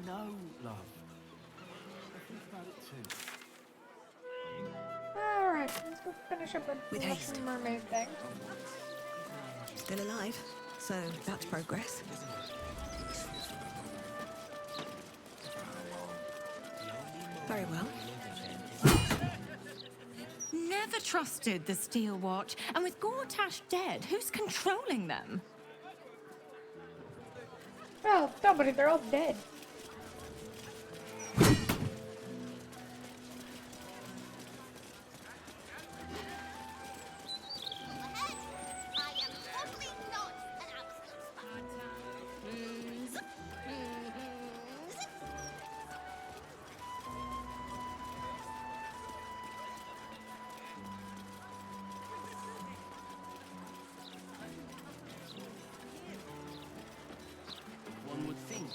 No, love. I think about it too. Alright, let's go finish up With the haste. Russian mermaid thing. Still alive, so that's progress. Very well. Never trusted the Steel Watch, and with Gortash dead, who's controlling them? Well, nobody, they're all dead. I am totally not an absolute Spartan. Zip. Zip. One would think.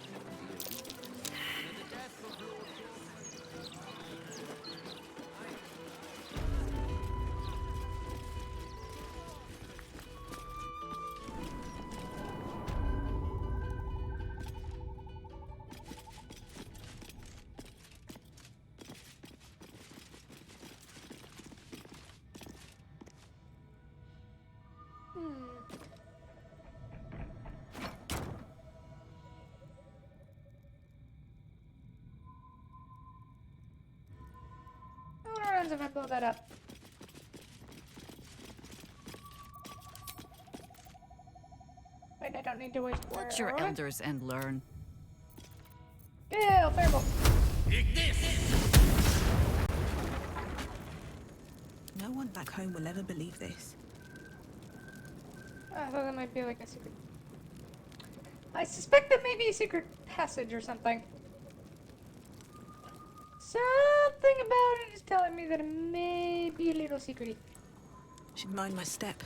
What happens if I blow that up? Wait, I don't need to wait for Watch your elders and learn. Yeah, fireball. No one back home will ever believe this. I thought that might be like a secret. I suspect that may be a secret passage or something. Something about it is telling me that it may be a little secrety. Should mind my step.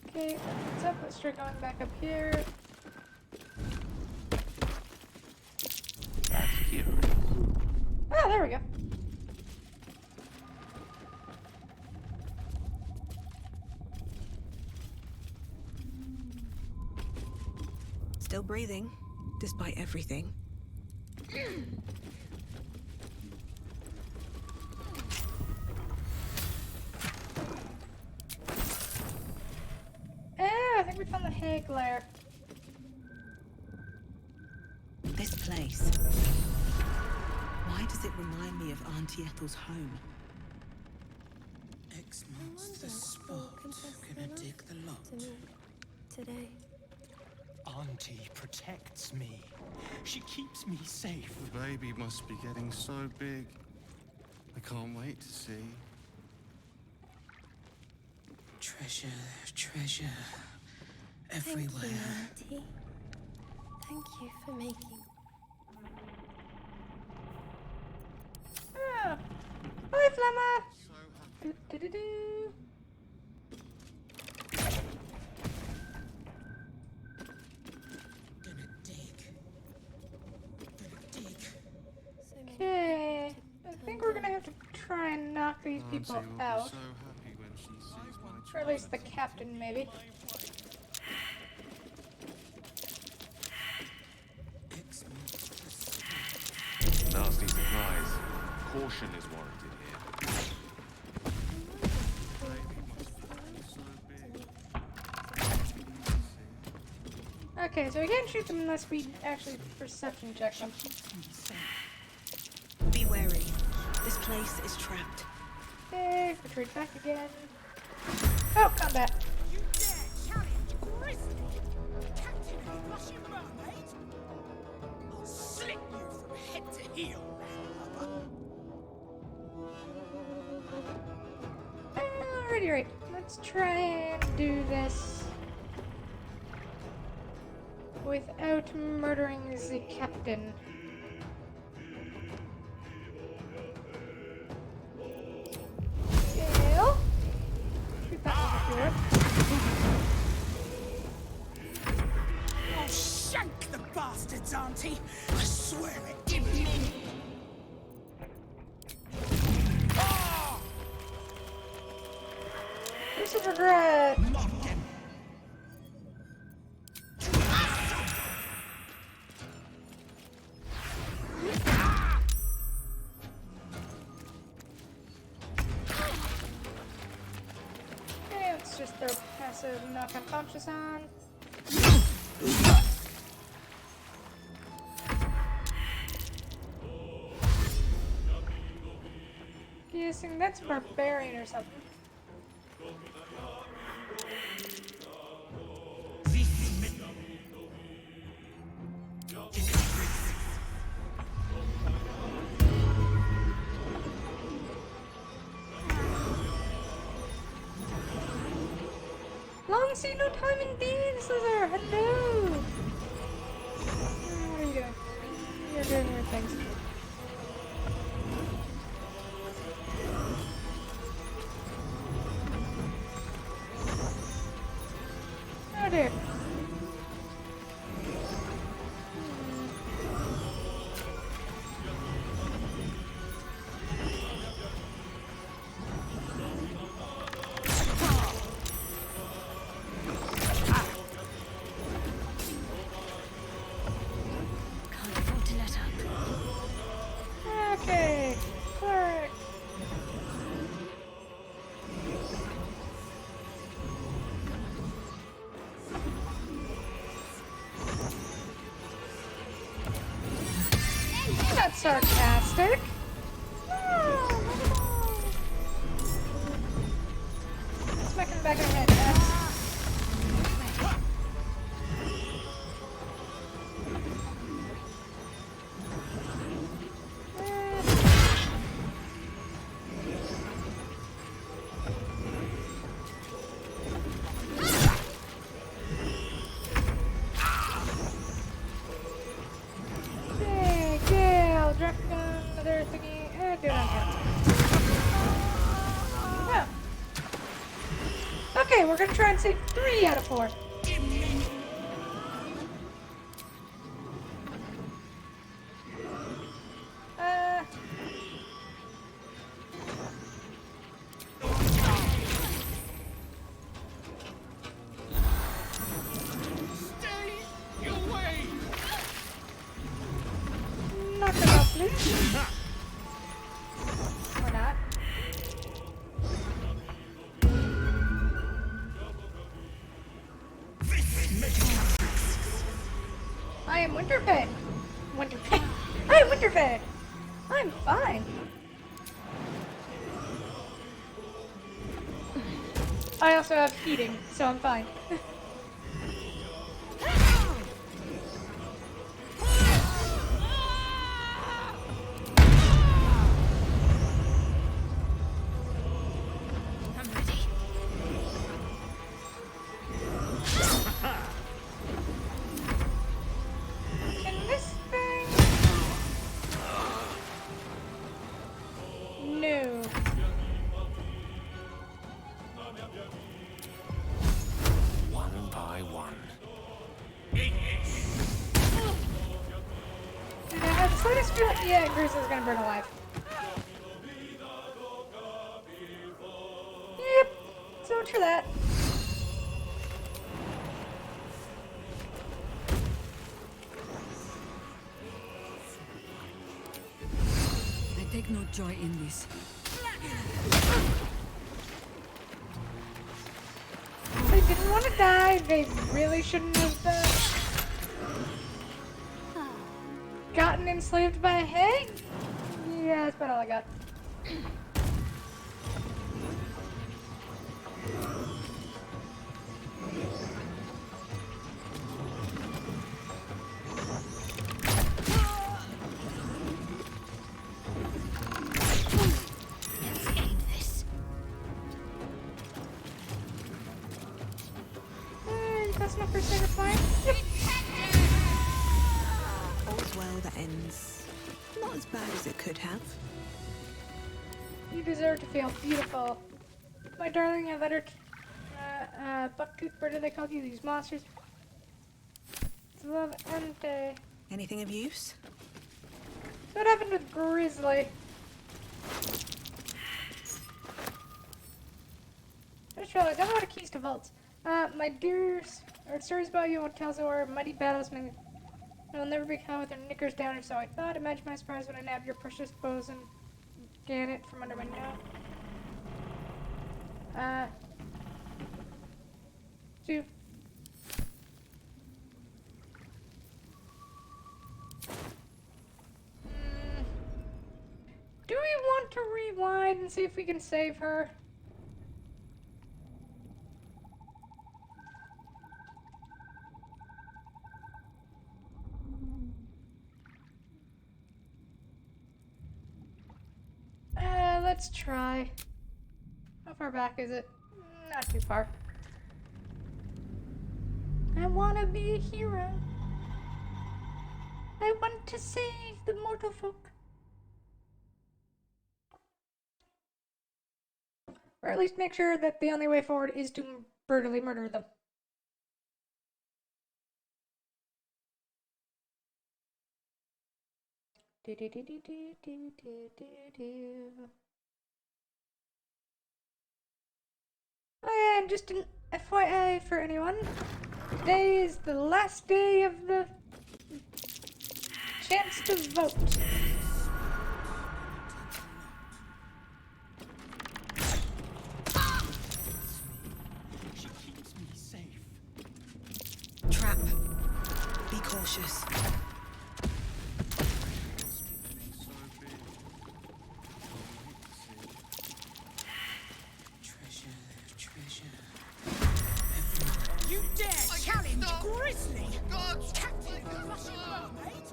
Okay, what's up? Let's try going back up here. Back here. Ah, there we go. Still breathing, despite everything. I think we found the Hag lair. This place. Why does it remind me of Auntie Ethel's home? X marks the spot. Gonna dig the lot. Today. Auntie protects me. She keeps me safe. The baby must be getting so big. I can't wait to see. Treasure, treasure. Everywhere. Thank you, Auntie. Thank you for making. Ah. Hi, Flemma! So happy. Do-do-do-do. Gonna dig. Gonna dig. So many Okay, I think we're gonna have to try and knock these people Auntie will be out. so happy when she sees my Or at least the captain, maybe. X marks the spot. Nasty surprise. Caution is warranted here. Baby must be getting so big. Okay, so we can't shoot them unless we actually perception check them. Be wary. This place is trapped. Okay, retreat back again. Oh, combat. You dare challenge Grizzly, Captain of the Russian Mermaid? I'll slit you from head to heel, landlubber. Alrighty, right. Let's try and do this without murdering the captain. Gale. Shoot that one if you would. I'll shank the bastards words, Auntie. I swear it didn't mean. This is regret. Okay, let's just throw passive knock unconscious on. Guessing that's barbarian or something. Long seen no time indeed, Slither. Hello. What are you doing? You're doing weird things. Oh dear. Can't afford to let up. Okay. Cleric. That's sarcastic. No, smack him back in the head, Max. Hey, Gale, Dragon, another thingy. Do it on him. Yeah. Okay, we're gonna try and save 3 out of 4. Stay away! Knock him out, please. Or not. I am Winterfang. Winterfang. I am Winterfang. I'm fine. I also have heating, so I'm fine. I'm ready. Can this thing? No. One by one. And I have the slightest feel. Yeah, Grease is gonna burn alive. Yep. So much for that. I take no joy in this. They didn't want to die. They really shouldn't have gotten enslaved by a hag. Yeah, that's about all I got. Let's end this. That's enough for state of fire. Yep. All's well that ends. Not as bad as it could have. You deserve to feel beautiful. My darling, I let her. Bucktooth, what do they call you? These monsters? Love Ente. Anything of use? What happened with Grizzly? I just realized I have a lot of keys to vaults. My dears, our stories about you and tales of our mighty battlemen will never be caught with their knickers down, or so I thought. Imagine my surprise when I nabbed your precious bows and gannet from under my nose. Two. Do we want to rewind and see if we can save her? Let's try. How far back is it? Not too far. I wanna be a hero. I want to save the mortal folk. Or at least make sure that the only way forward is to brutally murder them. And just an FYI for anyone, today is the last day of the chance to vote. She keeps me safe. Trap. Be cautious. Treasure, treasure. You dare challenge Grizzly? Captain of the Russian mermaid?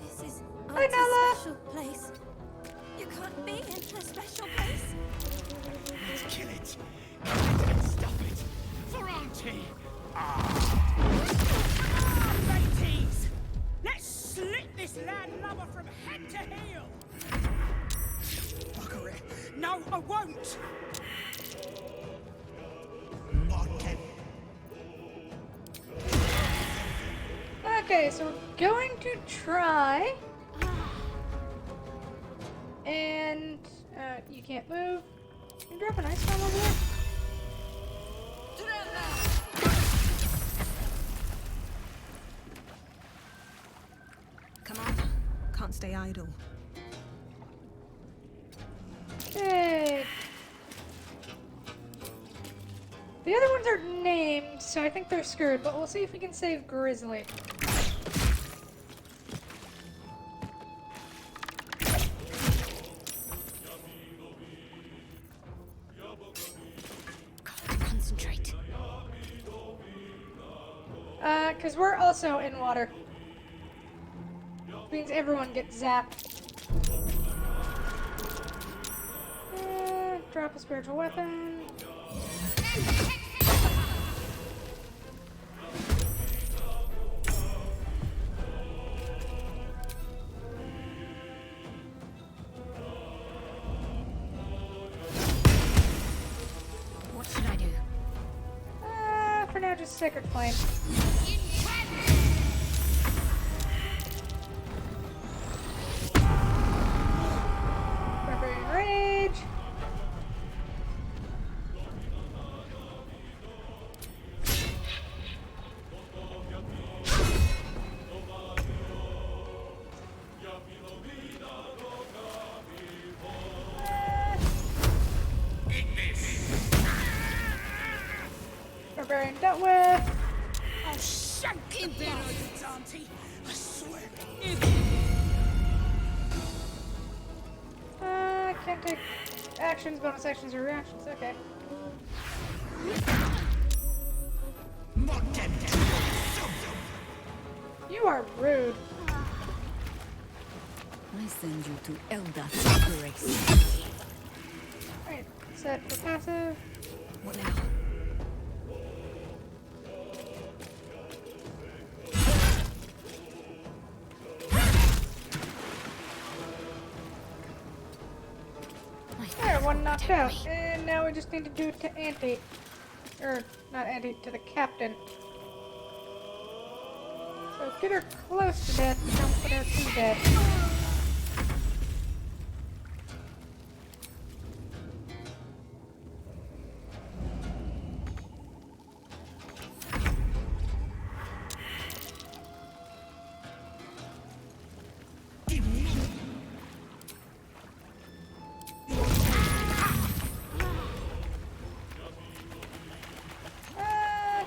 This is Hi, Auntie's Nala. special place. You can't be in a special place. Let's kill it. Kill it and stuff it. For Auntie. Come on, mateys. Let's slit this landlubber from head to heel. Bugger it. No, I won't. Okay, so we're going to try. And, you can't move. Can you drop an ice bomb over there? Come on. Can't stay idle. Hey. The other ones are named, so I think they're screwed, but we'll see if we can save Grizzly. Concentrate. Because we're also in water. Which means everyone gets zapped. Drop a spiritual weapon. What should I do? For now, just Sacred Flame. Barbarian Rage. Barbarian dealt with. I'll shank you bastards, Auntie. I swear. Can't take actions, bonus actions, or reactions. Okay. You are rude. I send you to Elda's grace. Alright, set for passive. What now? There, one knocked out. And now we just need to do it to Auntie. Or, not Auntie, to the captain. So Get her close to death, but don't put her to death.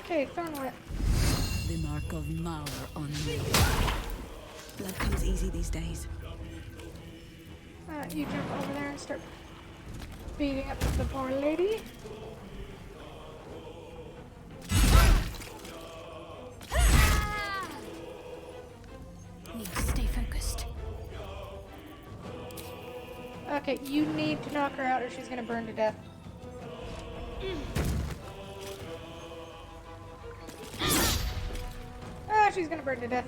Okay, thorn whip. The mark of Mauer on me. Blood comes easy these days. You jump over there and start beating up the poor lady. Need to stay focused. Okay, you need to knock her out or she's gonna burn to death. Ah, she's gonna burn to death.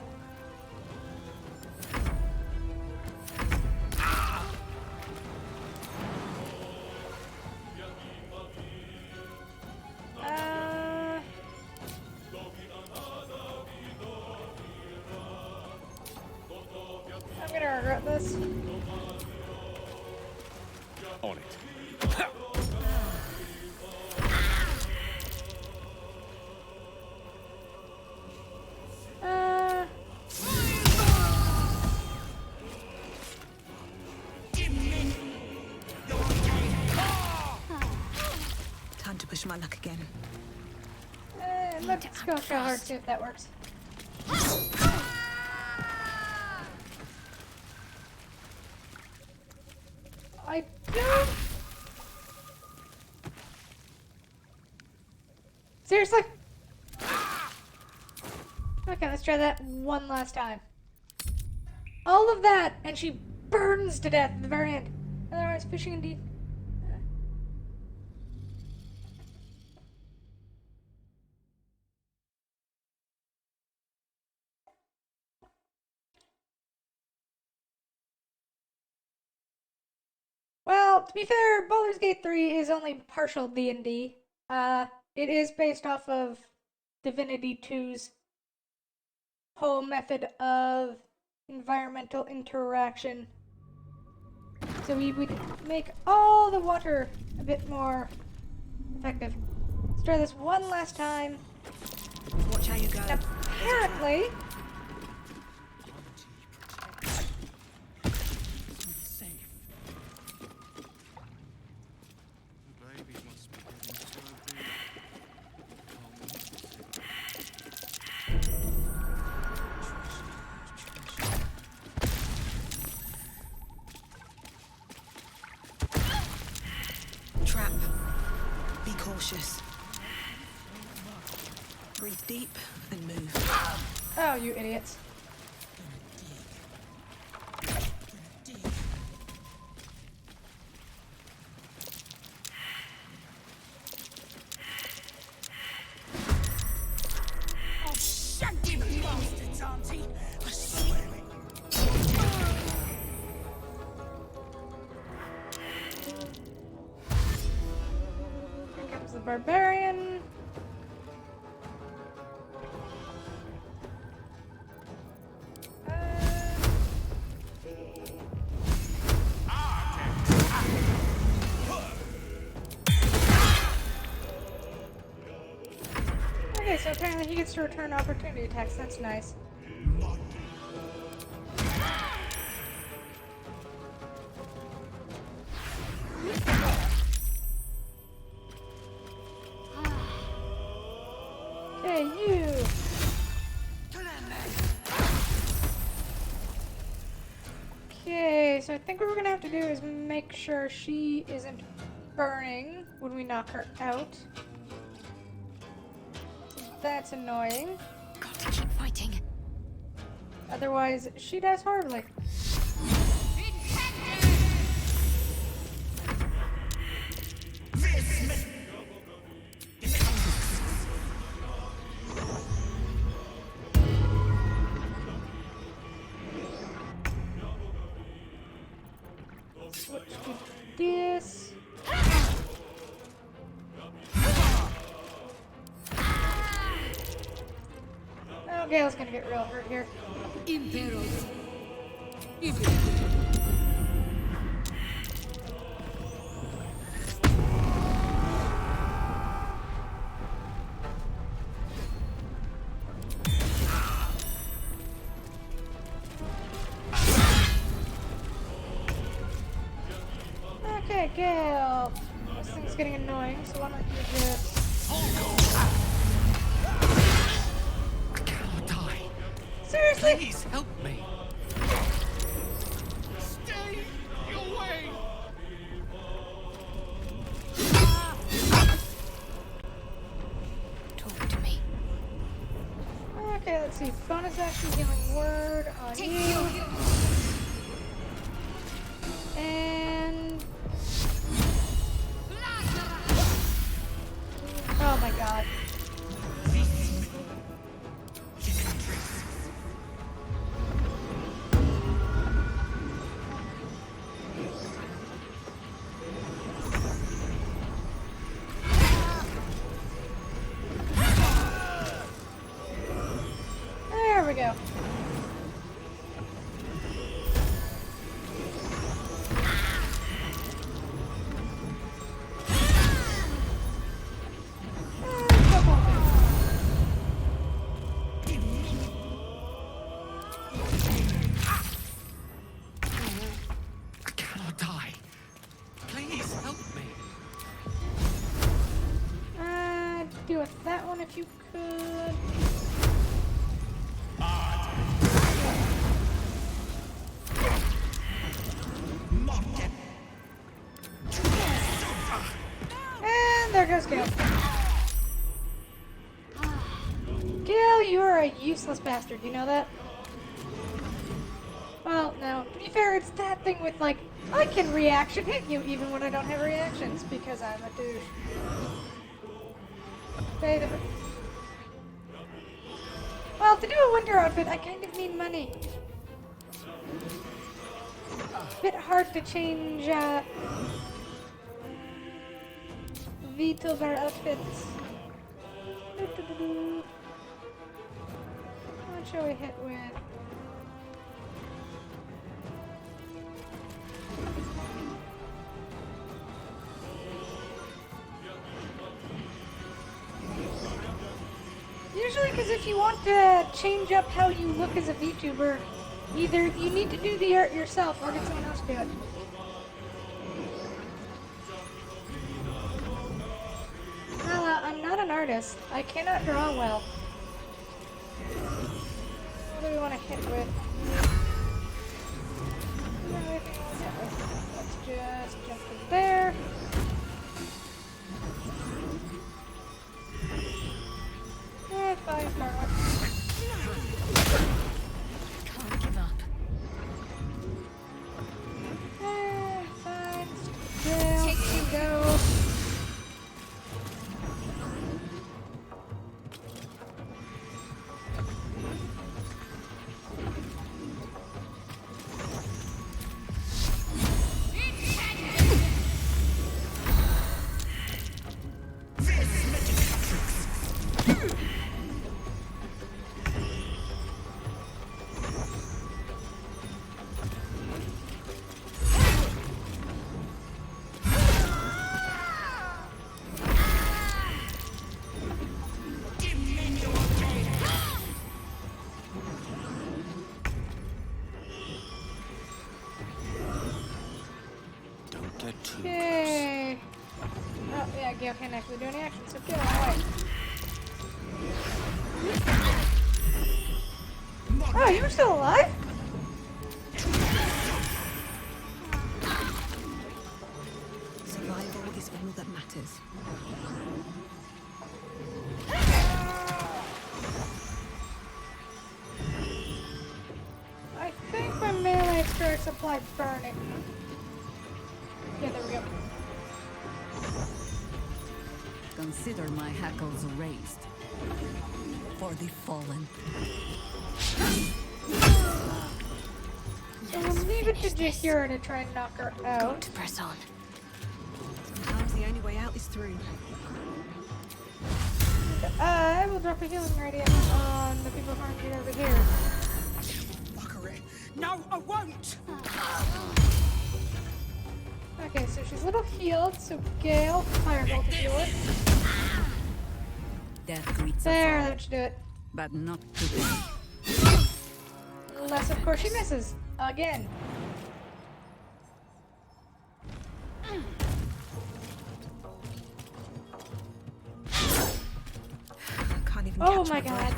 I'm gonna regret this. On it. Time to push my luck again. Let's go show her, see if that works. I don't... Seriously? Okay, let's try that one last time. All of that, and she burns to death at the very end. Otherwise, fishing indeed. Well, to be fair, Baldur's Gate 3 is only partial D&D. It is based off of Divinity 2's whole method of environmental interaction. So we would make all the water a bit more effective. Let's try this one last time. Watch how you go. Apparently, The baby must be getting so big. Trap. Be cautious. Breathe deep and move. oh, you idiots. I'll shank you bastards, auntie! I swear it! Here comes the barbarian. Okay, so apparently he gets to return opportunity attacks. That's nice. Okay, you. Okay, so I think what we're gonna have to do is make sure she isn't burning when we knock her out. That's annoying. Got to keep fighting. Otherwise, she dies horribly. Switch to this. Oh, Gale's gonna get real hurt here. Imperos. Okay, Gale. This thing's getting annoying, so why don't you just... I cannot die. Seriously? Please help me. Stay away! Talk to me. Okay, let's see. Bonus action healing word on you. And... Oh my god. There we go. I cannot die. Please help me. Do with that one if you could. And there goes Gale. Gale, you are a useless bastard. You know that? Well, no. To be fair, it's that thing with, like, I can reaction hit you even when I don't have reactions because I'm a douche. Well, to do a winter outfit, I kind of need money. Bit hard to change, vehicles or outfits. What shall we hit with? Usually, because if you want to change up how you look as a VTuber, either you need to do the art yourself or get someone else to do it. Well, I'm not an artist. I cannot draw well. What do we want to hit with? Let's just jump to there. Fine, Scarlet. Can't give up. Fine. There you go. Don't get too close. Yay. Oh, yeah, Gale can't actually do any action, so get away. Oh, you were still alive? Survival is all that matters. I think my melee strikes apply burning. Yeah, there we go. Consider my hackles raised. For the fallen. So we'll leave it to Jahira to try and knock her out. To press on. Sometimes the only way out is through. I will drop a healing radiant on the people farming. healed, so Gale, firebolt if you would. Death greets There, us all, that should do it. but not today. Unless, of course, she misses. Again. Can't even Oh catch my breath. god.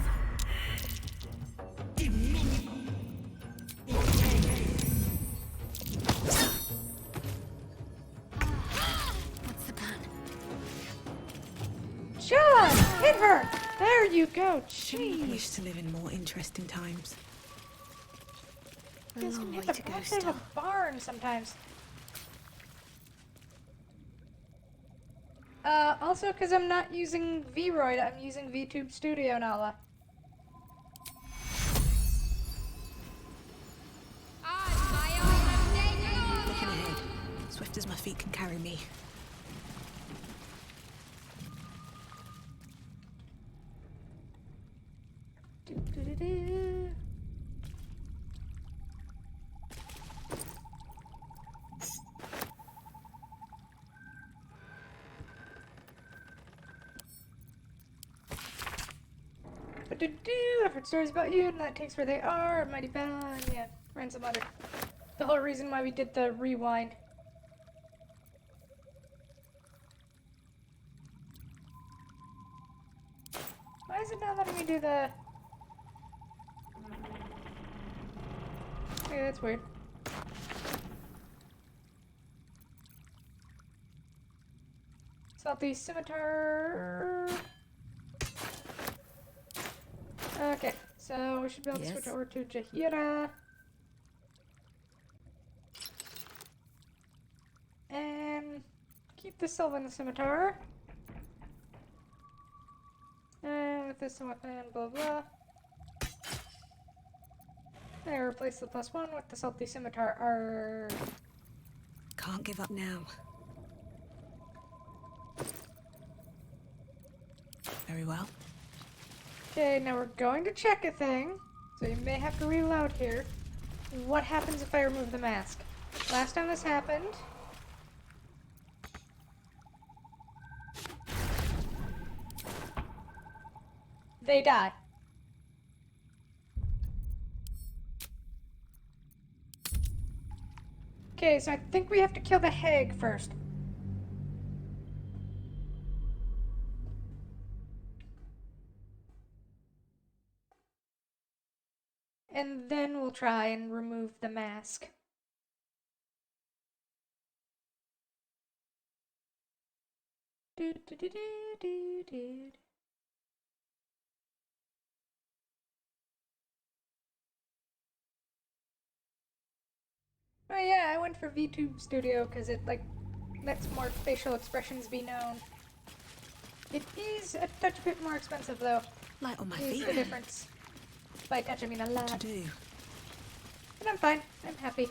What's the plan? John! Hit her! There you go. Shouldn't wish Jeez. to live in more interesting times. A You guys long can way hit to the go backside of still. a barn sometimes. Also, because I'm not using V-Roid, I'm using VTube Studio, Nala. Looking ahead, swift as my feet can carry me. Do-do-do-do. Do-do-do. I've heard stories about you, and that takes where they are. Mighty Battle, and yeah, ransom letter. The whole reason why we did the rewind. Why is it not letting me do the... Okay, that's weird. Salty Scimitar. Okay, so we should be able to switch Yes. over to Jahira. And keep the Sylvan Scimitar. And with this weapon, blah blah. I replace the +1 with the Salty Scimitar. Arr. Can't give up now. Very well. Okay, now we're going to check a thing, so you may have to reload here. What happens if I remove the mask? Last time this happened... they die. Okay, so I think we have to kill the hag first. And then we'll try and remove the mask. Do, do, do, do, do, do. Oh yeah, I went for VTube Studio because it like lets more facial expressions be known. It is a touch bit more expensive though. Light on my Is feet. the difference. By touch I mean a To lot. do. But I'm fine. I'm happy.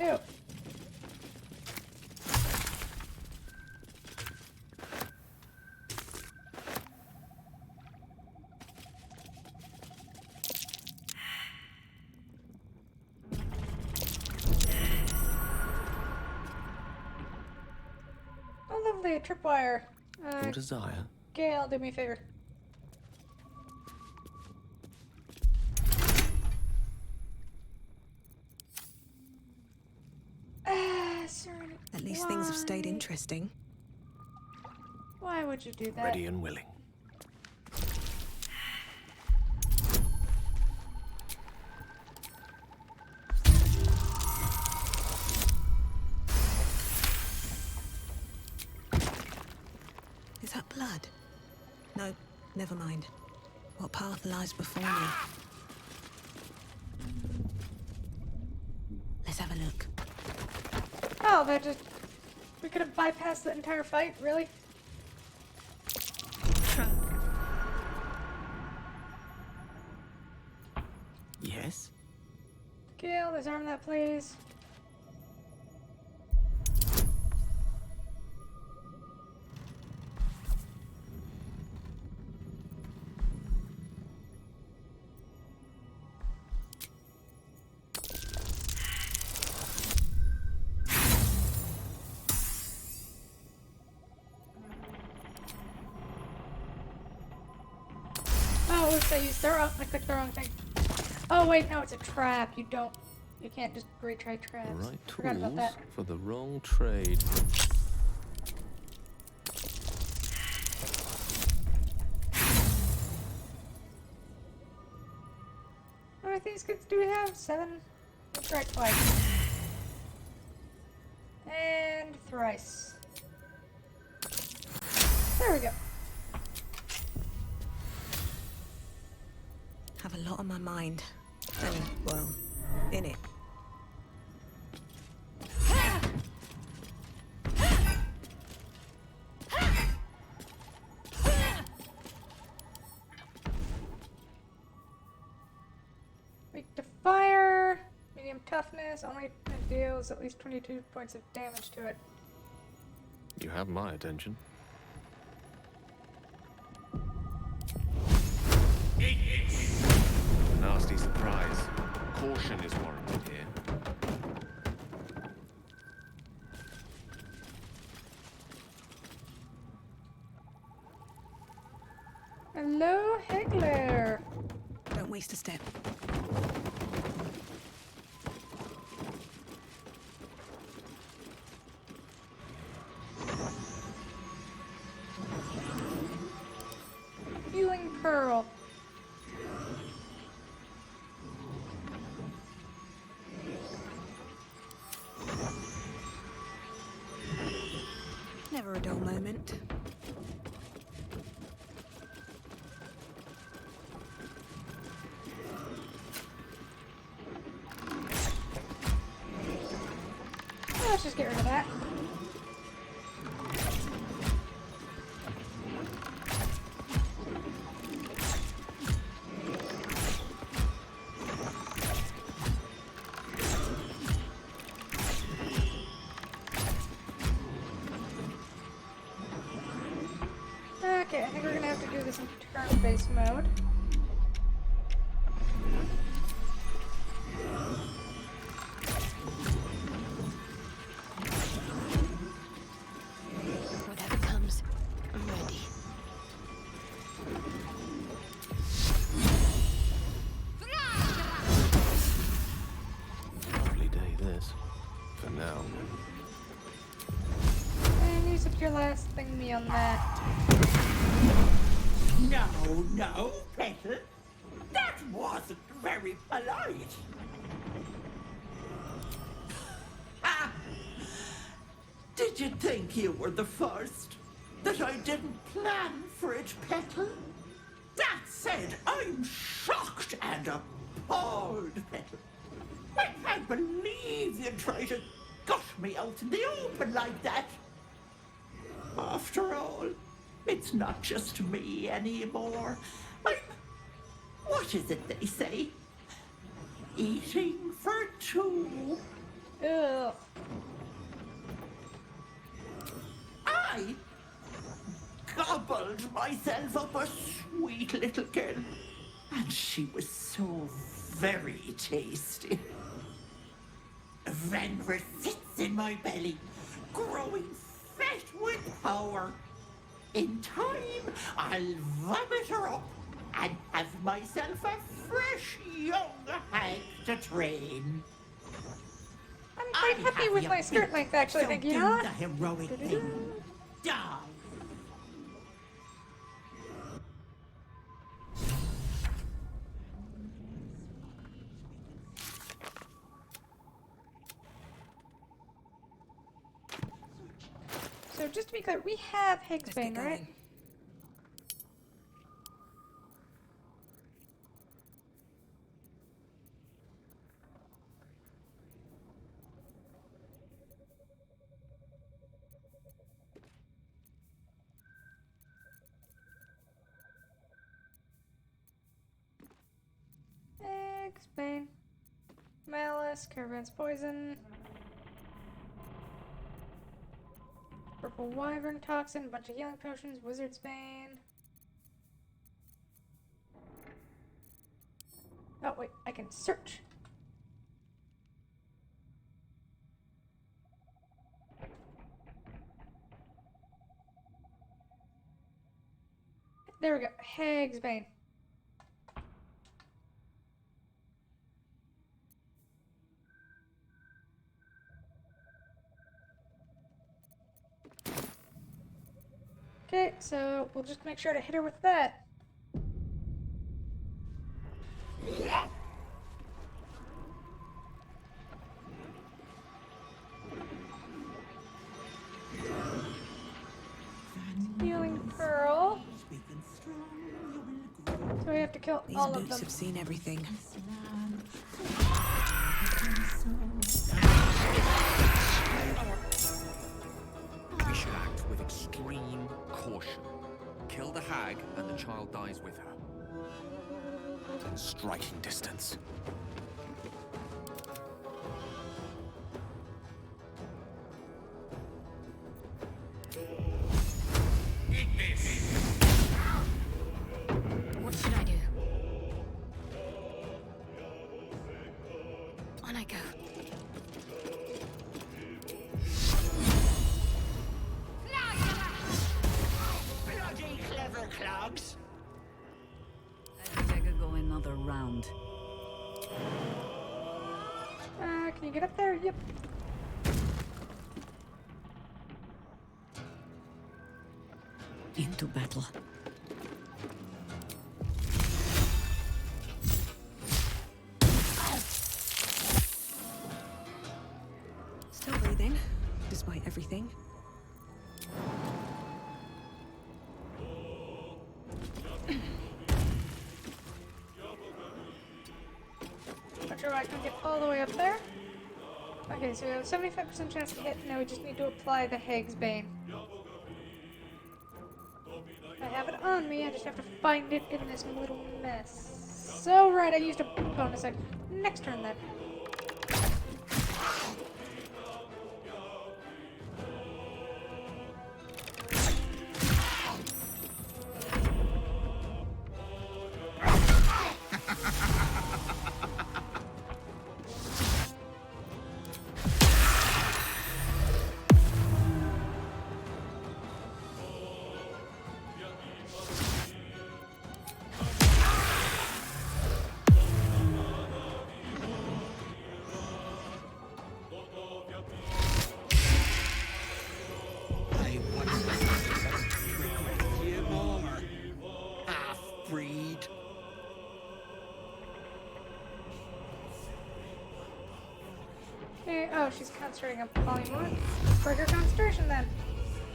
Ew. Oh, lovely, a tripwire. Your desire. Gail, do me a favor. Serenity. At least things have stayed Why? interesting. Why would you do that? Ready and willing. Is that blood? No, never mind. What path lies before me? Let's have a look. Oh, that just... we could have bypassed the entire fight, really? Yes? Gail, disarm that, please. Oops, I clicked the wrong thing. Oh wait, no, it's a trap. You can't just retry traps. The right Forgot about tools that. for the wrong trade. How many things do we have? 7? Let's try twice. And thrice. There we go. Have a lot on my mind. And, well, in it. Weak to fire. Medium toughness. Only deals at least 22 points of damage to it. You have my attention. Nasty surprise. Caution is warranted here. Hello, Higgler. Don't waste a step. Healing Pearl. Never a dull moment. Let's just get rid of that. Okay, I think we're gonna have to do this in turn-based mode. Whatever comes, I'm ready. Lovely day, this. For now. And use up your last thingy on that. No, Petal. That wasn't very polite. Ah! Did you think you were the first? That I didn't plan for it, Petal? That said, I'm shocked and appalled, Petal. I can't believe you tried to gut me out in the open like that. After all, it's not just me anymore. What is it they say? Eating for two. Ugh. I gobbled myself up a sweet little girl. And she was so very tasty. Venver sits in my belly, growing fat with power. In time, I'll vomit her up and have myself a fresh young hag to train. I'm quite happy with my skirt length, actually, so thank you, do Nala. the heroic thing. Die. So just to be clear, we have Let's get Hagsbane, right? going. Hagsbane. Malice, Caravan's Poison. Purple Wyvern Toxin, bunch of healing potions, Wizard's Bane. Oh, wait, I can search. There we go. Hagsbane. Okay, so we'll just make sure to hit her with that. Healing Pearl. So we have to kill These all of boots them. have seen everything. We should act with extreme caution. Kill the hag, and the child dies with her. Within striking distance. Eat this! What should I do? On I go. Bloody clever clogs. I think I could go another round. Can you get up there? Yep. Into battle. Still breathing, despite everything. Not sure I can get all the way up there. Okay, so we have a 75% chance to hit. Now we just need to apply the Hags Bane. I have it on me, I just have to find it in this little mess. So, right, I used a bonus action. Next turn then. I wonder if I regret you more. Half-breed. Okay, oh, she's concentrating on volume 1. Break her concentration then.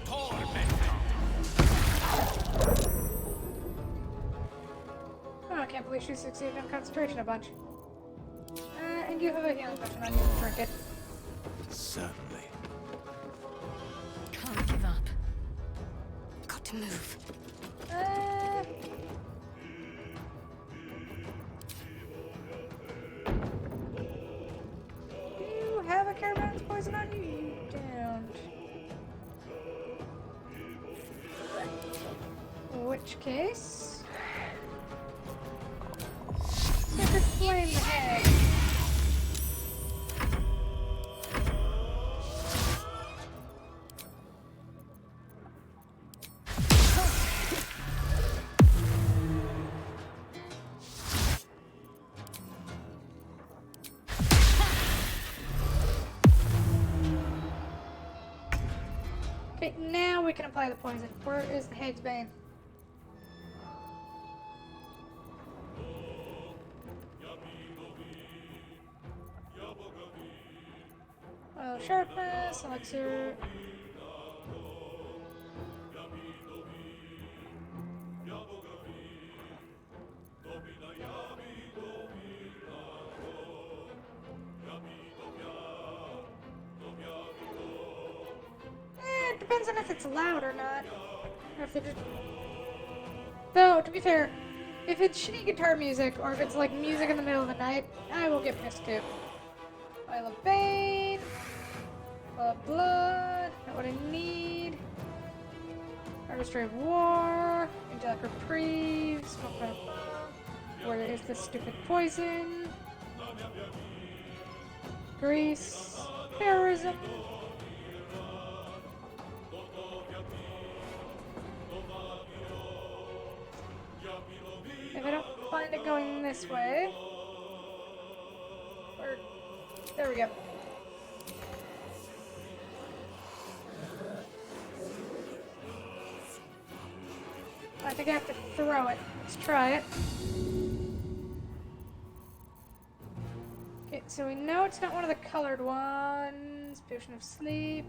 Oh, I can't believe she succeeded on concentration a bunch. And you have a healing potion on you. Drink it. Certainly. Can't give up. Got to move. You have a Caravan's poison on you? You don't. In which case... Sacred Flame the Hag. Okay, now we can apply the poison. Where is the Hag's Bane? Oh, sharpness, elixir. It depends on if it's loud or not. Or if they just... Though, to be fair, if it's shitty guitar music, or if it's like music in the middle of the night, I will get pissed too. Oil of Bane. Oil of Blood. Not what I need. Artistry of War. Angelic Reprieve. Smoke by Bomb. Where is this stupid poison? Grease. Terrorism. If I don't find it going this way, or there we go. I think I have to throw it. Let's try it. Okay, so we know it's not one of the colored ones. Potion of sleep.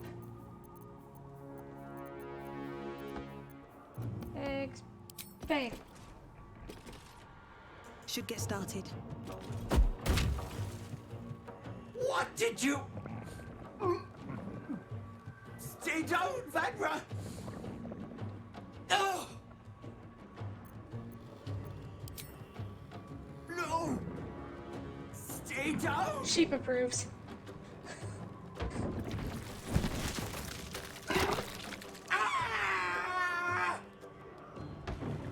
Eggs. Bang. Should get started. What did you... Stay down, Vanra! No! No! Stay down! Sheep approves. Ah!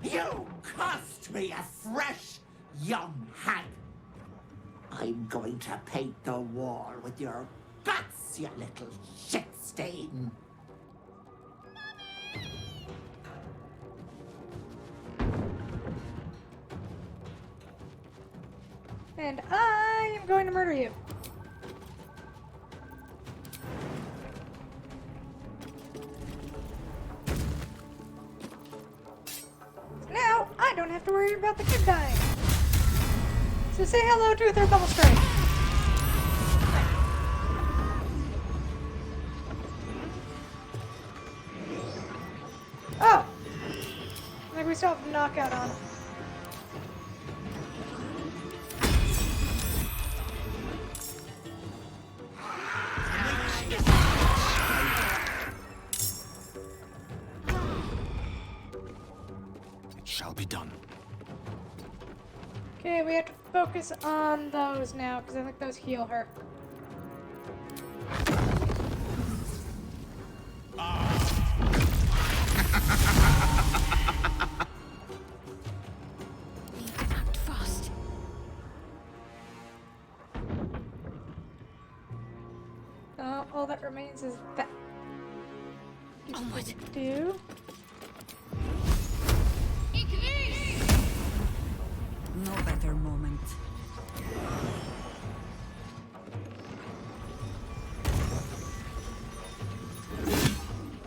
You cost me a fresh young hag. I'm going to paint the wall with your guts, you little shit stain. And I am going to murder you. Now, I don't have to worry about the kid dying. So say hello to a third level strike. Oh! Like we still have knockout on. It shall be done. Okay, we have to focus on those now, because I think those heal her. Need to act fast. All that remains is that. Onward. Do. No better moment.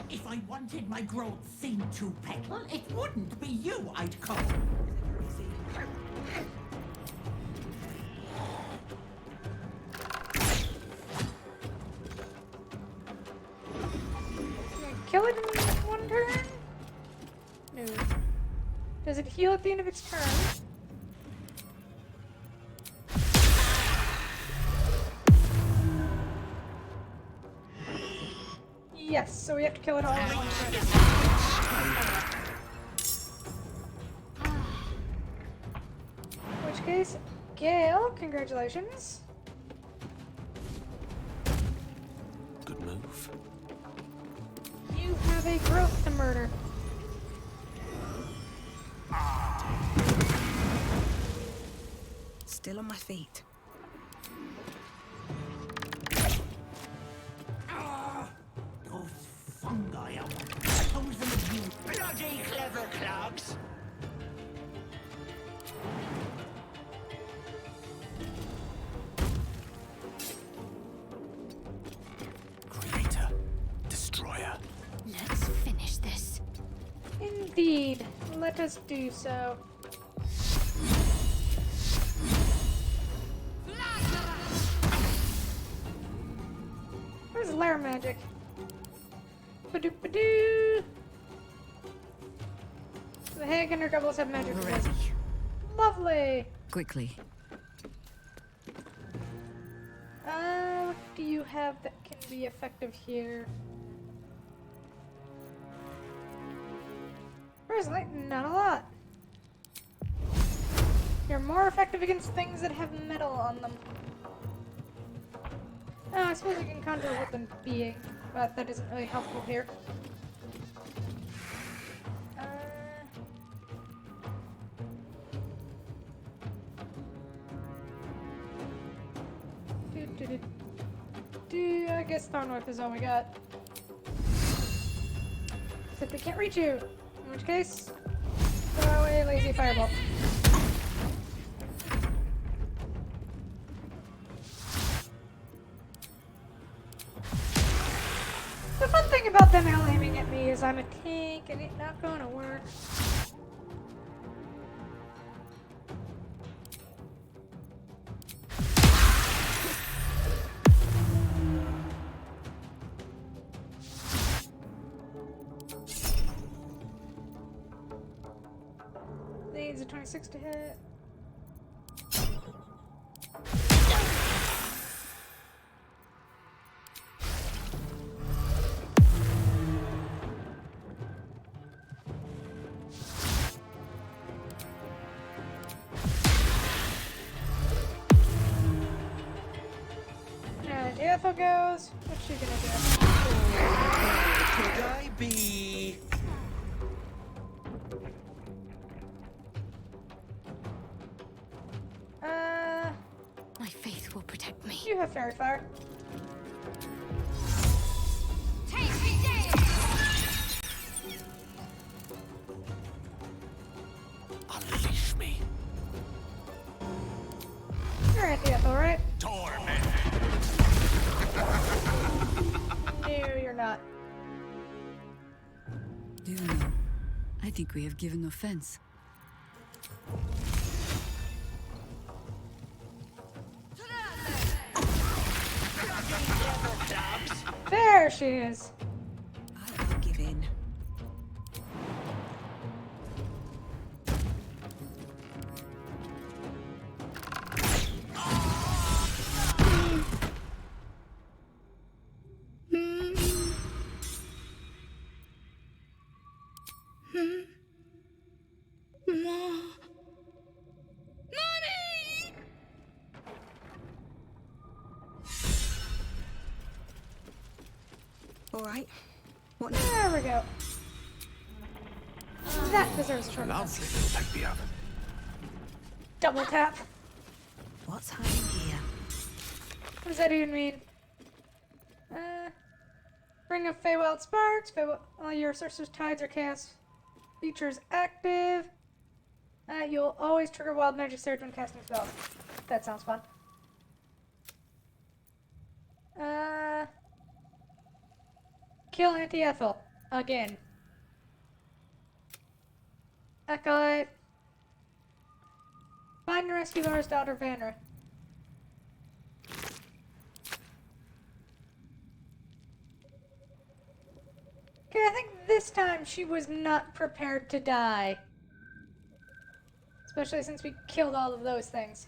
If I wanted my growth seen to petal, it wouldn't be you I'd call. Can I kill it in one turn? No. Does it heal at the end of its turn? Yes, so we have to kill it all in one turn. In which case, Gale, congratulations. Good move. You have a growth to murder. Still on my feet. Those fungi are chosen of you bloody clever clogs. Creator. Destroyer. Let's finish this. Indeed. Let us do so. Where's lair magic? Ba-doop-ba-doo! The Hag and her doubles have magic. Ready. Lovely! Quickly. What do you have that can be effective here? Personally, not a lot. You're more effective against things that have metal on them. Oh, I suppose you can conjure a woodland being, but that isn't really helpful here. I guess Thornwolf is all we got. Except we can't reach you. In which case, throw away lazy fireball. The fun thing about them all aiming at me is I'm a tank and it's not gonna work. needs a 26 to hit. Ethel goes. What's she gonna do? Could I be? My faith will protect me. You have fairy fire. Take me down! Unleash me. You're anti-Ethel, right? Torment. No, you're not. Do you know? I think we have given offense. There she is. I won't give in. All right. What now? There we go. That deserves a short Lovely rest. little take the oven. Double tap. What's hiding here? What does that even mean? Bring up Feywild Sparks. All your Sorcerer's Tides or Chaos features active. You'll always trigger Wild Magic Surge when casting spells. That sounds fun. Kill Anti-Ethel. Again. Acolyte. Find and rescue Laura's daughter, Vanra. Okay, I think this time she was not prepared to die. Especially since we killed all of those things.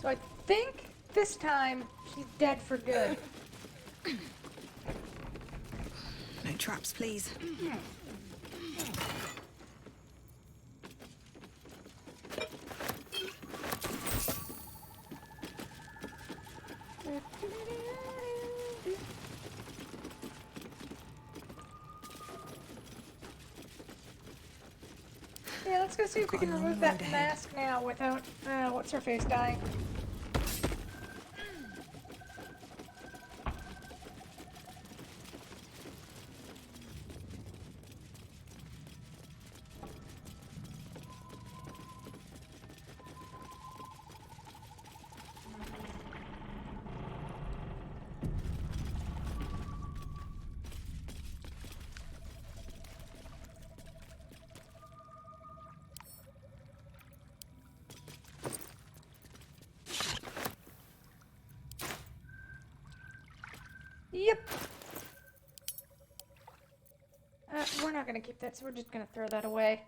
So I think this time she's dead for good. No traps, please. Yeah, let's go see if we can remove that mask now without, what's her face dying. Yep. We're not gonna keep that, so we're just gonna throw that away.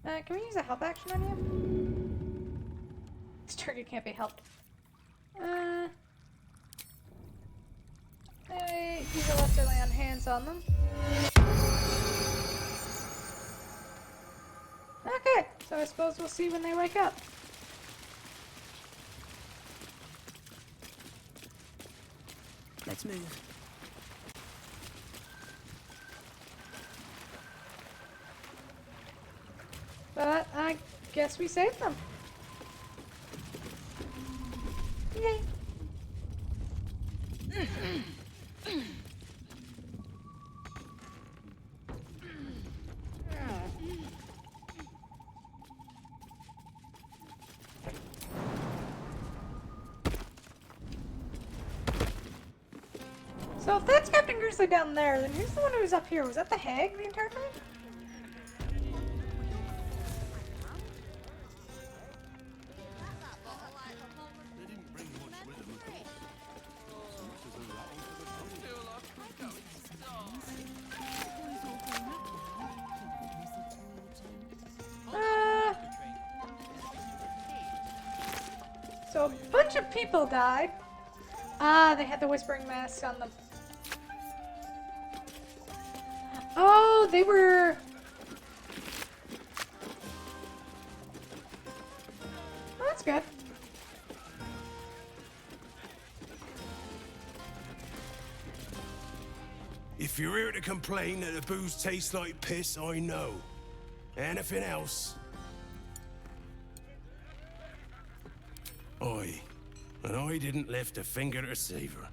Can we use a help action on you? This target can't be helped. Use a lesser lay on hands on them. Okay, so I suppose we'll see when they wake up. Let's move. But I guess we saved them. Yay. So if that's Captain Grizzly down there, then who's the one who was up here? Was that the Hag the entire time? They didn't bring much with them at all. As much as a rat. a bunch of people died. Ah, they had the whispering masks on them. Oh, they were... Oh, that's good. If you're here to complain that the booze tastes like piss, I know. Anything else? And I didn't lift a finger to save her.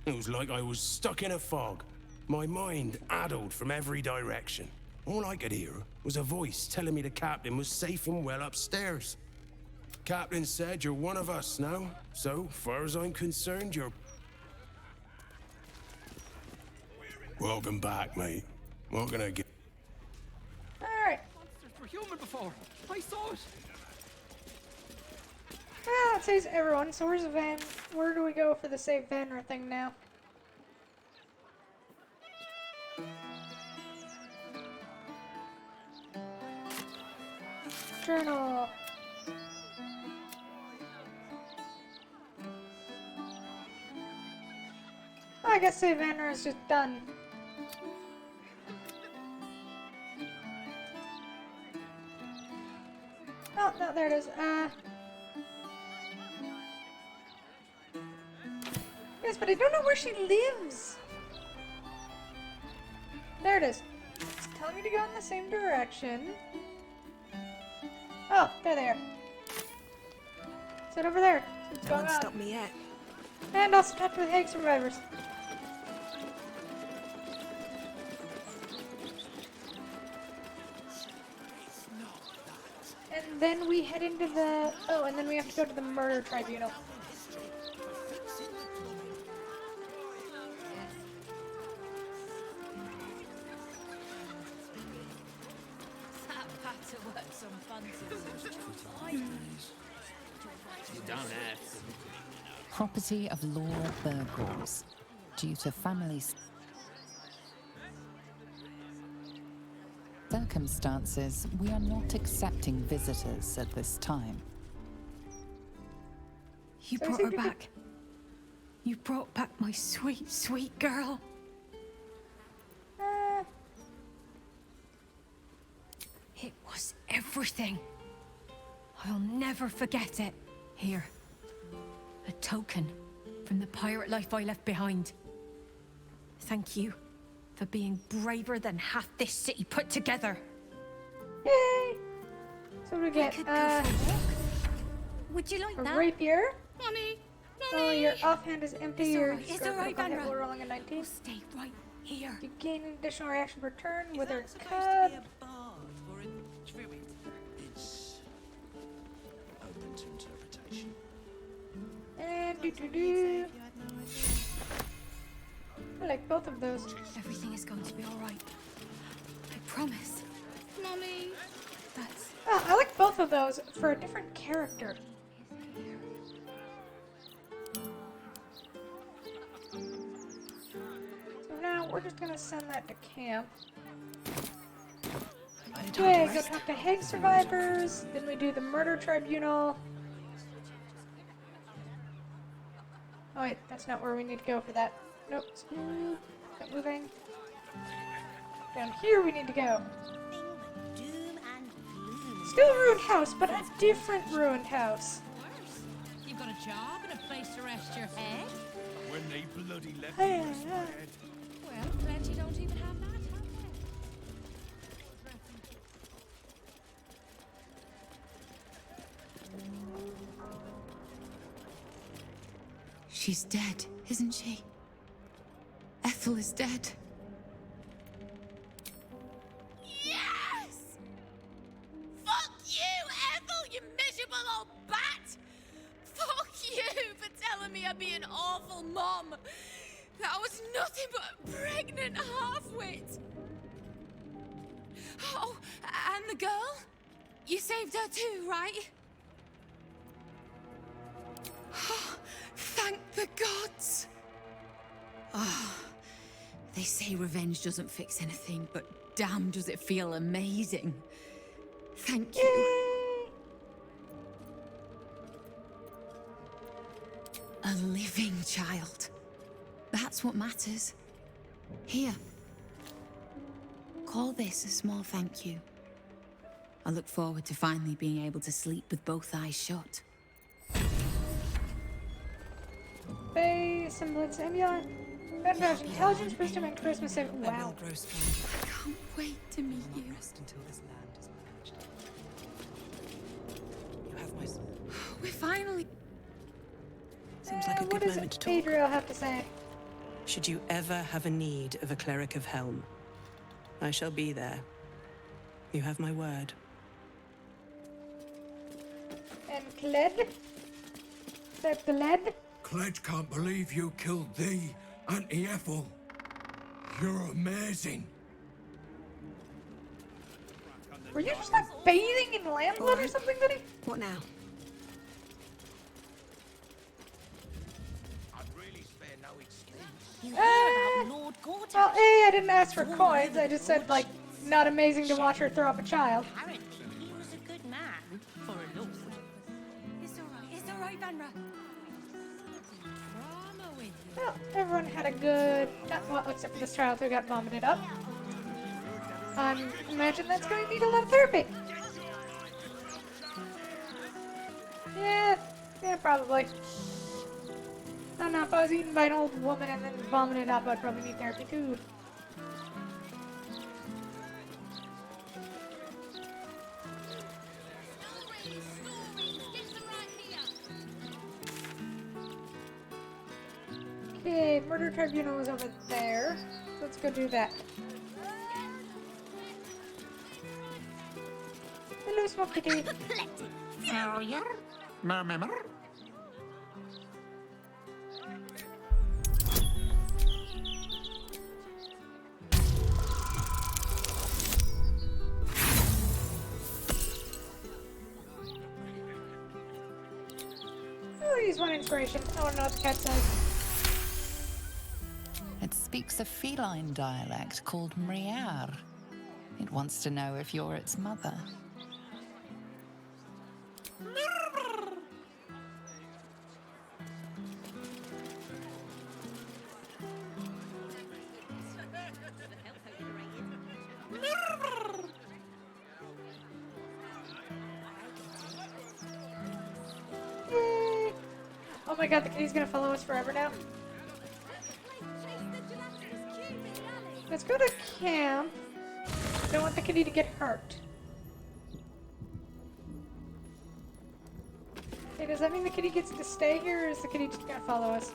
It was like I was stuck in a fog, my mind addled from every direction. All I could hear was a voice telling me the captain was safe and well upstairs. Captain said you're one of us now, so far as I'm concerned, you're... Welcome back, mate. What can I get? Alright. Monsters were human before. I saw it. Ah, that saves everyone. So where's the van? Where do we go for the save Vanner thing now? Journal. Oh, I guess save Vanner is just done. Oh, no, there it is. Yes, but I don't know where she lives. There it is. It's telling me to go in the same direction. Oh, there they are. Is it over there? What's No going one on? stopped me yet. And also talk to the Hags survivors. And then we head into the... Oh, and then we have to go to the murder tribunal. Property of Laura Burgos. Due to family circumstances, we are not accepting visitors at this time. You brought her back. You brought back my sweet, sweet girl. It was everything. I'll never forget it. Here. A token from the pirate life I left behind. Thank you for being braver than half this city put together. Yay! So we get, Would you like a that? rapier. Money! Oh, your offhand is empty. It's Your alright, it's scarf alright, critical hit Vanra. while rolling a 19. We'll stay right here. You gain an additional reaction per turn with her cub. It's open to interpretation. And do. I like both of those. Everything is going to be alright. I promise. Mommy! That's... Oh, I like both of those for a different character. So now we're just gonna send that to camp. Okay, go talk to Hags survivors. Then we do the murder tribunal. Oh wait, that's not where we need to go for that. Nope. Keep moving. Down here we need to go. Still a ruined house, but a different ruined house. You've got a job and a place to rest your head? When they bloody let me rest my head. Well, plenty don't even have that, have they? She's dead, isn't she? Ethel is dead. Yes! Fuck you, Ethel, you miserable old bat! Fuck you for telling me I'd be an awful mom. That I was nothing but a pregnant half-wit. Oh, and the girl? You saved her too, right? Oh, thank the gods! Ah, they say revenge doesn't fix anything, but damn does it feel amazing. Thank you. A living child. That's what matters. Here. Call this a small thank you. I look forward to finally being able to sleep with both eyes shut. Face, semblance, amulet. Bedrest, intelligence, wisdom, and charisma save. Wow. I can't wait to meet you. Rest until this land is purged. You have my... We're finally... Seems like a What good does moment to talk. Adriel have to say? Should you ever have a need of a cleric of Helm, I shall be there. You have my word. And Kled? Is that Kled? Cledge can't believe you killed thee, Auntie Ethel. You're amazing. Were you just like bathing in lamb blood or something, buddy? What now? Well, A, I didn't ask for coins. I just said, like, not amazing to watch her throw up a child. Apparently, he was a good man for a lord. It's alright, Vanra. Well, everyone had a good... well, except for this child who got vomited up. Imagine that's going to need a lot of therapy. Yeah, probably. I don't know, if I was eaten by an old woman and then vomited up, I'd probably need therapy too. Okay, murder tribunal is over there. So let's go do that. Hello, Smoky Kitty. Failure? Murmur? Oh, use one inspiration. I want to know what the cat says. It speaks a feline dialect called Mriar. It wants to know if you're its mother. Yay. Oh my god, the kitty's gonna follow us forever now. Let's go to camp. Don't want the kitty to get hurt. Okay, does that mean the kitty gets to stay here, or is the kitty just gonna follow us?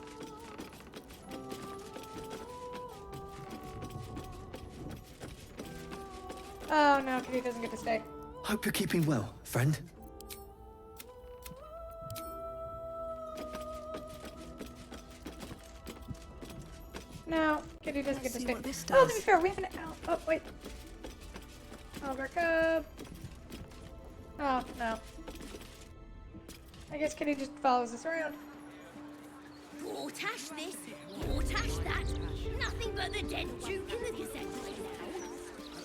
Oh no, kitty doesn't get to stay. Hope you're keeping well, friend. No, kitty doesn't get to see stay. what this Oh, to does. be fair, we have an owl. Oh, wait. Alder cub. Oh, no. I guess kitty just follows us around. Portash this, portash that. Nothing but the dead Duke in the Gazette right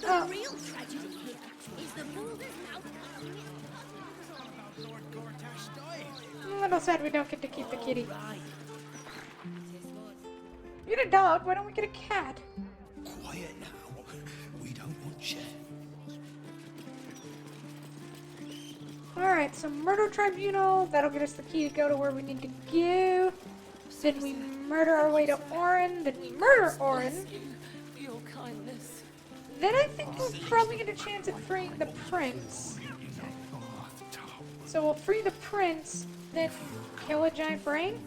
now. The real tragedy here is the Boulder's mouth. I'm a little sad we don't get to keep the kitty. We get a dog, why don't we get a cat? Quiet now. We don't want share. Alright, so murder tribunal, that'll get us the key to go to where we need to go. Then we murder our way to Orin, then we murder Orin. Your kindness. Then I think we'll probably get a chance at freeing the prince. So we'll free the prince, then kill a giant brain?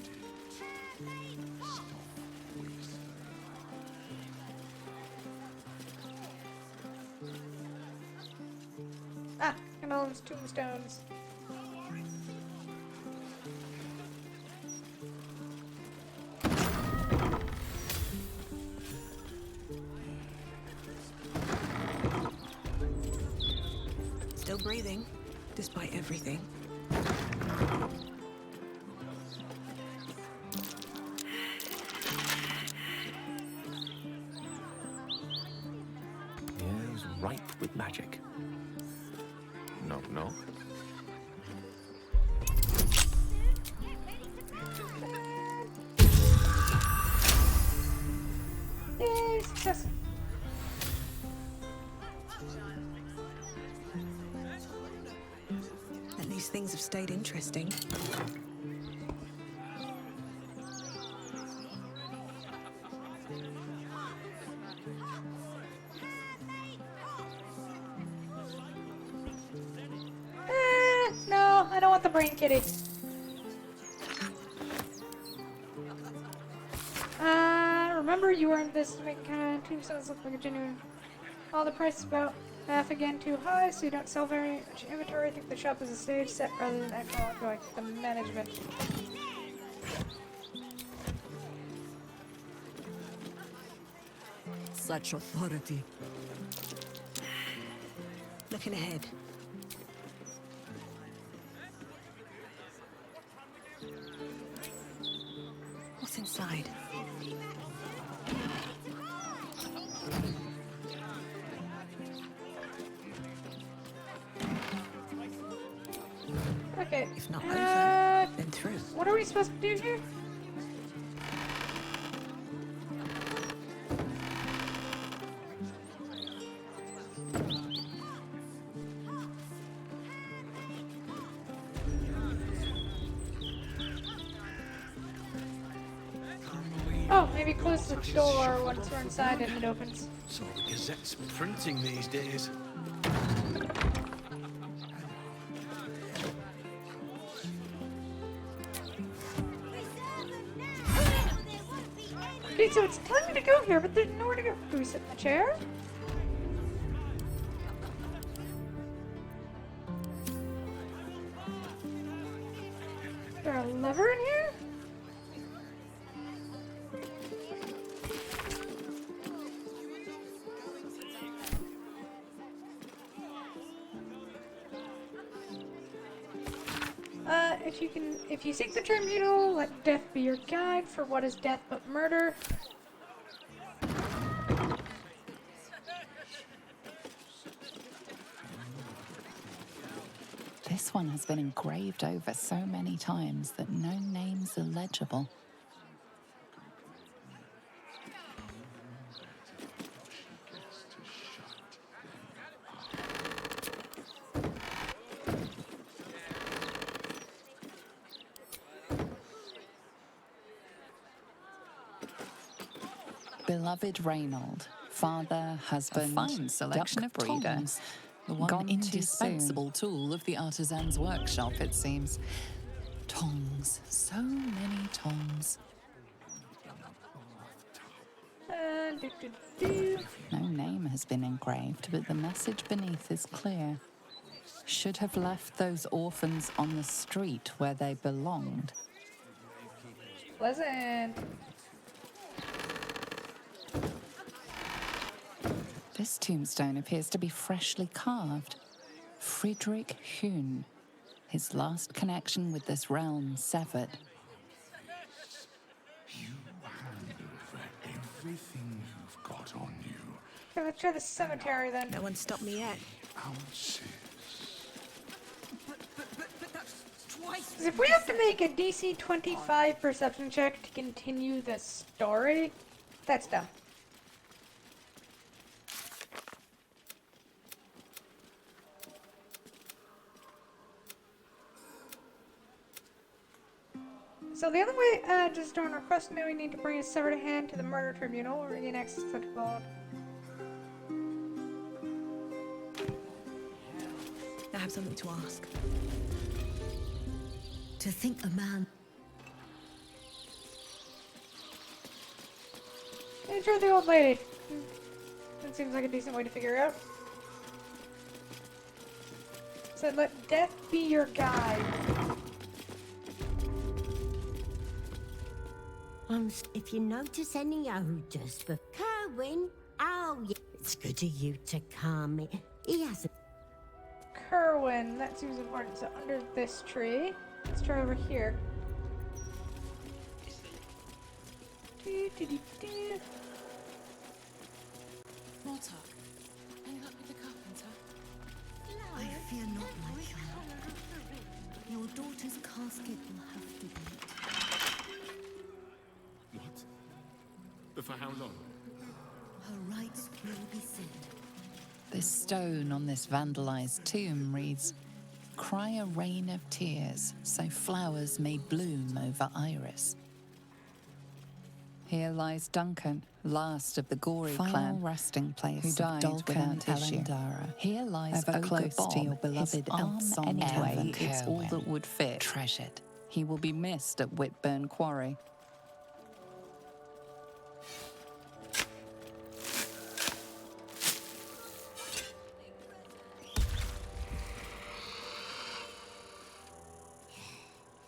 Ah, Canolan's tombstones. Still breathing, despite everything. Ears ripe with magic. Knock, knock. Success. At least things have stayed interesting. No, I don't want the brain kitty. Remember you earned this to make tombstones look like a genuine. All the price is about half again too high, so you don't sell very much inventory. I think the shop is a stage set rather than actual like the management. Such authority. Looking ahead. What's inside? Okay. If not over, then through. What are we supposed to do here? Oh, maybe close the door once we're inside and it opens. So the Gazette's printing these days. Okay, so it's telling me to go here, but there's nowhere to go. Do we sit in the chair? Is there a lever in here? If you seek the tribunal, let death be your guide, for what is death but murder? This one has been engraved over so many times that no names are legible. Beloved Reynold, father, husband, A fine selection duck of breeder. tongs. The one Gone too indispensable tool of the artisan's workshop, it seems. Tongs. So many tongs. No name has been engraved, but the message beneath is clear. Should have left those orphans on the street where they belonged. Pleasant. This tombstone appears to be freshly carved. Friedrich Hune. His last connection with this realm severed. You hand over everything you've got on you. Okay, let's try the cemetery then. No one stopped me yet. Ounces. If we have to make a DC 25 perception check to continue the story, that's dumb. So the other way, just during request, we need to bring a severed hand to the murder tribunal or regain access to the gold. I have something to ask. To think a man... Hey, try the old lady. That seems like a decent way to figure it out. Said, let death be your guide. If you notice any odors for Kerwin, oh yeah, it's good of you to come. He hasn't. Kerwin, that seems important. So under this tree, let's try over here. Mortar, any luck with the carpenter? I fear not, my child. Your daughter's casket will have to wait. What? For how long? Her rights will be said. This stone on this vandalized tomb reads, "Cry a rain of tears, so flowers may bloom over Iris." Here lies Duncan, last of the gory clan, resting place who died without issue. Here lies ever close to your beloved elf song anyway. It's all that would fit. Treasured. He will be missed at Whitburn Quarry.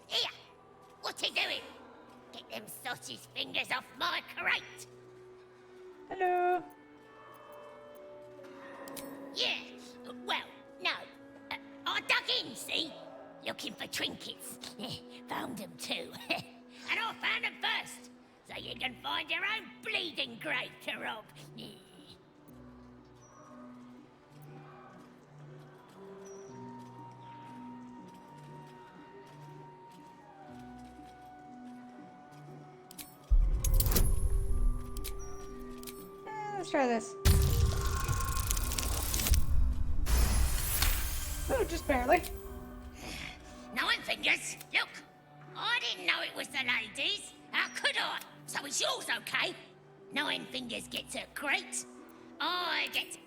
Here! What are you doing? Get them sausage fingers off my crate! Hello. Yeah, well, no. I dug in, see? Looking for trinkets. Found them too. And I found them first, so you can find your own bleeding grave to rob. Let's try this. Oh, just barely. Nine fingers, look. I didn't know it was the ladies. How could I? So is yours okay? Nine fingers gets a crate. I get...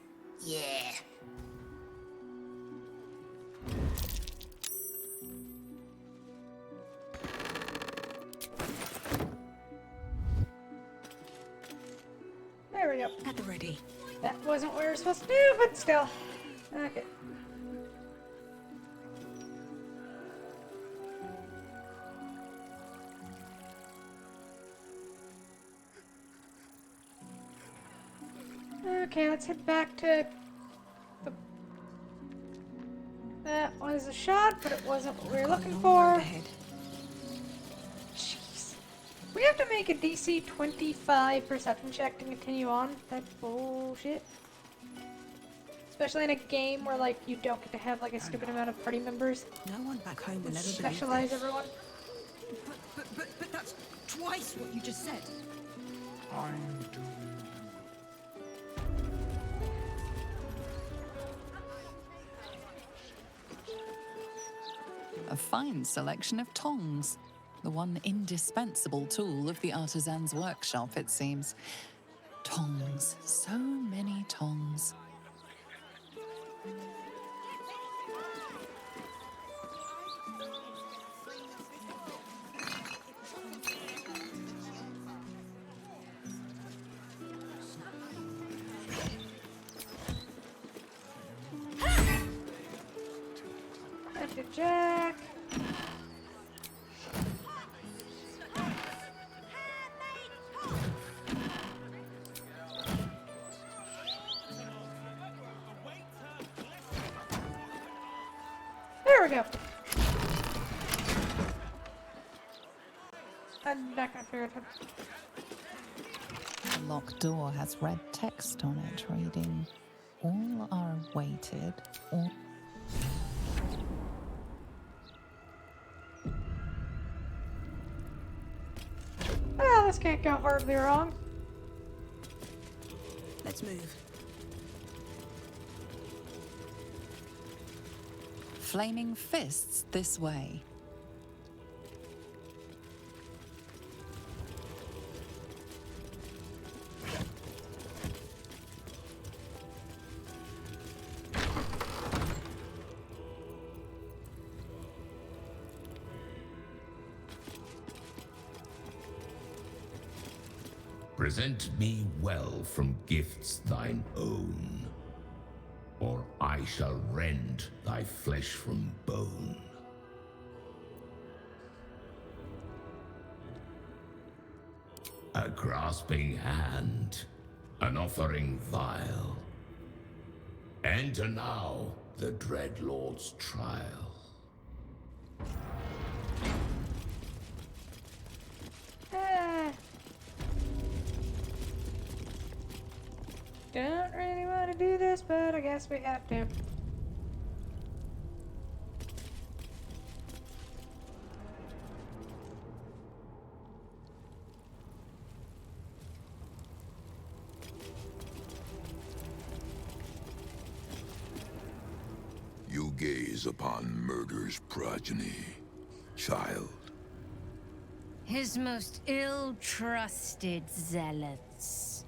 Yeah. There we go. At the ready. That wasn't what we were supposed to do, but still. Okay. Okay, let's head back to the... That was a shot, but it wasn't what we were looking for. Jeez. We have to make a DC 25 perception check to continue on. That's bullshit. Especially in a game where, like, you don't get to have, like, a stupid amount of party members. No one back home will ever believe Specialize this. everyone. But that's twice what you just said. I'm doing A fine selection of tongs. The one indispensable tool of the artisan's workshop, it seems. Tongs. So many tongs. That's your jack. There we go. I'm not gonna figure it out. The locked door has red text on it reading, "All are awaited, all..." Well, this can't go horribly wrong. Let's move. Flaming fists this way. Present me well from gifts thine own, or I shall rend thy flesh from bone. A grasping hand, an offering vile. Enter now the dread Lord's trial. Don't really want to do this, but I guess we have to. preys upon murder's progeny, child. His most ill-trusted zealots.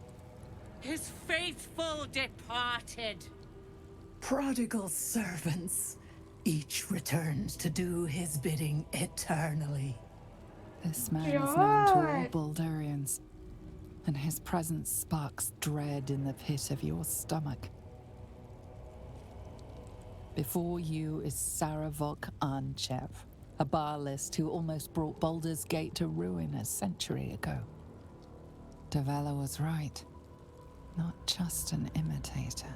His faithful departed. Prodigal servants. Each returns to do his bidding eternally. This man is known to all Baldurians, and his presence sparks dread in the pit of your stomach. Before you is Saravok Arnchev, a Baalist who almost brought Baldur's Gate to ruin a century ago. Davella was right. Not just an imitator,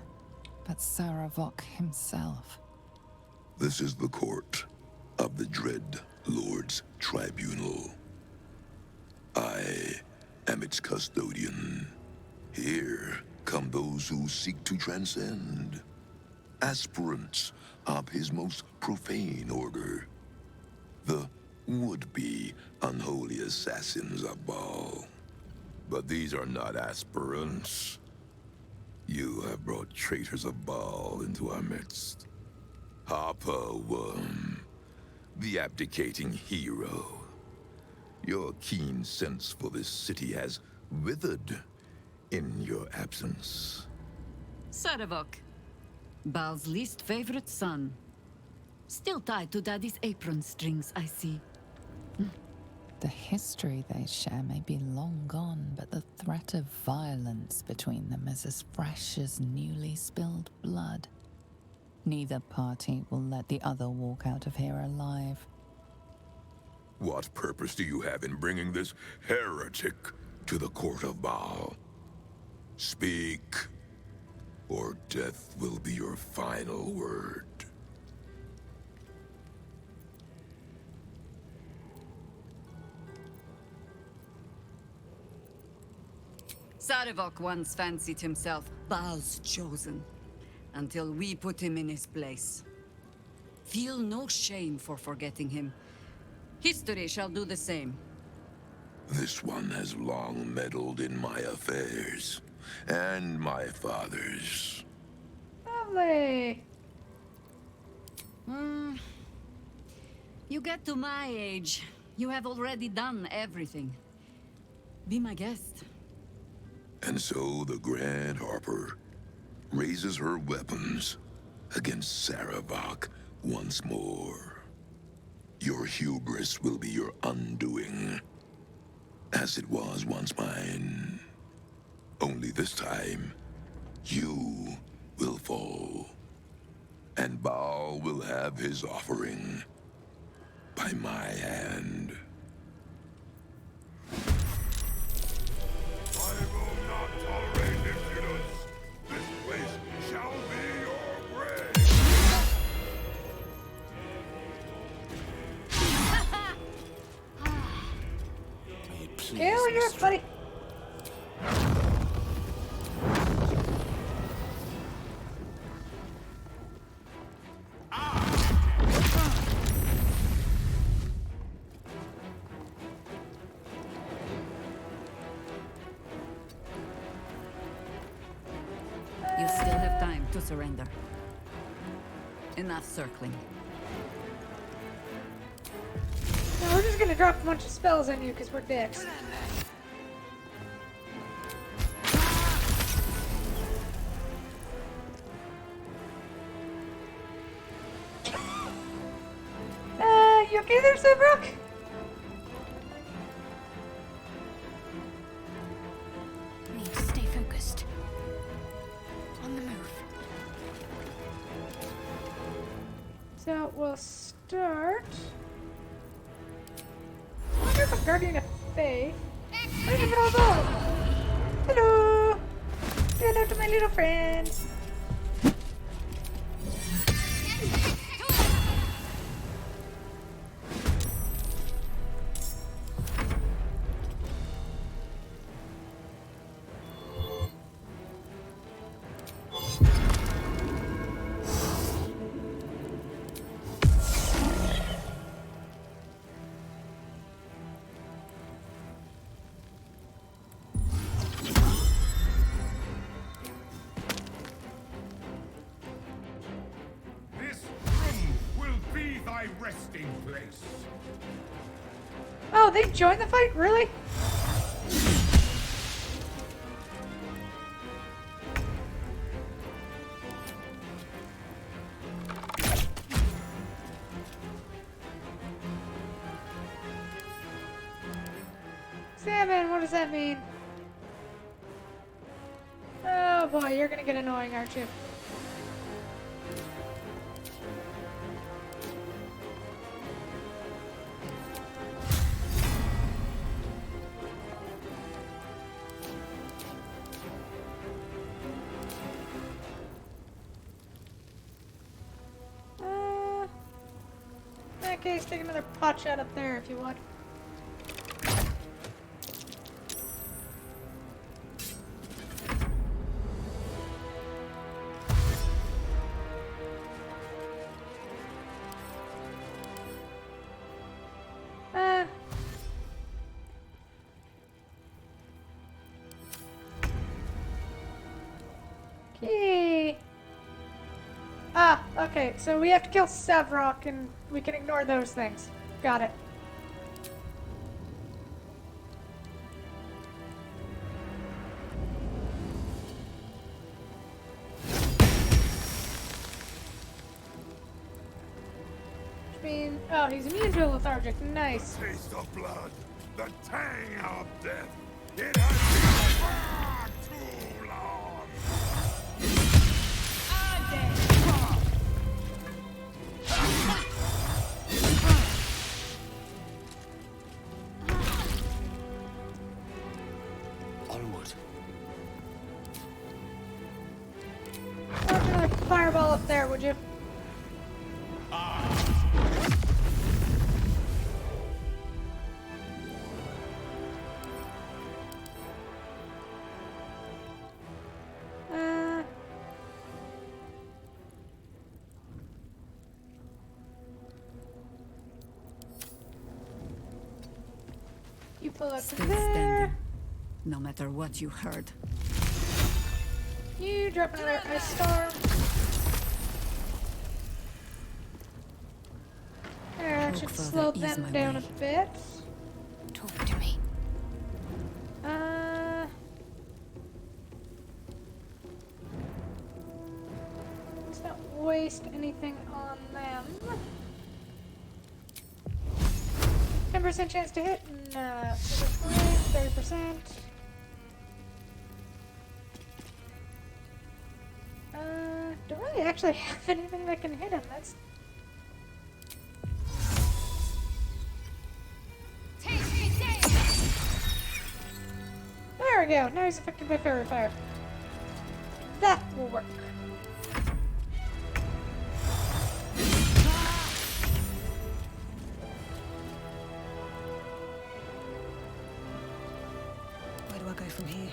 but Saravok himself. This is the court of the Dread Lord's Tribunal. I am its custodian. Here come those who seek to transcend. Aspirants of his most profane order. The would-be unholy assassins of Baal. But these are not aspirants. You have brought traitors of Baal into our midst. Harper Worm, the abdicating hero. Your keen sense for this city has withered in your absence. Saravok, Baal's least favorite son. Still tied to Daddy's apron strings, I see. The history they share may be long gone, but the threat of violence between them is as fresh as newly spilled blood. Neither party will let the other walk out of here alive. What purpose do you have in bringing this heretic to the court of Baal? Speak, or death will be your final word. Saravok once fancied himself Baal's chosen, until we put him in his place. Feel no shame for forgetting him. History shall do the same. This one has long meddled in my affairs, and my father's. Lovely. You get to my age, you have already done everything. Be my guest. And so the Grand Harper raises her weapons against Saravok once more. Your hubris will be your undoing, as it was once mine. Only this time, you will fall, and Baal will have his offering by my hand. I will not tolerate impudence. This place shall be your grave. Yeah, we're here, buddy. You still have time to surrender. Enough circling. No, we're just gonna drop a bunch of spells on you because we're dicks. You okay there, Seabrook? Need to stay focused. On the move. So we'll start. I wonder if a Guardian of Faith. Where did it all go? Hello! Say hello to my little friend. Oh, they joined the fight? Really? Salmon, what does that mean? Oh boy, you're gonna get annoying, aren't you? In that case, take another pot shot up there if you would. Okay. Ah, okay, so we have to kill Sevrok and we can ignore those things. Got it. Which means, oh, he's immune to lethargic. Nice. Taste of blood, the tang of death. It has been far too long. Onward. Another fireball up there, would you? You pull up to Still there. standing, no matter what you heard. You drop another ice storm. There, that should further, slow ease them my down a way. bit. Talk to me. Let's not waste anything on them. 10% chance to hit? No. 30%. Don't really actually have anything that can hit him. That's... There we go. Now he's affected by fairy fire. That will work. Where do I go from here?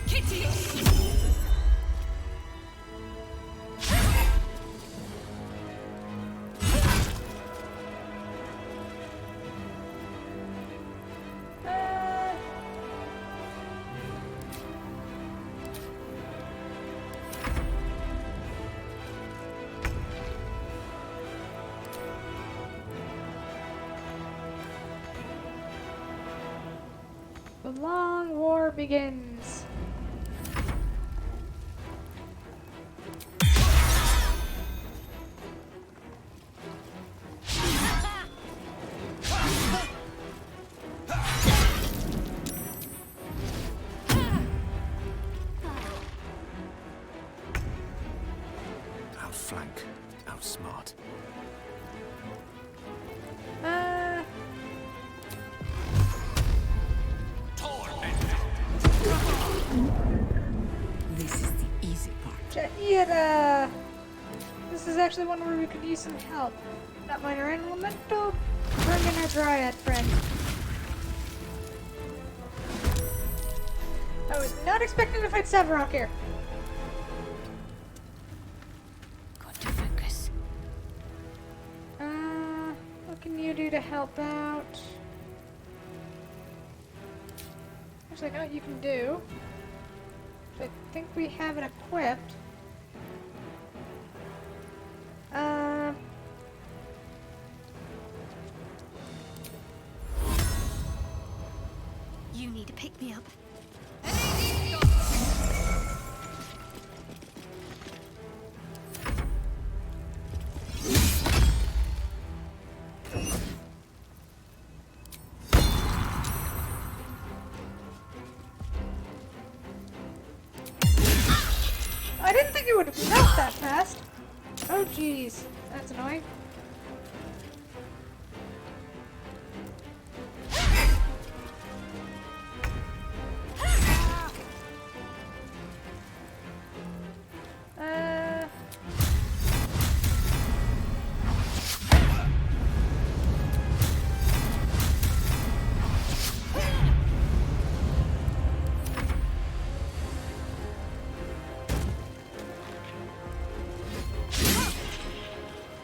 Kitty! The long war begins. Outflank, outsmart. This is the easy part. Yeah, this is actually one where we could use some help. Not minor elemental, bring in our dryad friend. I was not expecting to fight Sevrok here. Got to focus. What can you do to help out? Actually, I know what you can do. I think we have it equipped. You need to pick me up. I didn't think it would melt that fast. Oh jeez, that's annoying.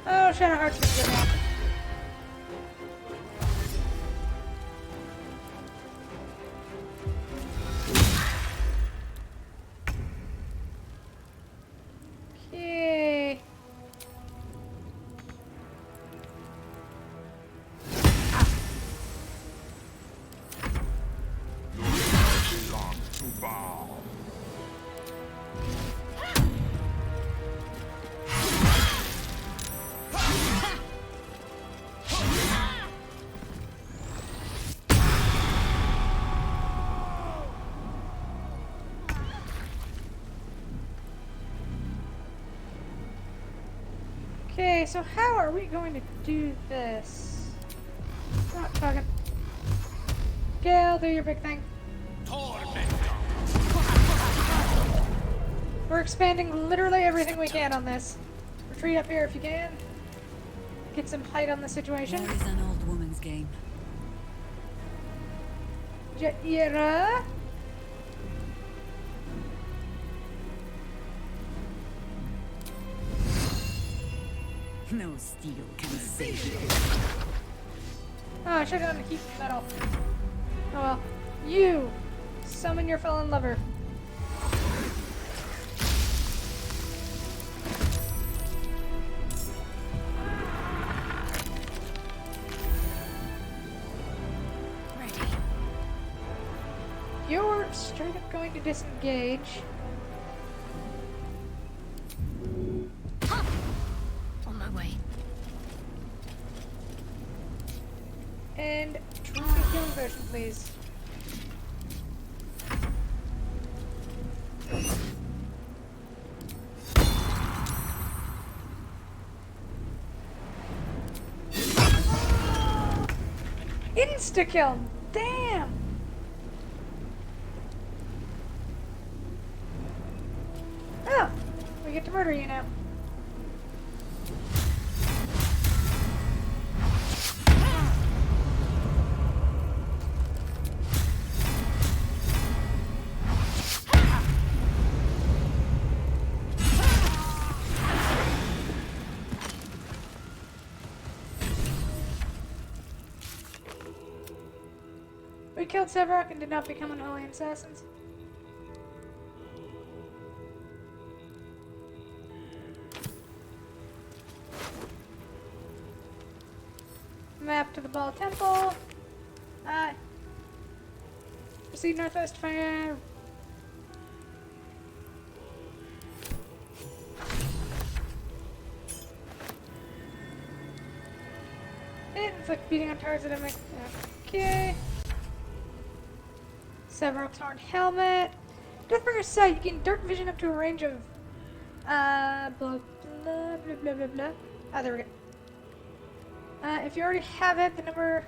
Oh, Shadow Heart's gonna go down. Okay. Belong to bow. Okay, so how are we going to do this? Not talking. Gale, do your big thing. We're expanding literally everything we can on this. Retreat up here if you can. Get some height on the situation. There is an old woman's game. Jaira. No steel can save you. Oh, I should have done a heat metal. Oh well. You! Summon your fallen lover. Ready. You're straight up going to disengage. On my way. And try healing potion, please. Insta-kill! Damn! Oh! We get to murder you now. We killed Sevarok and did not become unholy assassins. Map to the Ball Temple. Proceed northwest, fire. Inflict beating on targets that make. Okay. Sevarok's horned helmet. Deathbringer's sight. You gain dark vision up to a range of. Blah blah blah blah blah blah. Ah, there we go. If you already have it, the number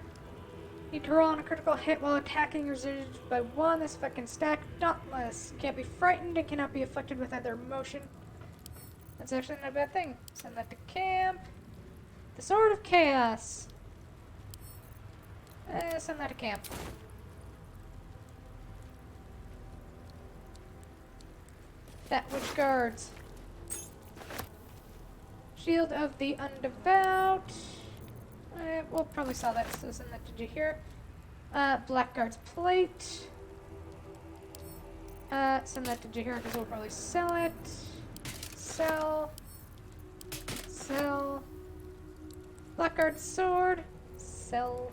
you need to roll on a critical hit while attacking is reduced by 1. This fucking stack. Dauntless. Can't be frightened and cannot be afflicted with either emotion. That's actually not a bad thing. Send that to camp. The Sword of Chaos. Send that to camp. That which guards. Shield of the Undevout. We'll probably sell that, so send that to Jahir. Blackguard's Plate. Send that to Jahir because we'll probably sell it. Sell. Sell. Blackguard's Sword. Sell.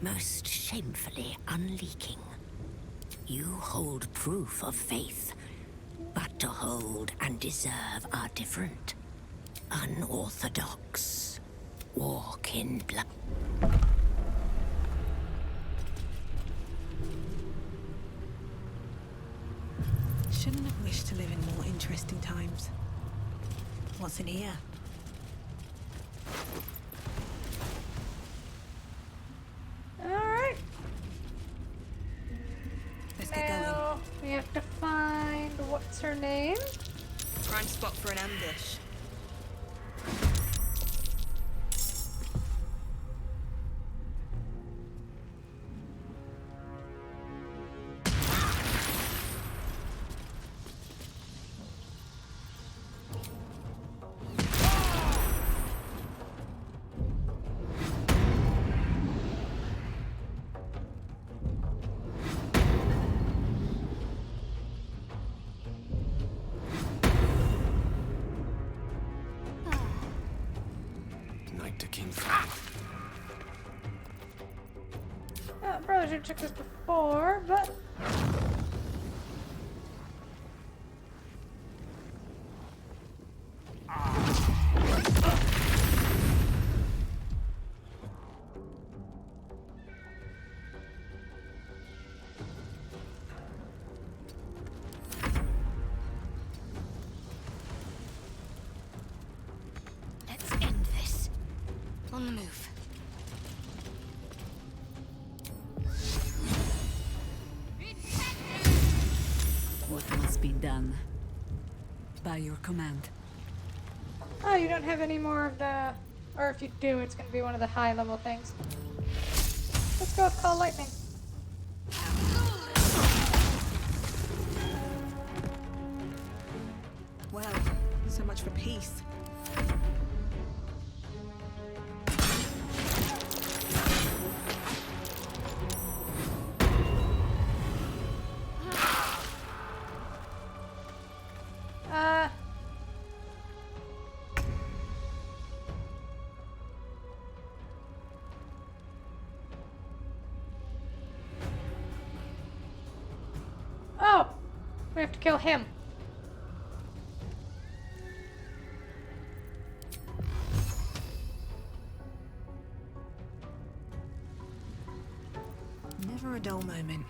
most shamefully unleaking. You hold proof of faith, but to hold and deserve are different. Unorthodox. Walk in blood. Shouldn't have wished to live in more interesting times. What's in here? Alright. Let's get going. Now we have to find what's her name? Prime spot for an ambush. Probably should have checked this before, but... Let's end this. On the move. What must be done? By your command. Oh, you don't have any more of the... Or if you do, it's going to be one of the high-level things. Let's go with Call Lightning. Well, so much for peace. Oh! We have to kill him. Never a dull moment.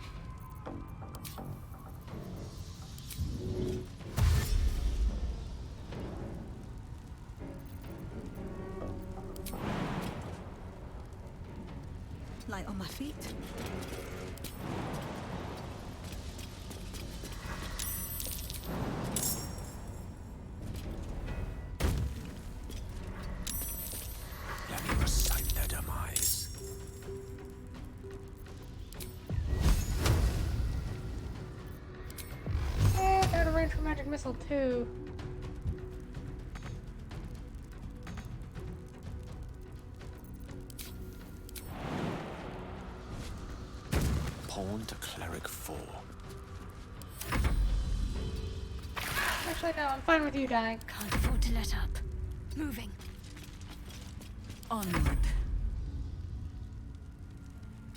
Light on my feet. Let me recite their demise. And out of range for magic missile too. Pawn to cleric 4. Actually, no, I'm fine with you dying. Can't afford to let up. Moving. Onward.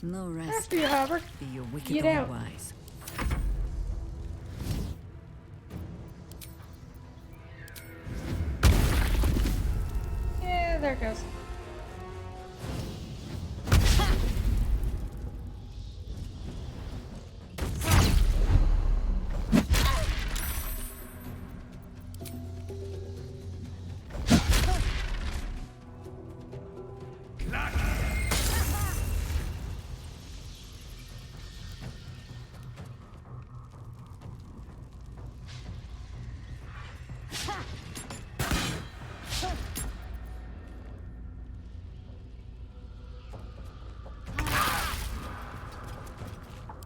No rest. After you, Howard. Be you wicked Get or out. wise. Yeah, there it goes.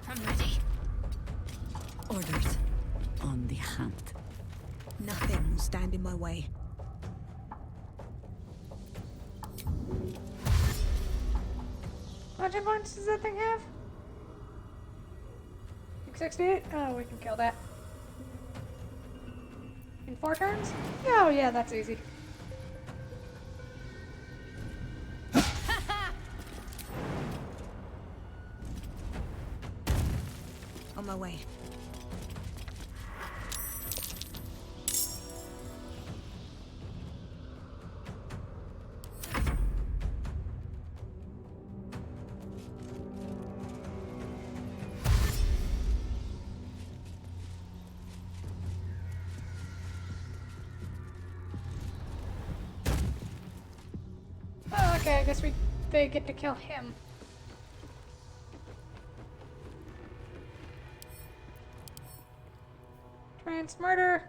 I'm ready. Orders. On the hunt. Nothing will stand in my way. How many points does that thing have? 68? Oh, we can kill that. In 4 turns? Oh yeah, that's easy. On my way. Oh, okay, I guess they get to kill him. Trans murder.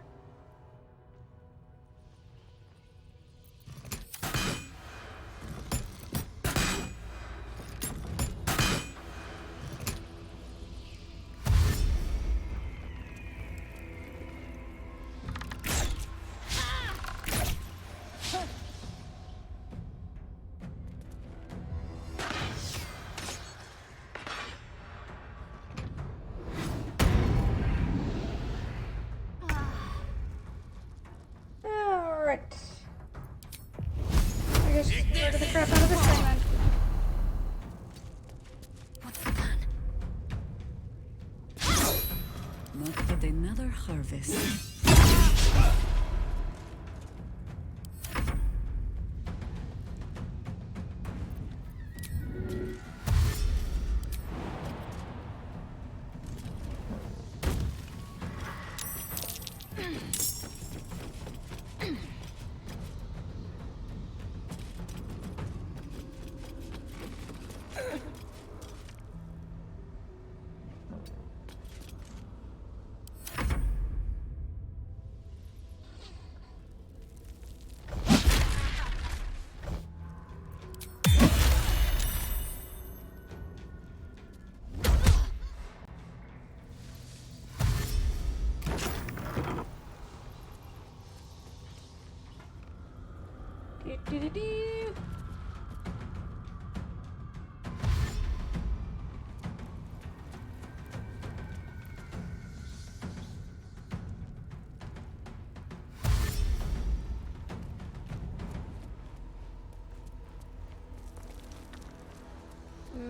Alright. I guess just murder the crap out of this thing then. Not but another harvest. Do-do-do-do.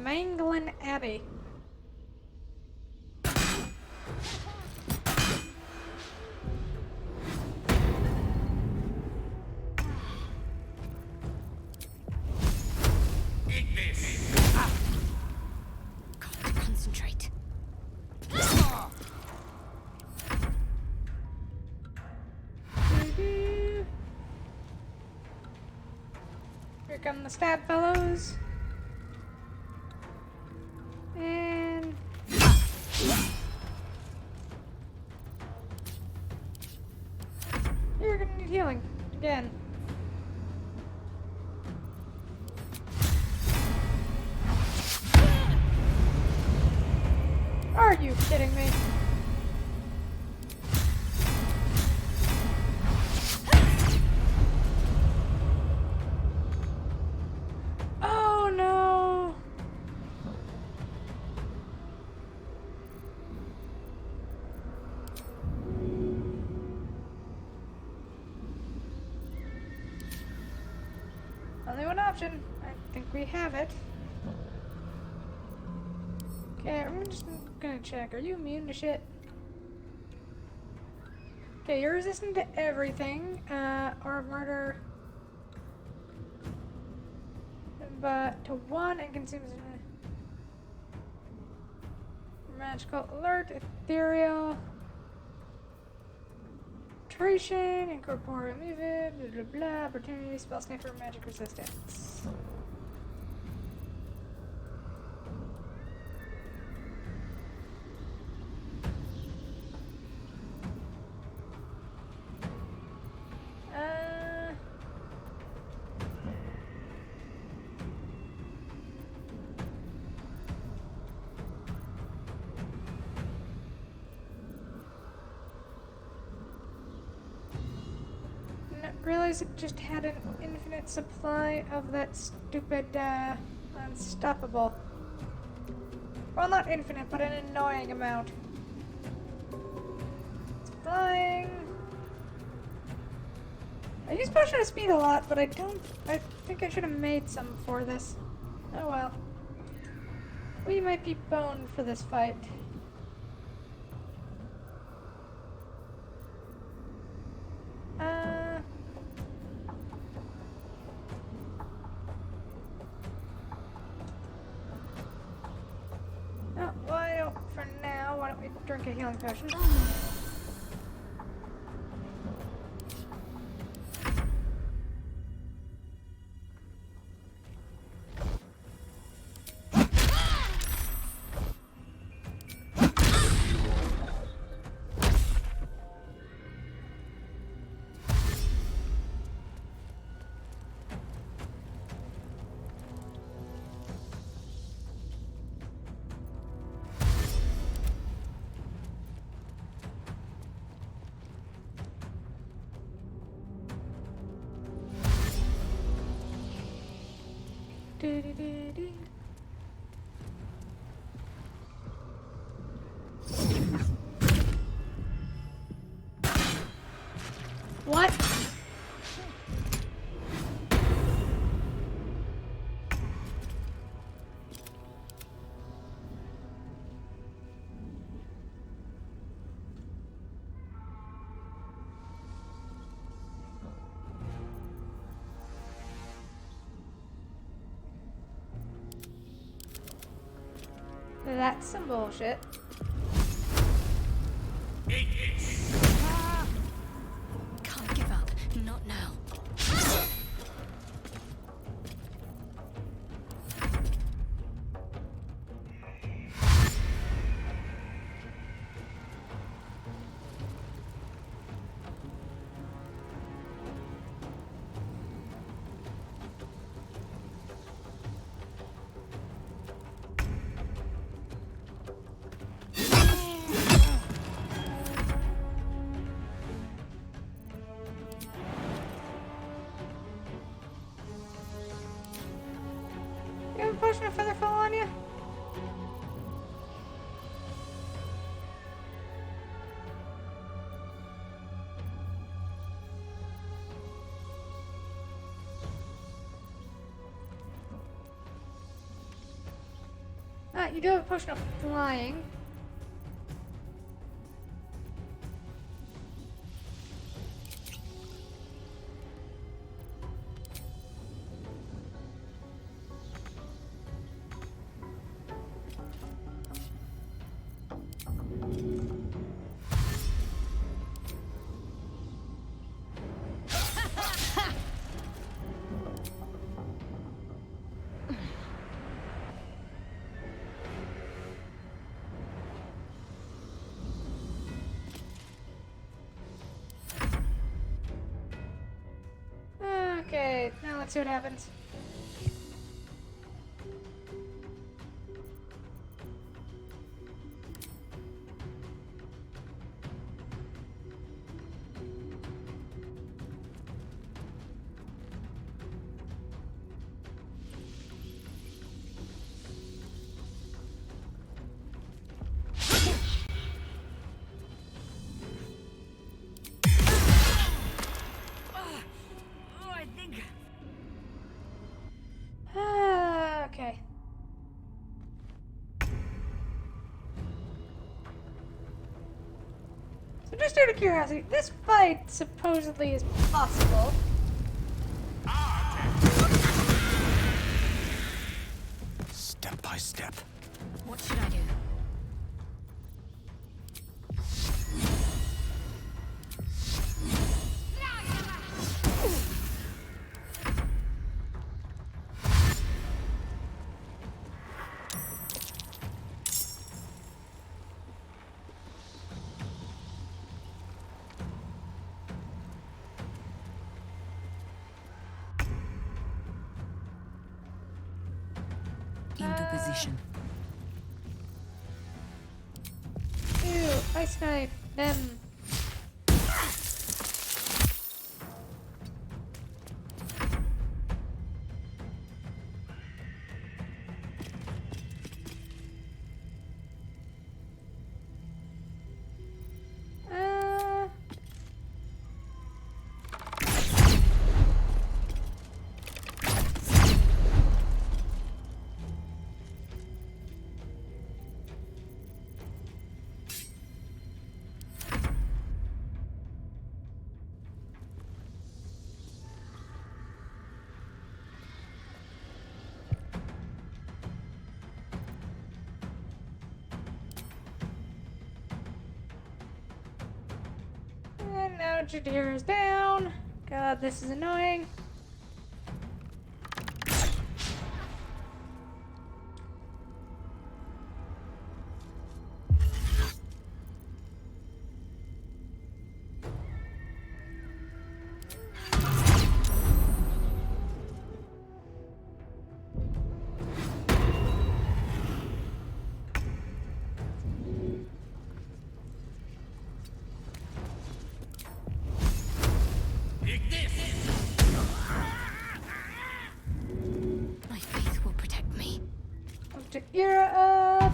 Manglin Abbey. Concentrate. Here come the stab fellows. And you're gonna need healing again. Are you kidding me? Oh no! Only one option. I think we have it. Okay, I'm just gonna check. Are you immune to shit? Okay, you're resistant to everything, or murder. But to one, it consumes magical alert, ethereal, concentration, incorporeal movement, blah blah blah, opportunity, spell sniper, magic resistance. Realize it just had an infinite supply of that stupid, unstoppable. Well, not infinite, but an annoying amount. It's flying. I use potion of speed a lot, but I think I should have made some before this. Oh well. We might be boned for this fight. I drink a healing potion. What? That's some bullshit. Can't give up. Not now. You have a potion of feather fall on you? Ah, you do have a potion of flying. Okay, now let's see what happens. Okay. So just out of curiosity, this fight supposedly is possible. Step by step. What should I do? Into position. Ew, ice knife, them. bunch of heroes down. God, this is annoying. My faith will protect me. To Ira up.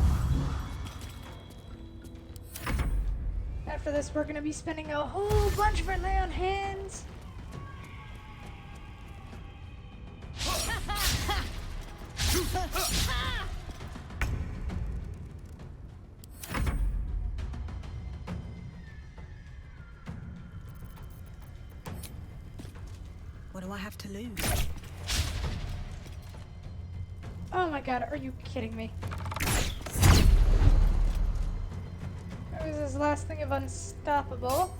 After this, we're gonna be spending a whole bunch of our lay on hands. What do I have to lose? Oh my god, are you kidding me? That was his last thing of unstoppable.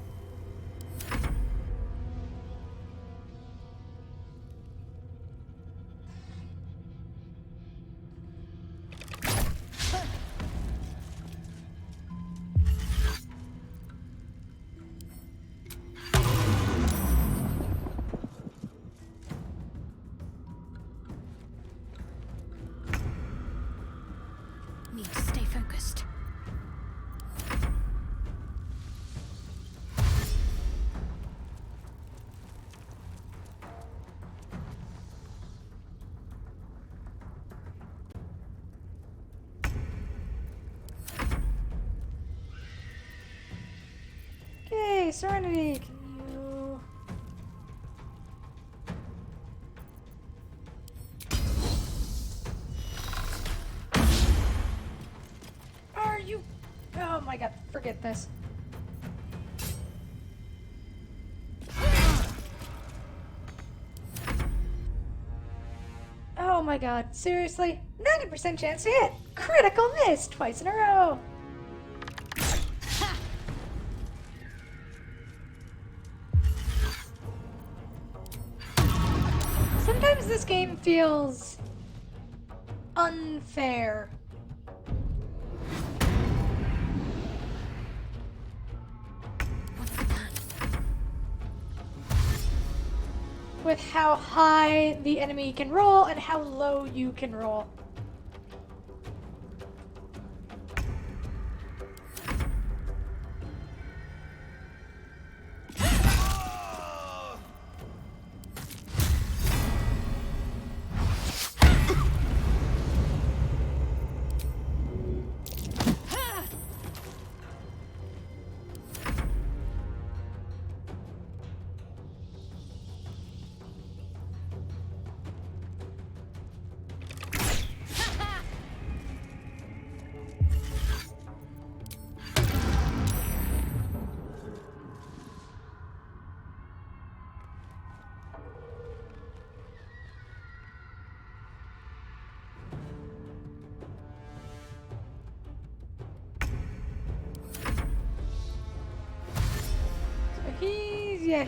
Need to stay focused. Okay, Serenity, can you... Are you... Oh my god, forget this. Oh my god, seriously? 90% chance to hit! Critical miss twice in a row! Sometimes this game feels unfair. With how high the enemy can roll and how low you can roll.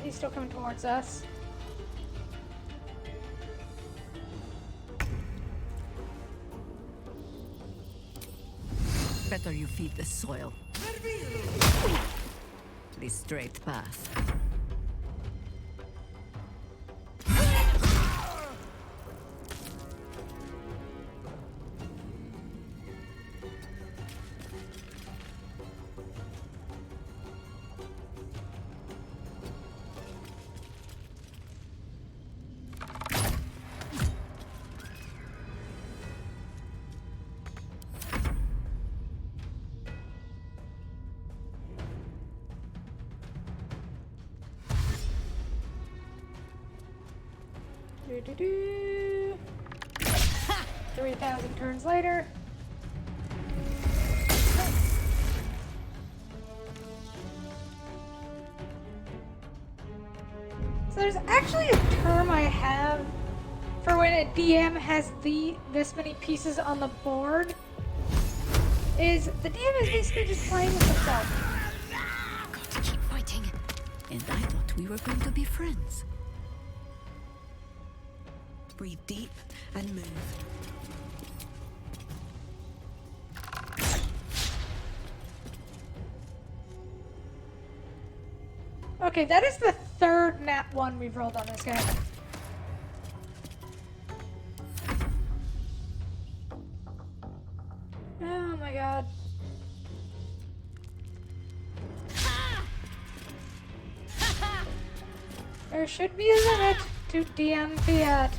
He's still coming towards us. Better you feed the soil. The straight path. Do-do-do. 3,000 turns later. So there's actually a term I have for when a DM has this many pieces on the board. Is the DM is basically just playing with himself. Got to keep fighting. And I thought we were going to be friends. Breathe deep and move. Okay, that is the third nat 1 we've rolled on this guy. Oh my god. There should be a limit to DM Fiat.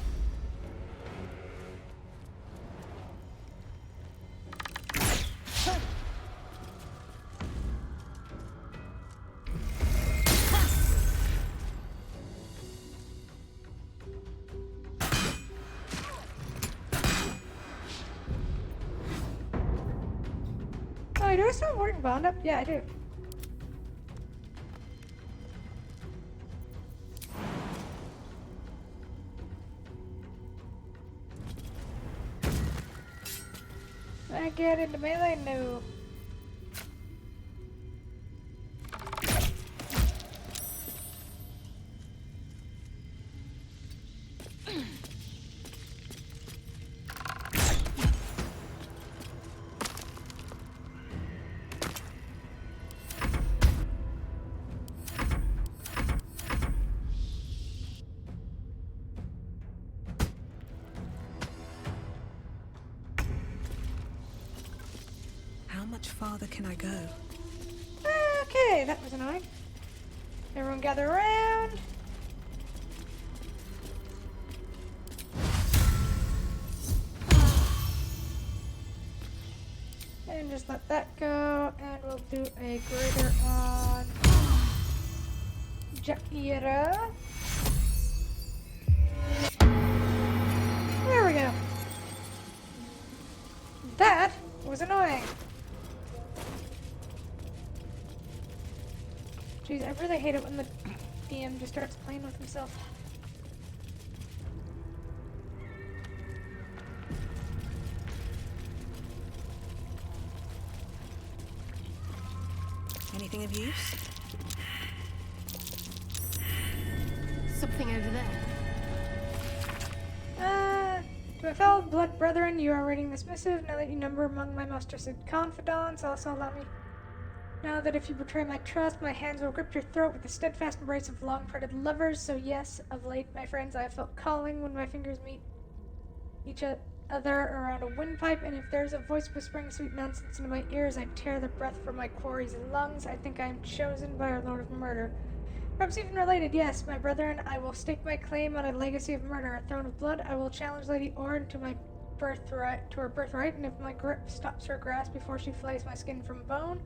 Oh, do I still have Warding Bond up? Yeah, I do. I get into melee? No. How much farther can I go? Okay, that was annoying. Everyone gather around. And just let that go, and we'll do a greater on Jaira. There we go. That was annoying. Jeez, I really hate it when the DM just starts playing with himself. Anything of use? Something over there. To my fellow blood brethren, you are reading this missive. Now that you number among my most trusted confidants, also allow me. Know that if you betray my trust, my hands will grip your throat with the steadfast embrace of long-parted lovers. So yes, of late, my friends, I have felt calling when my fingers meet each other around a windpipe, and if there's a voice whispering sweet nonsense into my ears, I tear the breath from my quarry's lungs. I think I am chosen by our Lord of Murder. Perhaps even related, yes, my brethren, I will stake my claim on a legacy of murder, a throne of blood. I will challenge Lady Orin to my birthright, to her birthright, and if my grip stops her grasp before she flays my skin from bone,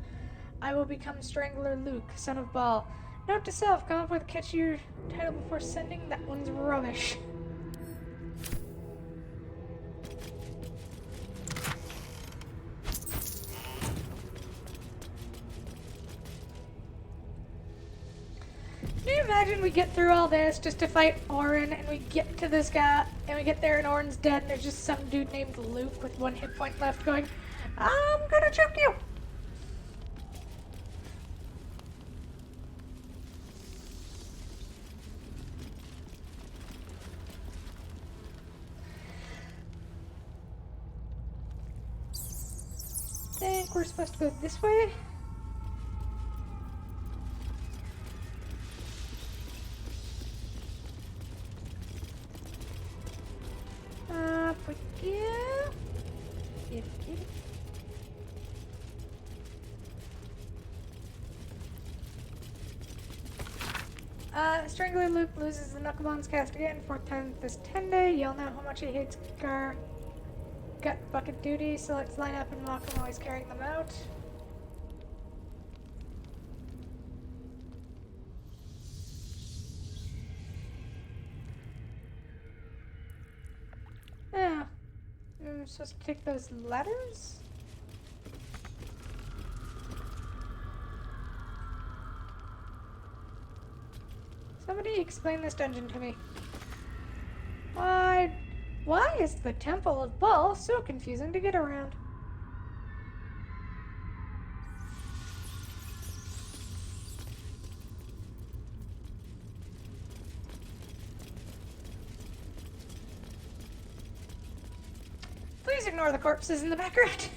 I will become Strangler Luke, son of Baal. Note to self, come up with a catchier title before sending. That one's rubbish. Can you imagine we get through all this just to fight Orin, and we get to this guy, and we get there and Orin's dead, and there's just some dude named Luke with 1 hit point left going, I'm gonna choke you! I think we're supposed to go this way. Up we go. Get it. Strangler Luke loses the Knucklebones cast again 4th time this 10 day. You'll know how much he hates gut bucket duty, so let's line up and mock him while he's carrying them out. Yeah. I'm supposed to take those ladders? Somebody explain this dungeon to me. Why is the Temple of Baal so confusing to get around? ignore the corpses in the background.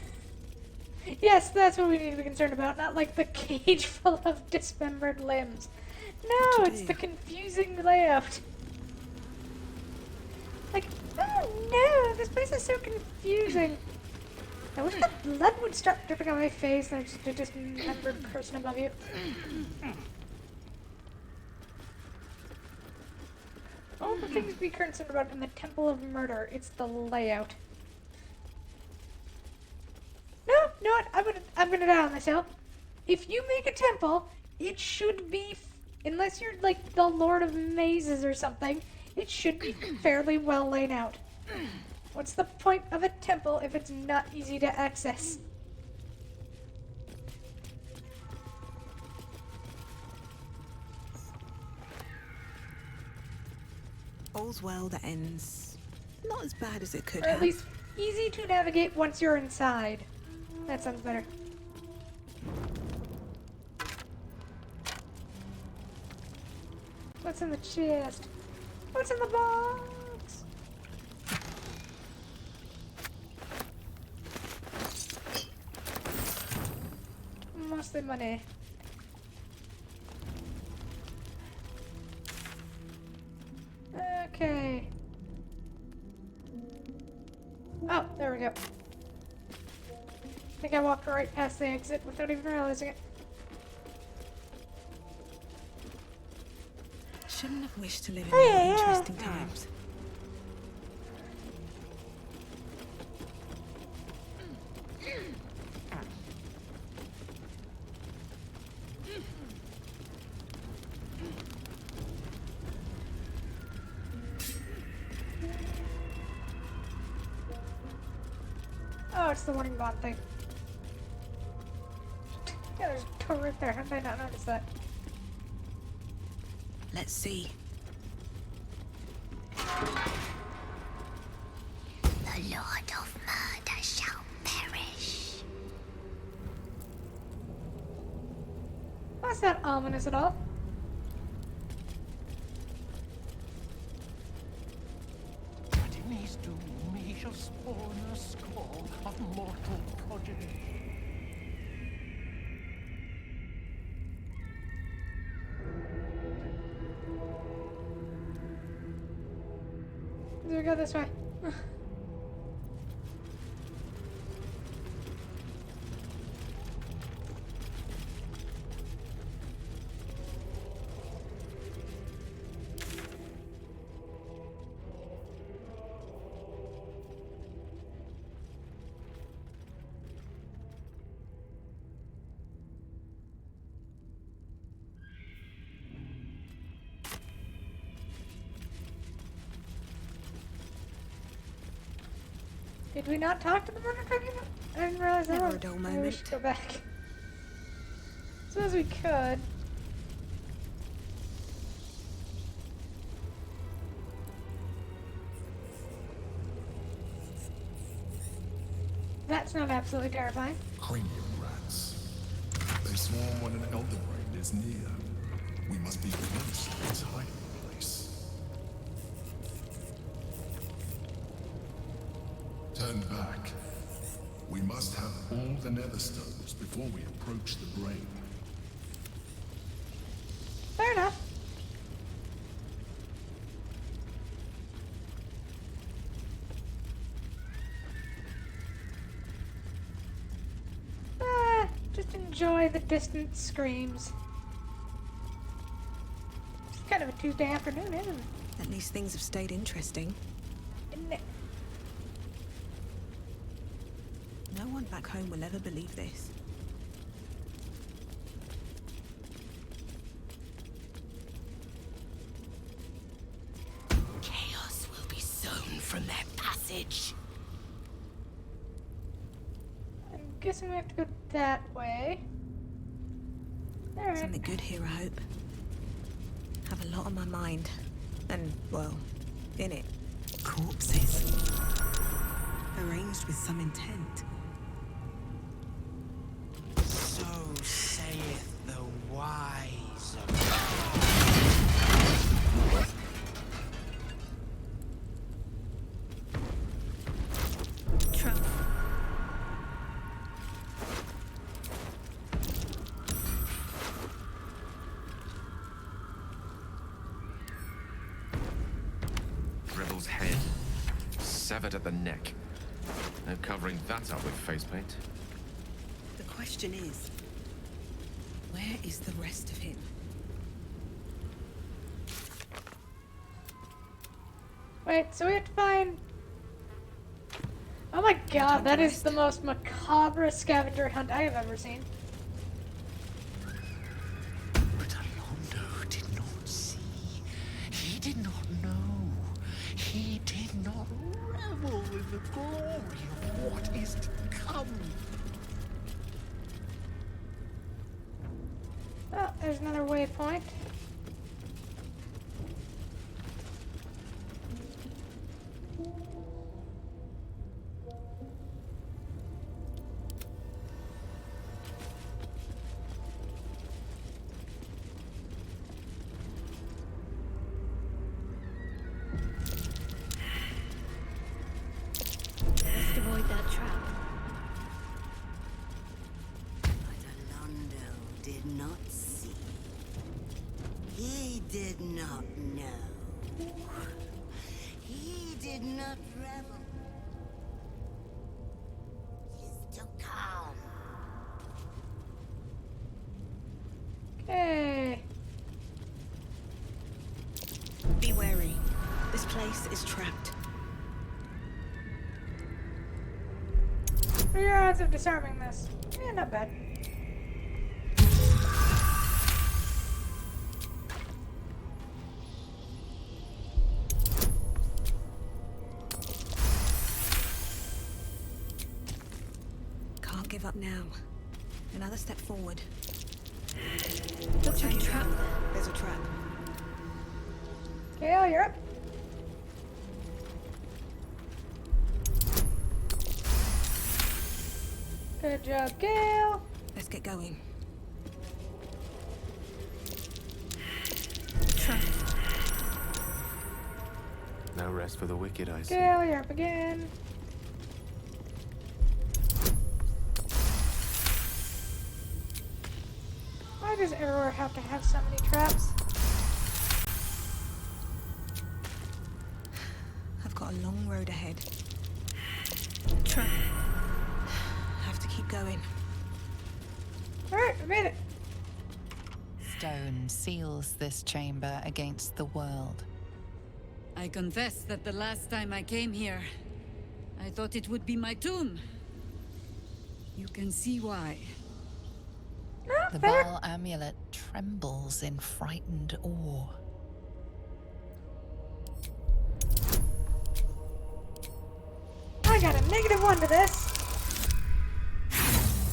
Yes, that's what we need to be concerned about, not like the cage full of dismembered limbs. No, it's the confusing layout. Like, oh no, this place is so confusing. I wish the blood would start dripping on my face and there's just a dismembered person above you. All the things to be concerned about in the Temple of Murder, it's the layout. No, no, I'm gonna die on this hill. If you make a temple, it should be, unless you're like the Lord of Mazes or something, it should be fairly well laid out. What's the point of a temple if it's not easy to access? All's well that ends not as bad as it could Or have. at least easy to navigate once you're inside. That sounds better. What's in the chest? What's in the box? Mostly money. Okay. Oh, there we go. I think I walked right past the exit without even realizing it. Shouldn't have wished to live in more interesting times. Oh, it's the warning bond thing. Yeah, there's a door right there. How did I not notice that? Let's see. The Lord of Murder shall perish. That's not ominous at all. But in his doom he shall spawn a score of mortal progeny. Do we go this way? Did we not talk to the murder tribunal? I didn't realize that. Never a dull Maybe we moment. should go back. Suppose we could. That's not absolutely terrifying. Cranium rats. They swarm when an elder brain is near. We must be close to its hiding place. Turn back. We must have all the nether stones before we approach the brain. Fair enough. Just enjoy the distant screams. It's kind of a Tuesday afternoon, isn't it? At least things have stayed interesting. Isn't it? No one back home will ever believe this. Chaos will be sown from their passage. I'm guessing we have to go that way. Alright. Something good here, I hope. Have a lot on my mind. And, well, in it. Corpses. Arranged with some intent. So saith the wise Trouble. severed at the neck. No covering that up with face paint. The question is, where is the rest of him? Wait, so we have to find... Oh my god, that is the most macabre scavenger hunt I have ever seen. But Alondo did not see. He did not know. He did not revel in the glory of what is to come. Oh, there's another waypoint. Best avoid that trap. But Alondo did not see. He did not know. He did not revel. Is to come. Okay. Be wary. This place is trapped. What are your odds of disarming this? Yeah, not bad. Can't give up now. Another step forward. Looks like a trap. There's a trap. Gale, you're up. Good job, Gale. Let's get going. Trap. No rest for the wicked, I see. Gale, you're up again. Why does everywhere have to have so many traps? I've got a long road ahead. Trap. Have to keep going. Alright, we made it. Stone seals this chamber against the world. I confess that the last time I came here, I thought it would be my tomb. You can see why. The Baal amulet trembles in frightened awe. I got a -1 to this.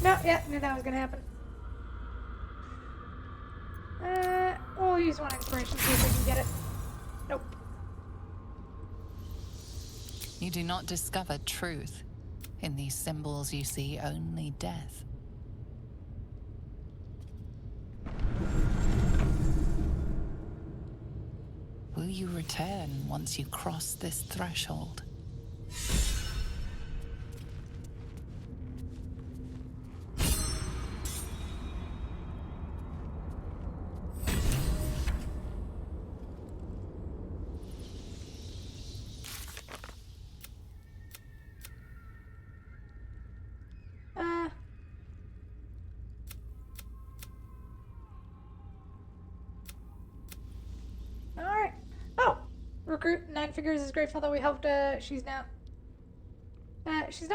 No, yeah, knew that was gonna happen. We'll use one inspiration, see if we can get it. Nope. You do not discover truth. In these symbols you see only death. Will you return once you cross this threshold? Alright. Oh! Recruit 9 Figures is grateful that we helped, she's not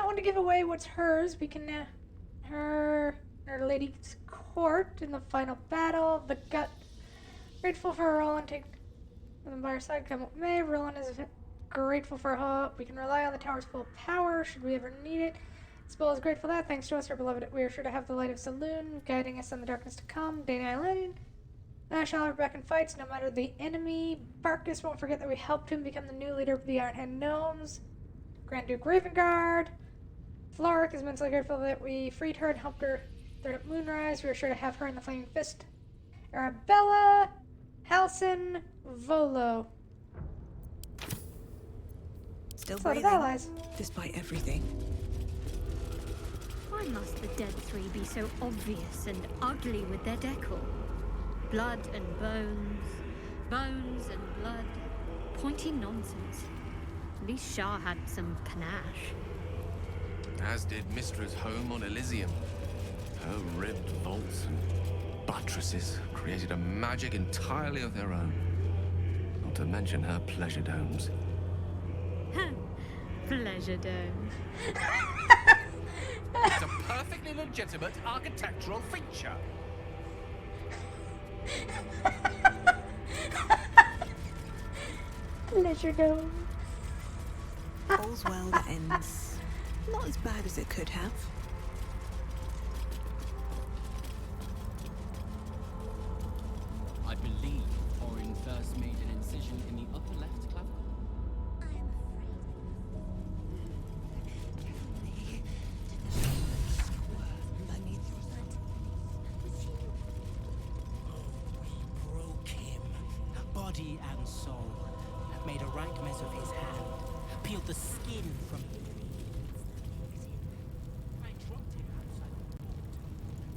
one to give away what's hers. We can, her lady's court in the final battle. The gut. Grateful for Roland, take them by our side, come what may. Roland is grateful for hope. We can rely on the tower's full power, should we ever need it. Spell is grateful that, thanks to us, our beloved, we are sure to have the light of Saloon, guiding us in the darkness to come. Day 9 Legend. Shall have back in fights, no matter the enemy. Barkus won't forget that we helped him become the new leader of the Ironhead Gnomes. Grand Duke Ravengard. Floric is mentally grateful that we freed her and helped her third up Moonrise. We are sure to have her in the Flaming Fist. Arabella. Halcyon. Volo. Still That's a lot of breathing, allies. despite everything. Why must the dead three be so obvious and ugly with their decor? Blood and bones, bones and blood. Pointy nonsense. At least Shah had some panache. As did Mistra's home on Elysium. Her ribbed vaults and buttresses created a magic entirely of their own. Not to mention her pleasure domes. Pleasure dome. It's a perfectly legitimate architectural feature. Pleasure dome. All's well that ends. Not as bad as it could have. I believe Orin first made an incision in the upper left clavicle. Broke him, body and soul. Made a rank mess of his hand. Peeled the skin from him. I dropped him outside the port.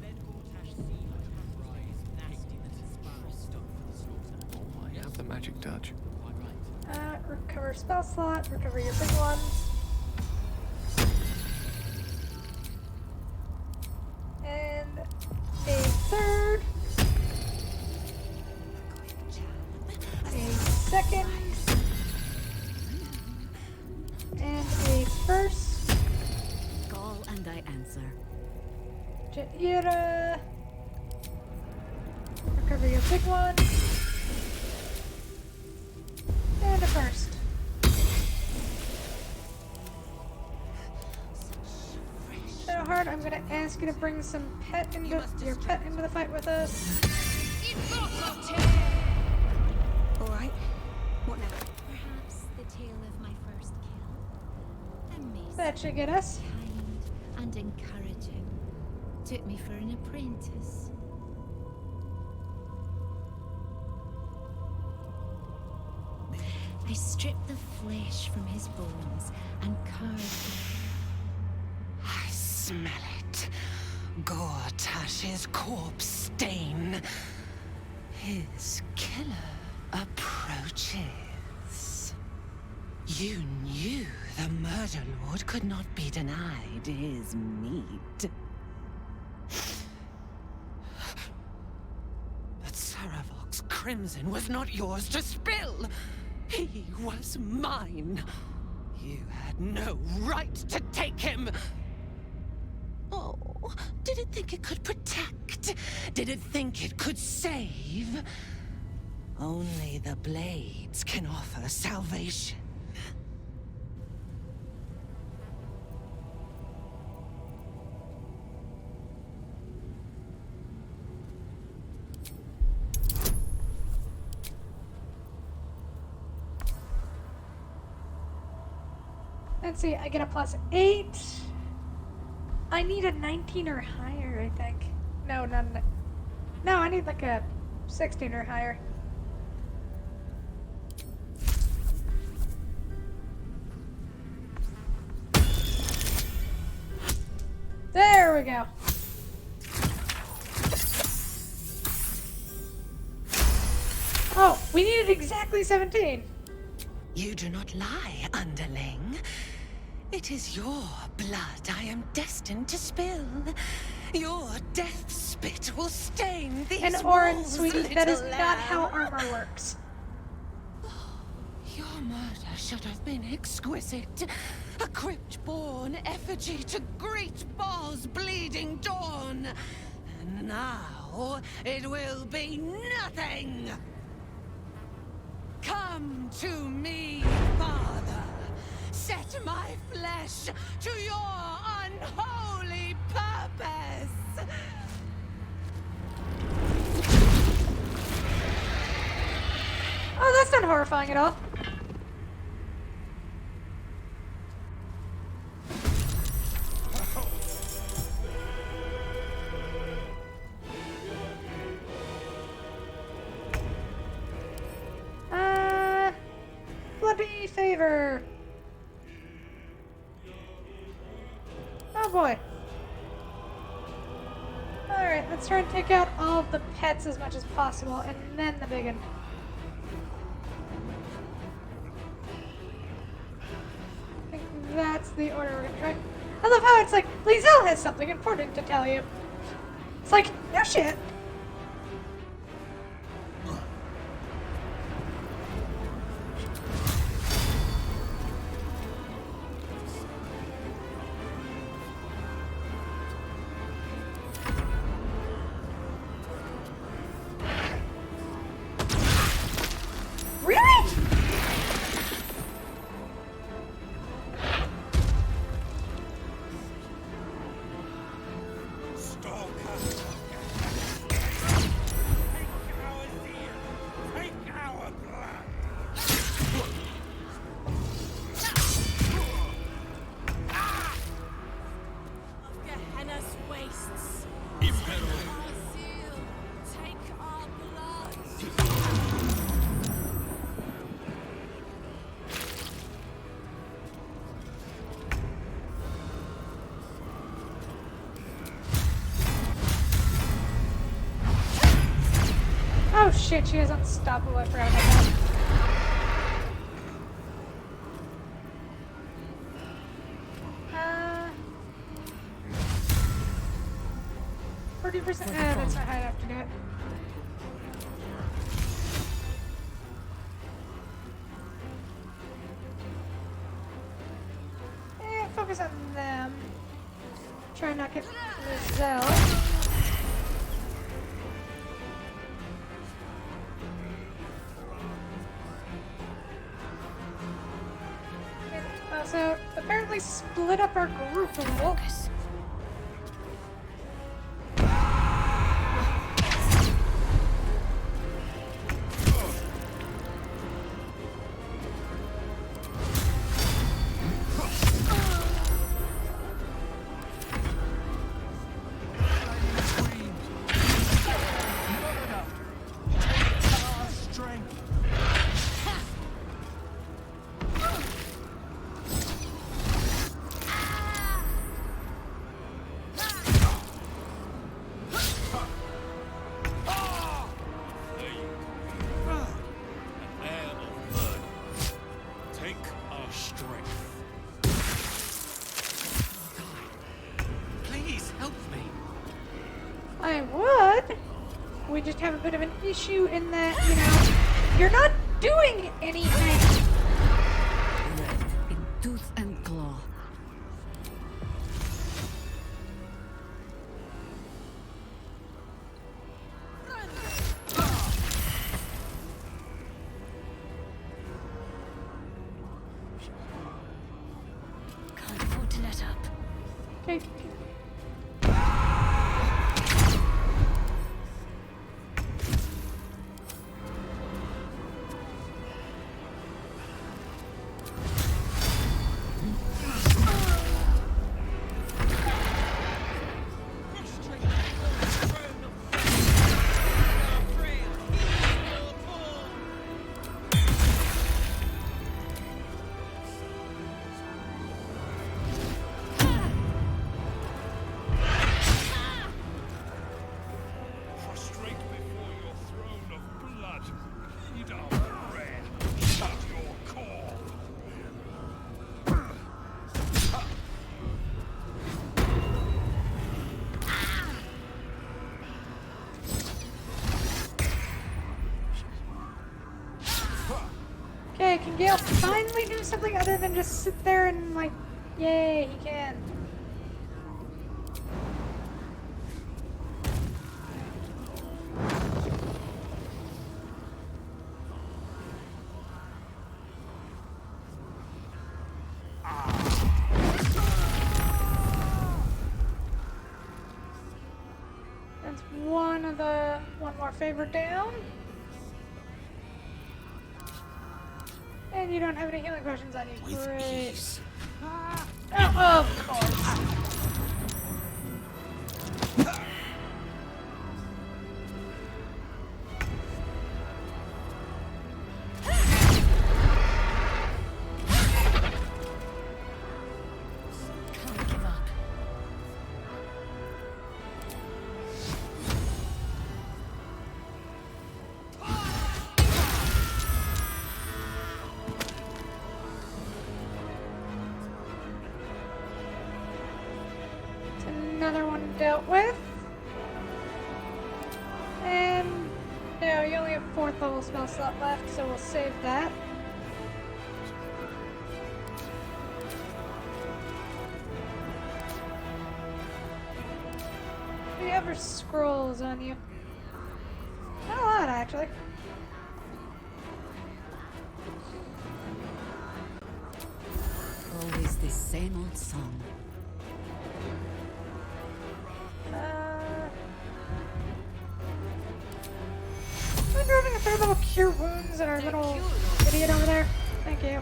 Then Gortash seen a rise, nasty that his sparrow stuck for the slaughter. Oh, I have the magic touch. Recover spell slot, recover your big one. And a third. A second. And a first. Call and I answer. Jaira. Recover your big one. And a first. Shadowheart, I'm gonna ask you to bring some your pet into the fight with us. Alright. What now? Perhaps the tale of my first kill. Amazing. That should get us. Kind and encouraging. Took me for an apprentice. I stripped the flesh from his bones and carved it. I smell it. Gortash's corpse stain. His killer approaches. You knew the Murder Lord could not be denied his meat. But Saravok's crimson was not yours to spill. He was mine. You had no right to take him. Oh, did it think it could protect? Did it think it could save? Only the blades can offer salvation. Let's see, I get a +8. I need a 19 or higher, I think. No, I need like a 16 or higher. There we go. Oh, we needed exactly 17. You do not lie, underling. It is your blood I am destined to spill. Your death spit will stain these And Orin, walls, sweetie, that is little not how lamb. armor works. Your murder should have been exquisite. A crypt-born effigy to greet Baal's bleeding dawn. And now it will be nothing. Come to me, Father. Set my flesh to your unholy purpose. Oh, that's not horrifying at all. Bloody favor. Oh boy. Alright, let's try and take out all of the pets as much as possible, and then the big one. that's the order we're gonna try. I love how it's like, Liesel has something important to tell you. It's like, no shit. Really? Gehenna's wastes. Take our blood. Oh shit, she is unstoppable. I forgot about that. Uh, 40%. That's not high enough to do it. Focus on them. Try and not get Lizelle. Also, apparently split up our group a little. I would. We just have a bit of an issue in that, you know, you're not doing anything. Red in tooth and claw. Can't afford to let up. Okay. Okay, can Gale finally do something other than just sit there and like, yay, he can. That's one more favor down. And you don't have any healing potions on you. Great. Oh, of course. Can't give up. another one dealt with. And no, you only have 4th level spell slot left, so we'll save that. Do you ever scrolls on you? Not a lot, actually. Always the same old song. We're grabbing a 3rd level cure wounds and our little idiot over there. Thank you.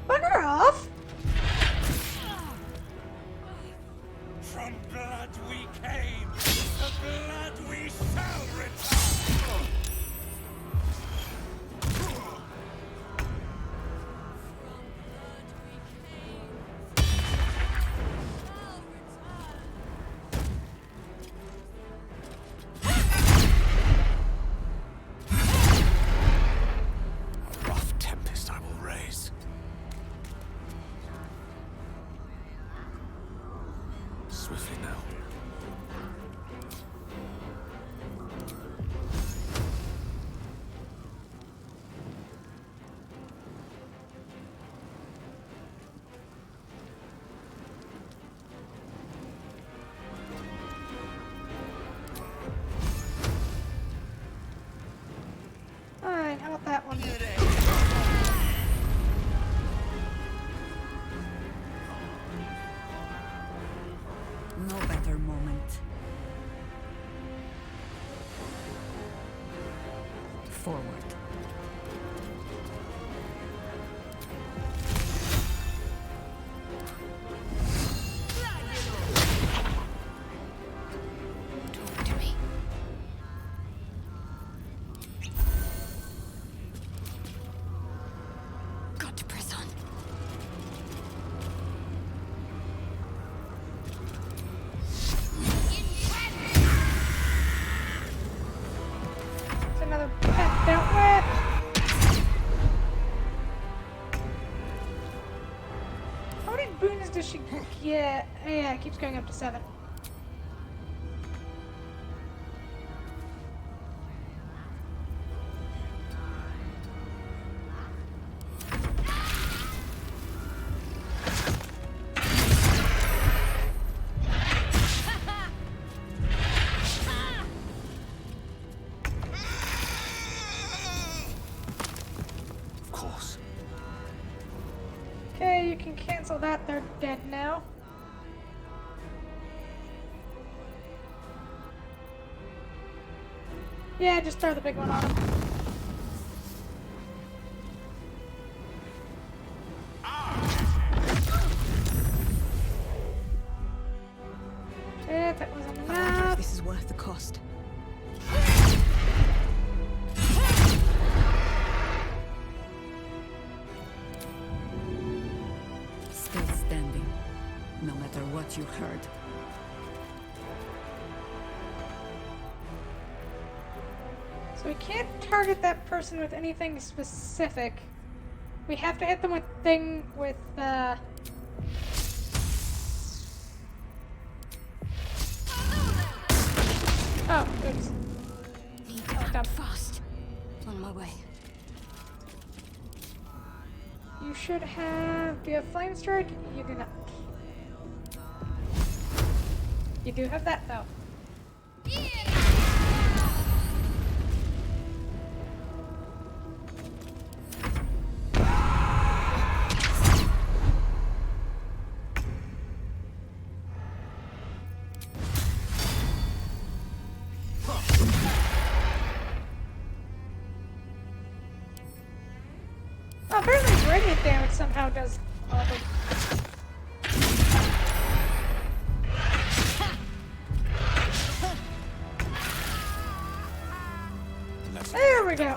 Bugger off! From blood we came, to blood we shall return! A rough tempest I will raise. Swiftly now. Alright, how about that one? No better moment. Forward. Talk to me. Got to press on. It's another pet dealt with. How many boons does she get? Oh, yeah, it keeps going up to 7. Of course. Okay, you can cancel that. They're dead now. Yeah, just throw the big one on him. Shit, that wasn't I wonder if enough. this is worth the cost. Still standing, no matter what you heard. So we can't target that person with anything specific. We have to hit them with Oh, oops. Need to act fast. On my way. You should have... Do you have Flame Strike? You do not. You do have that, though. Oh, apparently radiant damage somehow does all the... we go.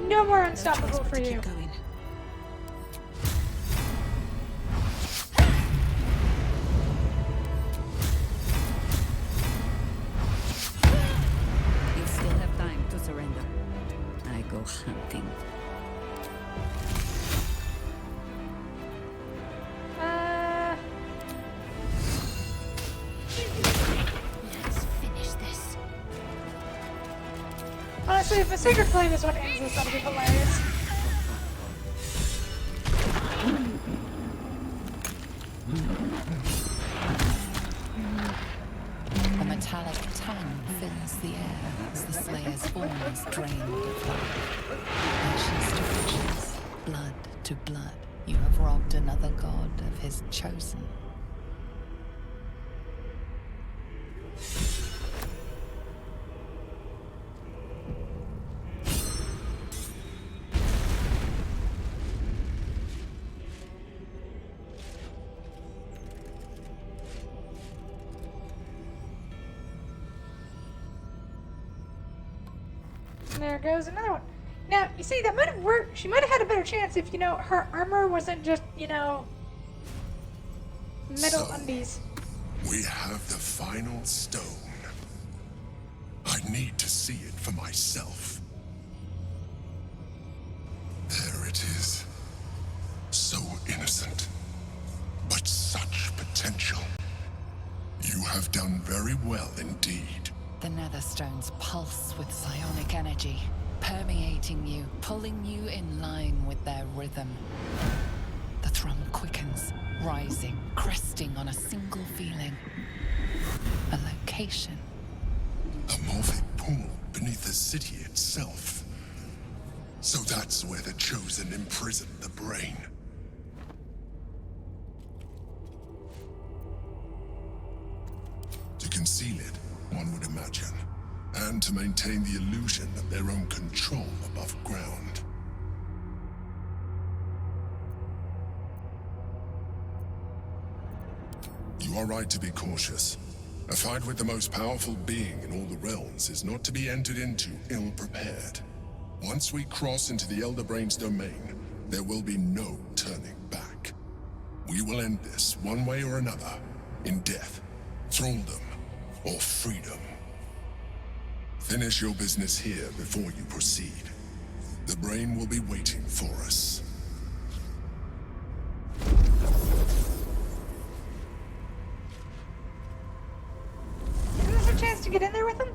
No more unstoppable for you. You still have time to surrender. I go hunting. Let's finish this. Honestly, if a sacred flame is what ends this, that'll be hilarious. A metallic tongue fills the air as the Slayer's form is drained of life. Ashes to ashes, blood to blood, you have robbed another god of his chosen. And there goes another one. Now, you see, that might have worked. She might have had a better chance if, you know, her armor wasn't just, you know, metal undies. We have the final stone. I need to see it for myself. There it is. So innocent, but such potential. You have done very well indeed. The Netherstones pulse with psionic energy, permeating you, pulling you in line with their rhythm. The thrum quickens, rising, cresting on a single feeling. A location. A morphic pool beneath the city itself. So that's where the Chosen imprisoned the brain. To conceal it, one would imagine, and to maintain the illusion of their own control above ground. You are right to be cautious. A fight with the most powerful being in all the realms is not to be entered into ill-prepared. Once we cross into the Elder Brain's domain, there will be no turning back. We will end this one way or another, in death, thraldom, or freedom. Finish your business here before you proceed. The brain will be waiting for us. Isn't this a chance to get in there with him?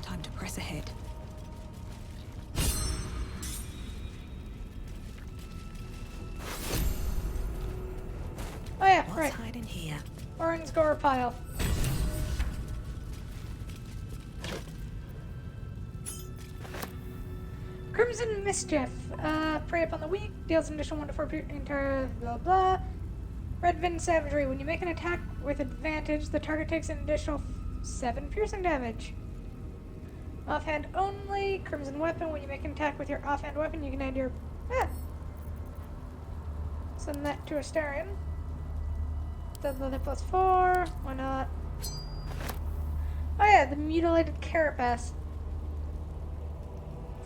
Time to press ahead. Oh yeah, What's right. hiding here? Orin's gore pile. Crimson Mischief. Prey upon the weak. Deals an additional 1 to 4 entire blah blah. Red Vin Savagery. When you make an attack with advantage, the target takes an additional 7 piercing damage. Offhand only. Crimson Weapon. When you make an attack with your offhand weapon, you can add your... Send that to Astarion. Dead leather +4. Why not? Oh yeah, the mutilated carapace.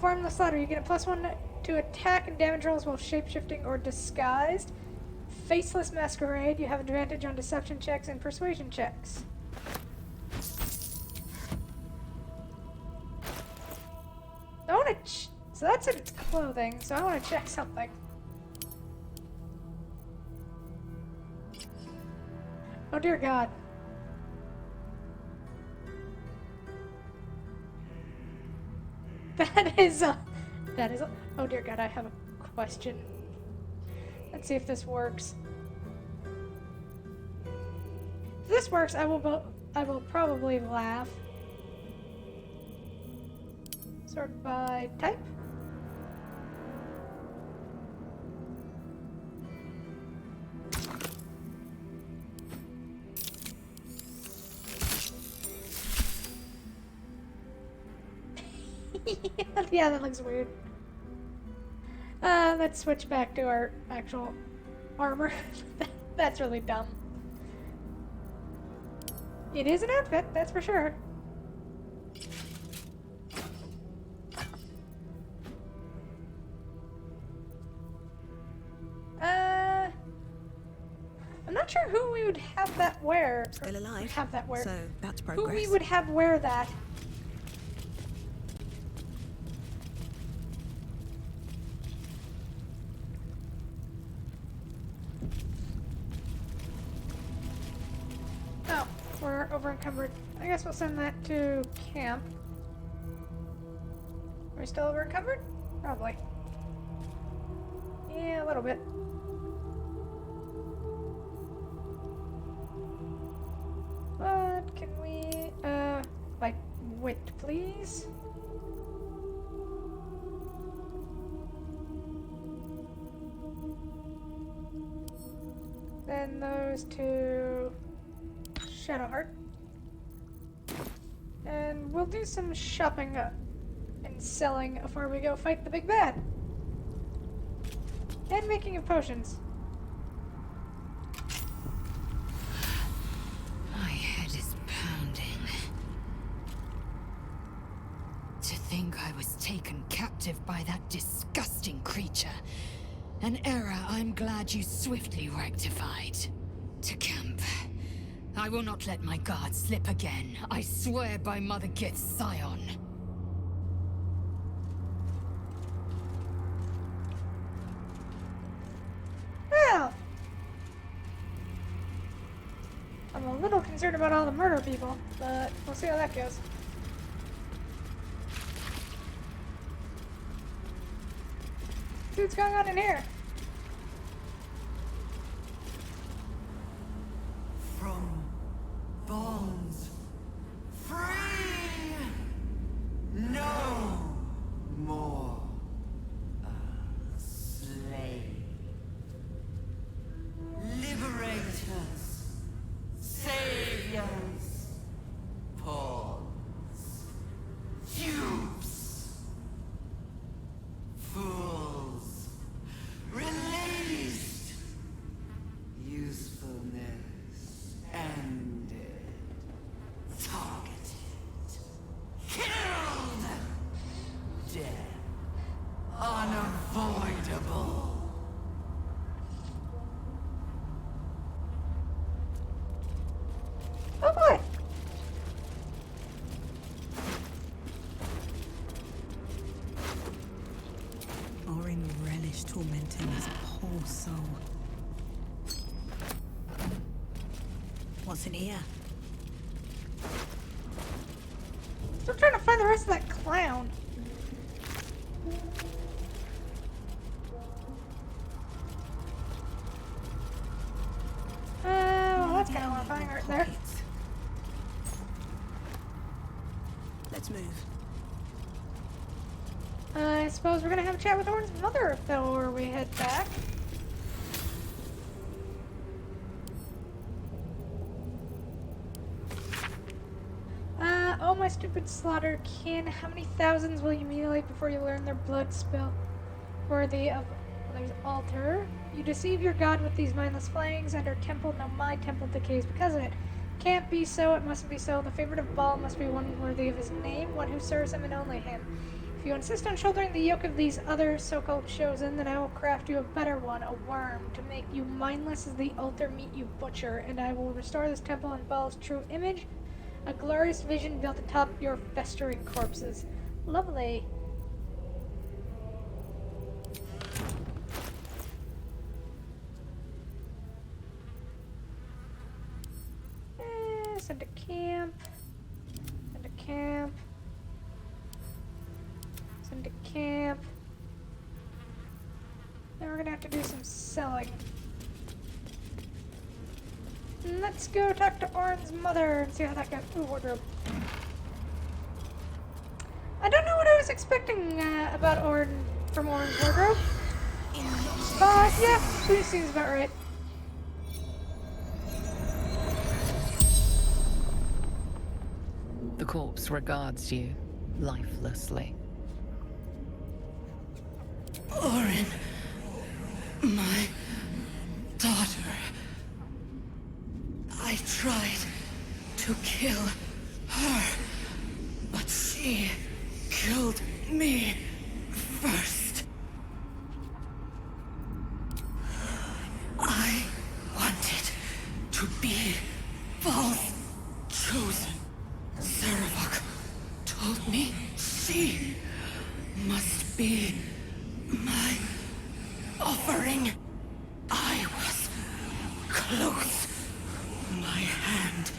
Formless slaughter. You get a +1 to attack and damage rolls while shapeshifting or disguised. Faceless masquerade. You have advantage on deception checks and persuasion checks. I want to. So that's its clothing. So I want to check something. Oh dear God. That is a... Oh dear God, I have a question. Let's see if this works. If this works, I will probably laugh. Sort by type. Yeah, that looks weird. Let's switch back to our actual armor. That's really dumb. It is an outfit, that's for sure. I'm not sure who we would have that wear. Still alive. Have that wear. So that's progress. Who we would have wear that. Oh, we're over encumbered. I guess we'll send that to camp. Are we still over encumbered? Probably. Yeah, a little bit. But can we, like, wit, please? Then those two Shadowheart. And we'll do some shopping and selling before we go fight the big bad. And making of potions. My head is pounding. To think I was taken captive by that disgusting creature. An error I'm glad you swiftly rectified. To camp. I will not let my guard slip again. I swear by Mother Gith's scion. Well, I'm a little concerned about all the murder people, but we'll see how that goes. See what's going on in here. From bonds free, no more a slave. Liberators, saviors, pawns, dupes, fools, released, usefulness ended, targeted, killed, death unavoidable. Oh boy! Orin relished tormenting his poor soul. What's in here? Still trying to find the rest of that clown. Well, that's kind of horrifying right there. Let's move. I suppose we're gonna have a chat with Orin's mother before we head back. Oh my stupid slaughter kin, how many thousands will you mutilate before you learn their blood spill? Worthy of there's altar. You deceive your god with these mindless flayings, and our temple, now my temple, decays because of it. Can't be so, it mustn't be so. The favorite of Baal must be one worthy of his name, one who serves him and only him. If you insist on shouldering the yoke of these other so-called chosen, then I will craft you a better one, a worm, to make you mindless as the altar meat you butcher, and I will restore this temple in Baal's true image, a glorious vision built atop your festering corpses. Lovely. Send to camp. Send to camp. Send to camp. Then we're gonna have to do some selling. Let's go talk to Orin's mother and see how that goes. Ooh, wardrobe. I don't know what I was expecting about Orin from Orin's wardrobe. Yeah, she seems about right. The corpse regards you lifelessly. Orin, my daughter. I tried to kill her, but she killed me first. I wanted to be Val's chosen. Saravok told me she must be my offering. I was close, my hand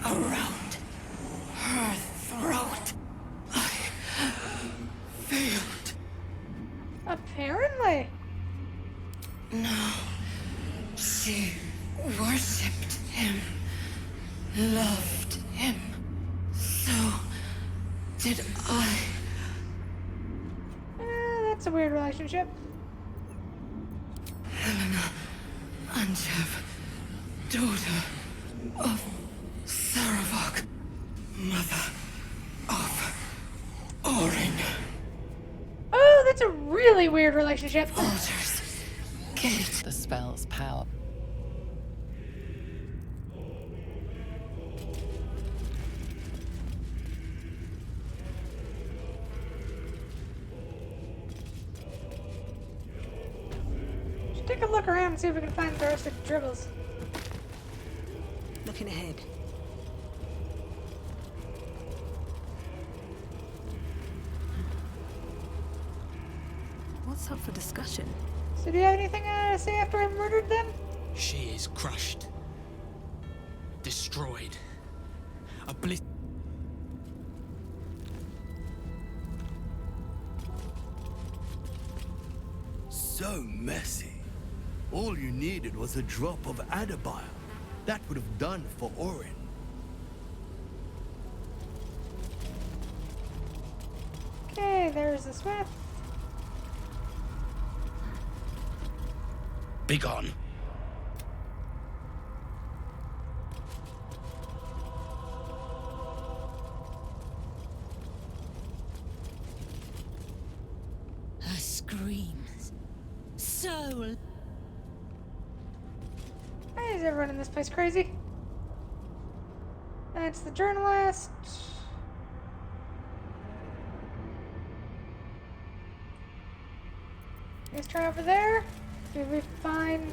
around her throat. I failed. Apparently. No, she worshipped him, loved him. So did I. That's a weird relationship. Helena Anchev, daughter of Saravok, mother of Orin. Oh, that's a really weird relationship. Baldur's Gate. The spell's power. Should take a look around and see if we can find the rest of the dribbles. Looking ahead. What's up for discussion? So do you have anything to say after I murdered them? She is crushed. Destroyed. So messy. All you needed was a drop of adabile. That would have done for Orin. Okay, there's the smith. Be gone. Her screams. So. Why is everyone in this place crazy? That's the journalist. Let's try over there. See if we find.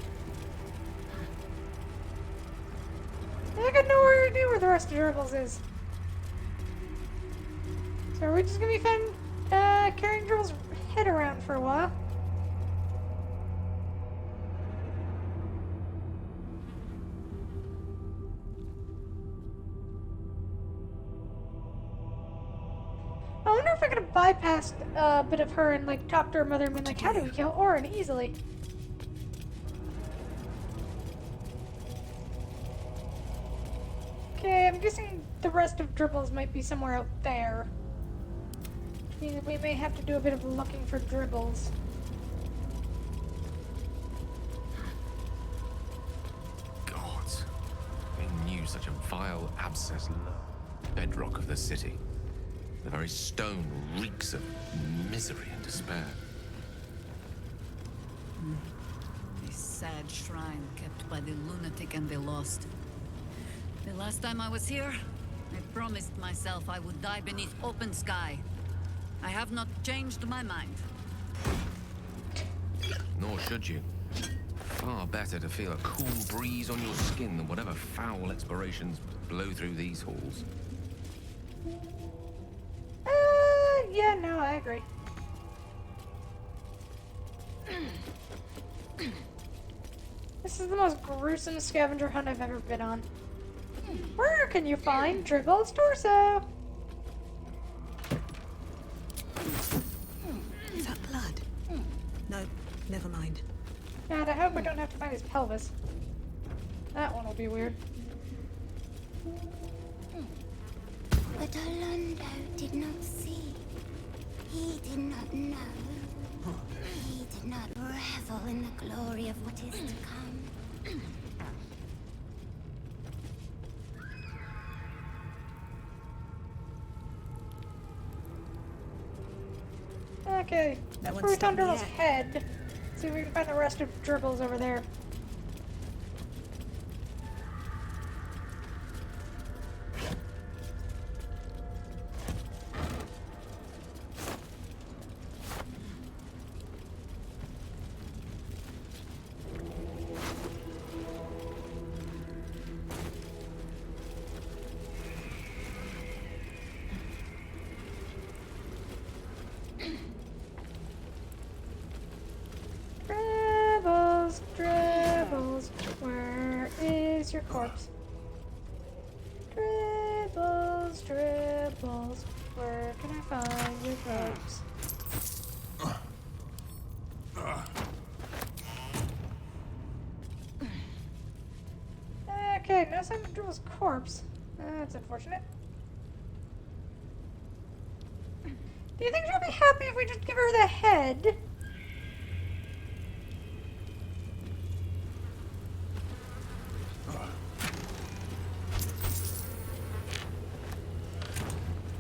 I think I know where the rest of the dribbles is. So are we just gonna be carrying Dribbles' head around for a while? I wonder if I could have bypassed a bit of her and like talked to her mother and been like, how do we kill Orin easily? Okay, I'm guessing the rest of Dribbles might be somewhere out there. Which means we may have to do a bit of looking for Dribbles. Gods. They knew such a vile abscess lurked. Bedrock of the city. The very stone reeks of misery and despair. This sad shrine kept by the lunatic and the lost. The last time I was here, I promised myself I would die beneath open sky. I have not changed my mind. Nor should you. Far better to feel a cool breeze on your skin than whatever foul explorations blow through these halls. Yeah, no, I agree. This is the most gruesome scavenger hunt I've ever been on. Where can you find Dribble's torso? Is that blood? No, never mind. God, I hope we don't have to find his pelvis. That one will be weird. But Orlando did not see. He did not know. He did not revel in the glory of what is to come. Okay, That that's one's where we found stopped me Dribbles' yet. head. See if we can find the rest of Dribbles over there. Dribbles, Dribbles, where is your corpse? Dribbles, Dribbles, where can I find your corpse? Okay, no sign of Dribbles' corpse. That's unfortunate. Do you think she'll be happy if we just give her the head?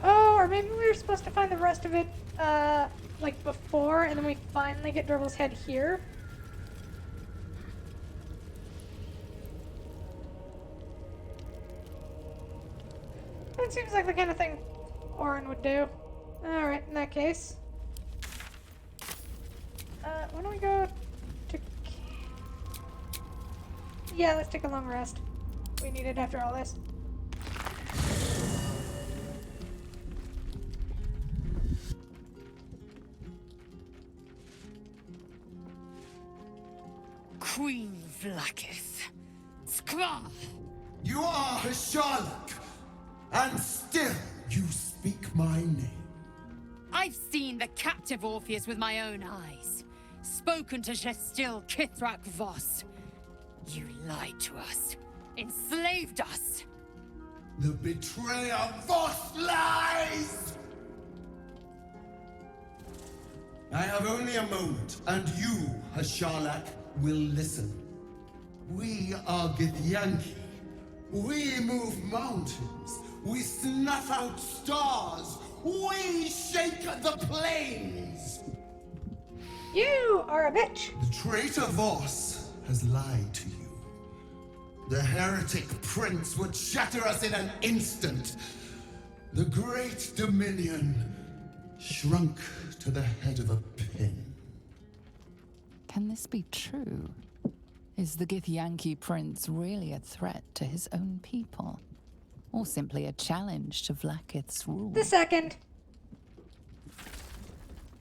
Oh, or maybe we were supposed to find the rest of it, like before, and then we finally get Dribbles' head here. That seems like the kind of thing Orin would do. Alright, in that case. Why don't we go to... Yeah, let's take a long rest. We need it after all this. Queen Vlakith. Skra! You are Hasharlok, and still you speak my name. I've seen the captive Orpheus with my own eyes. Spoken to Gestil Kithrak Voss. You lied to us. Enslaved us. The betrayer Voss lies! I have only a moment, and you, Hasharlok, will listen. We are Githyanki. We move mountains. We snuff out stars. We shake the plains. You are a bitch. The traitor Voss has lied to you. The heretic prince would shatter us in an instant. The great dominion shrunk to the head of a pin. Can this be true? Is the Githyanki prince really a threat to his own people? Or simply a challenge to Vlakith's rule? The second.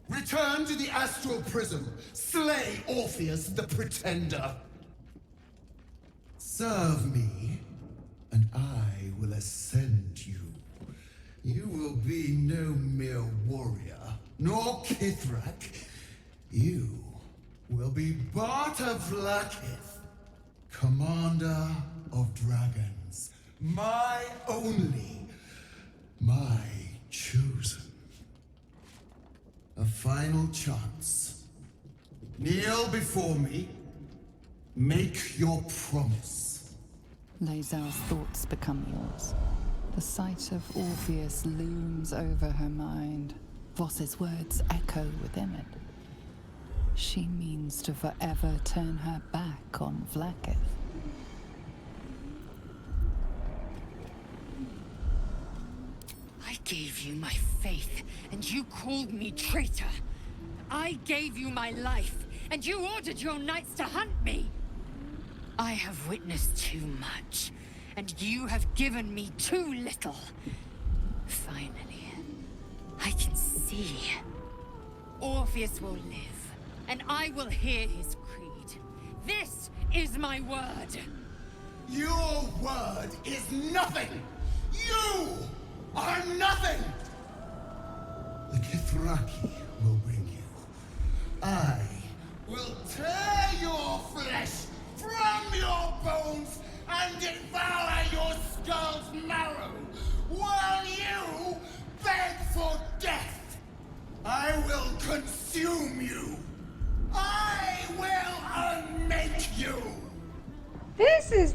Return to the astral prism. Slay Orpheus the Pretender. Serve me, and I will ascend you. You will be no mere warrior, nor Kithrak. You will be Barta Vlakith, commander of dragons. My only, my chosen. A final chance. Kneel before me. Make your promise. Lazar's thoughts become yours. The sight of Orpheus looms over her mind. Voss's words echo within it. She means to forever turn her back on Vlakith. I gave you my faith, and you called me traitor. I gave you my life, and you ordered your knights to hunt me. I have witnessed too much, and you have given me too little. Finally, I can see. Orpheus will live, and I will hear his creed. This is my word. Your word is nothing! You are nothing! The Kithraki will bring you. I will tear your flesh from your bones and devour your skull's marrow while you beg for death. I will consume you. I will unmake you. This is...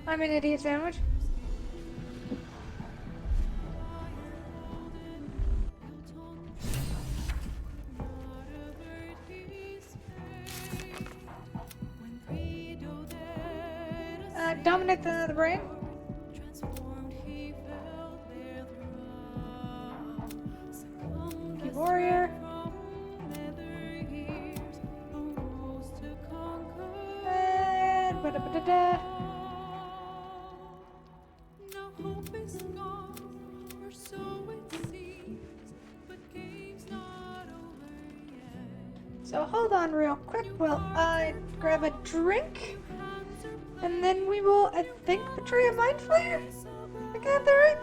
I'm an idiot sandwich. dominate the brain. Key warrior. And ba-da-ba-da-da. So hold on real quick while I grab a drink. And then we will, I think, betray a mind flayer? I got that right?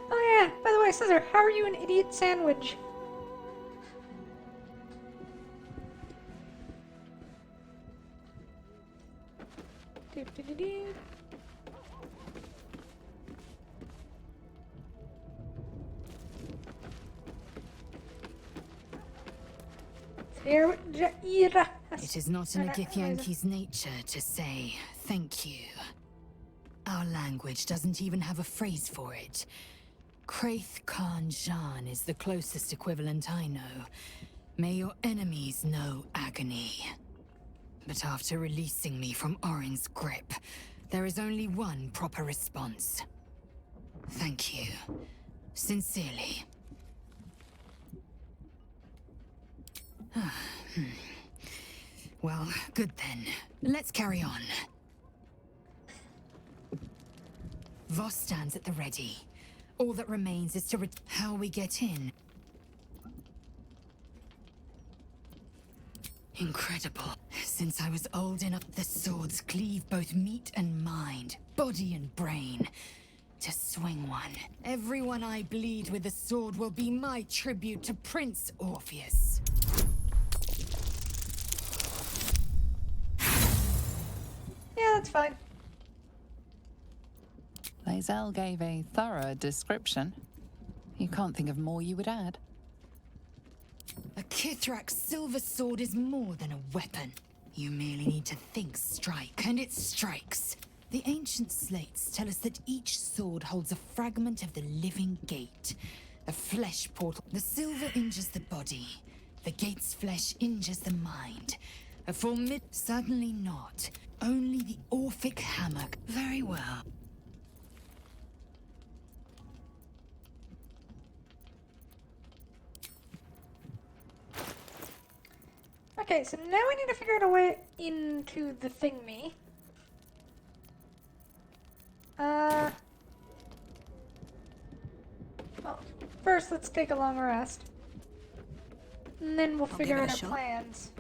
Oh yeah, by the way, Scissor, how are you an idiot sandwich? Do-do-do-do. It is not in a Githyanki's nature to say thank you. Our language doesn't even have a phrase for it. Kraith Khan Jan is the closest equivalent I know. May your enemies know agony. But after releasing me from Orin's grip, there is only one proper response. Thank you. Sincerely. Well, good then. Let's carry on. Voss stands at the ready. All that remains is to how we get in. Incredible. Since I was old enough, the swords cleave both meat and mind, body and brain. To swing one, everyone I bleed with the sword will be my tribute to Prince Orpheus. Yeah, that's fine. Lae'zel gave a thorough description. You can't think of more you would add. A Kithrak's silver sword is more than a weapon. You merely need to think strike, and it strikes. The ancient slates tell us that each sword holds a fragment of the living gate. A flesh portal. The silver injures the body. The gate's flesh injures the mind. A formid... Certainly not. Only the Orphic hammer. Very well. Okay, so now we need to figure out a way into the thingy. Well, first let's take a long rest. And then we'll figure out our plans.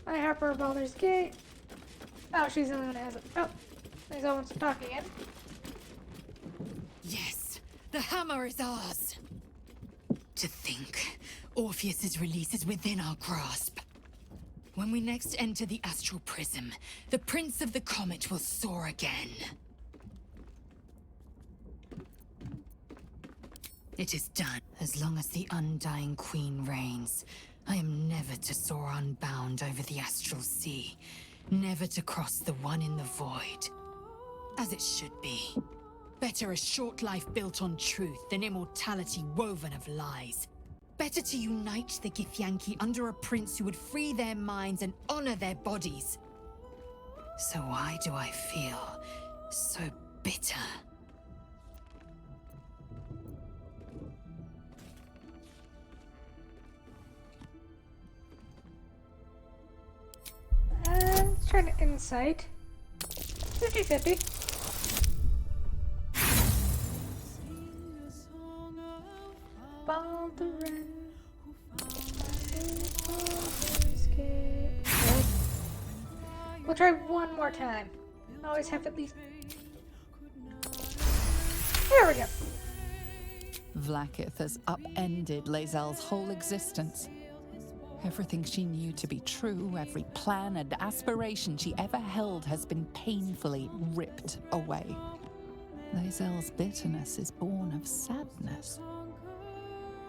Hi, Harper, Baldur's Gate. Oh, she's the only one that has it. Oh, there's no one's talking again. Yes, the hammer is ours. To think, Orpheus's release is within our grasp. When we next enter the astral prism, the Prince of the Comet will soar again. It is done. As long as the Undying Queen reigns, I am never to soar unbound over the astral sea. Never to cross the one in the void. As it should be. Better a short life built on truth than immortality woven of lies. Better to unite the Githyanki under a prince who would free their minds and honor their bodies. So why do I feel so bitter? Let's try to insight. 50-50. Baldurin. We'll try one more time. Always have at least. There we go. Vlaakith has upended Lae'zel's whole existence. Everything she knew to be true, every plan and aspiration she ever held has been painfully ripped away. Lae'zel's bitterness is born of sadness.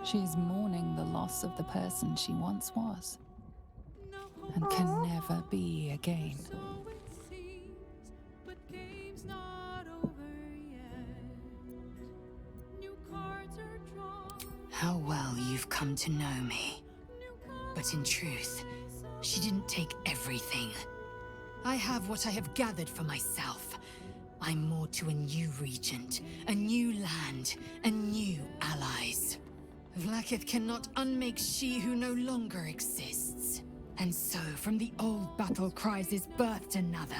She's mourning the loss of the person she once was, and can never be again. How well you've come to know me. But in truth, she didn't take everything. I have what I have gathered for myself. I'm more to a new regent, a new land, and new allies. Vlaakith cannot unmake she who no longer exists. And so, from the old battle cries is birthed another.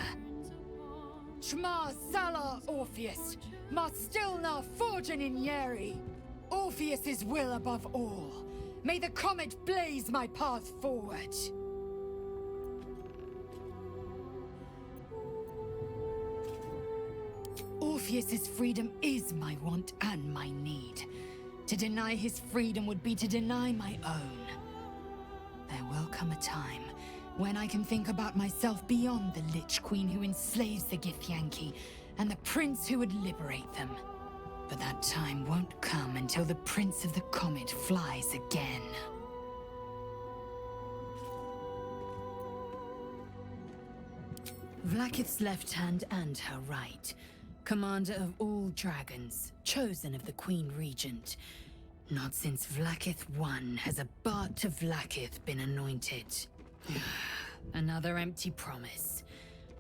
Shma Salar Orpheus, Ma Stilna Forgin in Yeri. Orpheus's will above all. May the comet blaze my path forward. Orpheus's freedom is my want and my need. To deny his freedom would be to deny my own. There will come a time when I can think about myself beyond the Lich Queen who enslaves the Githyanki and the prince who would liberate them. But that time won't come until the Prince of the Comet flies again. Vlaakith's left hand and her right. Commander of all dragons, chosen of the Queen Regent. Not since Vlaakith I has a Bart of Vlaakith been anointed. Another empty promise.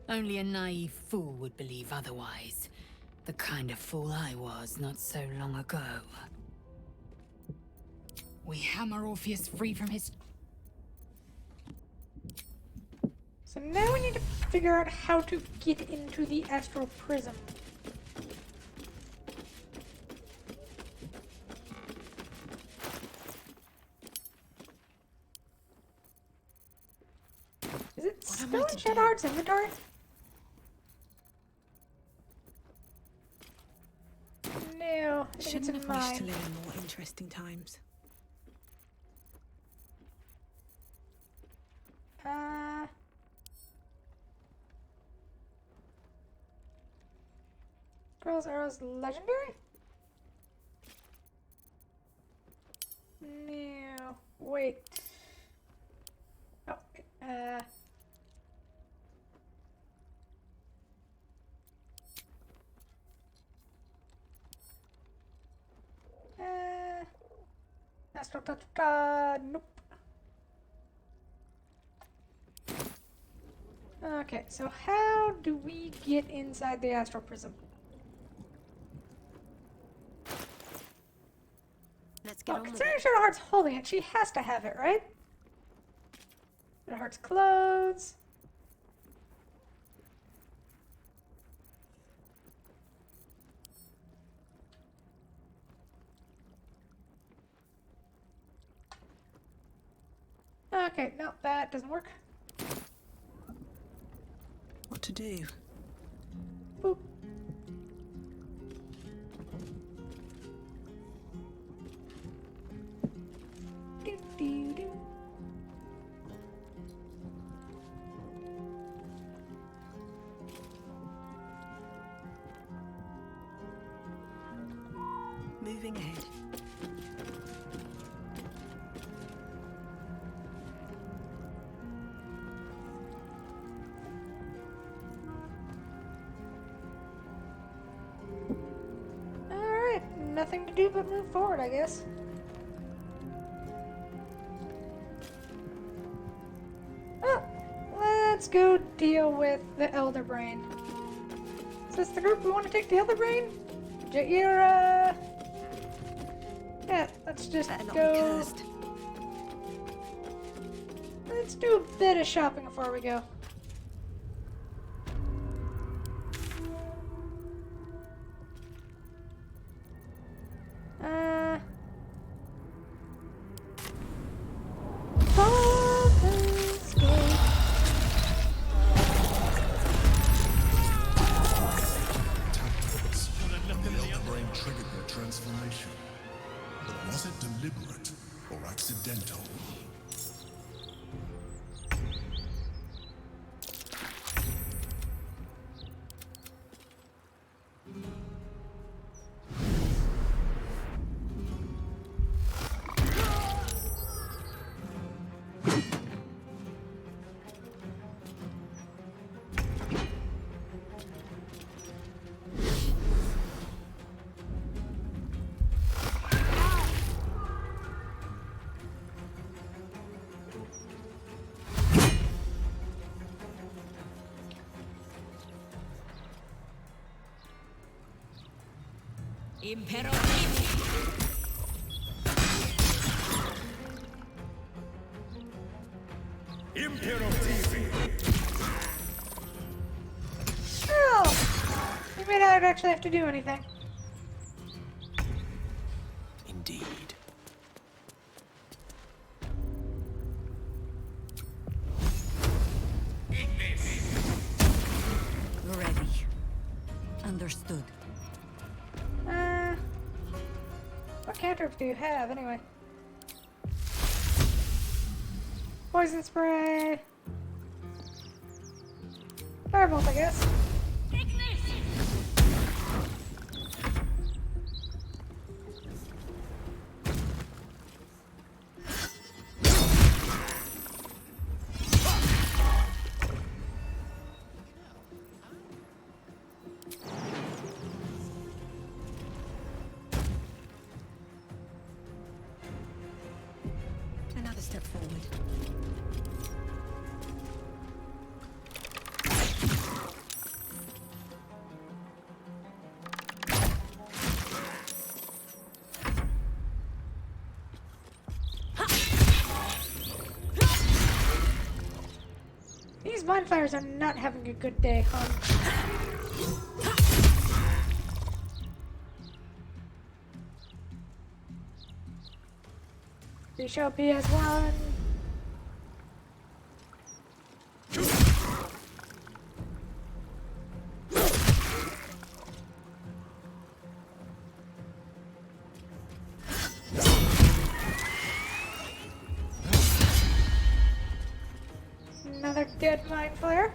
Only a naive fool would believe otherwise. The kind of fool I was not so long ago. We hammer Orpheus free from his... So now we need to figure out how to get into the Astral Prism. Is it still in Shadowheart's inventory? No, I think Shouldn't it's in have wished to mine. live in more interesting times. Girls Arrows legendary? No. Wait. Oh, Astral Touch. Nope. Okay, so how do we get inside the Astral Prism? Let's get on with considering it. Shadowheart's holding it, she has to have it, right? Shadowheart's clothes. Okay, no, that doesn't work. What to do? Boop. Do, do, do. Moving ahead. Alright, nothing to do but move forward, I guess. Oh, let's go deal with the Elder Brain. Is this the group we want to take the Elder Brain? Jaira. Yeah, let's just go. Let's do a bit of shopping before we go. Transformation. But was it deliberate or accidental? Oh! We may not actually have to do anything. Indeed. Ready. Understood. What counter do you have, anyway? Poison spray. Firebolt, I guess. Another step forward. These bonfires are not having a good day, huh? We shall be as one. Another dead mind flare.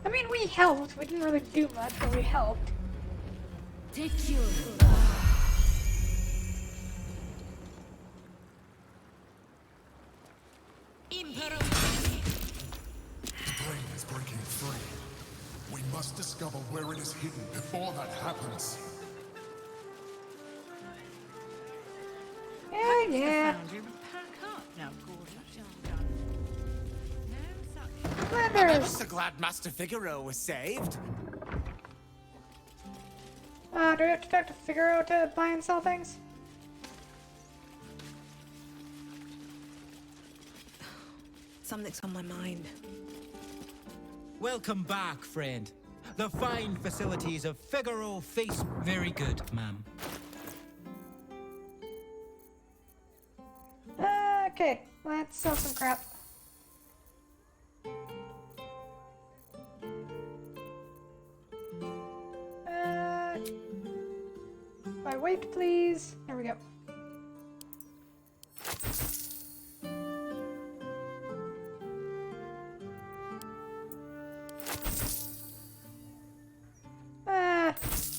I mean, we helped. We didn't really do much, but we helped. Take you. The brain is breaking free. We must discover where it is hidden before that happens. Yeah. I'm ever so glad Master Figaro was saved. Do we have to talk to Figaro to buy and sell things? Something's on my mind. Welcome back, friend. The fine facilities of Figaro face very good, ma'am. Okay, let's sell some crap. My weight, please. There we go.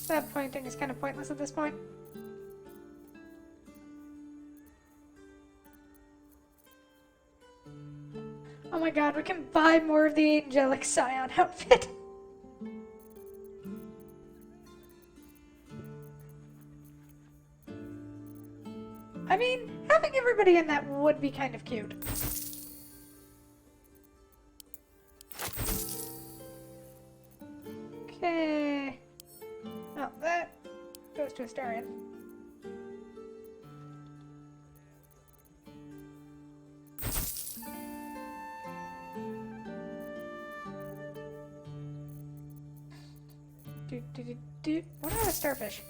That pointing is kind of pointless at this point. god, we can buy more of the angelic scion outfit. I mean, having everybody in that would be kind of cute. Okay. Oh, that goes to Astarion. What about a starfish?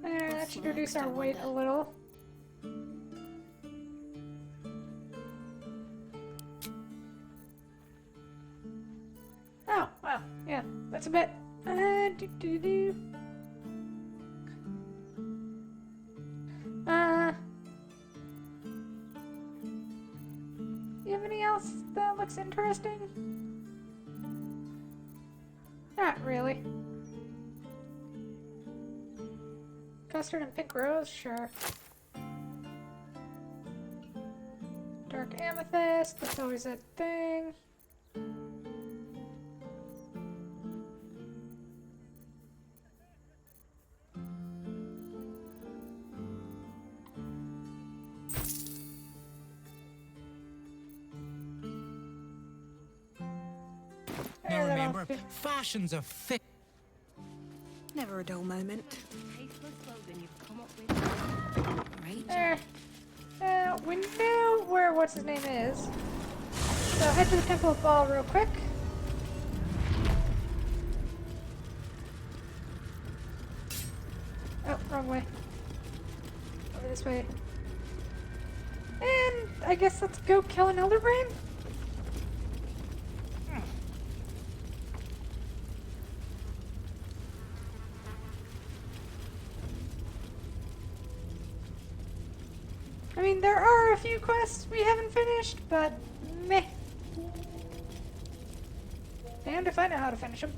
That should reduce our weight a little. Oh, wow. Yeah, that's a bit. You have anything else that looks interesting? Not really. Custard and pink rose, sure. Dark amethyst, that's always a thing. Now remember, fashions are fit. Never a dull moment. There. We know where what's his name is. So head to the Temple of Baal real quick. Oh, wrong way. Over this way. And I guess let's go kill an Elder Brain. I mean, there are a few quests we haven't finished, but meh. And if I know how to finish them.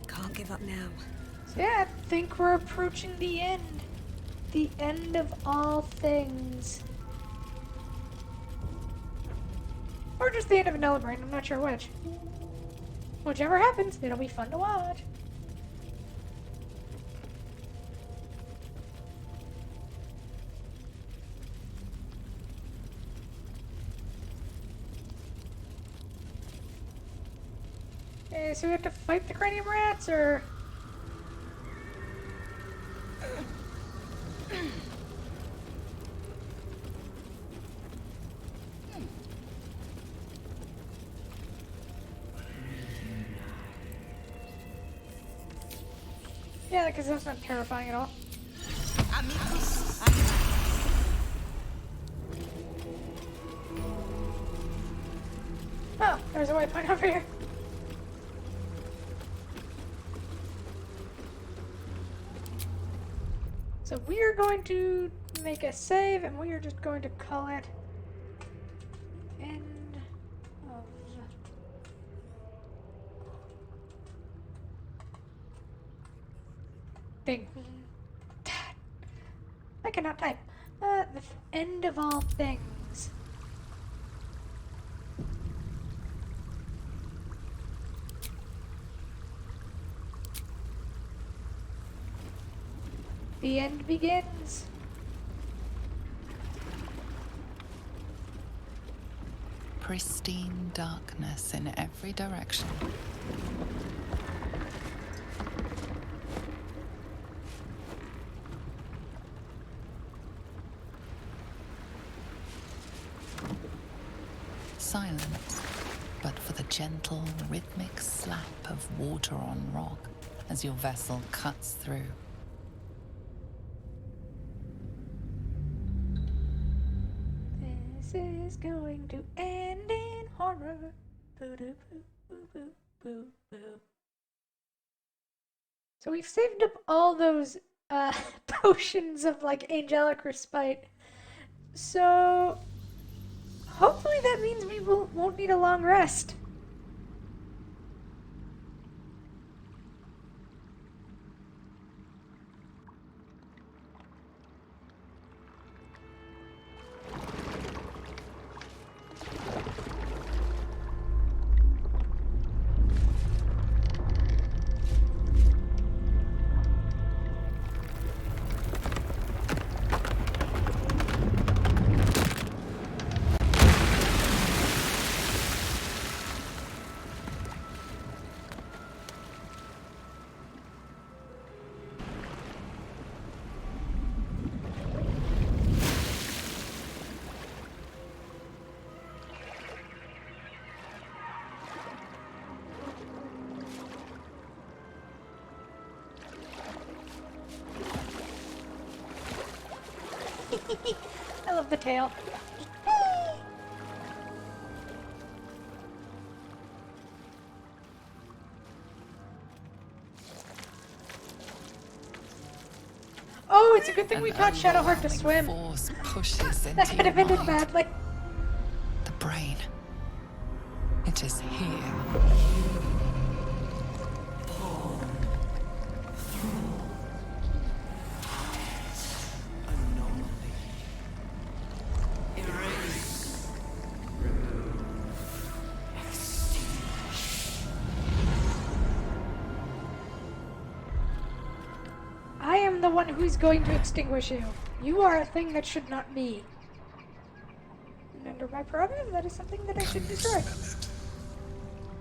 Can't give up now. So yeah, I think we're approaching the end. The end of all things. Or just the end of an Elder, I'm not sure which. Whichever happens, it'll be fun to watch. Okay, so we have to fight the cranium rats, or... Yeah, because that's not terrifying at all. Oh, there's a waypoint over here. So we are going to make a save, and we are just going to call it end of... thing. I cannot type. The end of all things. The end begins. Pristine darkness in every direction. Silence, but for the gentle, rhythmic slap of water on rock as your vessel cuts through. This is going to end in horror. Boo doo boo boo boo boo boo. So we've saved up all those potions of like angelic respite. So hopefully that means we won't need a long rest. I love the tail. Oh, it's a good thing we taught Shadowheart to swim. Force pushes That into could have your ended mind. badly. The brain. It is here. I am the one who's going to extinguish you. You are a thing that should not be. And under my prerogative, that is something that I should destroy.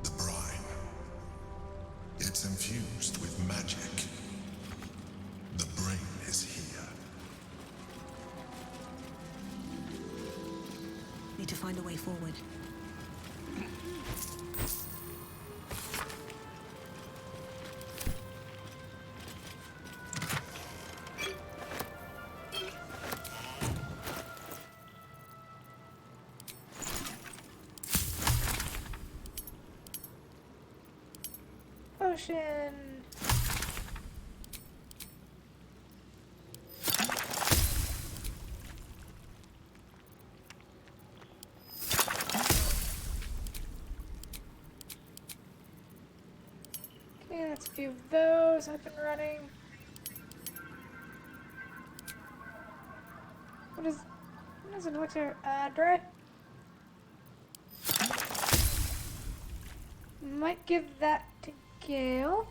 The brine. It's infused with magic. The brain is here. Need to find a way forward. Potion. Okay, let's a few of those up and running. What is an elixir? Dry? Might give that to Gale.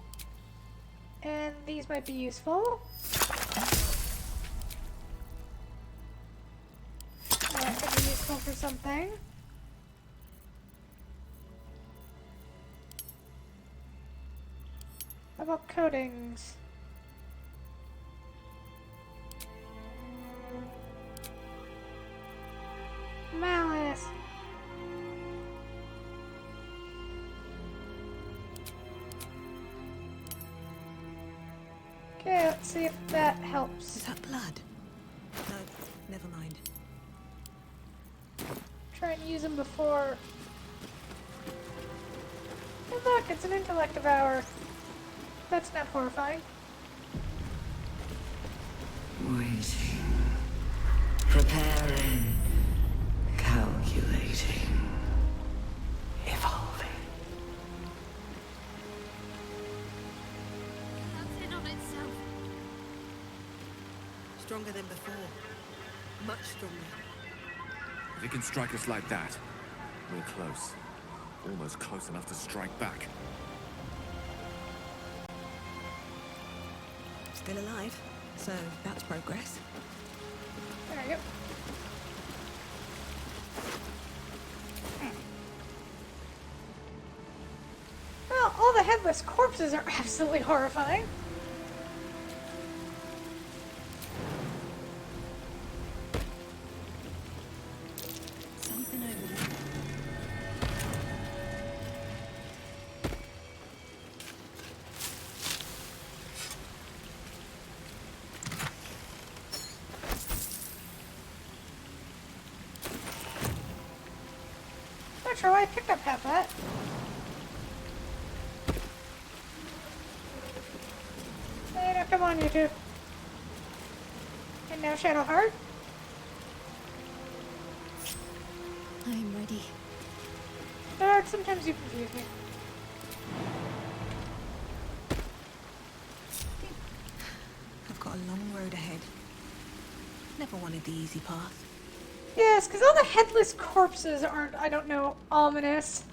And these might be useful. That could be useful for something. How about coatings? Malice. Okay, let's see if that helps. Is that blood? No, never mind. Try and use them before. Oh look, it's an intellect devour. That's not horrifying. Waiting. Preparing. Calculating. Evolving. That's it on itself. Stronger than before. Much stronger. If it can strike us like that, we're close. Almost close enough to strike back. Still alive, so that's progress. There you go. Well, all the headless corpses are absolutely horrifying. Something over there. sure why I picked up half that. Hey, now come on, you two. And now Shadowheart. I'm ready. Dark, sometimes you confuse me. I've got a long road ahead. Never wanted the easy path. Yes, because all the headless corpses aren't, I don't know, ominous.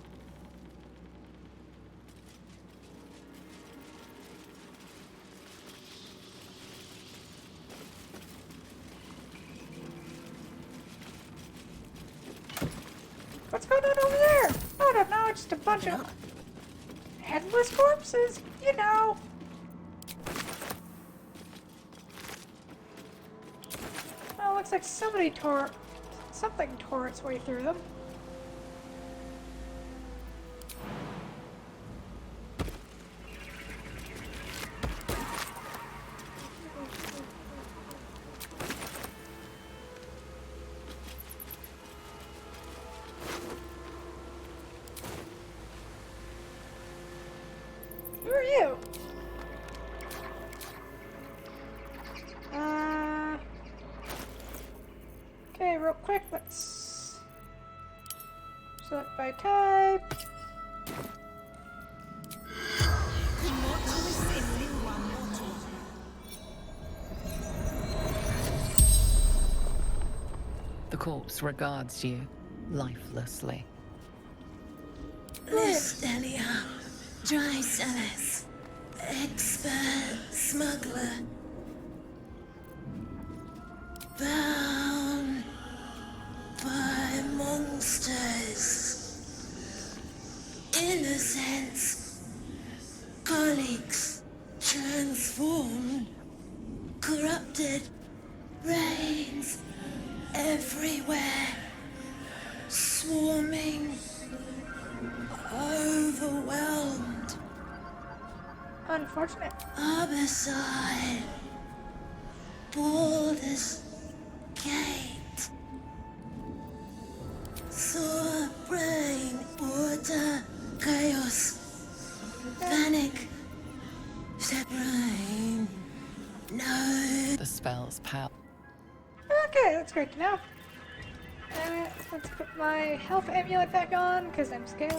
What's going on over there? I don't know, just a bunch of headless corpses, you know. Oh, looks like something tore its way through them. Who are you? Okay, real quick, let's select by type. The corpse regards you lifelessly. Listelia, Drysalis, expert smuggler, bound by monsters, innocents, colleagues, transformed, corrupted, reigns everywhere, swarming, overwhelmed. Unfortunate. Arbicide, Baldur's Gate, sore brain, order, chaos, panic, set brain, no. The spell's power. Okay, that's great to know. Let's put my health amulet back on, because I'm scared.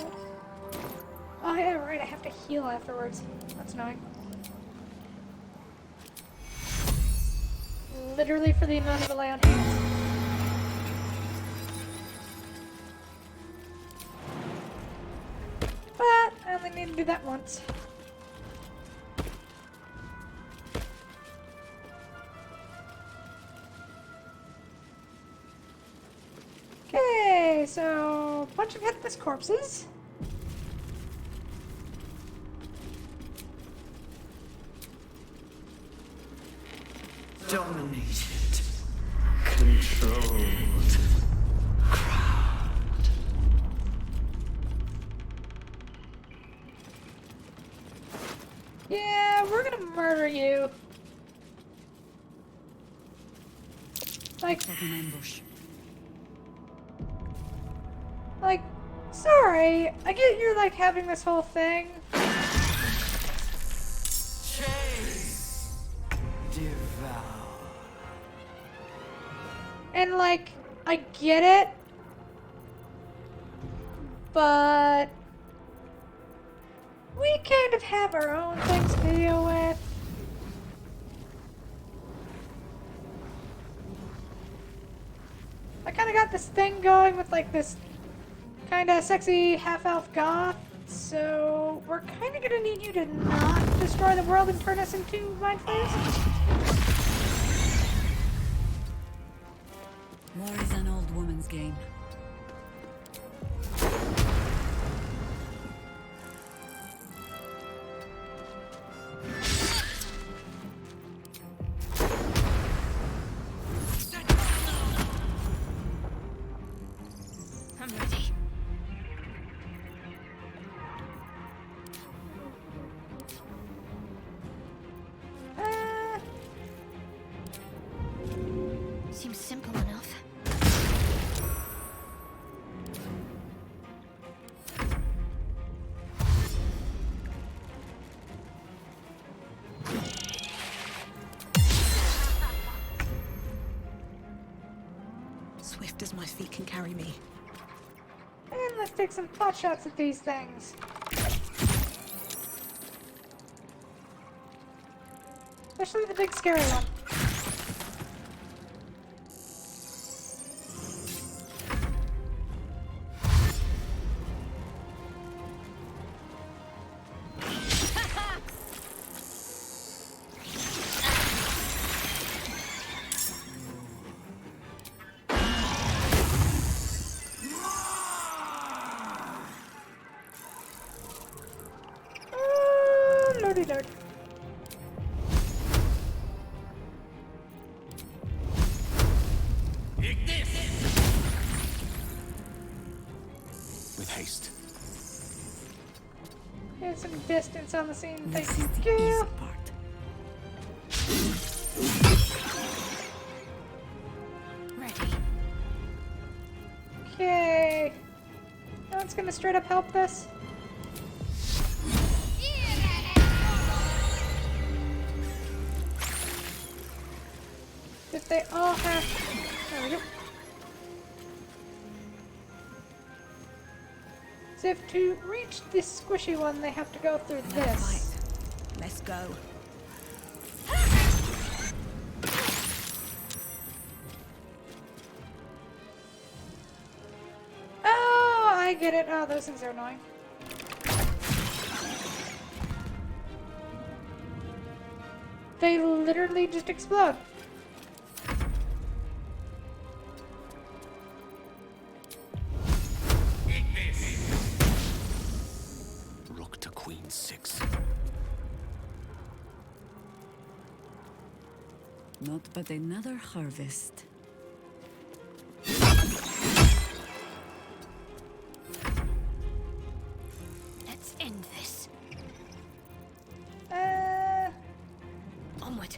Oh yeah, right, I have to heal afterwards. That's annoying. Literally for the amount of the lay on hands. But I only need to do that once. Okay, so a bunch of headless corpses. Dominated, controlled, crowned. Yeah, we're gonna murder you. Like an ambush. Like, sorry, I get you're like having this whole thing. Chase, devour. And like, I get it. But we kind of have our own things to deal with. I kind of got this thing going with like this kind of sexy half-elf goth, so we're kind of gonna need you to not destroy the world and turn us into mind flayers. War is an old woman's game. I'm ready. Seems simple enough. feet can carry me. And let's take some pot shots at these things. Especially the big scary one. Lordy lord. With haste. Get some distance on the scene. This Thank is the you. easy part. Ready. Okay. No one's gonna straight up help this. If they all have... There we go. So if to reach this squishy one, they have to go through this. Let's go. Oh, I get it. Oh, those things are annoying. They literally just explode. Rook to queen 6. Not but another harvest. Let's end this. Onward.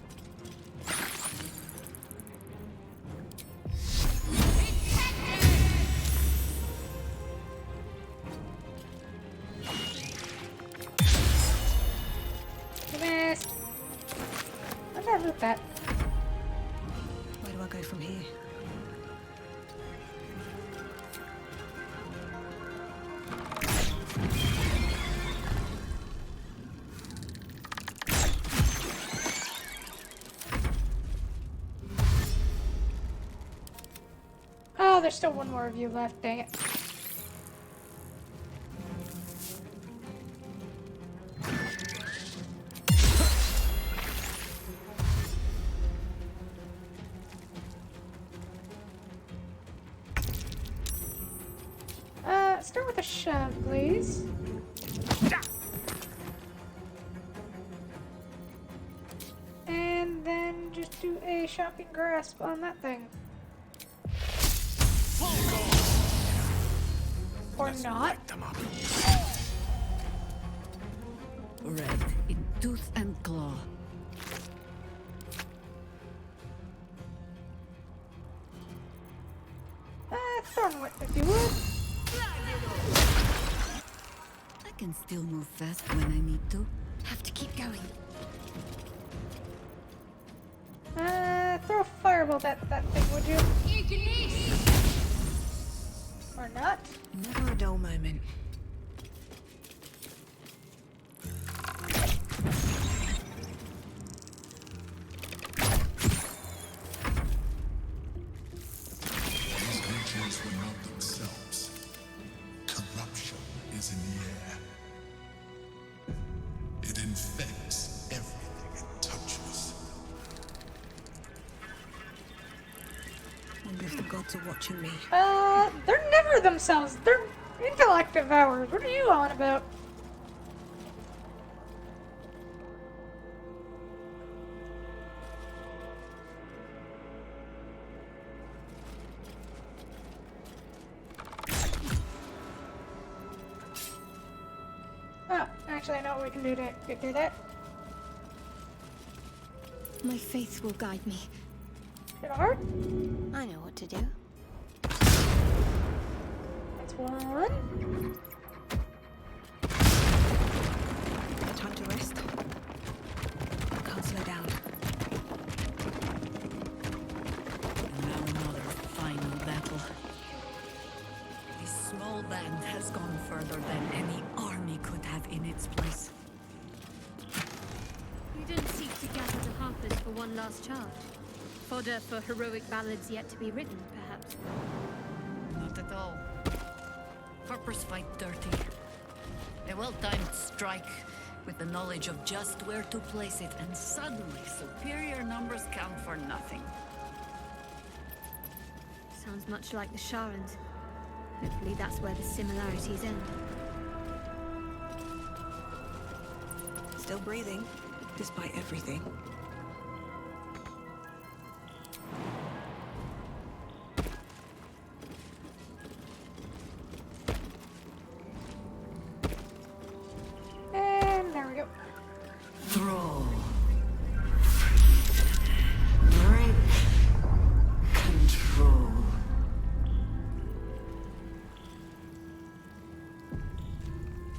Missed. I gotta loot that. Where do I go from here? Oh, there's still one more of you left, dang it. Start with a shove, please. And then just do a shocking grasp on that thing. Or not. Red in tooth and claw. Thorn whip, if you would. I can still move fast when I need to. Have to keep going. Throw a firebolt at that thing, would you? Or not? Never a dull moment. These creatures were not themselves. Corruption is in the air. It infects everything it touches. Wonder if the gods are watching me. They're never themselves. They're intellect devourers. What are you on about? Oh, actually, I know what we can do to do that. My faith will guide me. Get hard? I know what to do. That's one. Time to rest. I can't slow down. And now another final battle. harder than any army could have in its place. You don't seek to gather the harpers for one last charge. Fodder for heroic ballads yet to be written, perhaps. Not at all. Harpers fight dirty. A well-timed strike with the knowledge of just where to place it, and suddenly superior numbers count for nothing. Sounds much like the Sharans. Hopefully that's where the similarities end. Still breathing, despite everything. And there we go. Thrall. Break. Control.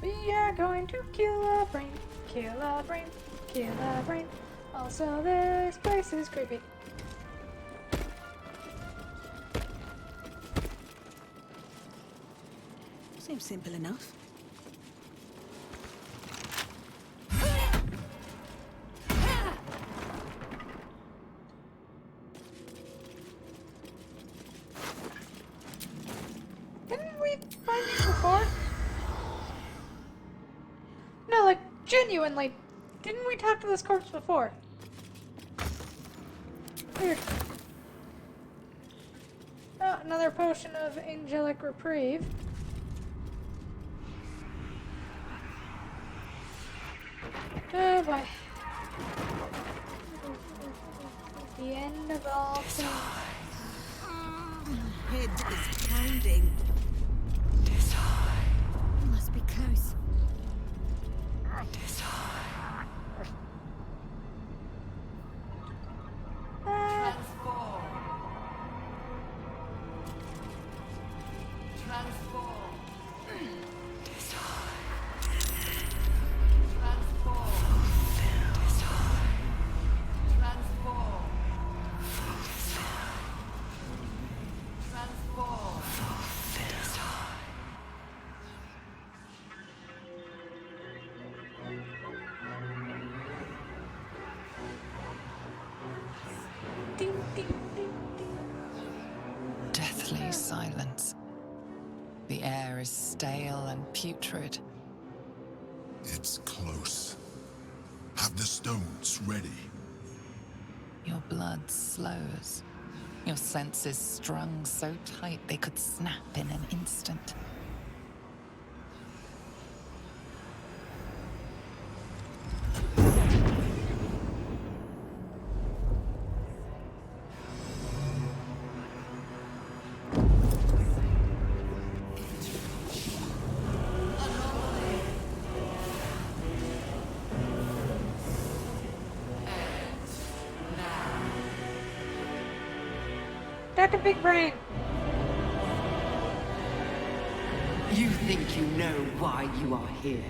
We are going to kill a brain, kill a brain, kill a brain. Also, this place is creepy. Seems simple enough. Didn't we find these before? No, like, genuinely. Didn't we talk to this corpse before? Weird. Oh, another potion of angelic reprieve. Oh boy. The end of all things. Head is pounding. Must be close. Transform. Transform. Deathly silence. The air is stale and putrid. It's close. Have the stones ready. Your blood slows. Your senses strung so tight they could snap in an instant. Dr. Big Brain. You think you know why you are here?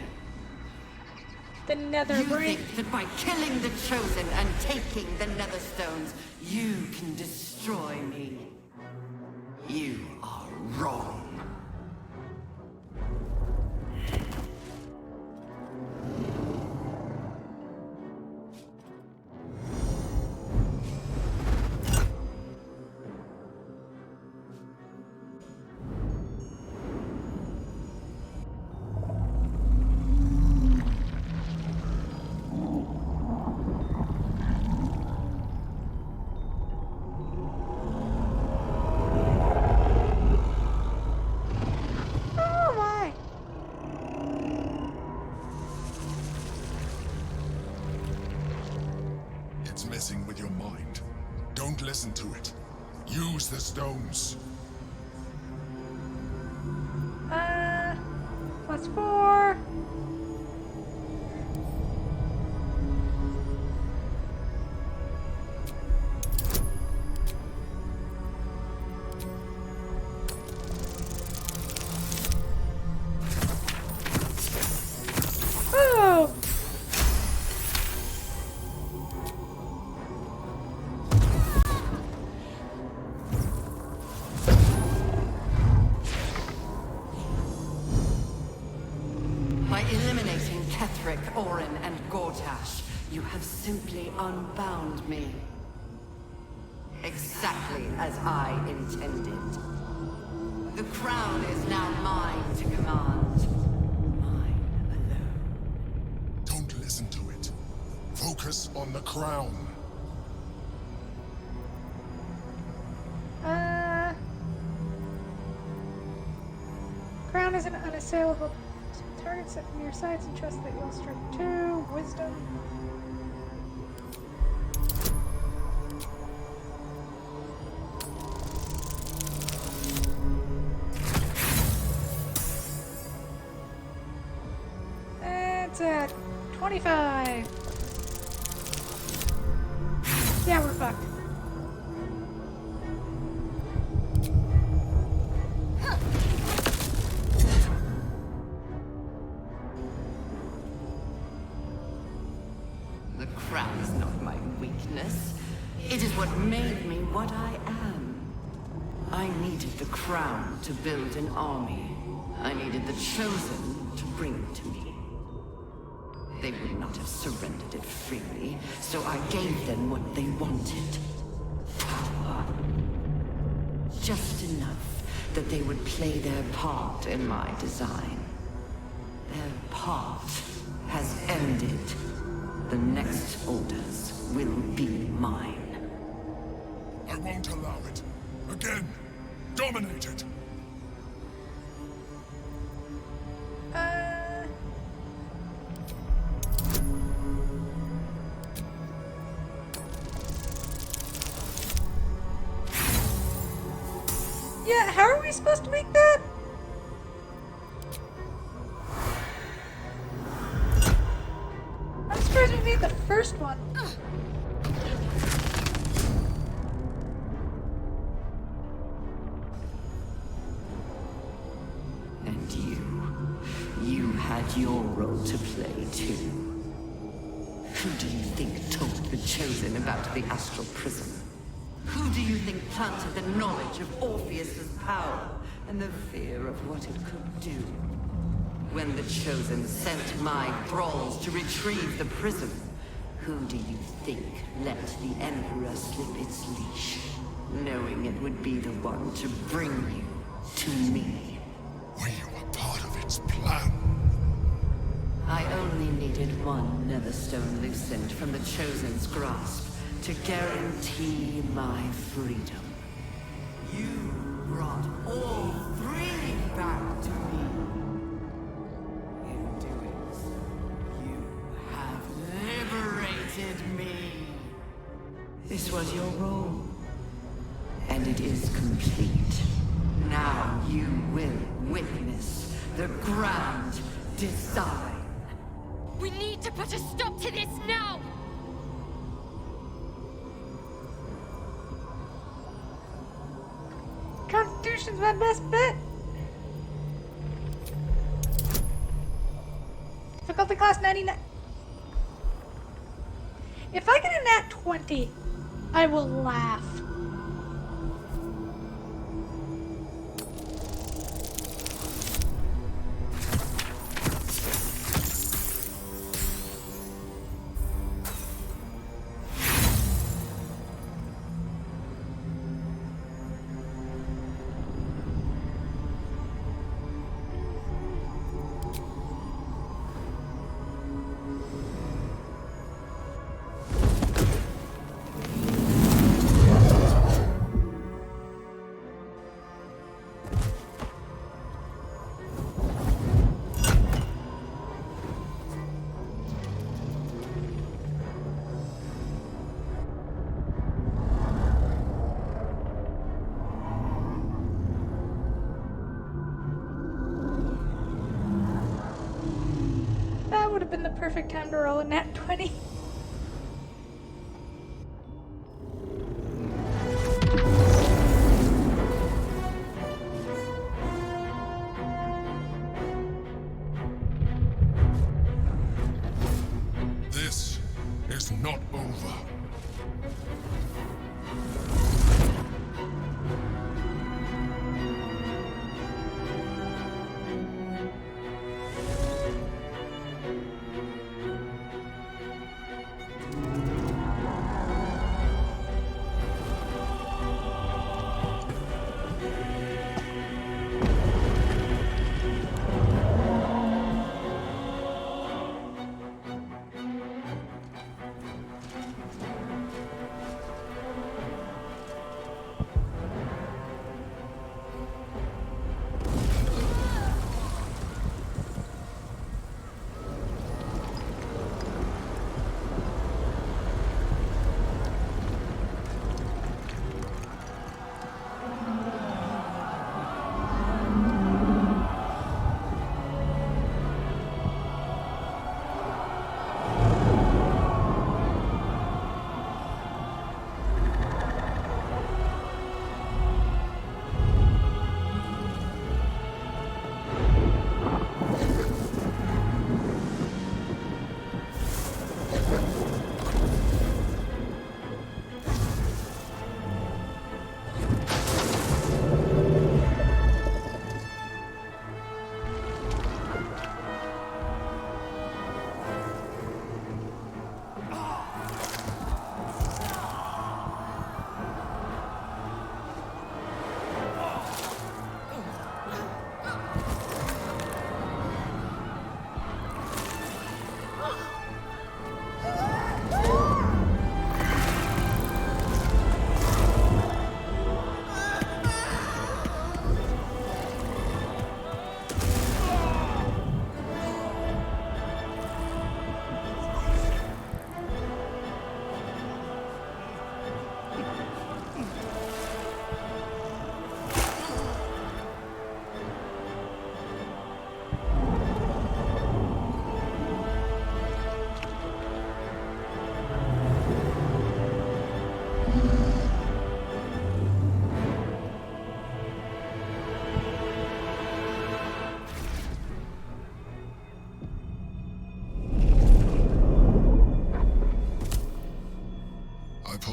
The Nether You Brain. think that by killing the Chosen and taking the Netherstones, you can destroy me? You are wrong. Oh my! It's messing with your mind. Don't listen to it. Use the stones. +4. Oh! By eliminating Ketheric, Orin, and Gortash, you have simply unbound me. Exactly as I intended. The crown is now mine to command. Don't listen to it. Focus on the crown. Crown is an unassailable target set from your sights and trust that you'll strike 2. Wisdom. That's at 25. Yeah, we're fucked. The crown is not my weakness. It is what made me what I am. I needed the crown to build an army. I needed the Chosen to bring it to me. They would not have surrendered it freely, so I gave them what they wanted. Power. Just enough that they would play their part in my design. Their part has ended. The next orders will be mine. I won't allow it. Again, dominate it. Yeah, how are we supposed to make that? I'm surprised we made the first one. And you had your role to play too. Who do you think told the Chosen about the Astral Prism? Who do you think planted the knowledge of Orpheus's power and the fear of what it could do? When the Chosen sent my thralls to retrieve the prism, who do you think let the Emperor slip its leash, knowing it would be the one to bring you to me? We were part of its plan. I only needed one Netherstone loosened from the Chosen's grasp to guarantee my freedom. You brought all three back to me. In doing so, you have liberated me. This was your role, and it is complete. Now you will witness the grand design. We need to put a stop to this now! Constitution's my best bet. Difficulty class 99. If I get a nat 20, I will laugh. Would have been the perfect time to roll a nat 20. This is not over.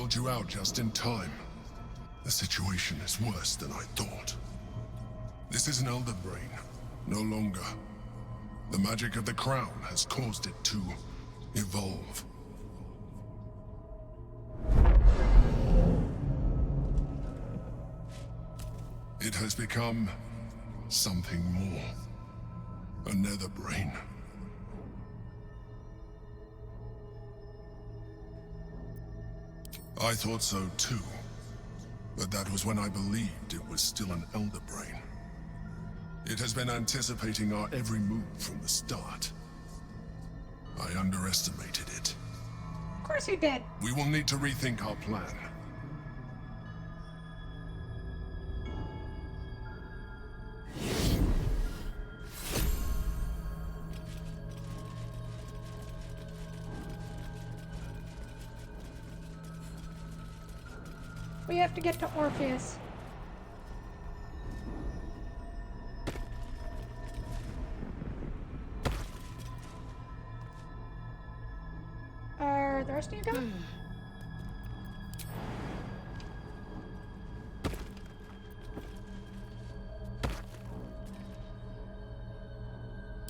bailed you out just in time. The situation is worse than I thought. This is an Elder Brain, no longer. The magic of the crown has caused it to evolve. It has become something more. A nether brain. I thought so too, but that was when I believed it was still an Elder Brain. It has been anticipating our every move from the start. I underestimated it. Of course you did. We will need to rethink our plan. We have to get to Orpheus. Are the rest of you going?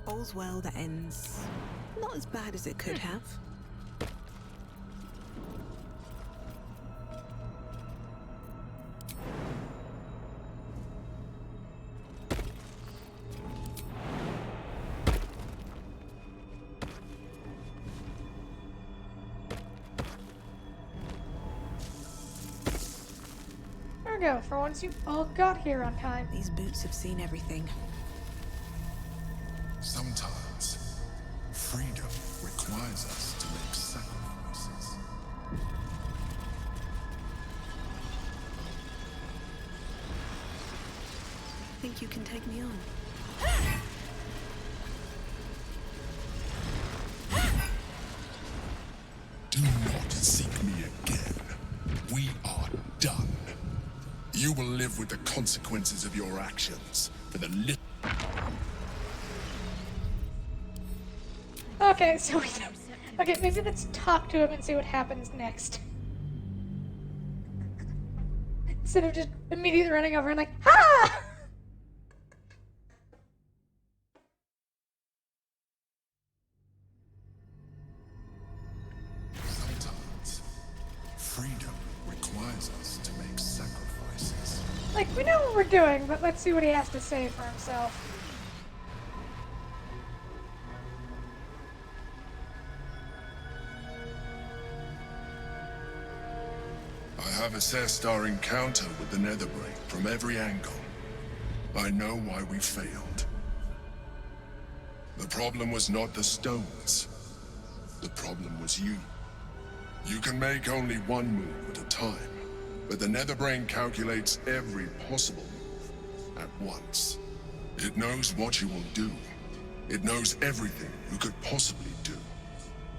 All's well that ends not as bad as it could have. There we go. For once you all got here on time. These boots have seen everything. Sometimes, freedom requires us to make sacrifices. Think you can take me on? Do not seek me again. We are done. You will live with the consequences of your actions for the little. Okay, so okay, maybe let's talk to him and see what happens next. Instead of just immediately running over and like, ha! Sometimes, freedom requires us to make sacrifices. Like, we know what we're doing, but let's see what he has to say for himself. I have assessed our encounter with the Netherbrain from every angle. I know why we failed. The problem was not the stones. The problem was you. You can make only one move at a time, but the Netherbrain calculates every possible move at once. It knows what you will do. It knows everything you could possibly do.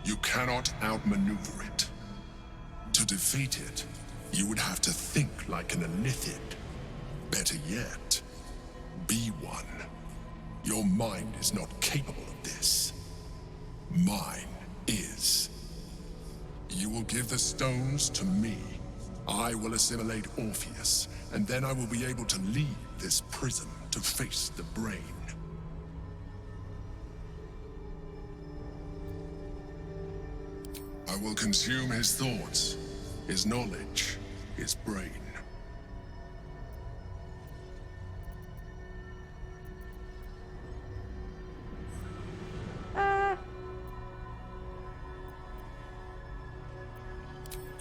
You cannot outmaneuver it. To defeat it, you would have to think like an Elithid. Better yet, be one. Your mind is not capable of this. Mine is. You will give the stones to me. I will assimilate Orpheus, and then I will be able to leave this prison to face the brain. I will consume his thoughts, his knowledge, his brain.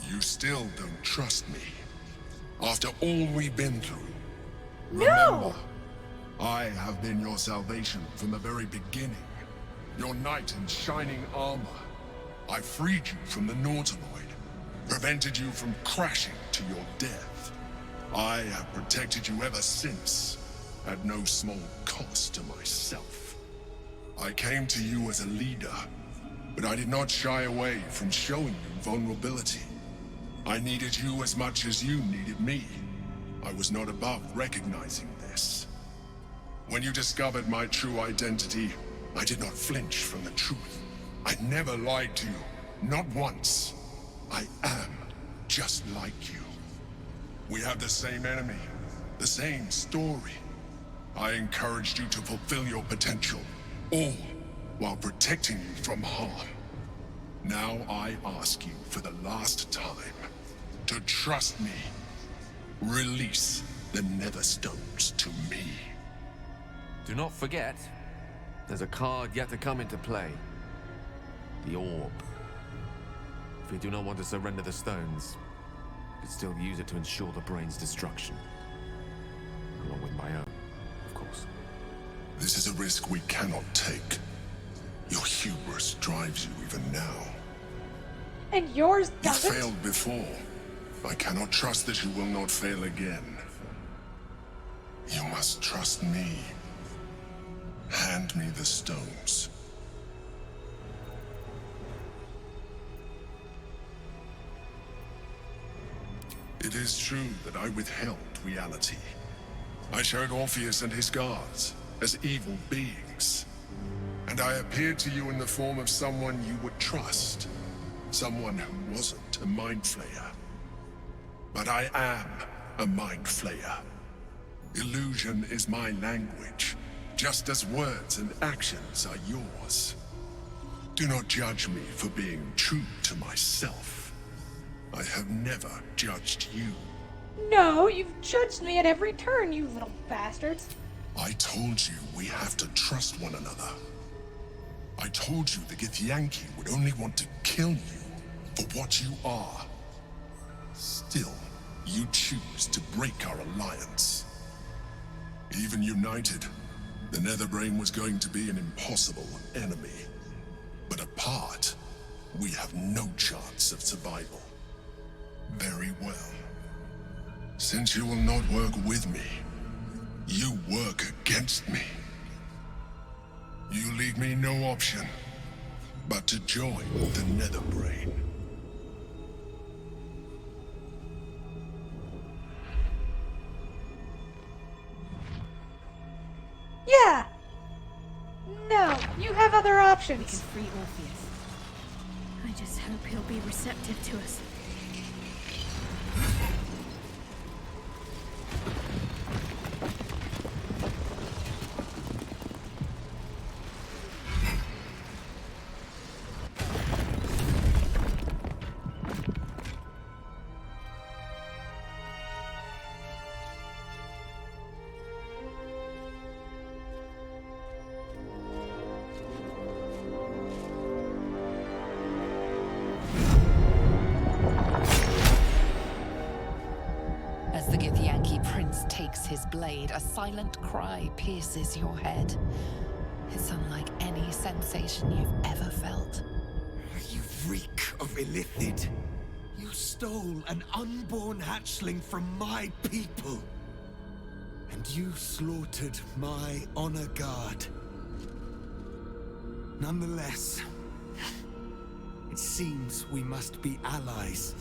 You still don't trust me. After all we've been through. No! Remember, I have been your salvation from the very beginning. Your knight in shining armor. I freed you from the Nautiloid, prevented you from crashing to your death. I have protected you ever since, at no small cost to myself. I came to you as a leader, but I did not shy away from showing you vulnerability. I needed you as much as you needed me. I was not above recognizing this. When you discovered my true identity, I did not flinch from the truth. I never lied to you, not once. I am just like you. We have the same enemy, the same story. I encouraged you to fulfill your potential, all while protecting you from harm. Now I ask you for the last time to trust me. Release the Netherstones to me. Do not forget, there's a card yet to come into play. The Orb. If we do not want to surrender the stones, we could still use it to ensure the brain's destruction. Along with my own, of course. This is a risk we cannot take. Your hubris drives you even now. And yours You doesn't? failed before. I cannot trust that you will not fail again. You must trust me. Hand me the stones. It is true that I withheld reality. I showed Orpheus and his guards as evil beings. And I appeared to you in the form of someone you would trust. Someone who wasn't a mind flayer. But I am a mind flayer. Illusion is my language, just as words and actions are yours. Do not judge me for being true to myself. I have never judged you. No, you've judged me at every turn, you little bastards. I told you we have to trust one another. I told you the Githyanki would only want to kill you for what you are. Still, you choose to break our alliance. Even united, the Netherbrain was going to be an impossible enemy. But apart, we have no chance of survival. Very well. Since you will not work with me, you work against me. You leave me no option but to join the Netherbrain. Yeah! No, you have other options. We can free Orpheus. I just hope he'll be receptive to us. As the Githyanki prince takes his blade, a silent cry pierces your head. It's unlike any sensation you've ever felt. You reek of illithid. You stole an unborn hatchling from my people. And you slaughtered my honor guard. Nonetheless, it seems we must be allies.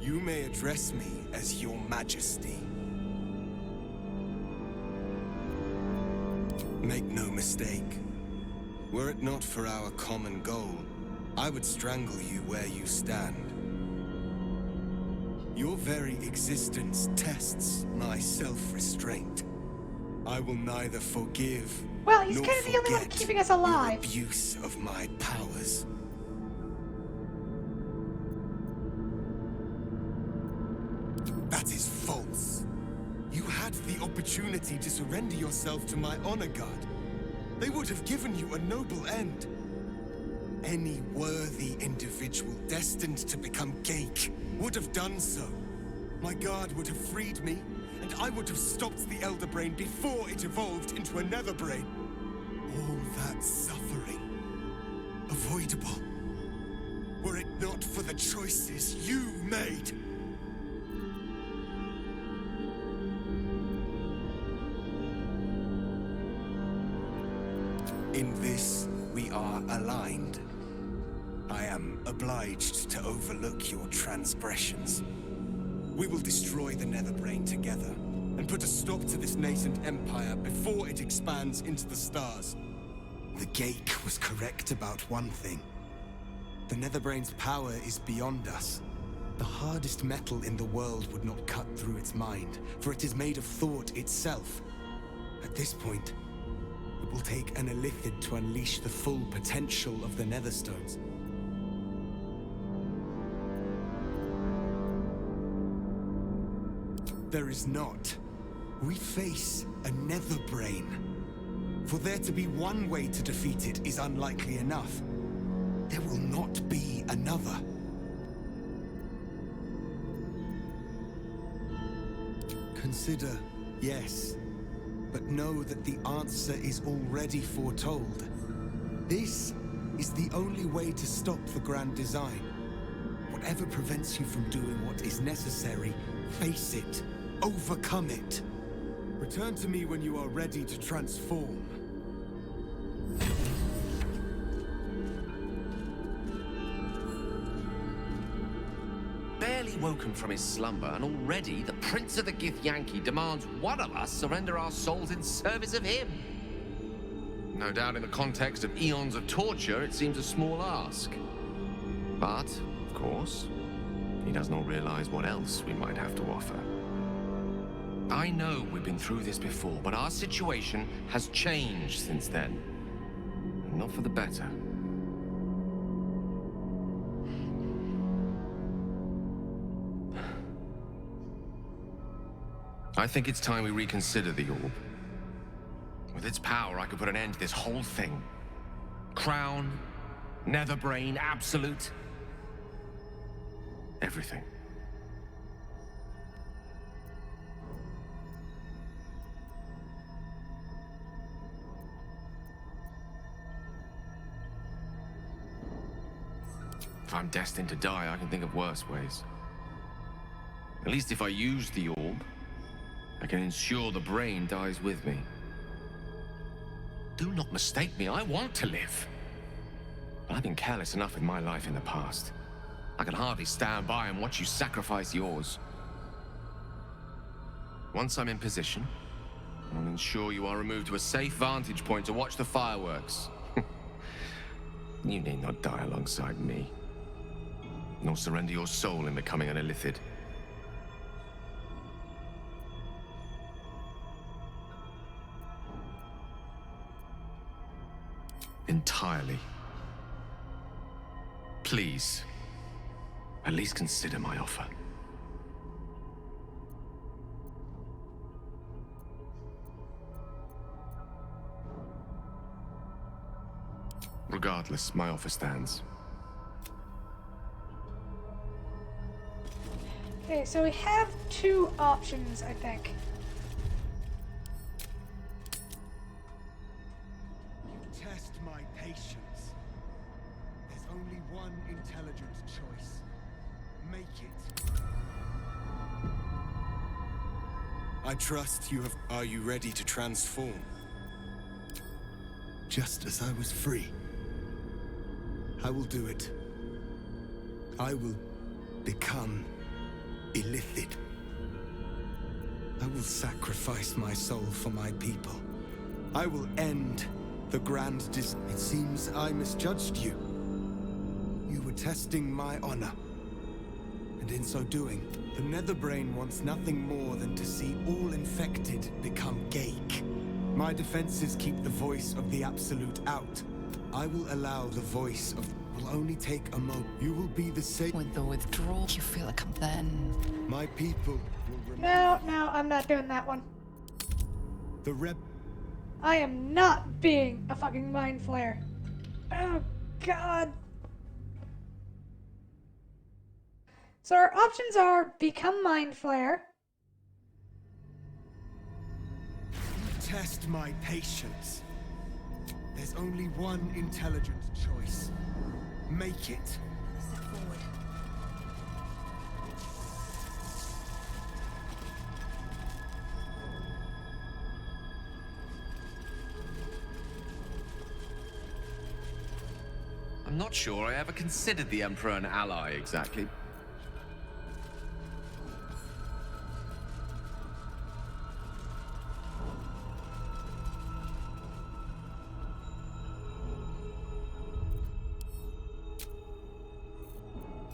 You may address me as your majesty. Make no mistake. Were it not for our common goal, I would strangle you where you stand. Your very existence tests my self-restraint. I will neither forgive Well, he's nor kind of the only one forget keeping us alive. your abuse of my powers. That is false. You had the opportunity to surrender yourself to my honor guard. They would have given you a noble end. Any worthy individual destined to become Geik would have done so. My guard would have freed me, and I would have stopped the Elder Brain before it evolved into a Nether Brain. All that suffering, avoidable, were it not for the choices you made. In this, we are aligned. I am obliged to overlook your transgressions. We will destroy the Netherbrain together, and put a stop to this nascent empire before it expands into the stars. The Geik was correct about one thing. The Netherbrain's power is beyond us, The hardest metal in the world would not cut through its mind, for it is made of thought itself. At this point, it will take an illithid to unleash the full potential of the Netherstones. There is not. We face a Netherbrain. For there to be one way to defeat it is unlikely enough. There will not be another. Consider, yes, but know that the answer is already foretold. This is the only way to stop the grand design. Whatever prevents you from doing what is necessary, face it, overcome it. Return to me when you are ready to transform. Barely woken from his slumber, and already the Prince of the Githyanki demands one of us surrender our souls in service of him. No doubt in the context of eons of torture, it seems a small ask. But, of course, he does not realize what else we might have to offer. I know we've been through this before, but our situation has changed since then. And not for the better. I think it's time we reconsider the orb. With its power, I could put an end to this whole thing. Crown, Netherbrain, Absolute. Everything. If I'm destined to die, I can think of worse ways. At least if I use the orb, I can ensure the brain dies with me. Do not mistake me, I want to live. But I've been careless enough with my life in the past. I can hardly stand by and watch you sacrifice yours. Once I'm in position, I'll ensure you are removed to a safe vantage point to watch the fireworks. You need not die alongside me, nor surrender your soul in becoming an illithid. Entirely. Please, at least consider my offer. Regardless, my offer stands. Okay, so we have two options, I think. Test my patience. There's only one intelligent choice. Make it. I trust you have... Are you ready to transform? Just as I was free. I will do it. I will become illithid. I will sacrifice my soul for my people. I will end the grand It seems I misjudged you. You were testing my honor. And in so doing, the Netherbrain wants nothing more than to see all infected become Gaik. My defenses keep the voice of the Absolute out. I will allow the voice of... will only take a moment. You will be the same... With the withdrawal, you feel like then... My people will No, I'm not doing that one. The rep... I am not being a fucking mind flayer. Oh, God. So our options are become mind flayer. Test my patience. There's only one intelligent choice. Make it. Step forward. I'm not sure I ever considered the Emperor an ally, exactly.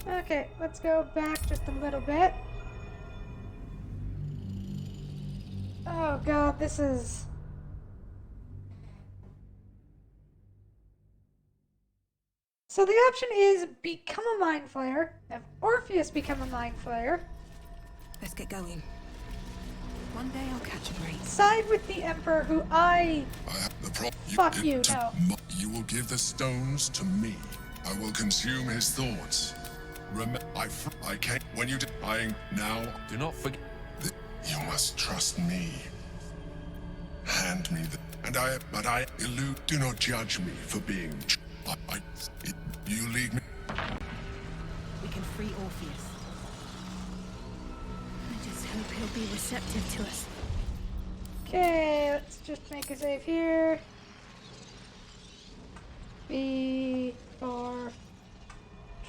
Okay, let's go back just a little bit. Oh god, this is... So the option is become a Mind Flayer, have Orpheus become a Mind Flayer. Let's get going. One day I'll catch a break. Side with the Emperor, who Fuck you, no. You will give the stones to me. I will consume his thoughts. I can't. When you now, do not forget. You must trust me. Hand me the. But I elude. Do not judge me for being. You lead me. We can free Orpheus. I just hope he'll be receptive to us. Okay, let's just make a save here. B for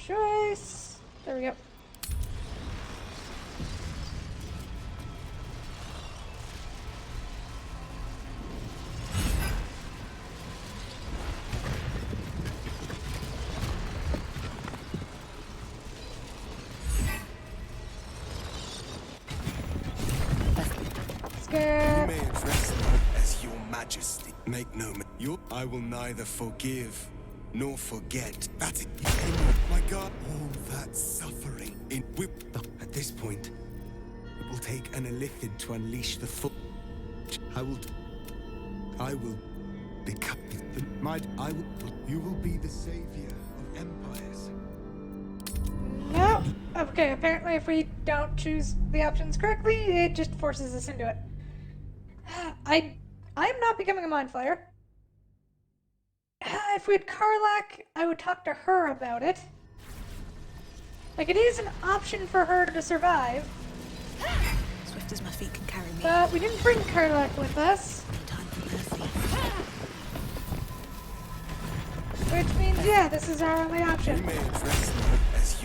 choice. There we go. You may address me as your majesty. Make no mistake. I will neither forgive nor forget. That's it. My God, all that suffering in whip. At this point, it will take an illithid to unleash the full. I will become you will be the savior of empires. No. Okay, apparently if we don't choose the options correctly, it just forces us into it. I'm not becoming a Mind Flayer. If we had Karlach, I would talk to her about it. Like, it is an option for her to survive. Swift as my feet can carry me. But we didn't bring Karlach with us. No time for mercy. Which means, yeah, this is our only option. You may address me as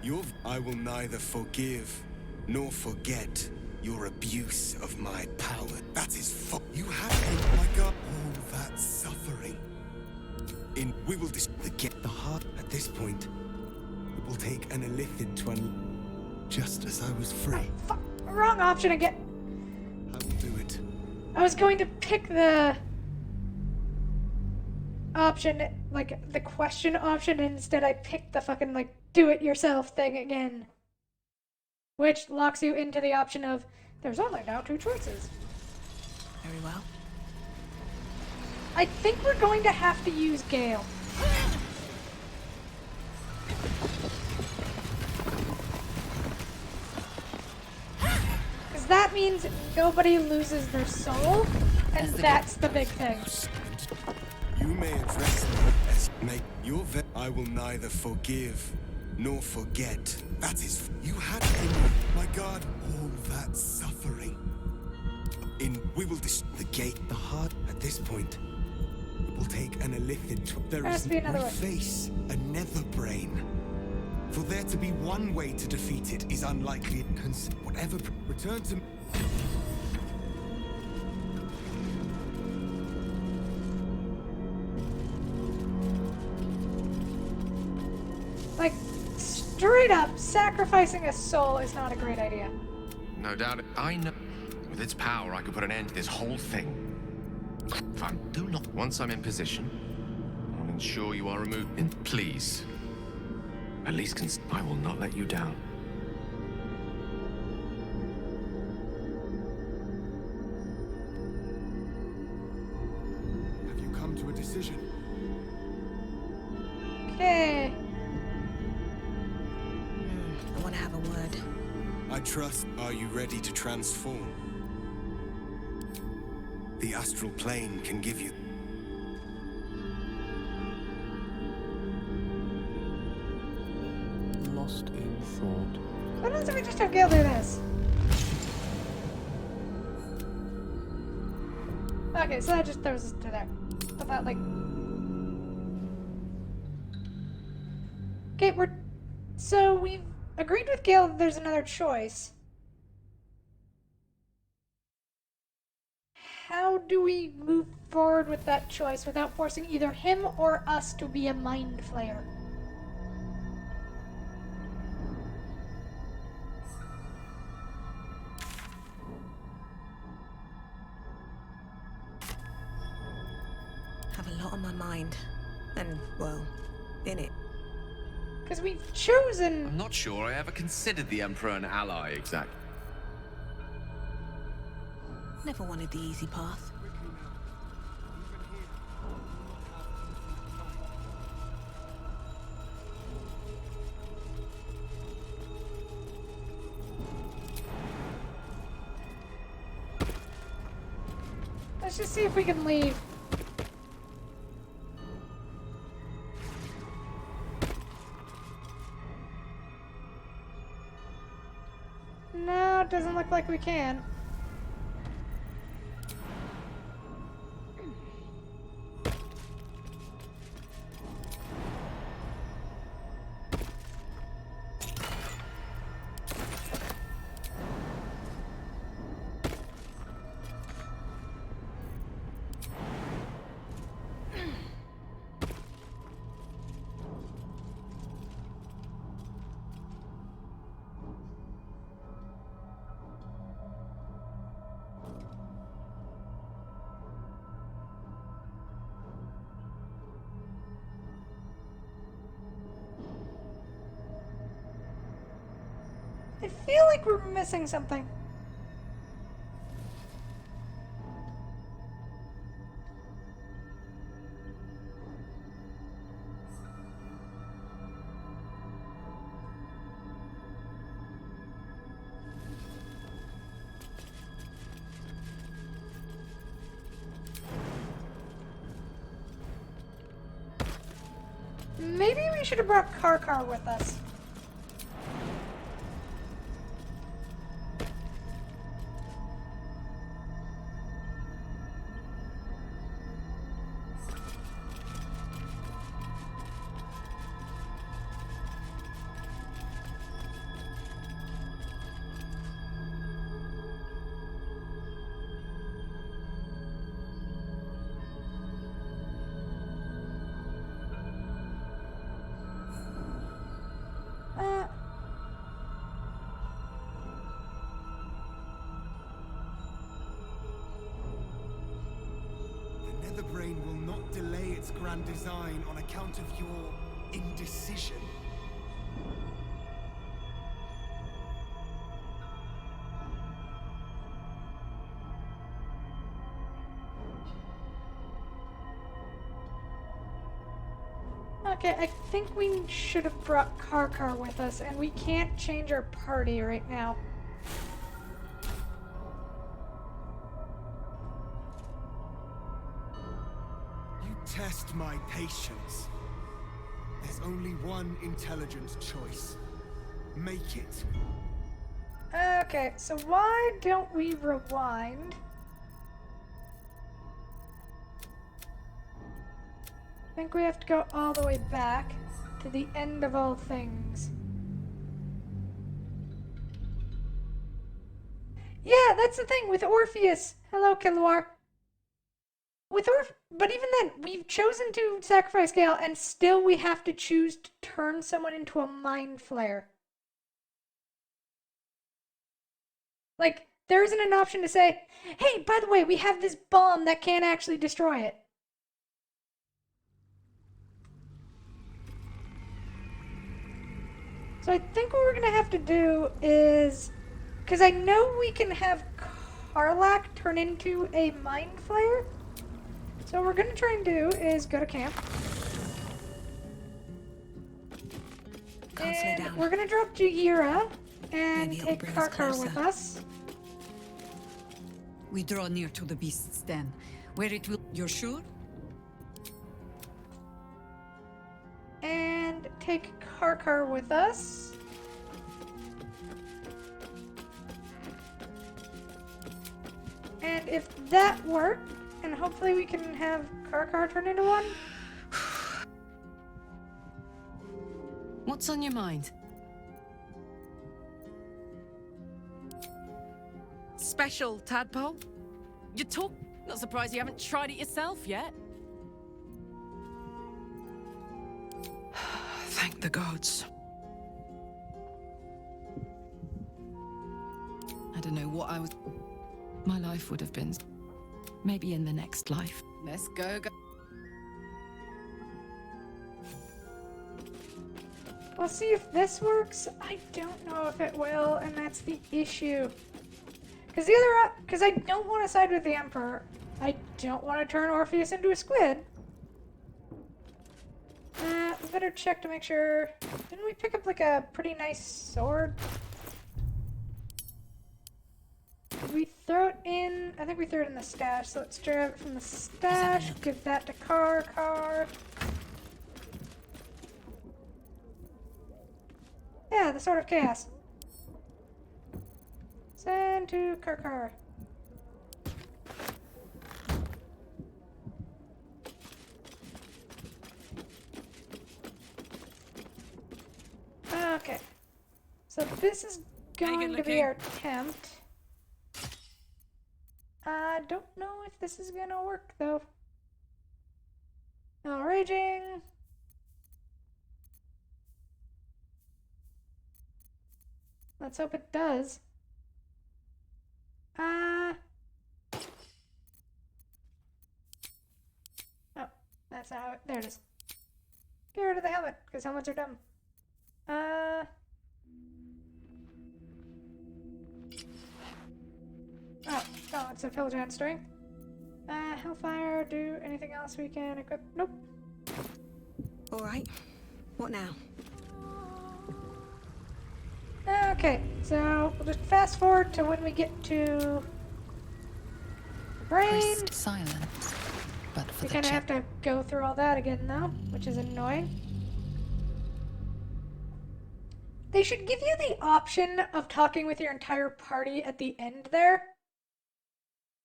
your I will neither forgive nor forget your abuse of my power. That is you have my God, all that suffering. We will get the heart. At this point, it will take an illithid to just as I was free. Fuck, wrong option again. I will do it. I was going to pick the option, like the question option, and instead I picked the fucking like do it yourself thing again. Which locks you into the option of there's only now 2 choices. Very well. I think we're going to have to use Gale. Because that means nobody loses their soul, and that's the big thing. You may address me as I will neither forgive nor forget. That is, you had my God, all that suffering. We will the gate, the heart. At this point, it will take an illithid to. There is no face, a nether brain. For there to be one way to defeat it is unlikely. Whatever, return to. Like, straight up, sacrificing a soul is not a great idea. No doubt. I know. With its power, I could put an end to this whole thing. Do not. Once I'm in position, I'll ensure you are removed. And please, at least I will not let you down. Have you come to a decision? Okay. I want to have a word. I trust. Are you ready to transform? The astral plane can give you. Lost in thought. Why doesn't we just have Gale do this? Okay, so that just throws us to there. Without, like... Okay, so we've agreed with Gale that there's another choice. How do we move forward with that choice without forcing either him or us to be a Mind Flayer? And, well, in it. Because we've chosen... I'm not sure I ever considered the Emperor an ally, exactly. Never wanted the easy path. Let's just see if we can leave. No, it doesn't look like we can. I feel like we're missing something. Maybe we should have brought Karkar with us. The Netherbrain will not delay its grand design on account of your indecision. Okay, I think we should have brought Karkar with us, and we can't change our party right now. You test my patience. There's only one intelligent choice. Make it. Okay, so why don't we rewind? I think we have to go all the way back to the end of all things. Yeah, that's the thing with Orpheus. Hello, Killuar. But even then, we've chosen to sacrifice Gale, and still we have to choose to turn someone into a mind flare. Like, there isn't an option to say, hey, by the way, we have this bomb that can't actually destroy it. So I think what we're gonna have to do is, because I know we can have Karlach turn into a mind flare. So what we're gonna try and do is go to camp. Can't slow down. We're gonna drop Jagira and Maybe it'll take bring us Karkar with closer. us. We draw near to the beast's den, where it will... You're sure? And take Karkar with us. And if that worked, and hopefully we can have Karkar turn into one. What's on your mind? Special, Tadpole? You talk... Not surprised you haven't tried it yourself yet. Thank the gods. I don't know what I was... My life would have been... Maybe in the next life. Let's go. We'll see if this works. I don't know if it will, and that's the issue. Because I don't want to side with the Emperor. I don't want to turn Orpheus into a squid. We better check to make sure. Didn't we pick up like a pretty nice sword? Did we throw it in? I think we threw it in the stash, so let's grab it from the stash. Give that to Car. Yeah, the Sword of Chaos. Send to Car. Okay. So this is going to be our attempt. I don't know if this is gonna work though. No raging. Let's hope it does. Oh, that's not how it, there it is. Get rid of the helmet, because helmets are dumb. Oh, it's a Philogene strength. Hellfire, do anything else we can equip? Nope. Alright, what now? Okay, so we'll just fast forward to when we get to brain. Crisp silence, but for We the kind of have to go through all that again though, which is annoying. They should give you the option of talking with your entire party at the end there.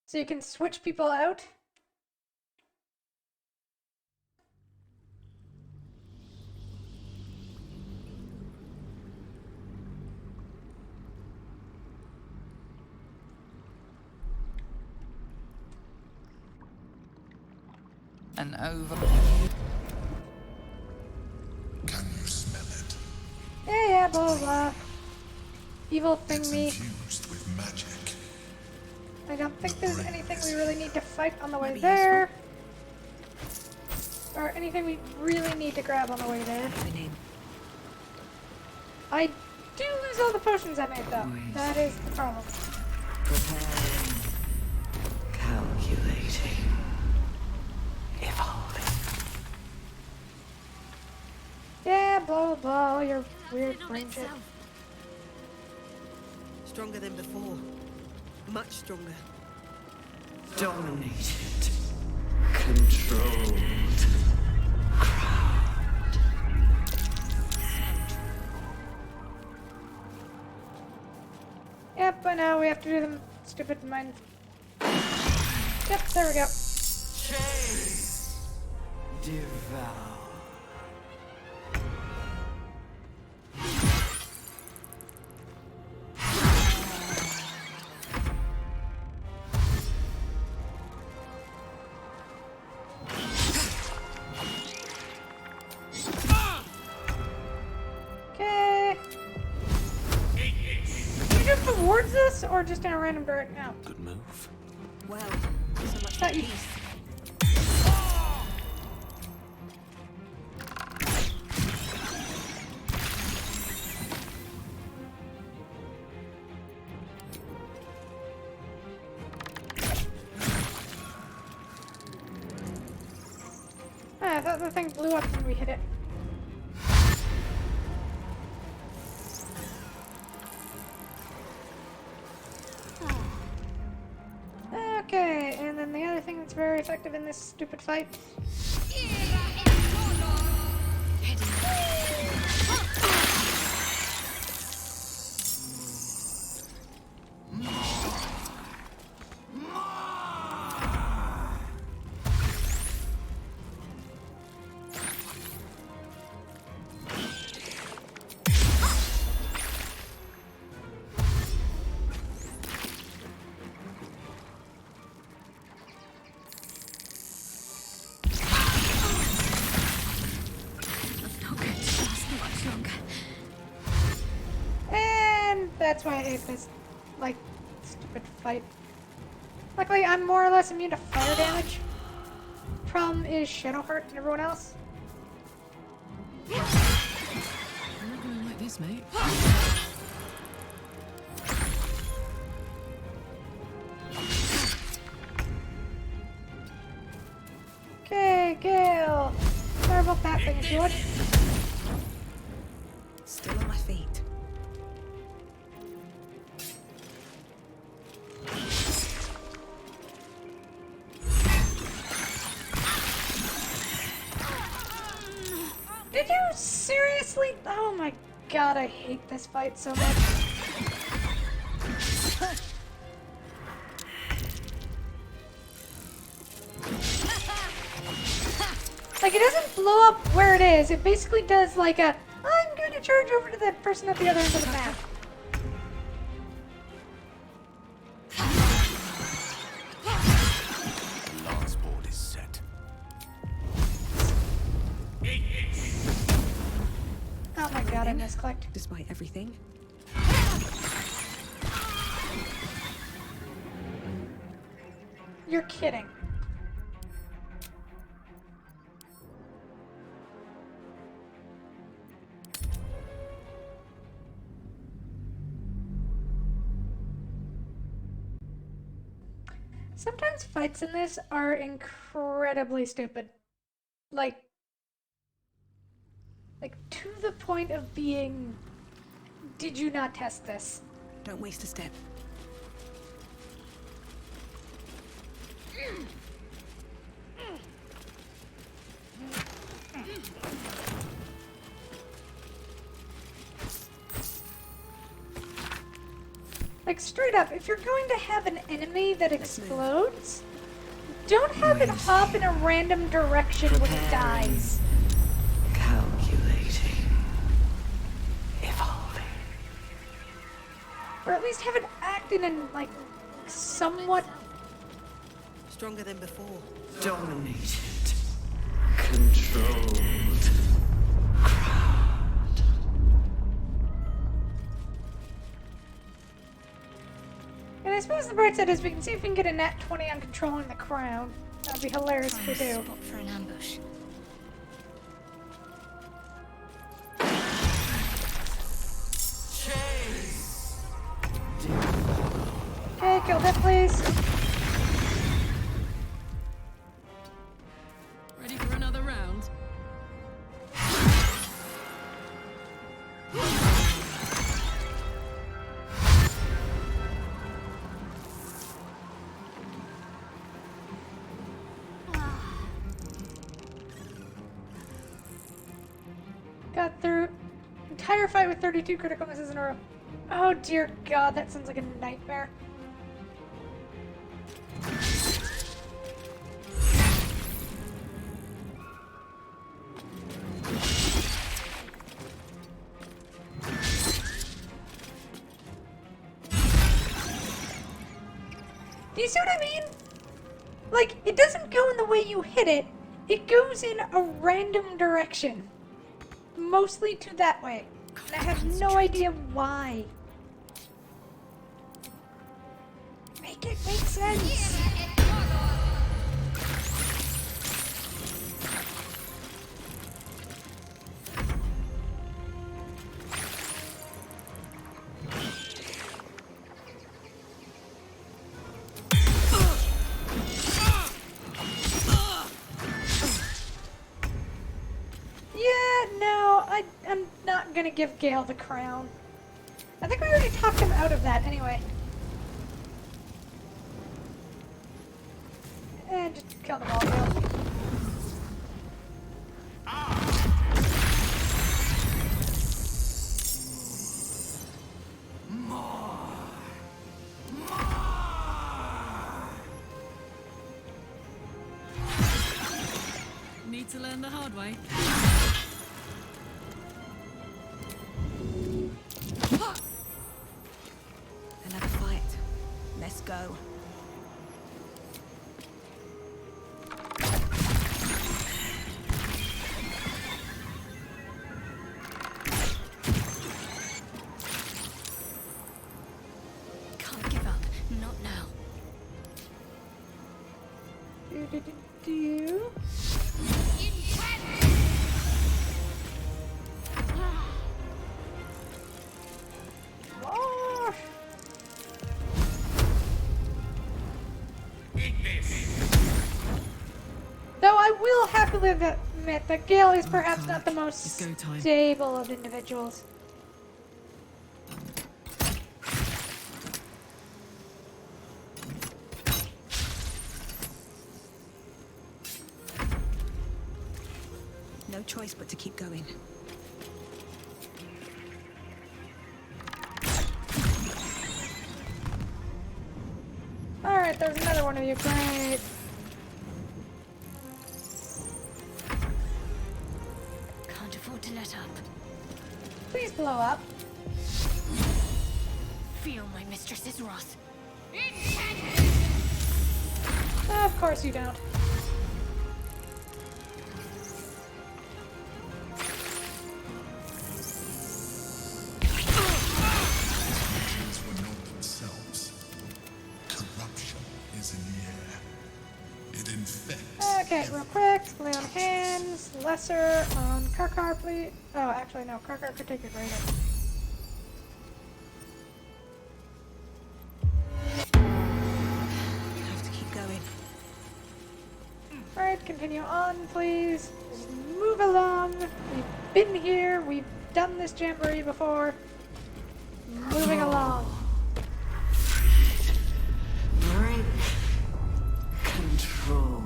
So you can switch people out. and over. Can you smell it? Yeah, blah, blah, blah. Evil thing It's me. infused with magic. I don't think there's anything we really need to fight on the way there. Or anything we really need to grab on the way there. I do lose all the potions I made though. That is the problem. Preparing. Calculating. Evolving. Yeah, blah, blah, blah. All your weird brain shit. Stronger than before. Much stronger. Dominated. Controlled. Yep, I know we have to do them stupid mind. Yep, there we go. Chase. Devour. Okay. Did you jump towards us or just in a random direction? No. Good move. Well, so much Thought you. I thought the thing blew up when we hit it. Okay, and then the other thing that's very effective in this stupid fight. That's why I hate this, like, stupid fight. Luckily, I'm more or less immune to fire damage. Problem is Shadowheart and everyone else. Nice move. Okay, Gale. Sorry about that thing, George. Still on my feet. Did you seriously? Oh my god, I hate this fight so much. Like, it doesn't blow up where it is. It basically does like a, I'm going to charge over to the person at the other end of the map. The last board is set. Oh my god, I misclicked. Despite everything. You're kidding. Sometimes fights in this are incredibly stupid. Like to the point of being, did you not test this? Don't waste a step. Like, straight up, if you're going to have an enemy that explodes, don't have it hop in a random direction when it dies. Calculating. Evolving. Or at least have it act in an, like, somewhat... Stronger than before. Dominated. Controlled. And I suppose the bright side is we can see if we can get a nat 20 on controlling the crown. That'd be hilarious if we do. Spot for an ambush. Okay, kill that, please. Ready for another round? Got through entire fight with 32 critical misses in a row. Oh dear god, that sounds like a nightmare. Do you see what I mean? Like, it doesn't go in the way you hit it, it goes in a random direction. Mostly to that way. And I have no idea why. Make it make sense. I'm not gonna give Gale the crown. I think we already talked him out of that anyway. And just kill them all, Gale. Need to learn the hard way. Another fight. Let's go. Can't give up. Not now. Do. admit that Gale is perhaps not the most stable of individuals. No choice but to keep going. Alright, there's another one of you. Great. Can't afford to let up. Please blow up. Feel my mistress's wrath. Of course you don't. Things were not themselves. Corruption is in the air. It infects. Okay, real quick. Lay on hands. Lesser on Karkar, please. Oh, actually, no. Karkar could take a greater. Have to keep going. Alright, continue on, please. Just move along. We've been here. We've done this jamboree before. Moving along. Break control.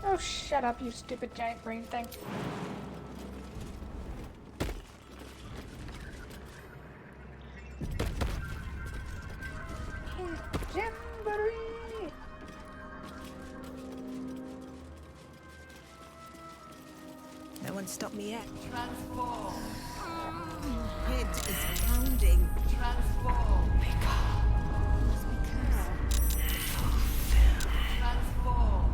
Oh, shut up, you stupid giant brain thing. Jamboree! No one stopped me yet. Transform. My head is pounding. Transform. Transform.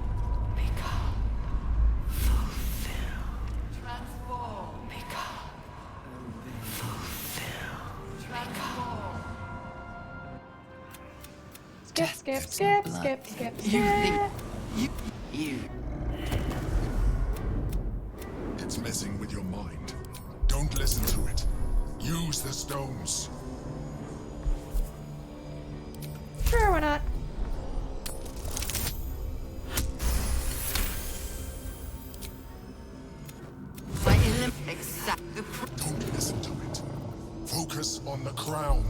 Transform. Skip, skip, skip, skip, skip, skip. You. It's messing with your mind. Don't listen to it. Use the stones. Sure, why not? Don't listen to it. Focus on the crown.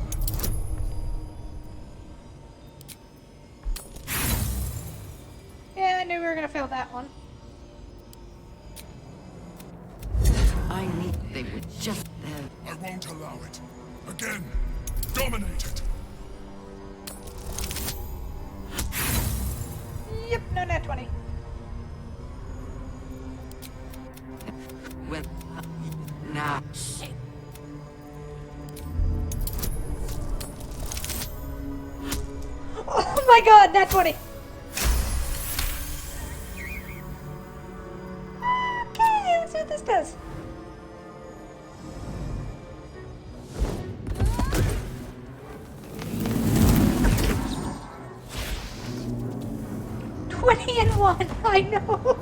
Yeah, I knew we were gonna fail that one. I need. They were just there. I won't allow it. Again. Dominate it. Yep, no nat 20. Well, now. Oh my god, nat 20! Okay, let's see what this does. And 1, I know.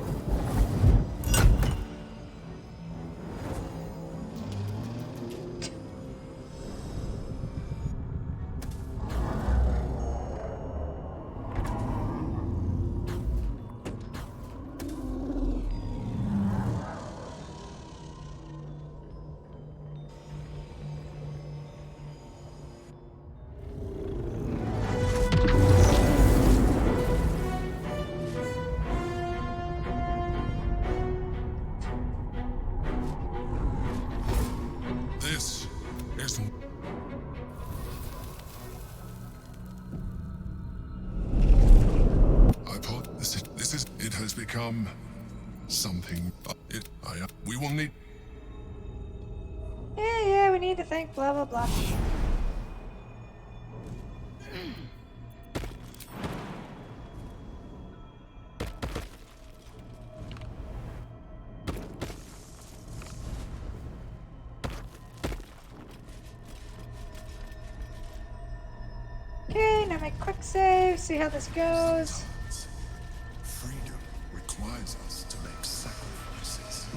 This isn't. This is. It has become something. We will need. Yeah, we need to think blah blah blah. Okay, now make quick save, see how this goes. Freedom requires us to make sacrifices.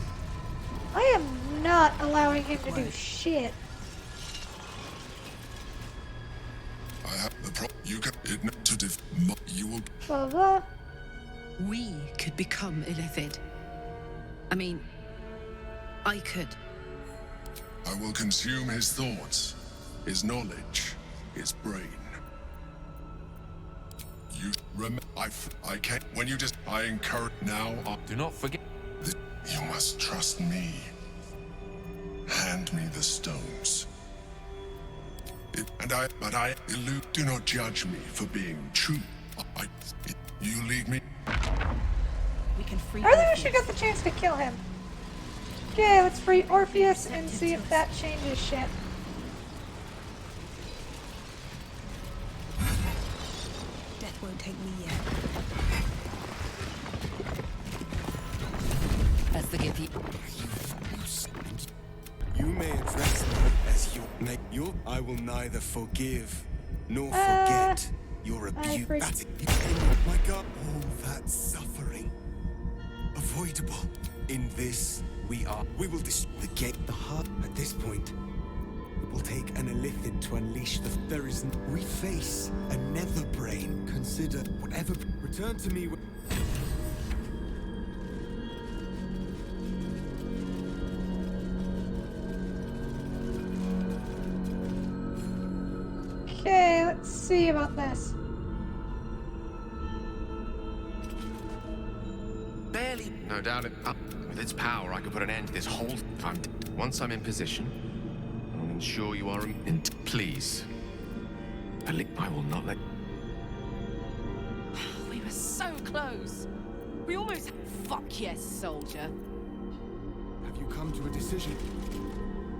I am not allowing him to do shit. I have the You can. You will. Blah blah. We could become illithid. I mean, I could. I will consume his thoughts, his knowledge, his brain. You I can't. When you just. I encourage. Now. Do not forget. You must trust me. Hand me the stones. Do not judge me for being true. You lead me. We can free. I think we should get the chance to kill him. Okay, let's free Orpheus and see if that changes shit. Death won't take me yet. As the Githi. You may address me as your. I will neither forgive nor forget your abuse. That's it. My God, all that suffering, avoidable. In this, we will destroy the gate. The heart. At this point, it will take an illithid to unleash the. There is. We face a nether brain. Consider whatever. Return to me. Okay, let's see about this. Barely. No doubt it. With its power, I could put an end to this whole time. Once I'm in position, I will ensure you are in. Please. I will not let. We were so close. We almost. Fuck yes, soldier. Have you come to a decision?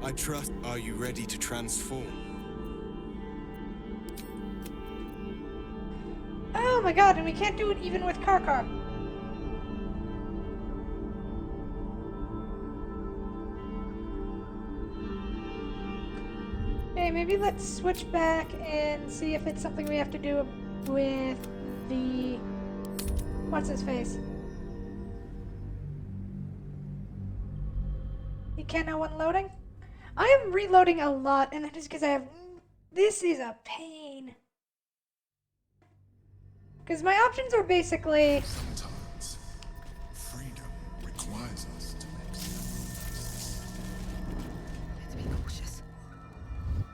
I trust. Are you ready to transform? Oh my god, and we can't do it even with Karkar. Okay, maybe let's switch back and see if it's something we have to do with the... What's his face? You can't know when loading? I am reloading a lot, and that is because I have... This is a pain. Because my options are basically... Sometimes, freedom requires us to make sacrifices. Let's be cautious.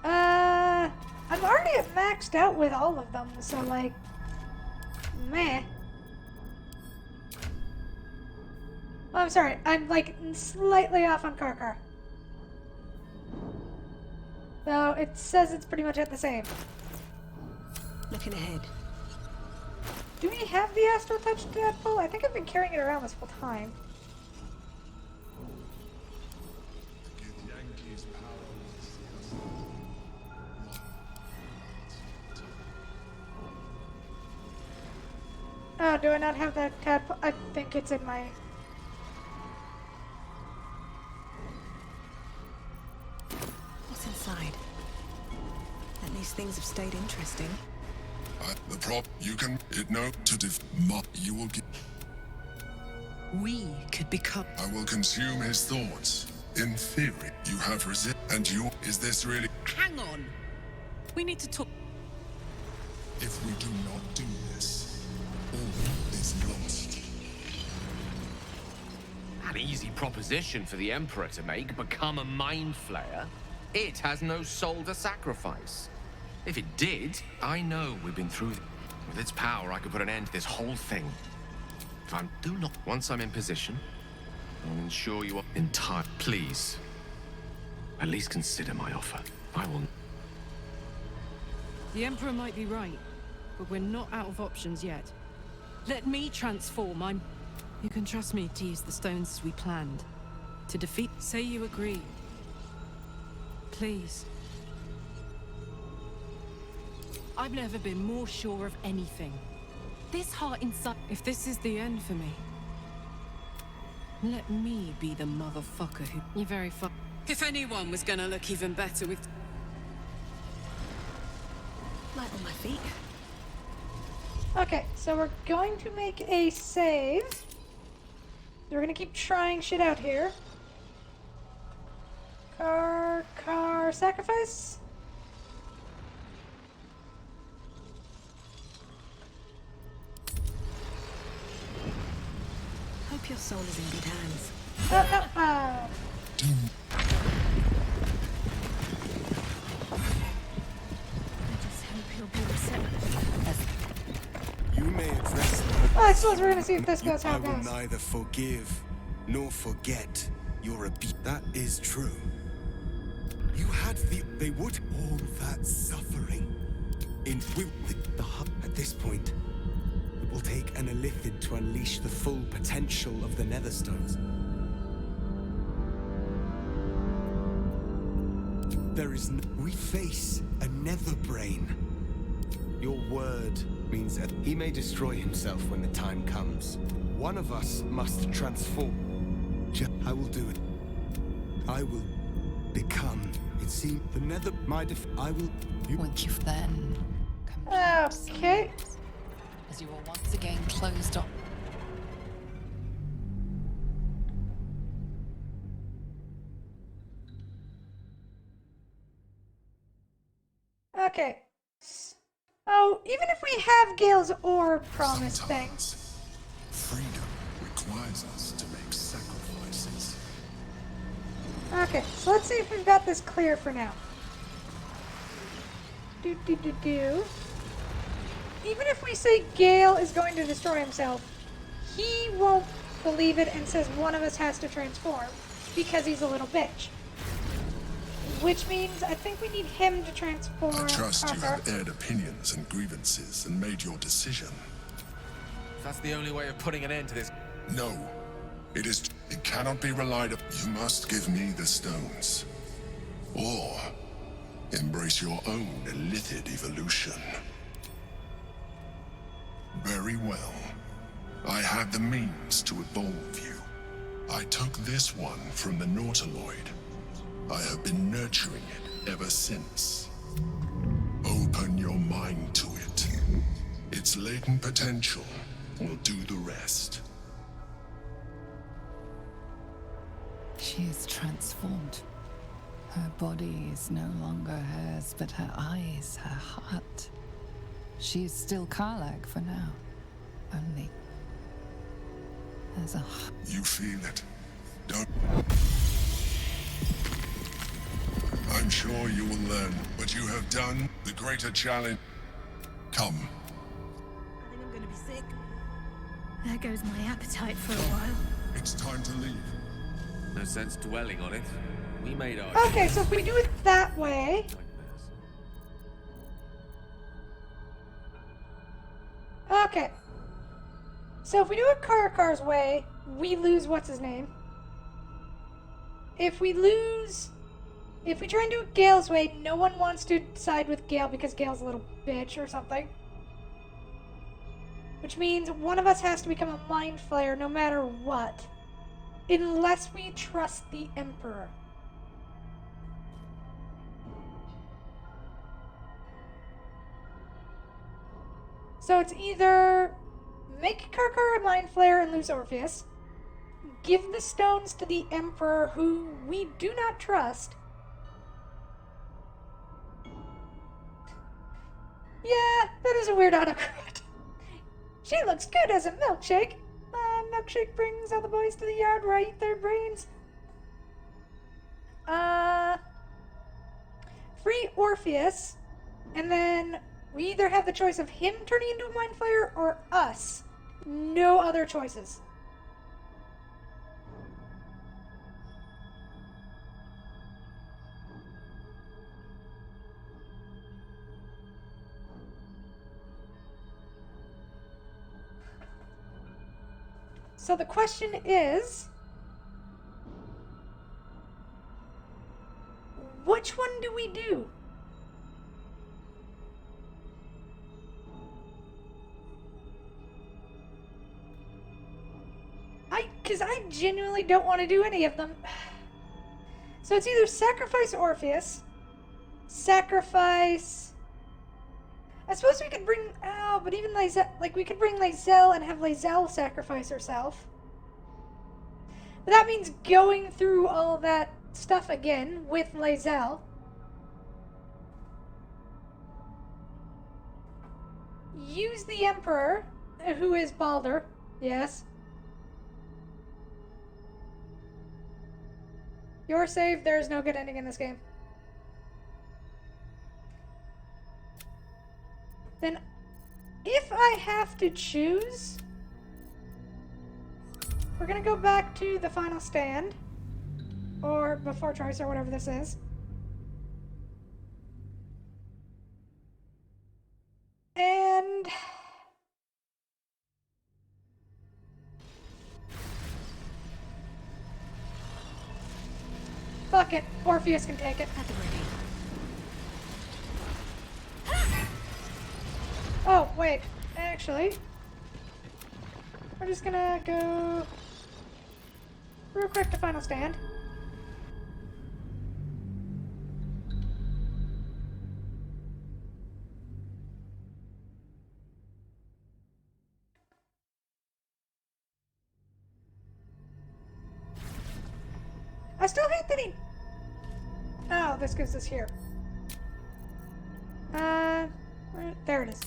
I'm already maxed out with all of them, so like... Meh. Oh, I'm sorry, I'm like slightly off on Karkar. So it says it's pretty much at the same. Looking ahead. Do we have the Astral Touch Deadpool? I think I've been carrying it around this whole time. Oh, do I not have that tadpole? I think it's in my... What's inside? At least things have stayed interesting. The prop you can you will get. We could become. I will consume his thoughts. In theory, you have and you. Is this really? Hang on. We need to talk. If we do not do this, all is lost. An easy proposition for the Emperor to make. Become a mind flayer. It has no soul to sacrifice. If it did, I know we've been through. With its power, I could put an end to this whole thing. Once I'm in position, I'll ensure you are entire. Please, at least consider my offer. I will. The Emperor might be right, but we're not out of options yet. Let me transform. You can trust me to use the stones as we planned. To defeat. Say you agree. Please. I've never been more sure of anything. This heart inside... If this is the end for me, let me be the motherfucker who... You're very fun. If anyone was gonna look even better with... Light on my feet. Okay, so we're going to make a save. We're gonna keep trying shit out here. Car sacrifice? hope your soul is in good hands. I just hope he'll be receptive. You may address me. I suppose we're gonna see if this goes how I it will goes. neither forgive nor forget your abuse. That is true. You had they would all that suffering. At this point, it will take an Illithid to unleash the full potential of the Netherstones. We face a Netherbrain. Your word means that he may destroy himself when the time comes. One of us must transform. I will do it. I will become. It seems the Nether. I will. Which then. Okay. As you are once again closed off. Okay. Oh, even if we have Gale's orb promise thing. Freedom requires us to make sacrifices. Okay, so let's see if we've got this clear for now. Even if we say Gale is going to destroy himself, he won't believe it and says one of us has to transform because he's a little bitch. Which means I think we need him to transform. I trust you have aired opinions and grievances and made your decision. That's the only way of putting an end to this. No. It cannot be relied upon. You must give me the stones. Or embrace your own Illithid evolution. Very well. I had the means to evolve you. I took this one from the Nautiloid. I have been nurturing it ever since. Open your mind to it. Its latent potential will do the rest. She is transformed. Her body is no longer hers, but her eyes, her heart. She is still Karlach for now. Only as a... You feel it, don't... I'm sure you will learn what you have done. The greater challenge. Come. I think I'm gonna be sick. There goes my appetite for a while. It's time to leave. No sense dwelling on it. We made our... Okay, so if we do it that way... Okay. So if we do it Karakar's way, we lose what's his name. If we try and do it Gale's way, no one wants to side with Gale because Gale's a little bitch or something. Which means one of us has to become a Mind Flayer no matter what. Unless we trust the Emperor. So it's either make Karkar a Mind Flayer and lose Orpheus, give the stones to the Emperor who we do not trust. Yeah, that is a weird autocorrect. She looks good as a milkshake. Milkshake brings all the boys to the yard where I eat their brains. Free Orpheus, and then we either have the choice of him turning into a Mind Flayer or us. No other choices. So the question is, which one do we do? Because I genuinely don't want to do any of them. So it's either sacrifice Orpheus, sacrifice... I suppose we could bring... Oh, but even Lae'zel... Like, we could bring Lae'zel and have Lae'zel sacrifice herself. But that means going through all that stuff again with Lae'zel. Use the Emperor, who is Baldur, yes. You're safe. There is no good ending in this game. Then, if I have to choose, we're gonna go back to the final stand. Or before choice, or whatever this is. And... fuck it. Orpheus can take it. Oh, wait. Actually, we're just gonna go real quick to final stand. I still hate that he... oh, this gives us here. There it is.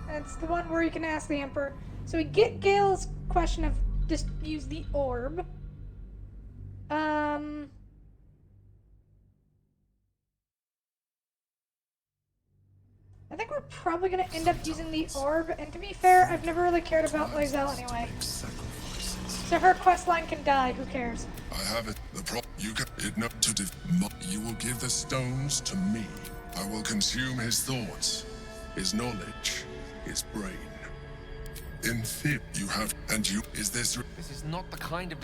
It's the one where you can ask the Emperor. So we get Gale's question of just use the orb. I think we're probably gonna end up using the orb, and to be fair, I've never really cared about Lae'zel anyway. So her quest line can die, who cares? I have it. The you can it not to you will give the stones to me. I will consume his thoughts, his knowledge, his brain. In theory, you have, and you is this. This is not the kind of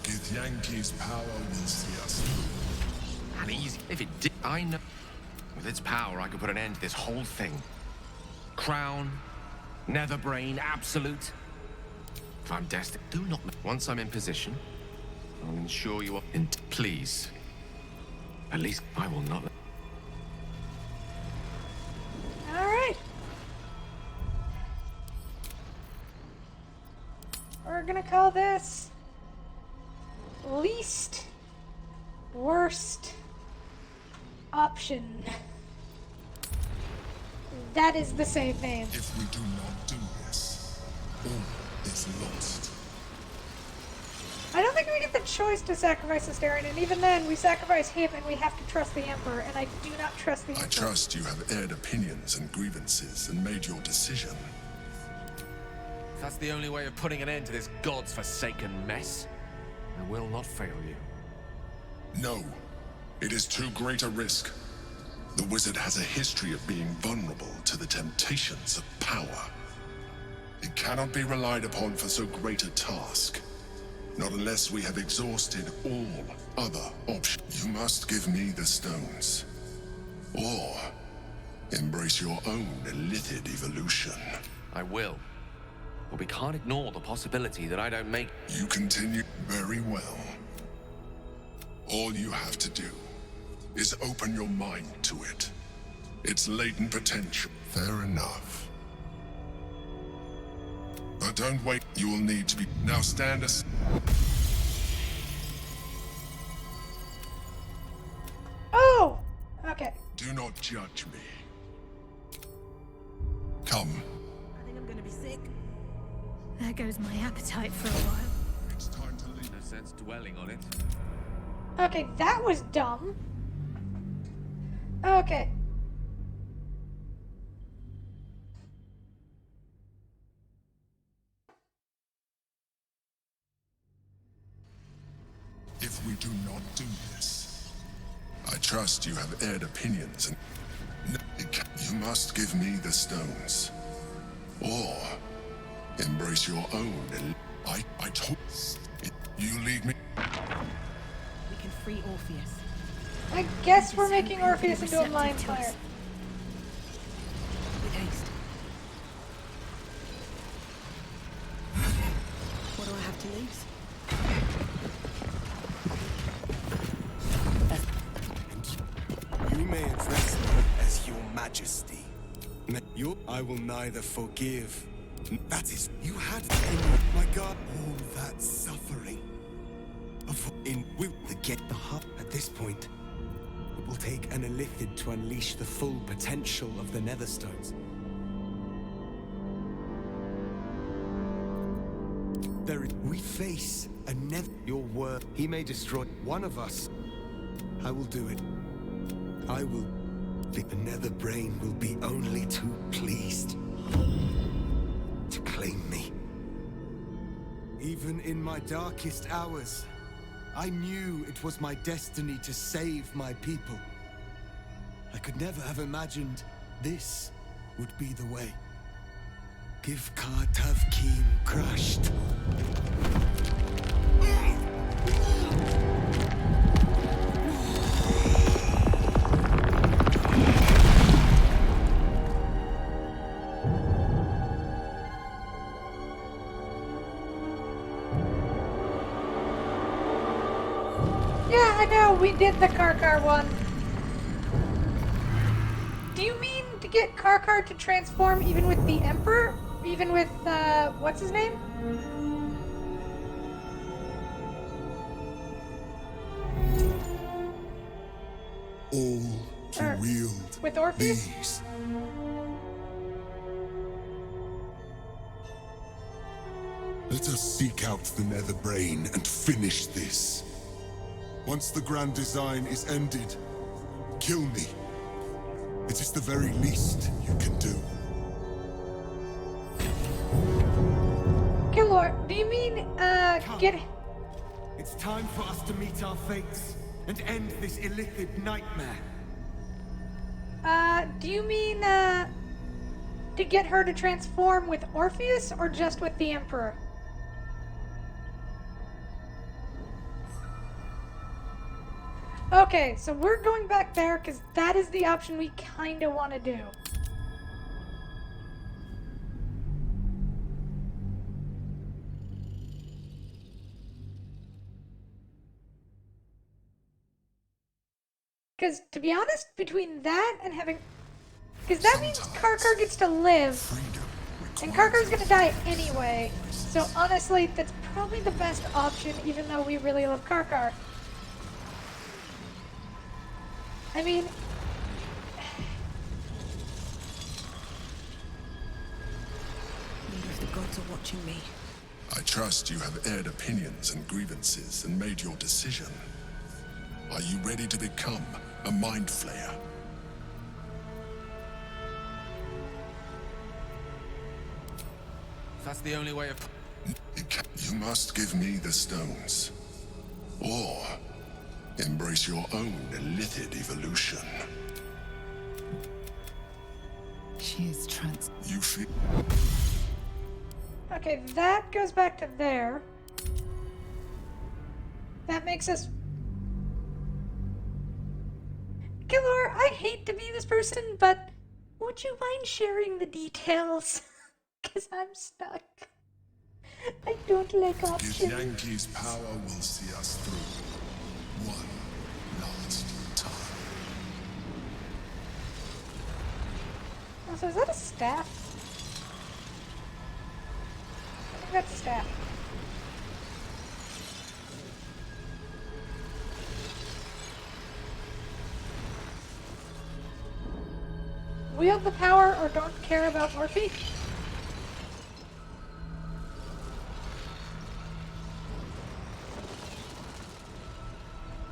Githyanki's power will see us through. And easy. If it did, I know. With its power, I could put an end to this whole thing. Crown, Netherbrain, absolute. If I'm destined, do not. Once I'm in position, I'll ensure you are. Please. At least I will not. All right. We're gonna call this least worst option. That is the save name. If we do not do this, all is lost. I don't think we get the choice to sacrifice Astarion, and even then, we sacrifice him and we have to trust the Emperor, and I do not trust the Emperor. I trust you have aired opinions and grievances and made your decision. If that's the only way of putting an end to this god's forsaken mess, I will not fail you. No. It is too great a risk. The wizard has a history of being vulnerable to the temptations of power. It cannot be relied upon for so great a task. Not unless we have exhausted all other options. You must give me the stones. Or embrace your own illithid evolution. I will. But we can't ignore the possibility that I don't make... You continue very well. All you have to do is open your mind to it. Its latent potential. Fair enough. But don't wait. You will need to be... Now stand aside. Oh! Okay. Do not judge me. Come. I think I'm gonna be sick. There goes my appetite for a while. It's time to leave. No sense dwelling on it. Okay, that was dumb. Okay. If we do not do this, I trust you have aired opinions and... You must give me the stones. Or embrace your own. I told you lead me. We can free Orpheus. I guess we're making Orpheus into a mind flayer. With haste. What do I have to lose? You may address me as your majesty. I will neither forgive. That is, you had my God, all that suffering. We get the heart at this point. It will take an illithid to unleash the full potential of the Netherstones. We We face a never your word. He may destroy one of us. I will do it. I will. The nether brain will be only too pleased to claim me. Even in my darkest hours, I knew it was my destiny to save my people. I could never have imagined this would be the way. Give Tavkim crushed. Yeah, I know, we did the Karkar one. Do you mean to get Karkar to transform even with the Emperor? Even with, what's his name? All to wield with Orpheus? these. Let us seek out the nether brain and finish this. Once the grand design is ended, kill me. It is the very least you can do. Killor, do you mean, get... It's time for us to meet our fates and end this illithid nightmare. Do you mean, to get her to transform with Orpheus, or just with the Emperor? Okay, so we're going back there, because that is the option we kinda want to do. Because, to be honest, between that and having... Because that means Karkar gets to live, and Karkar's gonna die anyway. So honestly, that's probably the best option, even though we really love Karkar. I mean... I wonder if the gods are watching me. I trust you have aired opinions and grievances and made your decision. Are you ready to become a mind flayer? That's the only way of... You must give me the stones. Or embrace your own illithid evolution. She is You feel... Okay, that goes back to there. That makes us... Killor, I hate to be this person, but would you mind sharing the details? Because I'm stuck. I don't like options. If Yankee's power will see us through one last time. Oh, so is that a staff? I think that's a staff. Wield the power or don't care about Orphe?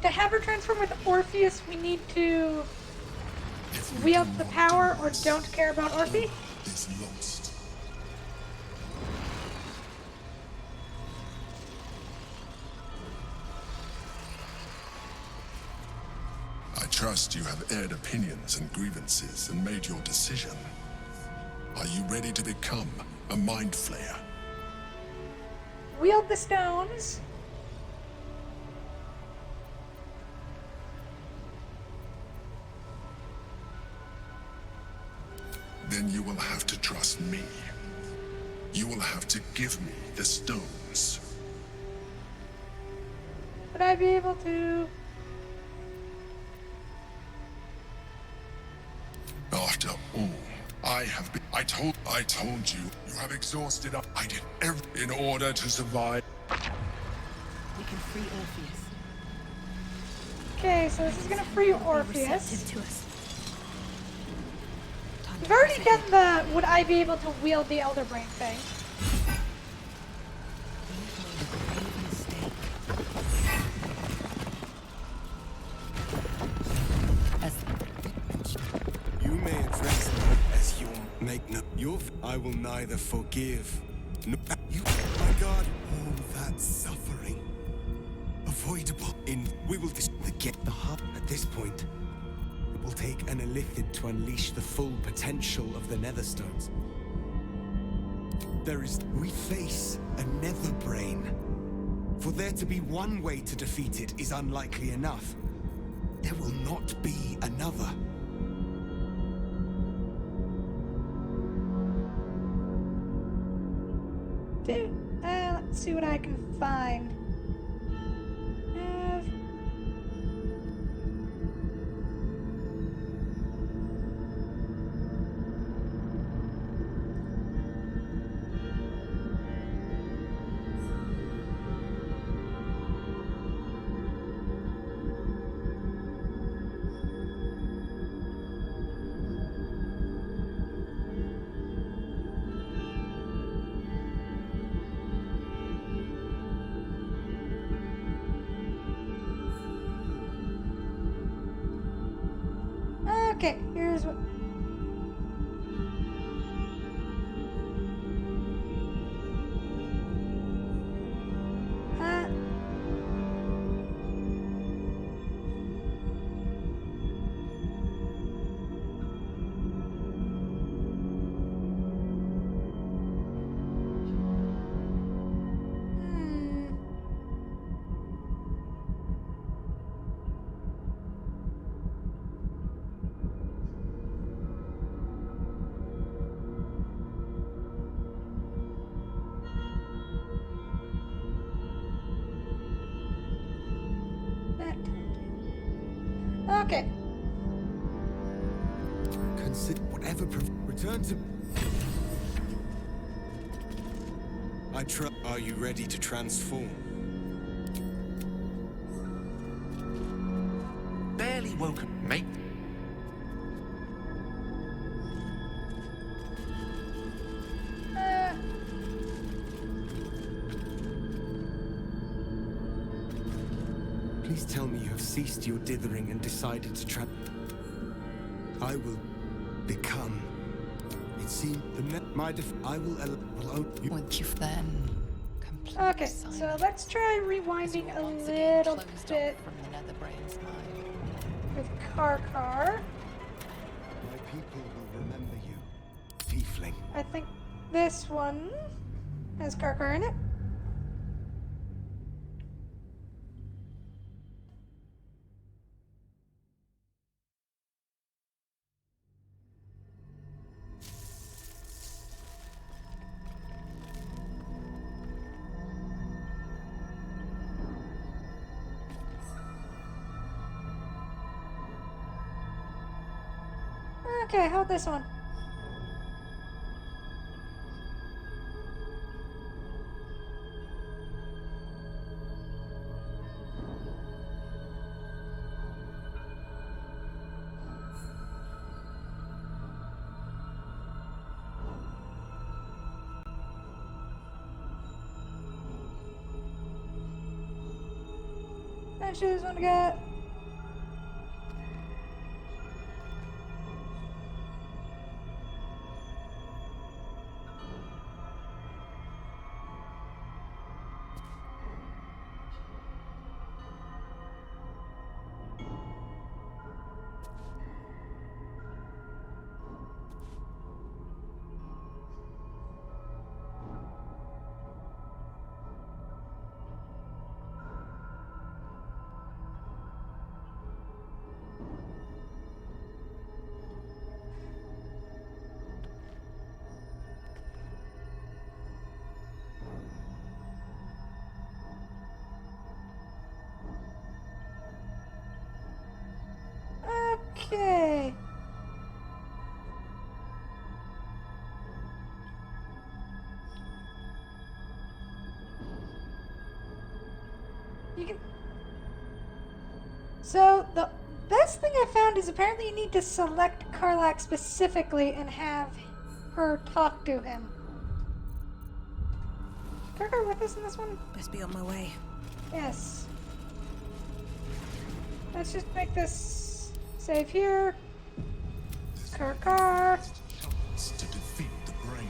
To have her transform with Orpheus, we need to wield the power or don't care about Orphe? Is lost. I trust you have aired opinions and grievances and made your decision. Are you ready to become a mind flayer? Wield the stones. Then you will have to trust me. You will have to give me the stones. Would I be able to? After all, I told you, you have exhausted us. I did everything in order to survive. We can free Orpheus. Okay, so this is gonna free Orpheus. Receptive to us. We've already done the would I be able to wield the Elder Brain thing. I will neither forgive nor... My God, all that suffering. Avoidable in... We will get the heart at this point. It will take an illithid to unleash the full potential of the Netherstones. We face a nether brain. For there to be one way to defeat it is unlikely enough. There will not be another. Let's see what I can find. Okay, here's what... Okay. Consider whatever return to... Are you ready to transform? Barely woken, mate. Please tell me you have ceased your dithering and decided to I will become. It seems I will you. Would you then? Okay, so let's try rewinding a little bit from the Netherbrain's mind. with Karkar. My people will remember you, tiefling. I think this one has Karkar in it. Okay, hold this one. I choose one to get. Okay. You can... So, the best thing I found is apparently you need to select Karlach specifically and have her talk to him. Karkar with us in this one? Best be on my way. Yes. Let's just make this save here. Karkar. To defeat the brain.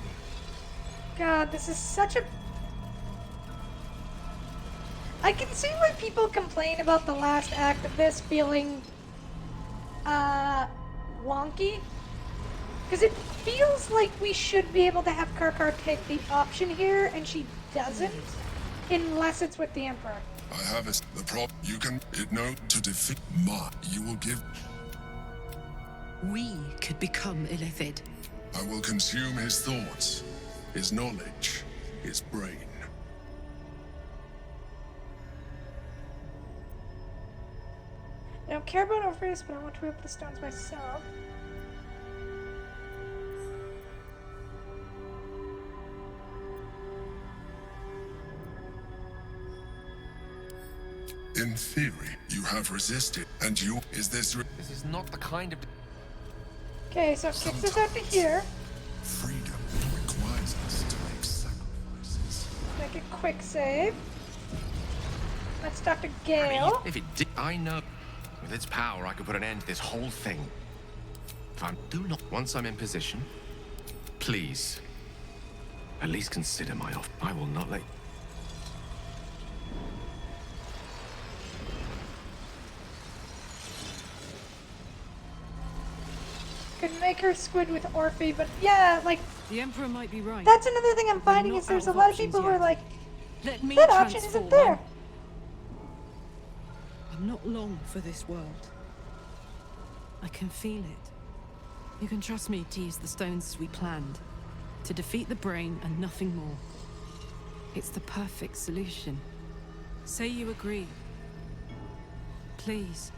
God, this is such a... I can see why people complain about the last act of this feeling, wonky. Because it feels like we should be able to have Karkar take the option here, and she doesn't, unless it's with the Emperor. I have the prop. You can know to defeat Ma. You will give. We could become Illithid. I will consume his thoughts, his knowledge, his brain. I don't care about Orpheus, but I want to whip the stones myself. In theory, you have resisted, and you is this. This is not the kind of. Okay, so it kicks us out to here. Freedom requires us to make sacrifices. Make a quick save. Let's talk to Gale. If it did, I know. With its power, I could put an end to this whole thing. If I do not, once I'm in position, please, at least consider my offer. I will not let. Could make her squid with Orphe, but yeah, like... The Emperor might be right. That's another thing I'm finding is there's a lot of people who are like, that option isn't there. I'm not long for this world. I can feel it. You can trust me to use the stones as we planned. To defeat the brain and nothing more. It's the perfect solution. Say you agree. Please.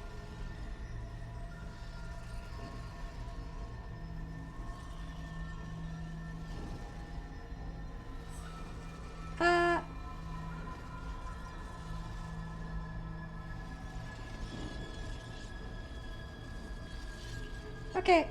Okay.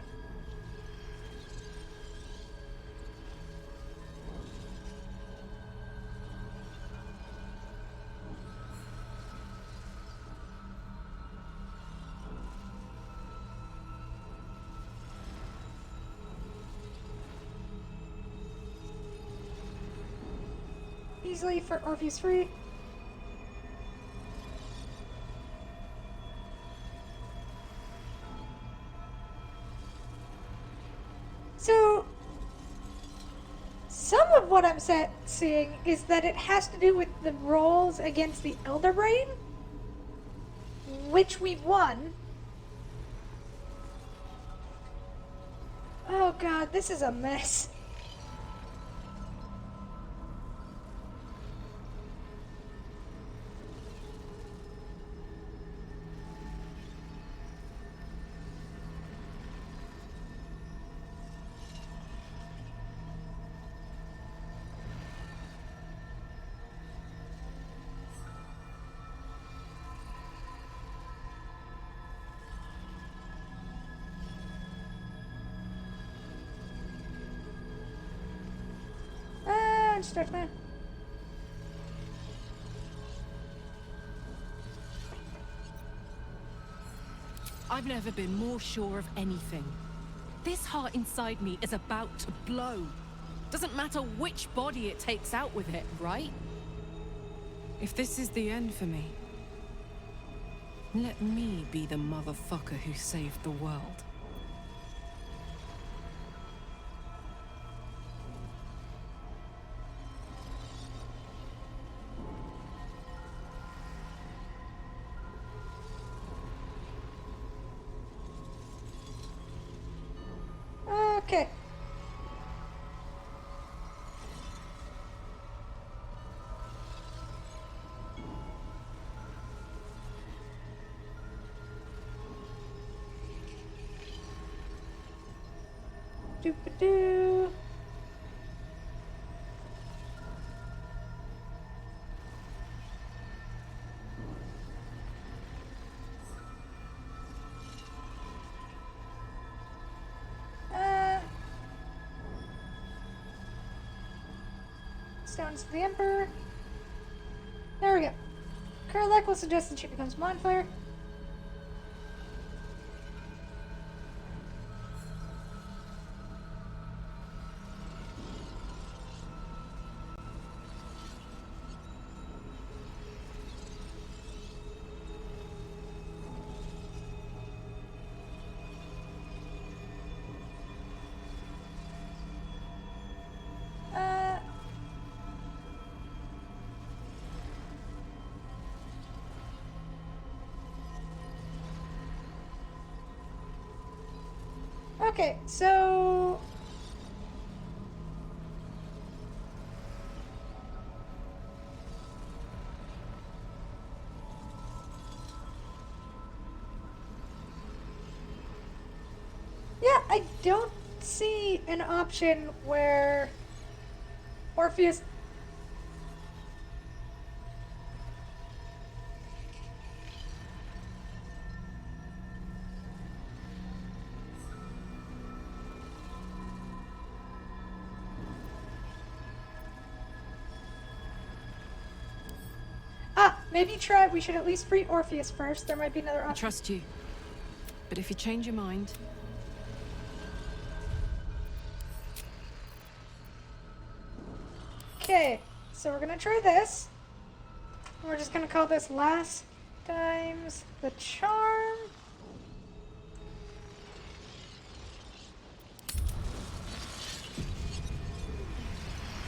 Easily for Orpheus free. So, some of what I'm seeing is that it has to do with the rolls against the Elder Brain, which we've won. Oh god, this is a mess. Start there. I've never been more sure of anything. This heart inside me is about to blow. Doesn't matter which body it takes out with it, right? If this is the end for me, let me be the motherfucker who saved the world. Okay. Doop-a-doo. Stones to the Emperor. There we go. Karlek will suggest that she becomes Mindflayer. Okay, so... Yeah, I don't see an option where Orpheus... Ah, maybe try. We should at least free Orpheus first. There might be another I option. trust you. But if you change your mind... Okay, so we're gonna try this. We're just gonna call this last times the charm.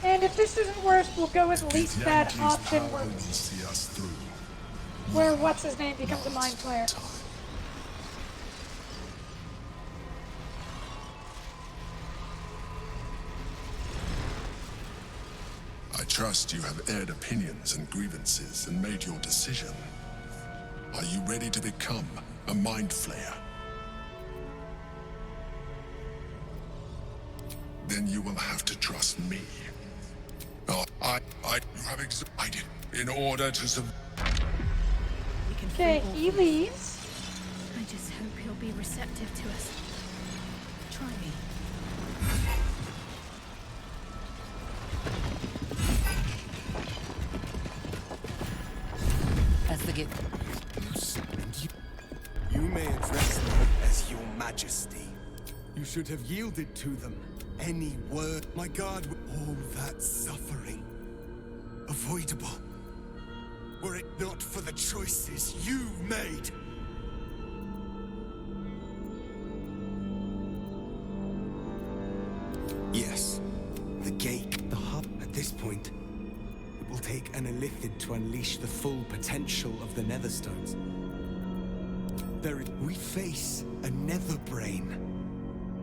And if this isn't worse, we'll go with least bad option where what's his name becomes a mind flayer. I trust you have aired opinions and grievances and made your decision. Are you ready to become a mind flayer? Then you will have to trust me. You have excited in order to survive. Okay, he leaves. I just hope he'll be receptive to us. Try me. As the gift. You may address me as your majesty. You should have yielded to them. Any word, my God, all that suffering. Avoidable. Were it not for the choices you made. Yes, the gate, the hub. At this point, it will take an Illithid to unleash the full potential of the Netherstones. We face a Netherbrain.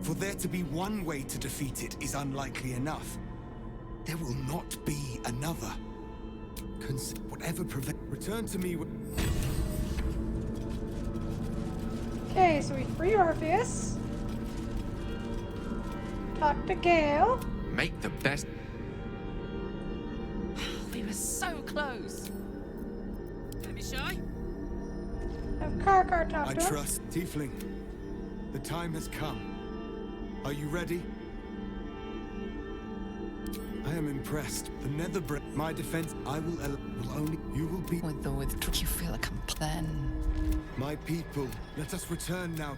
For there to be one way to defeat it is unlikely enough. There will not be another. Whatever prevent. Return to me. Okay, so we free Orpheus. Talk to Gale. Make the best. We were so close. Don't be shy. Have Karkar talk I to him. trust Tiefling. The time has come. Are you ready? I am impressed. The Netherbrain, my defense, I will only. You will be. With or without, you feel like then. My people, let us return now.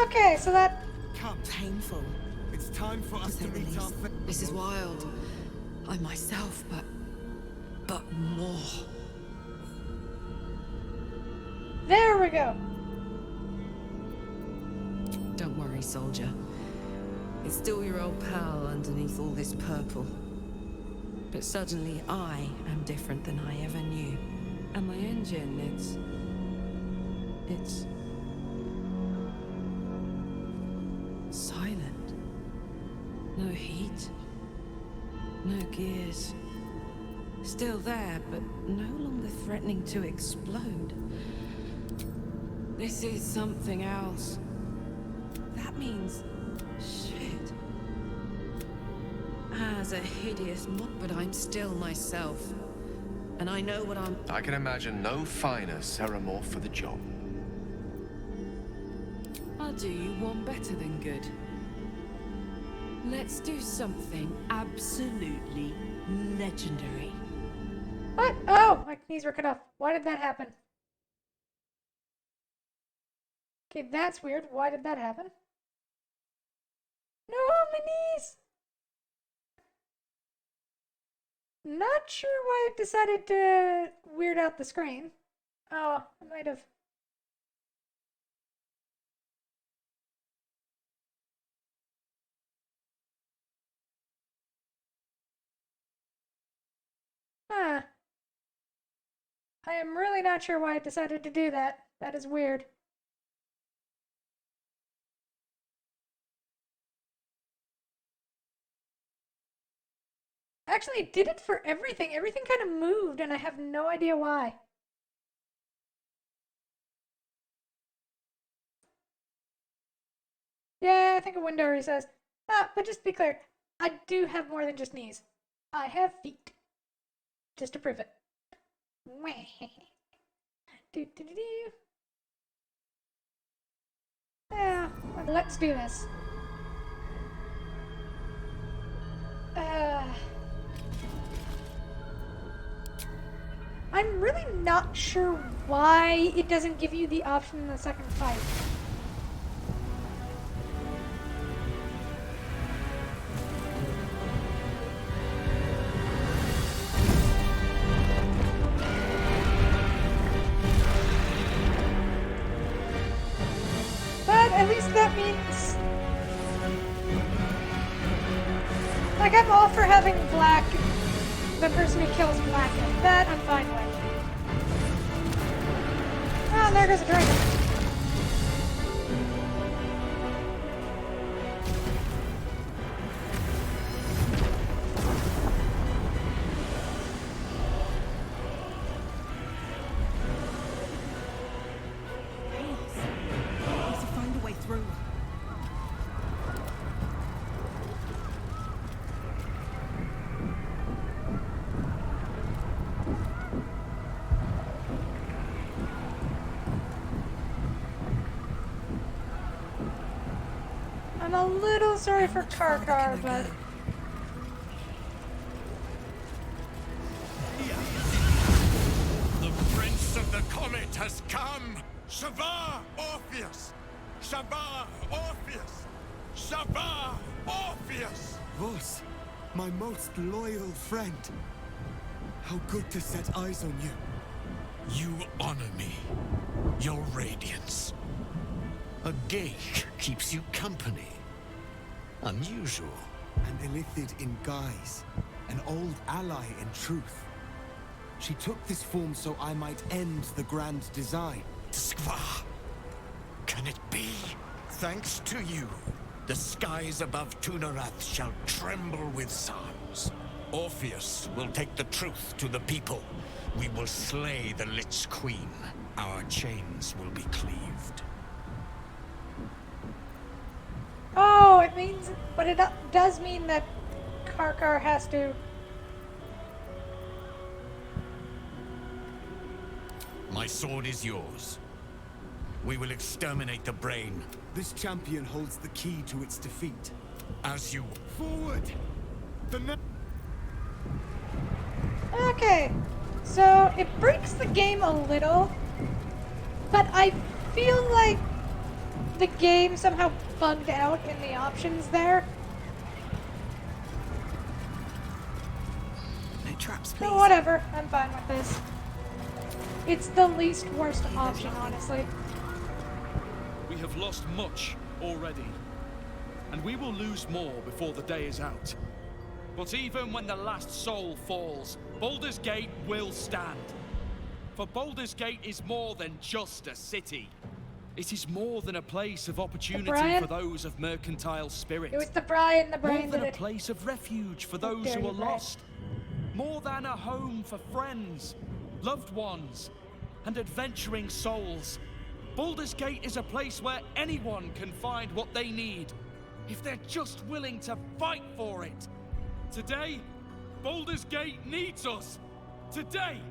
Okay, so that. Come. Painful. It's time for us to meet our. This is wild. I myself, but more. There we go. Don't worry, soldier. It's still your old pal underneath all this purple. But suddenly I am different than I ever knew. And my engine, it's silent. No heat. No gears. Still there, but no longer threatening to explode. This is something else. That means... shit. As a hideous but I'm still myself. And I know what I'm... I can imagine no finer Ceramorph for the job. I'll do you one better than good. Let's do something absolutely legendary. What? Oh, my knees were cut off. Why did that happen? Okay, that's weird. Why did that happen? No, my knees! Not sure why it decided to weird out the screen. Oh, I might have. Huh. I am really not sure why it decided to do that. That is weird. Actually, it did it for everything. Everything kind of moved, and I have no idea why. Yeah, I think a window recess. But just to be clear, I do have more than just knees. I have feet. Just to prove it. Do, do, do, do. Yeah, let's do this. I'm really not sure why it doesn't give you the option in the second fight. But at least that means... Like, I'm all for having black... The person who kills black. That I'm fine with. Oh, and there goes a dragon. Need to find a way through. I'm a little sorry for Karkar, but... The Prince of the Comet has come! Shavar Orpheus! Shavar Orpheus! Shavar Orpheus! Vos, my most loyal friend. How good to set eyes on you. You honor me, your radiance. A gate keeps you company. Unusual. An Illithid in guise. An old ally in truth. She took this form so I might end the grand design. Skva! Can it be? Thanks to you, the skies above Tunarath shall tremble with psalms. Orpheus will take the truth to the people. We will slay the Lich Queen. Our chains will be cleaved. Oh, it means... But it does mean that Karkar has to... My sword is yours. We will exterminate the brain. This champion holds the key to its defeat. As you... Forward! Okay, so it breaks the game a little, but I feel like the game somehow bugged out in the options there. No traps, please. So whatever, I'm fine with this. It's the least worst option, honestly. We have lost much already, and we will lose more before the day is out. But even when the last soul falls, Baldur's Gate will stand. For Baldur's Gate is more than just a city. It is more than a place of opportunity for those of mercantile spirit. It was the Brian, the brain More than did a it. place of refuge for those dare who you, are Brian. lost. More than a home for friends, loved ones, and adventuring souls. Baldur's Gate is a place where anyone can find what they need, if they're just willing to fight for it. Today, Baldur's Gate needs us. Today,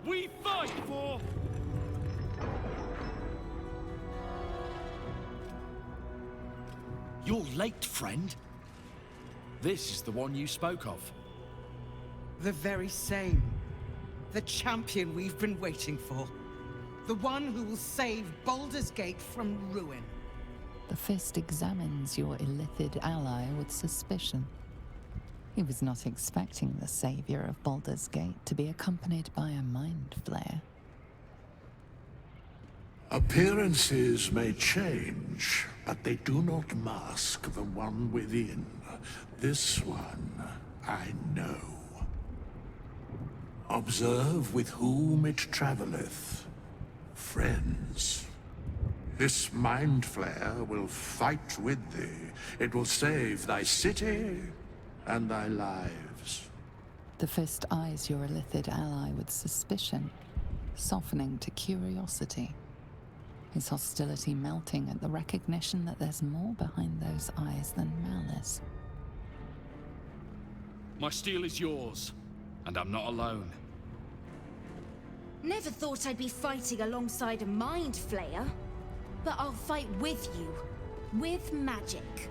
we fight for... You're late, friend. This is the one you spoke of. The very same. The champion we've been waiting for. The one who will save Baldur's Gate from ruin. The Fist examines your Illithid ally with suspicion. He was not expecting the savior of Baldur's Gate to be accompanied by a mind flare. Appearances may change, but they do not mask the one within. This one, I know. Observe with whom it traveleth. Friends. This mind flare will fight with thee. It will save thy city and thy lives. The Fist eyes your illithid ally with suspicion, softening to curiosity. His hostility melting at the recognition that there's more behind those eyes than malice. My steel is yours, and I'm not alone. Never thought I'd be fighting alongside a mind flayer. But I'll fight with you. With magic.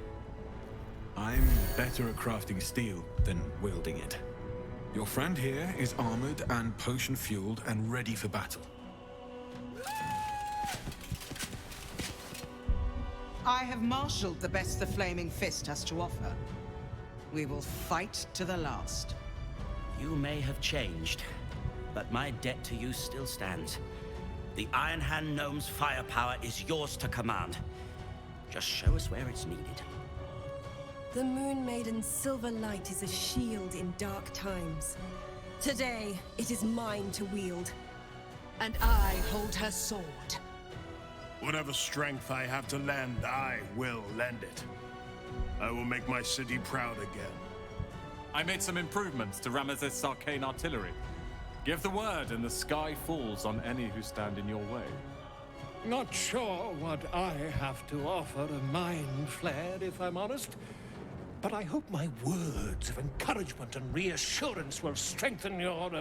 I'm better at crafting steel than wielding it. Your friend here is armored and potion-fueled and ready for battle. I have marshaled the best the Flaming Fist has to offer. We will fight to the last. You may have changed, but my debt to you still stands. The Iron Hand Gnome's firepower is yours to command. Just show us where it's needed. The Moon Maiden's silver light is a shield in dark times. Today, it is mine to wield. And I hold her sword. Whatever strength I have to lend, I will lend it. I will make my city proud again. I made some improvements to Ramesses' arcane artillery. Give the word and the sky falls on any who stand in your way. Not sure what I have to offer a mind flare, if I'm honest. But I hope my words of encouragement and reassurance will strengthen your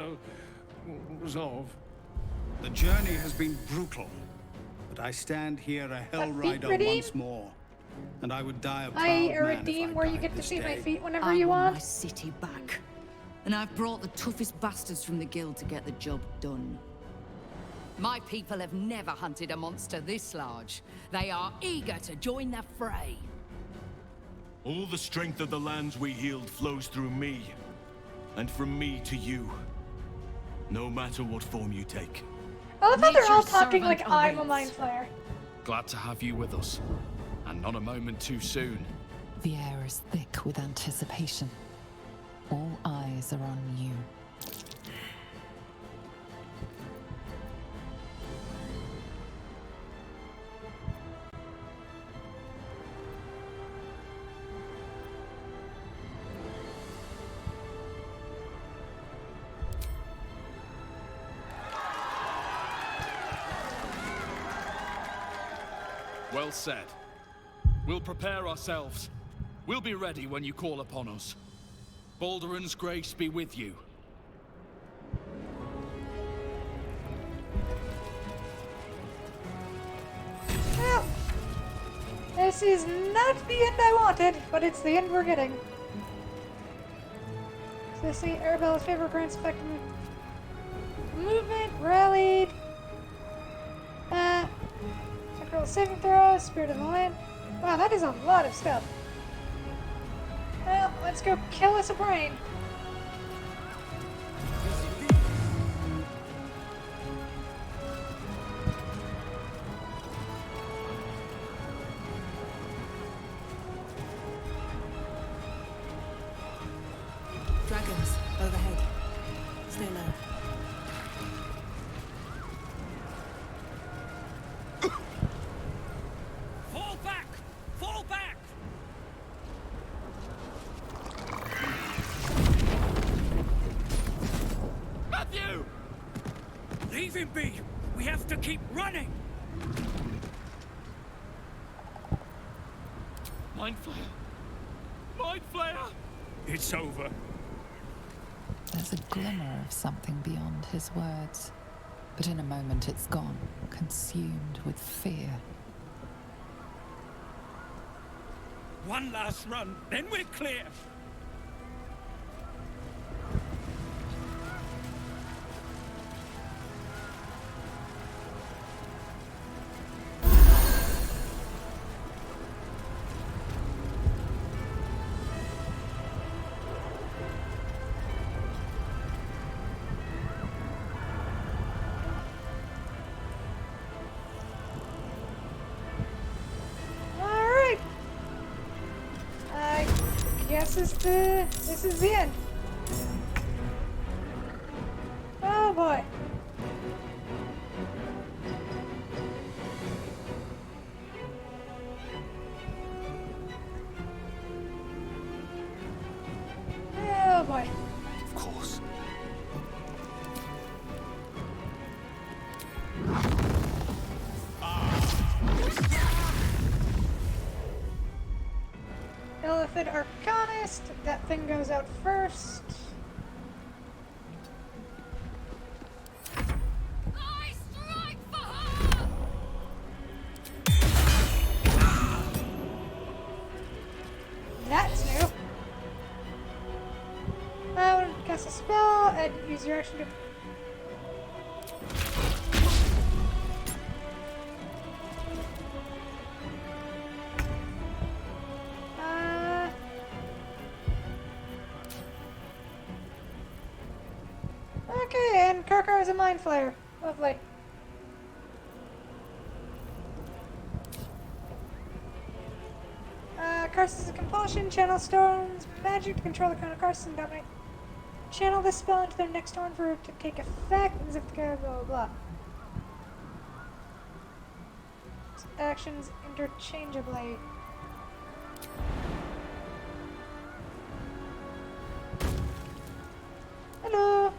resolve. The journey has been brutal, but I stand here a Hell Rider once more. And I would die a proud man if I redeem where you died get to this see my day. feet whenever I you want want. my city back. And I've brought the toughest bastards from the guild to get the job done. My people have never hunted a monster this large. They are eager to join the fray. All the strength of the lands we healed flows through me, and from me to you. No matter what form you take. I love how they're all Nature's talking like servant I'm a awaits. mind flayer. Glad to have you with us. And not a moment too soon. The air is thick with anticipation. All eyes are on you. Well said. We'll prepare ourselves. We'll be ready when you call upon us. Balduran's grace be with you. Well, this is not the end I wanted, but it's the end we're getting. So let's see, Arabella's favorite current spectrum. Movement, rallied. Roll saving throw, Spirit of the Land. Wow, that is a lot of stuff. Well, let's go kill us a brain. Dragons, overhead. Stay low. Fall back! Fall back! Matthew! Leave him be! We have to keep running! Mind Flayer! Mind Flayer! It's over. There's a glimmer of something beyond his words. But in a moment it's gone, consumed with fear. One last run, then we're clear! Alright. I guess this is the end. Oh boy. Oh boy. Of course. Method Arcanist. That thing goes out first. That's new. I want to cast a spell and use your action to. Okay, and Karkar is a mind flayer. Lovely. Curse is a compulsion, channel stones, magic to control the kind of curse and dominate. Channel this spell into their next turn for it to take effect, as if the guy blah blah blah. Actions interchangeably. Hello.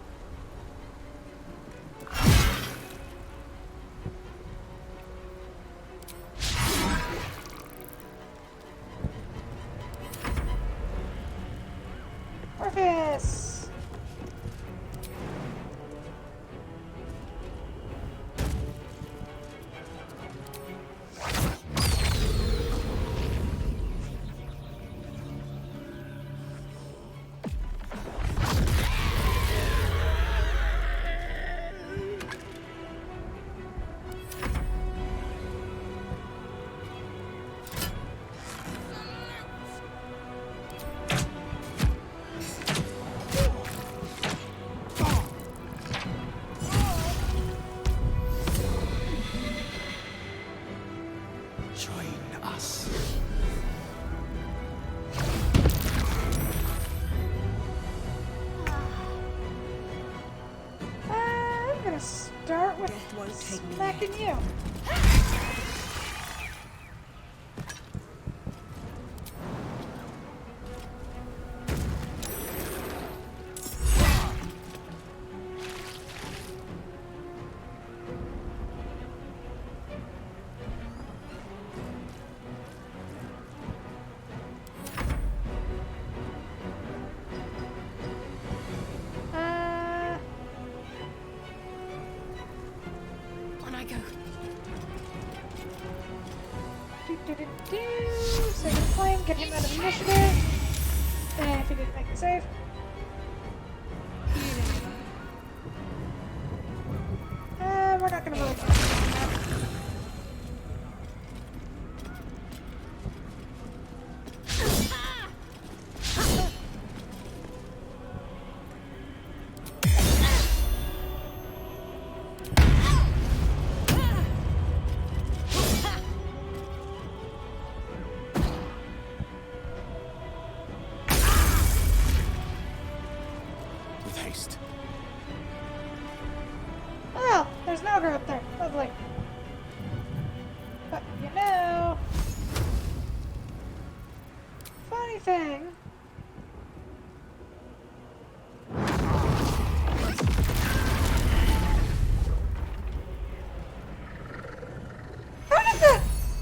Orpheus! Start with smacking you. Second flame, get him out of initiative. And if he didn't make the save. We're not gonna really there's an ogre up there. Lovely. But you know, funny thing.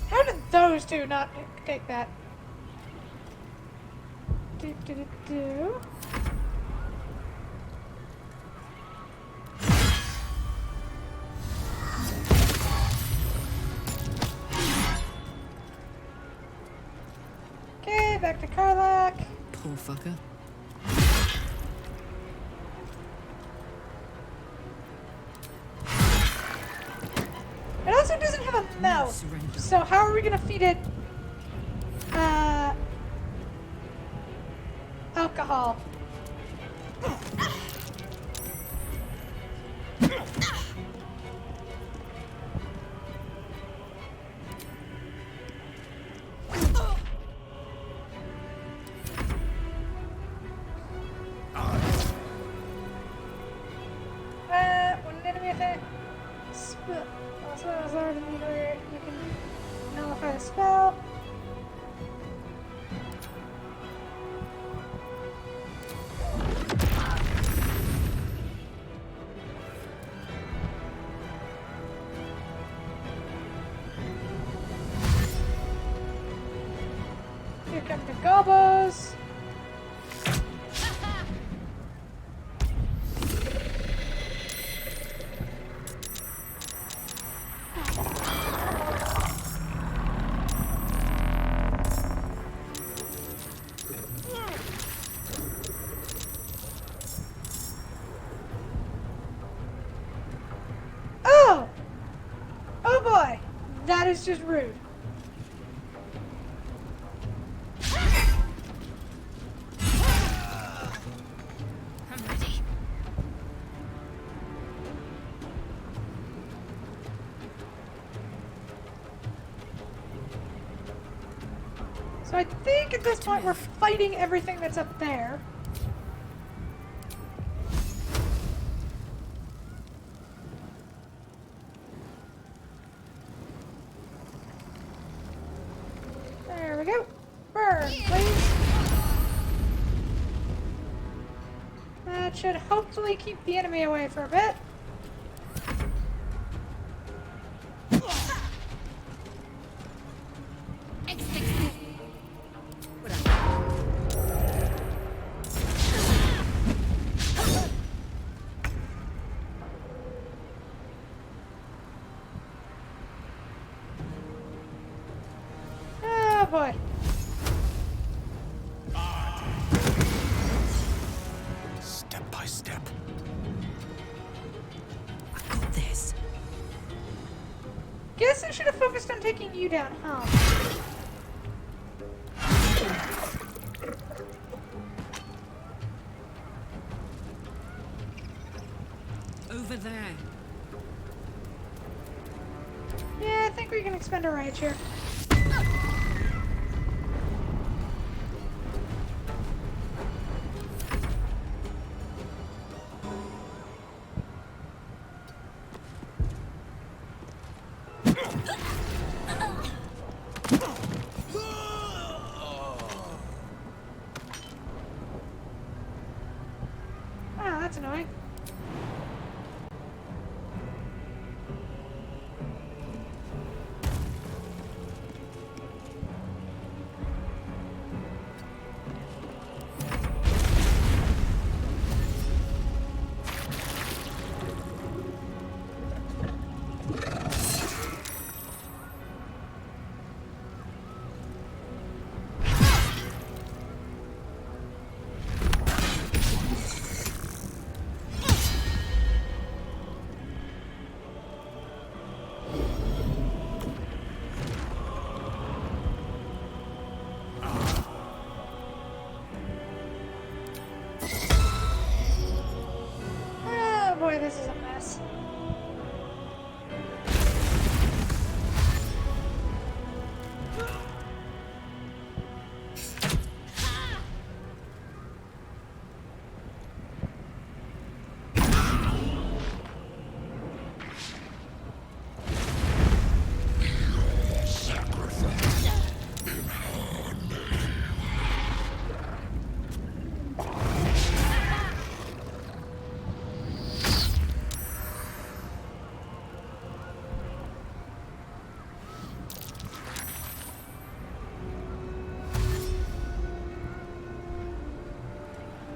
How did those two not take that? Do. Back to Karlak. Poor fucker. It also doesn't have a mouth. So how are we gonna feed it alcohol? When an enemy attack spell is larger than you can nullify the spell. Jump to gobos. Oh! Oh boy! That is just rude. I'm ready. So I think at this point we're fighting everything that's up there. There we go. Burn, please. That should hopefully keep the enemy away for a bit. Oh boy. Step by step. I got this. Guess I should have focused on taking you down, huh? Over there. Yeah, I think we can expend our rage here. Ah, that's annoying. Oh boy, this is a mess.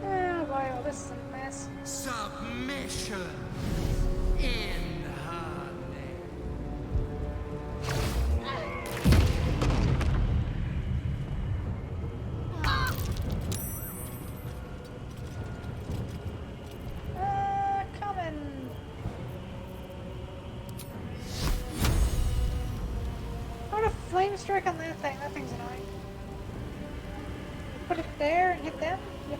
Oh boy, well, this is a mess. Submission in her name. Coming. I want a flame strike on that thing. That thing's annoying. Put it there and hit them. Yep.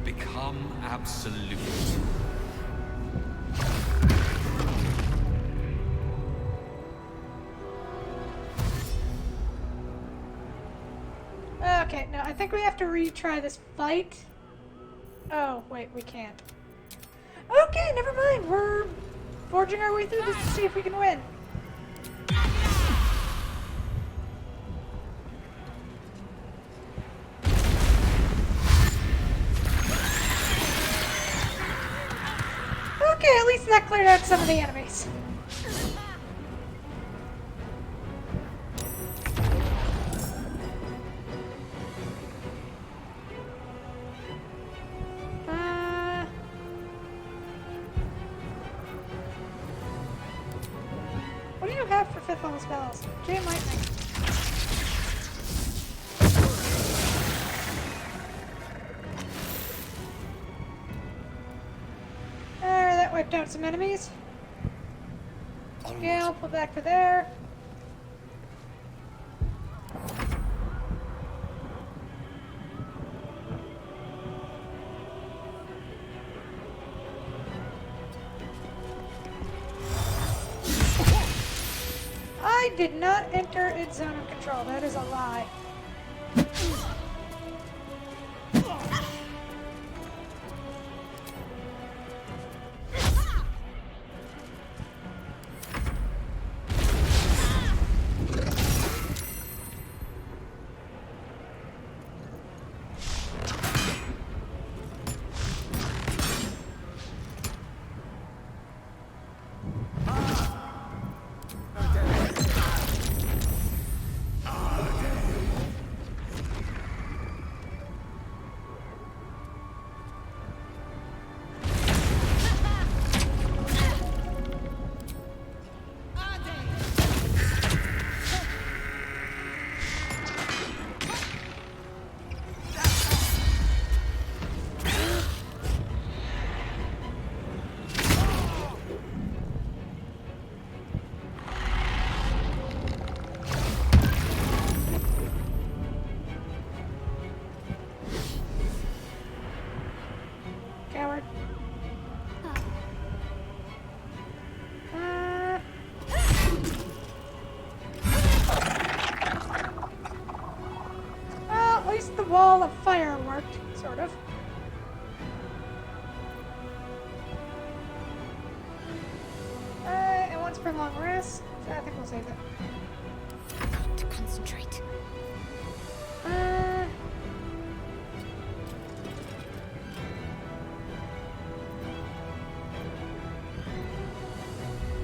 Become absolute. Okay, no, I think we have to retry this fight. Oh, wait, we can't. Okay, never mind. We're forging our way through this to see if we can win. Okay, at least that cleared out some of the enemies. 5th level spells. Chain lightning. There, that wiped out some enemies. Yeah, I'll pull back to there. I did not enter its zone of control. That is a lie. Coward. Well, at least the wall of fire worked, sort of. And once per long rest, I think we'll save it. To concentrate.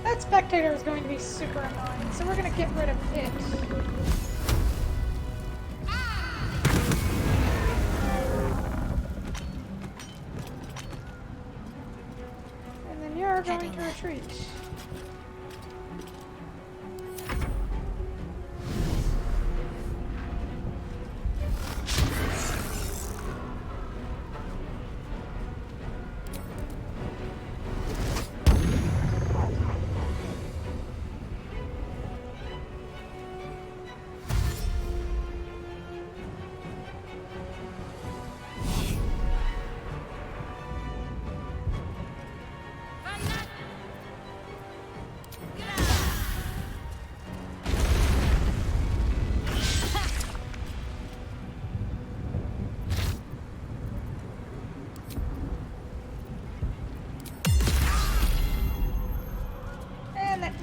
That spectator is going to be super annoying, so we're going to get rid of it. And then you're going to retreat.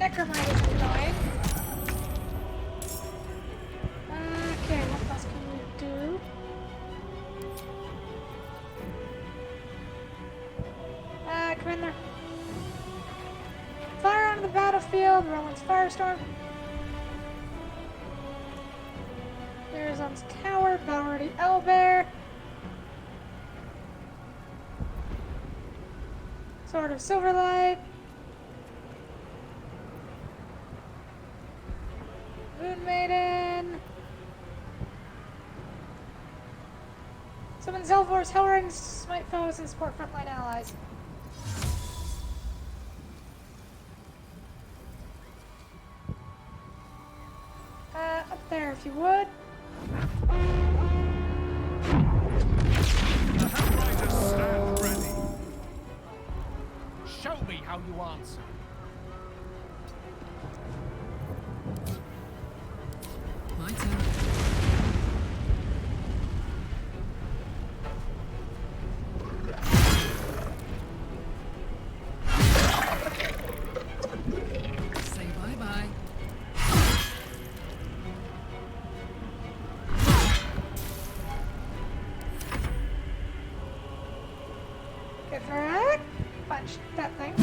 Necromite is annoying. Okay, what else can we do? Come in there. Fire onto the battlefield, Roland's Firestorm. Arizon's Tower, Bowery Owlbear. Sword of Silverlight. Moon Maiden. Summon Zelvor's Hellring, smite foes, and support frontline allies. Up there, if you would. The Hellriders stand ready. Show me how you answer. My turn. Say bye-bye. Good for that. Punch that thing.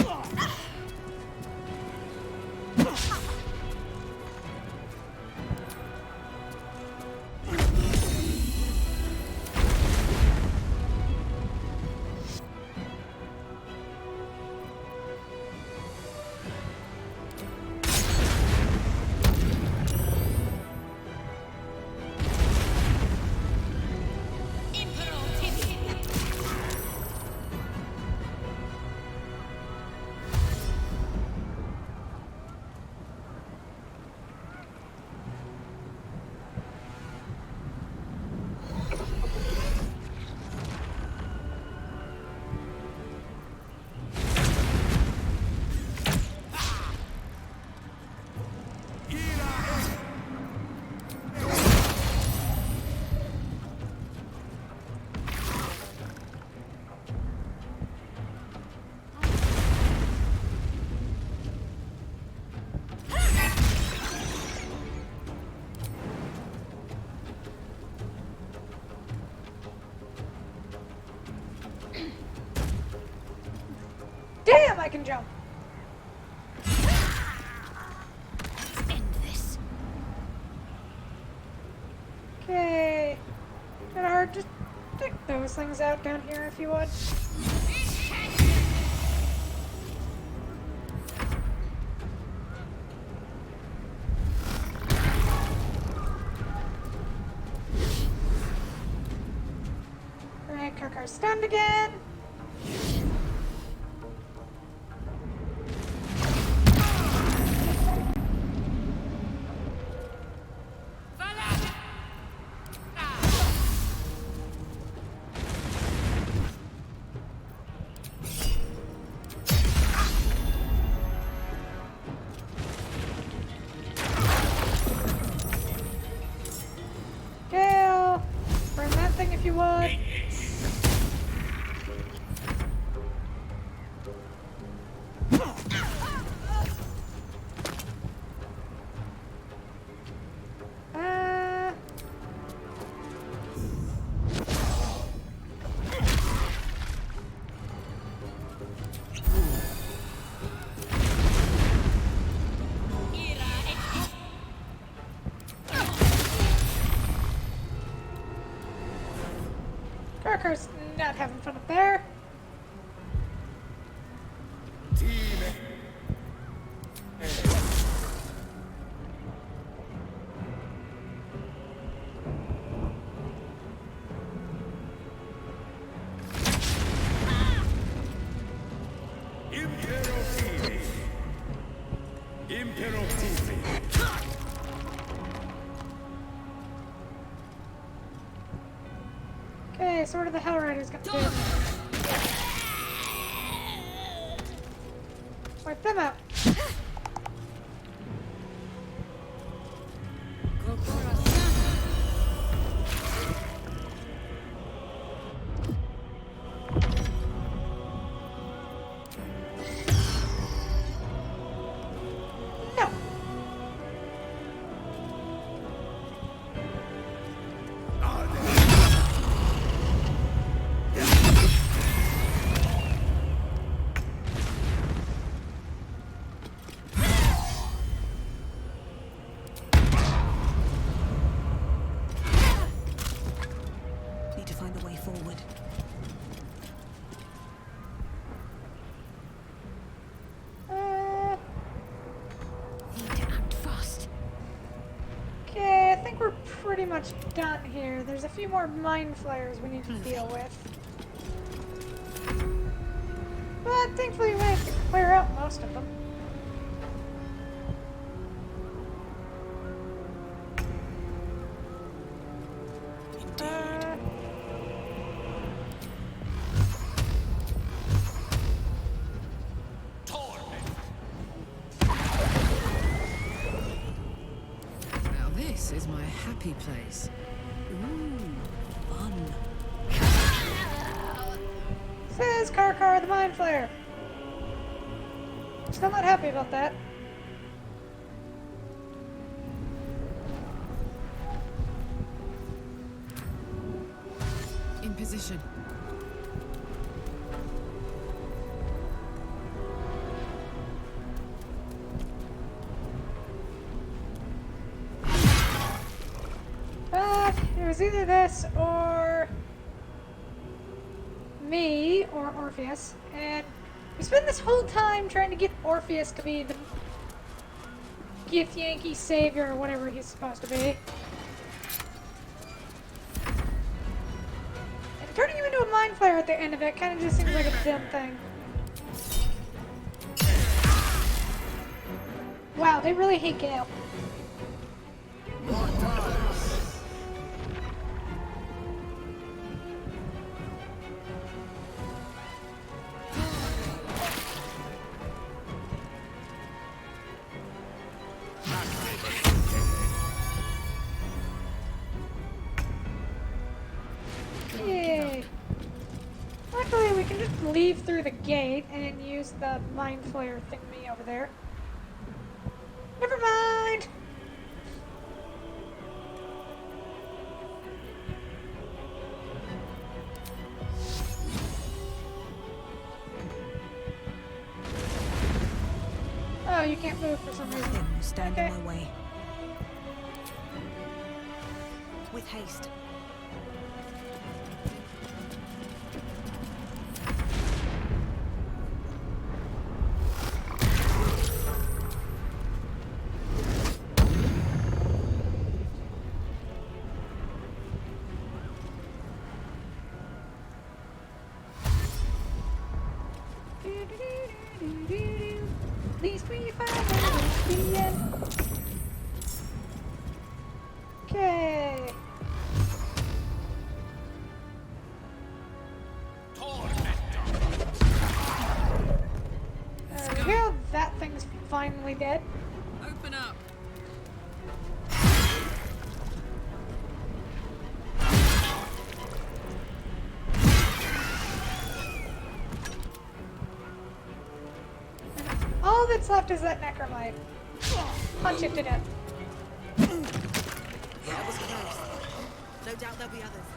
Damn, I can jump. Let's end this. Okay. Gunnar, just take those things out down here if you would. Alright, Karkar's stunned again. Gale, burn that thing if you would. Karkar's not having fun up there. Okay, Sword of the Hell Riders got dead. Wipe them out. Need to find a way forward. Need to act fast. Okay, I think we're pretty much done here. There's a few more mind flayers we need to deal with. But thankfully we managed to clear out most of them. Now this is my happy place. Ooh, fun. Says Karkar the Mind Flayer. Still not happy about that. In position. It was either this or me or Orpheus, and we spent this whole time trying to get Orpheus to be the Gith Yankee savior or whatever he's supposed to be. And turning him into a mind flayer at the end of it kind of just seems like a dumb thing. Wow, they really hate Gale. Yay! Luckily, we can just leave through the gate and use the mind flayer thingy over there. Never mind! Oh, you can't move for some reason. Nothing will stand Okay. in my way. With haste. At least we find the end. Okay. There we go. That thing's finally dead. Open up. All that's left is that necromite. Punch it to death. That was close. No doubt there'll be others.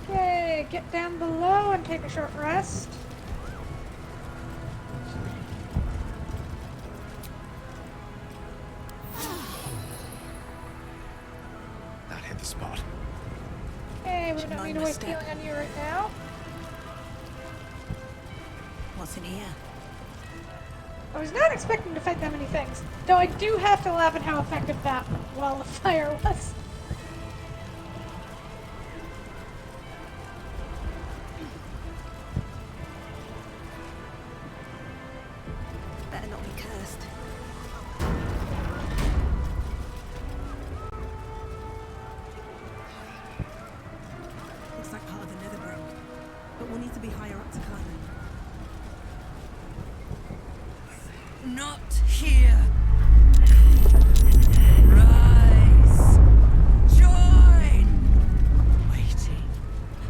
Okay, get down below and take a short rest. That hit the spot. Okay, we don't need to waste healing on you right now. What's in here? I was not expecting to fight that many things, though I do have to laugh at how effective that wall of fire was. Better not be cursed. Looks like part of the Netherbring, but we'll need to be higher up to climb it. Not here. Rise. Join. Waiting.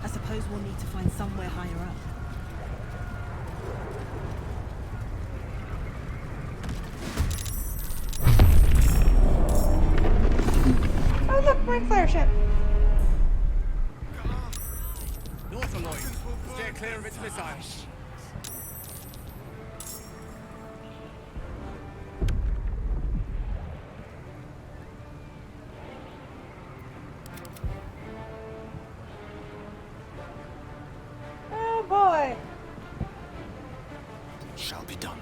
I suppose we'll need to find somewhere higher up. Oh look, my flare ship. Northaloid, steer clear of its missiles. Oh boy. Shall be done.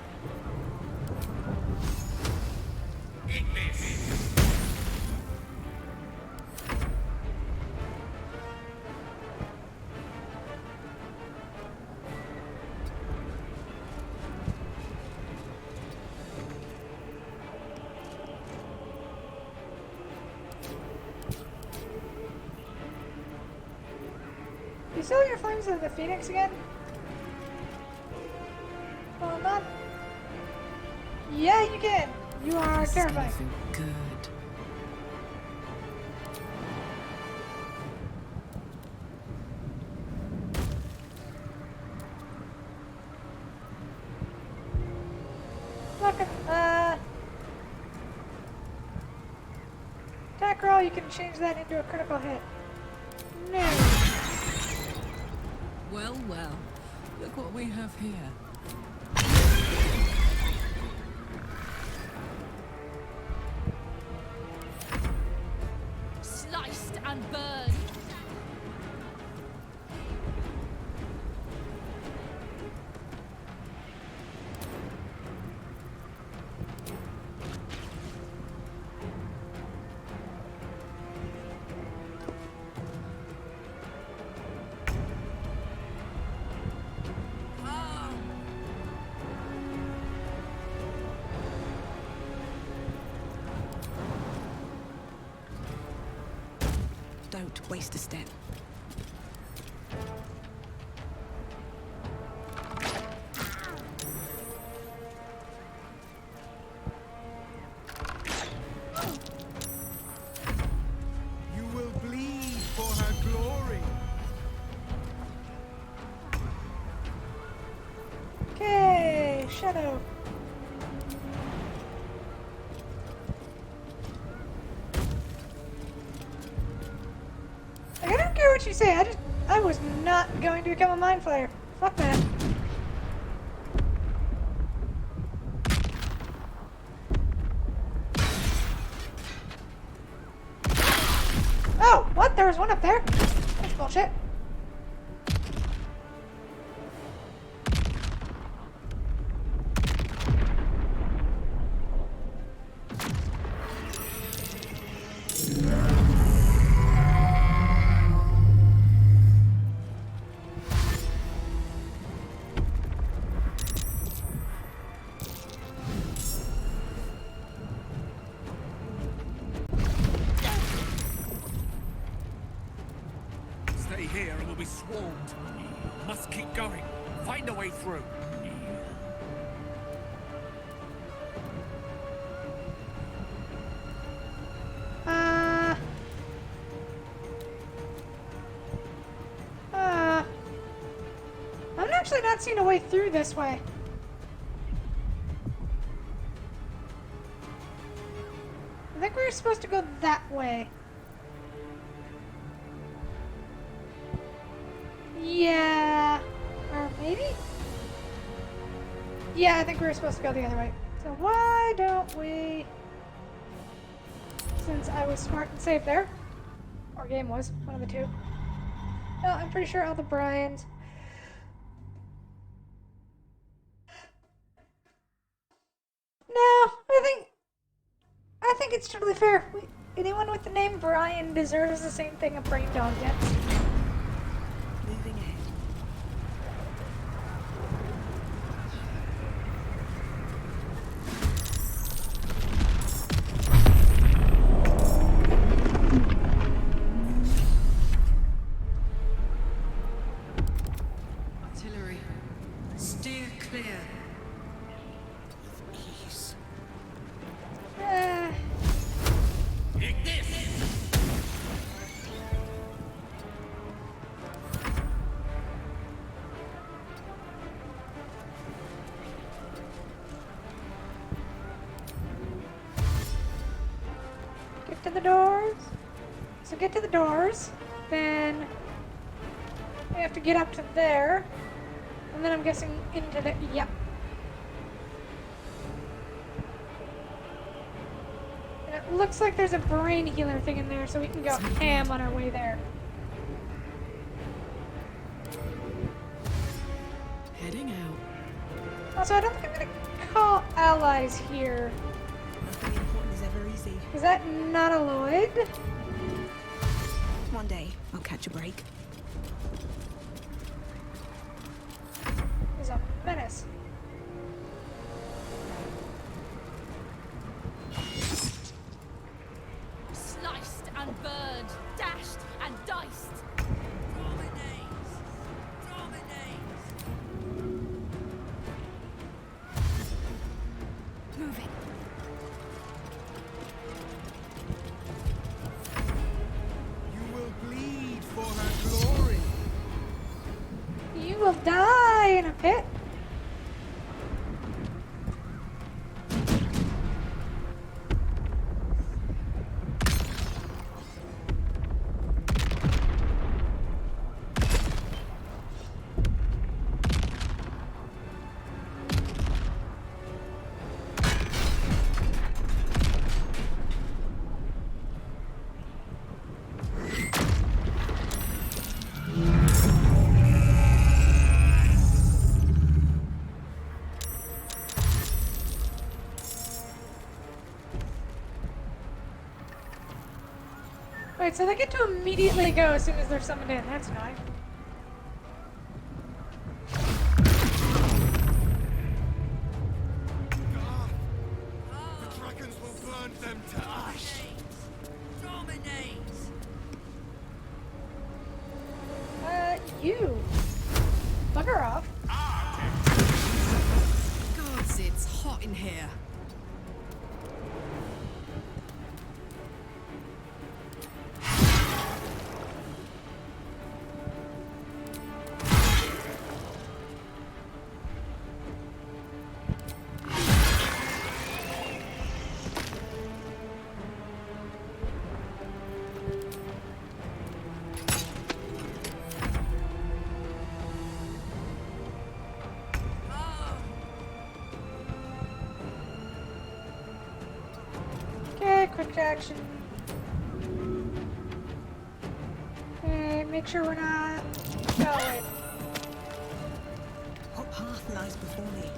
You sell your flames of the Phoenix again? Well, not. Yeah, you can. You are terrifying. Good. Look, attack roll, you can change that into a critical hit. No. Well, well. Look what we have here. Sliced and burned. Don't waste a step. You will bleed for her glory. Okay, Shadow. I don't what you say. I was not going to become a mind flayer. Fuck that. Oh, what? There was one up there? That's bullshit. Stay here and we'll be swarmed. Must keep going. Find a way through. I'm actually not seeing a way through this way. I think we were supposed to go that way. Yeah. Or maybe? Yeah, I think we were supposed to go the other way. So why don't we... Since I was smart and safe there. Or game was. One of the two. No, I'm pretty sure all the Bryans... No, I think it's totally fair. Anyone with the name Brian deserves the same thing a brain dog gets. Moving ahead. Artillery. Steer clear. Get to the doors. So get to the doors. Then we have to get up to there. And then I'm guessing into the... Yep. And it looks like there's a brain healer thing in there, so we can go ham on our way there. Heading out. Also, I don't think I'm gonna call allies here. Nothing important is ever easy. Is that not a Lloyd? One day, I'll catch a break. There's a menace. Sliced and burned, dashed and diced. Move it. You will bleed for her glory. You will die in a pit. Wait, so they get to immediately go as soon as they're summoned in. That's nice. The dragons will burn them to ash. You. Bugger off. Gods, it's hot in here. quick action. Okay, make sure we're not... Oh, wait. What path lies before me?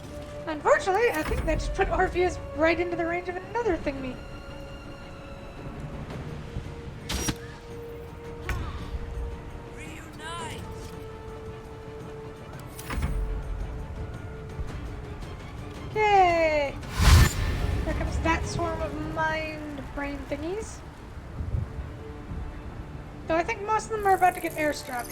Unfortunately, I think that just put Orpheus right into the range of another thingy. Okay. Here comes that swarm of mind brain thingies. So I think most of them are about to get airstruck.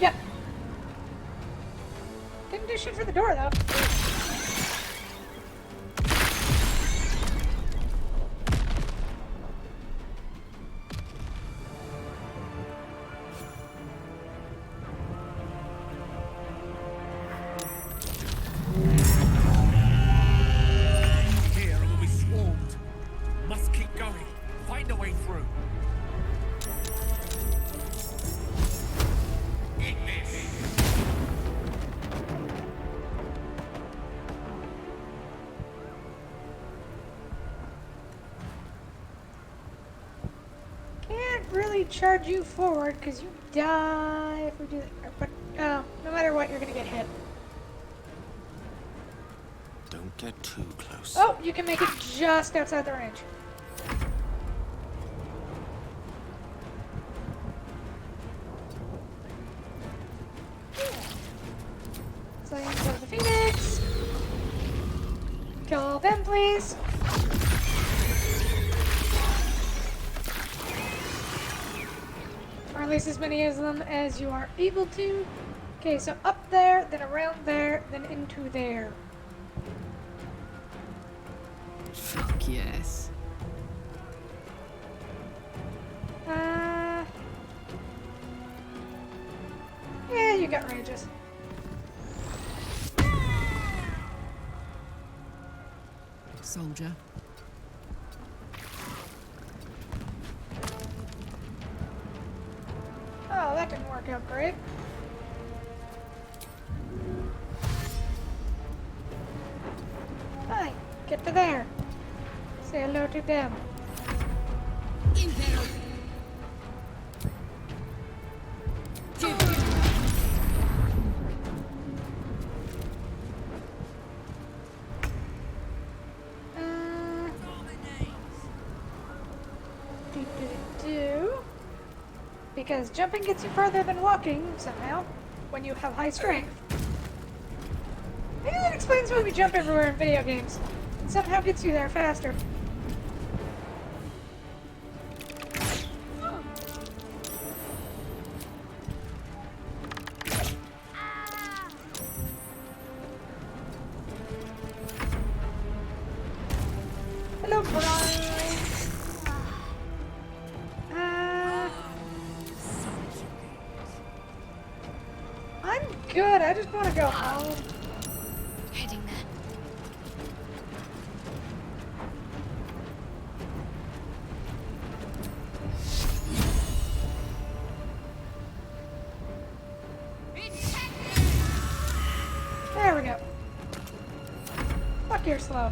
Yep. Didn't do shit for the door, though. Here and we'll be swarmed. Must keep going. Find a way through. Can't really charge you forward because you die if we do that. But no matter what, you're gonna get hit. Don't get too close. Oh, you can make it just outside the range. Slayings of the Phoenix. Kill them, please. Or at least as many of them as you are able to. Okay, so up there, then around there, then into there. Fuck yes. Yeah, you got ranges. Soldier. Oh, that didn't work out great. Hi, get to there. Say hello to them. Because jumping gets you further than walking, somehow, when you have high strength. Maybe that explains why we jump everywhere in video games. It somehow gets you there faster. Hello, Brian. I'm good. I just want to go home. Heading there. There we go. Fuck, you're slow.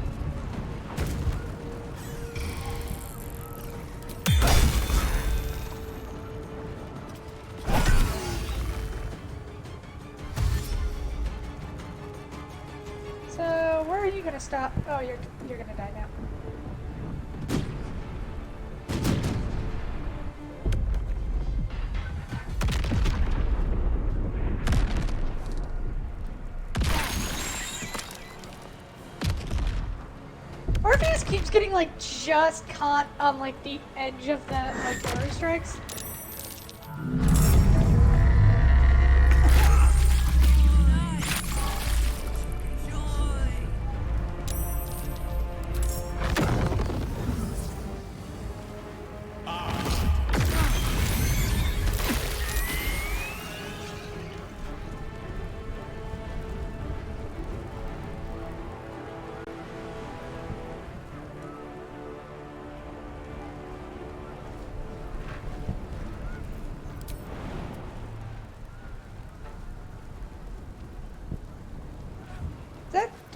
So, where are you gonna stop? Oh, you're gonna die now. Orpheus keeps getting like just caught on like the edge of the like flurry strikes.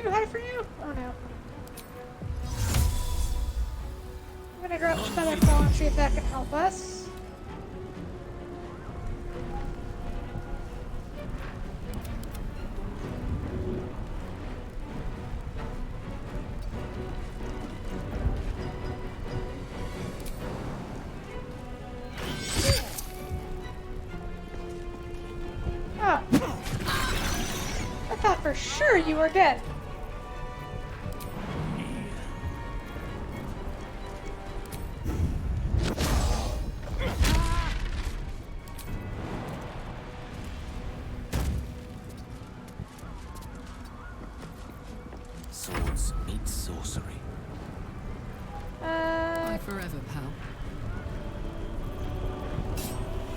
too high for you? Oh no. I'm gonna drop Featherfall and see if that can help us. Oh. I thought for sure you were dead. Swords meet sorcery. Bye forever, pal.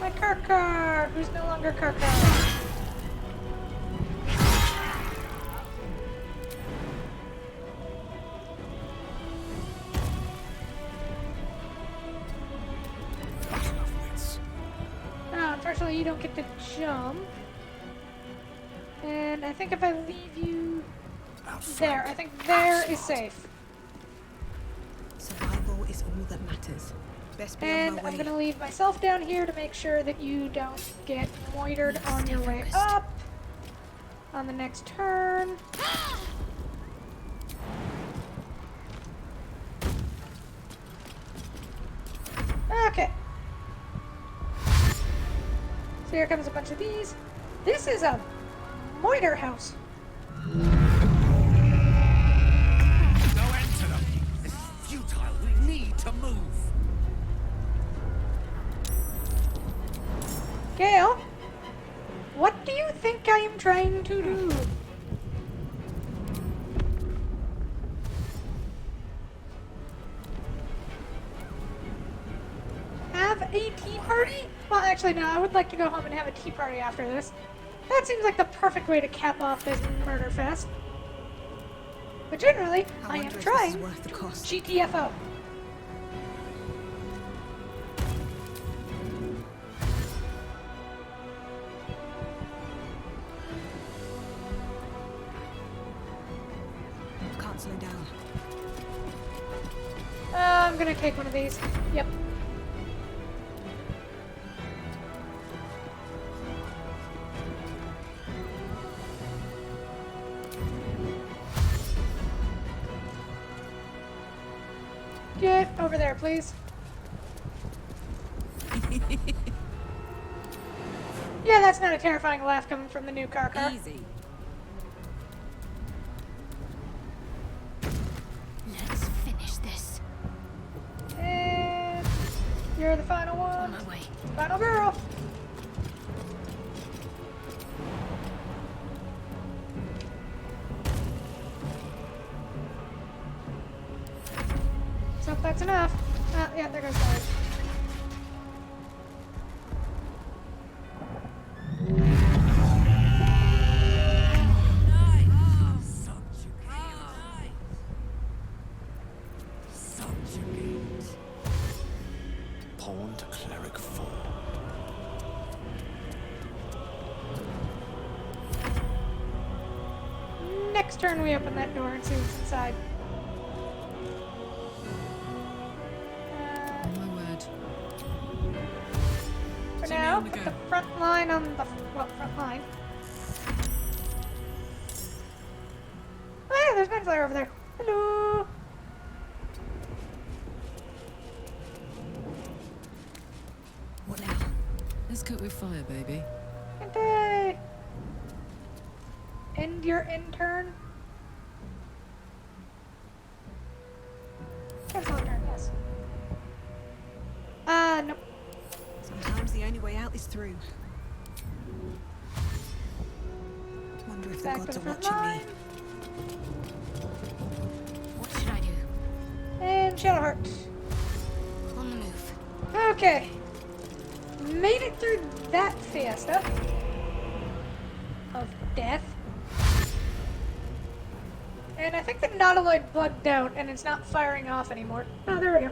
My Karkar, who's no longer Karkar. Oh, unfortunately, you don't get to jump. And I think if I leave you there, I think there is safe. Survival is all that matters. Best be And on my way. I'm gonna leave myself down here to make sure that you don't get moitered on your way up on the next turn. Okay. So here comes a bunch of these. This is a moiter house. No end to them. This is futile. We need to move. Gale, what do you think I am trying to do? Have a tea party? Well, actually, no, I would like to go home and have a tea party after this. That seems like the perfect way to cap off this murder fest. But generally, I am trying worth the cost. GTFO. Can't slow down. I'm gonna take one of these. Yep. Get over there, please. Yeah, that's not a terrifying laugh coming from the new Karkar. Easy. Let's finish this. And you're the final one. On my way. Final girl. So if that's enough. Yeah, there goes that. Pawned cleric 4. Next turn we open that door and see what's inside. My word. For See me now, on the put go. the front line on the front line. Oh yeah, there's Manflayer over there. Hello. What now? Let's cook with fire, baby. Kente! End your intern. Cancel turn, yes. Nope. Sometimes the only way out is through. Wonder if the Back to gods the are front watching line. me. What should I do? And Shadowheart. On the move. Okay. Made it through that fiesta of death. And I think the Nautiloid bugged out and it's not firing off anymore. Oh, there we go.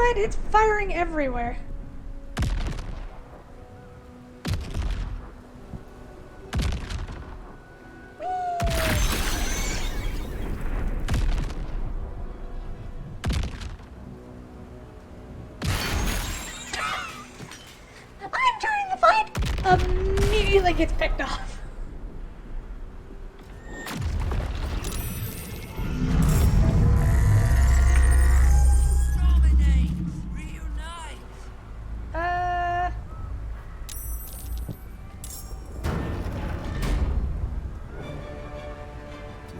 mind, it's firing everywhere. I'm trying to fight! Immediately gets picked off.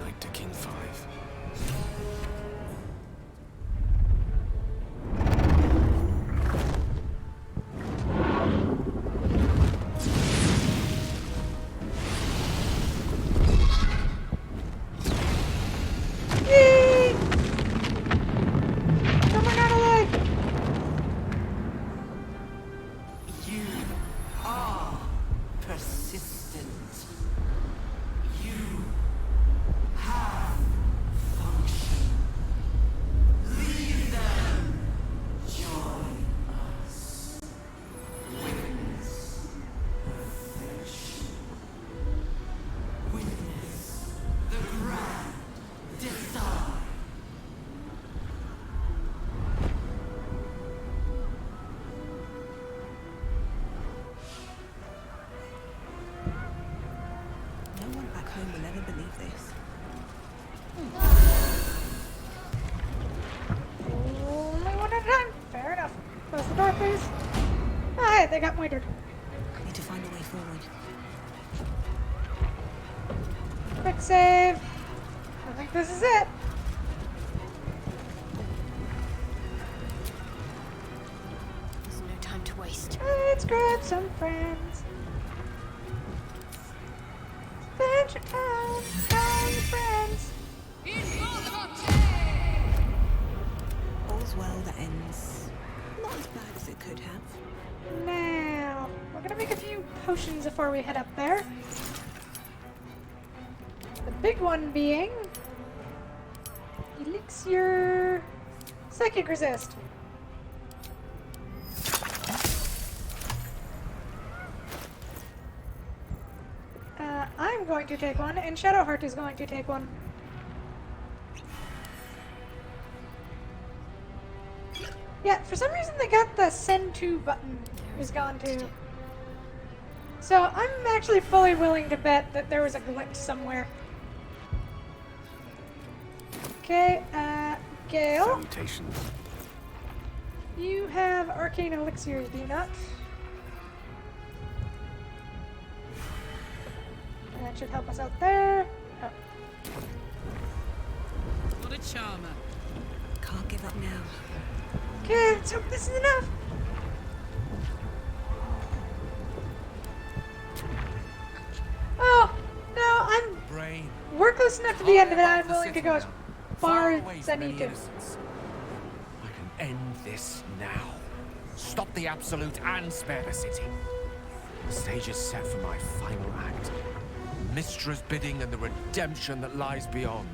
Knight to King 5. Yay! Someone got away! You are persistent. You have function. Leave them. Join us. Witness perfection. Witness the grand design. No one back home will ever believe this. Only one at a time. Fair enough. Close the door, please. Oh, hey, they got murdered. Need to find a way forward. Quick save. I think this is it. There's no time to waste. Let's grab some friends. Venture out, find friends. All's well that ends not as bad as it could have. Now, we're gonna make a few potions before we head up there. The big one being Elixir Psychic Resist. I'm going to take one, and Shadowheart is going to take one. Yeah, for some reason they got the send to button is gone too. So I'm actually fully willing to bet that there was a glitch somewhere. Okay, Gale. Salutations. You have arcane elixirs, do you not? That should help us out there. Oh. What a charmer. Can't give up now. Okay, let's hope this is enough. Oh, no, I'm Brain. worthless enough to the end of it. I'm willing to go as far as I need to. I can end this now. Stop the Absolute and spare the city. The stage is set for my final act. Mistra's bidding and the redemption that lies beyond.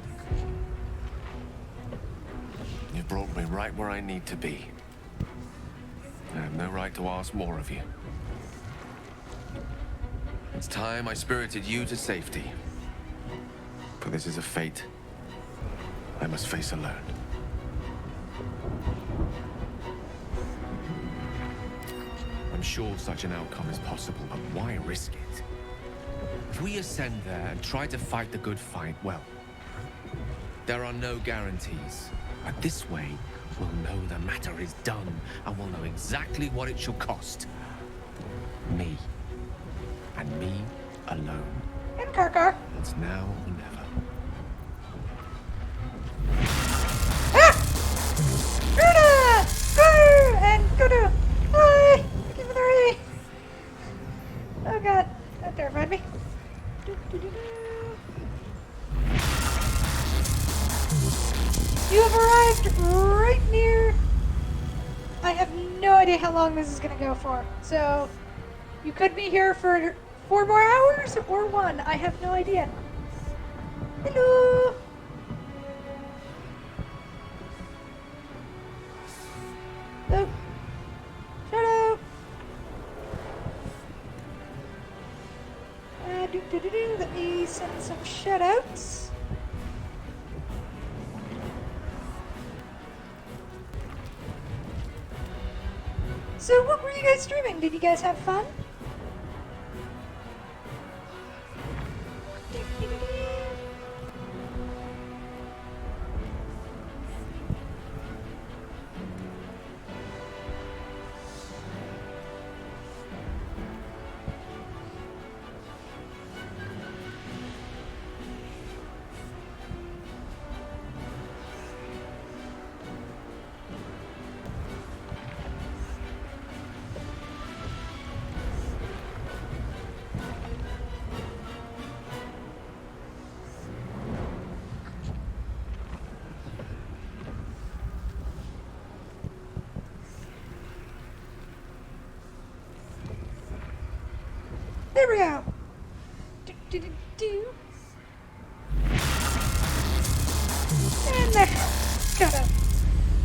You've brought me right where I need to be. I have no right to ask more of you. It's time I spirited you to safety. For this is a fate I must face alone. I'm sure such an outcome is possible, but why risk it? If we ascend there and try to fight the good fight, well, there are no guarantees. But this way, we'll know the matter is done, and we'll know exactly what it shall cost. Me. And me alone. And Karkar. It's now or never. Runa! Go! And Kudu! Hi! Thank you for the raid! Oh god, that terrified me. You have arrived right near... I have no idea how long this is gonna go for. So, you could be here for 4 more hours or 1. I have no idea. Hello! some shoutouts. So what were you guys streaming? Did you guys have fun? There we go. Do. And there.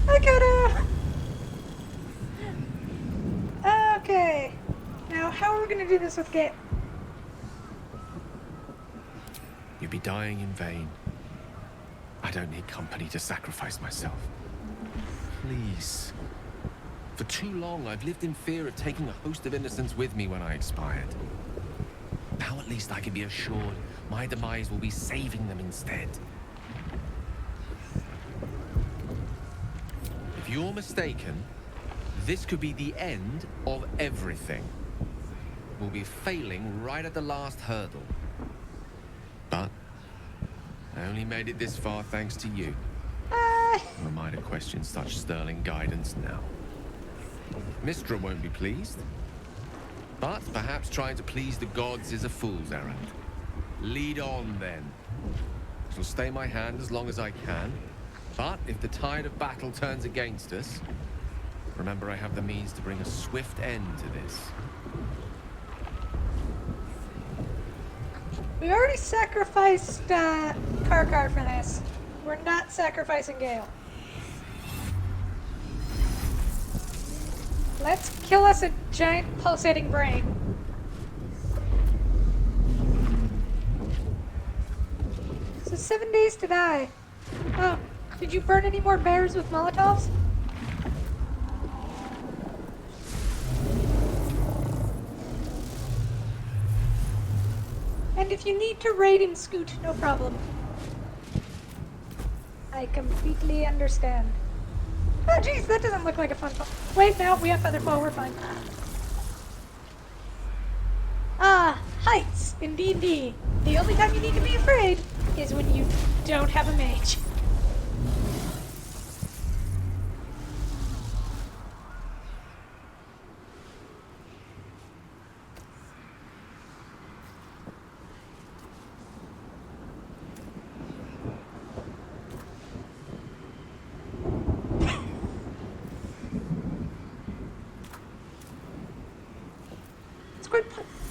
I got him. Okay. Now, how are we gonna do this with Gale? You'd be dying in vain. I don't need company to sacrifice myself. Please. For too long, I've lived in fear of taking a host of innocents with me when I expired. Now at least I can be assured my demise will be saving them instead. If you're mistaken, this could be the end of everything. We'll be failing right at the last hurdle. But I only made it this far thanks to you. Who am I to question such sterling guidance now? Mistra won't be pleased. But perhaps trying to please the gods is a fool's errand. Lead on, then. I shall stay my hand as long as I can. But if the tide of battle turns against us, remember I have the means to bring a swift end to this. We already sacrificed Karkar for this. We're not sacrificing Gale. Let's kill us a giant pulsating brain. So 7 days to die. Oh, did you burn any more bears with Molotovs? And if you need to raid and scoot, no problem. I completely understand. Oh jeez, that doesn't look like a fun fall. Wait, no, we have Featherfall, we're fine. Ah, heights in D&D. The only time you need to be afraid is when you don't have a mage.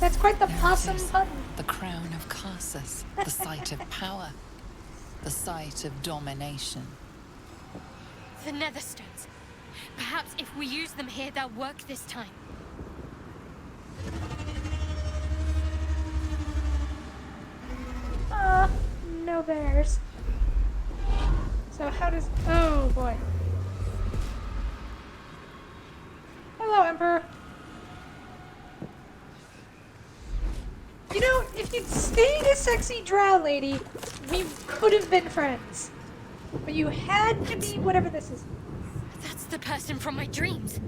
That's quite the possum pun. The crown of Karsus, the site of power, the site of domination. The Netherstones. Perhaps if we use them here, they'll work this time. No bears. So how does... Oh, boy. Hello, Emperor. You know, if you'd stayed a sexy drow lady, we could have been friends. But you had to be whatever this is. That's the person from my dreams.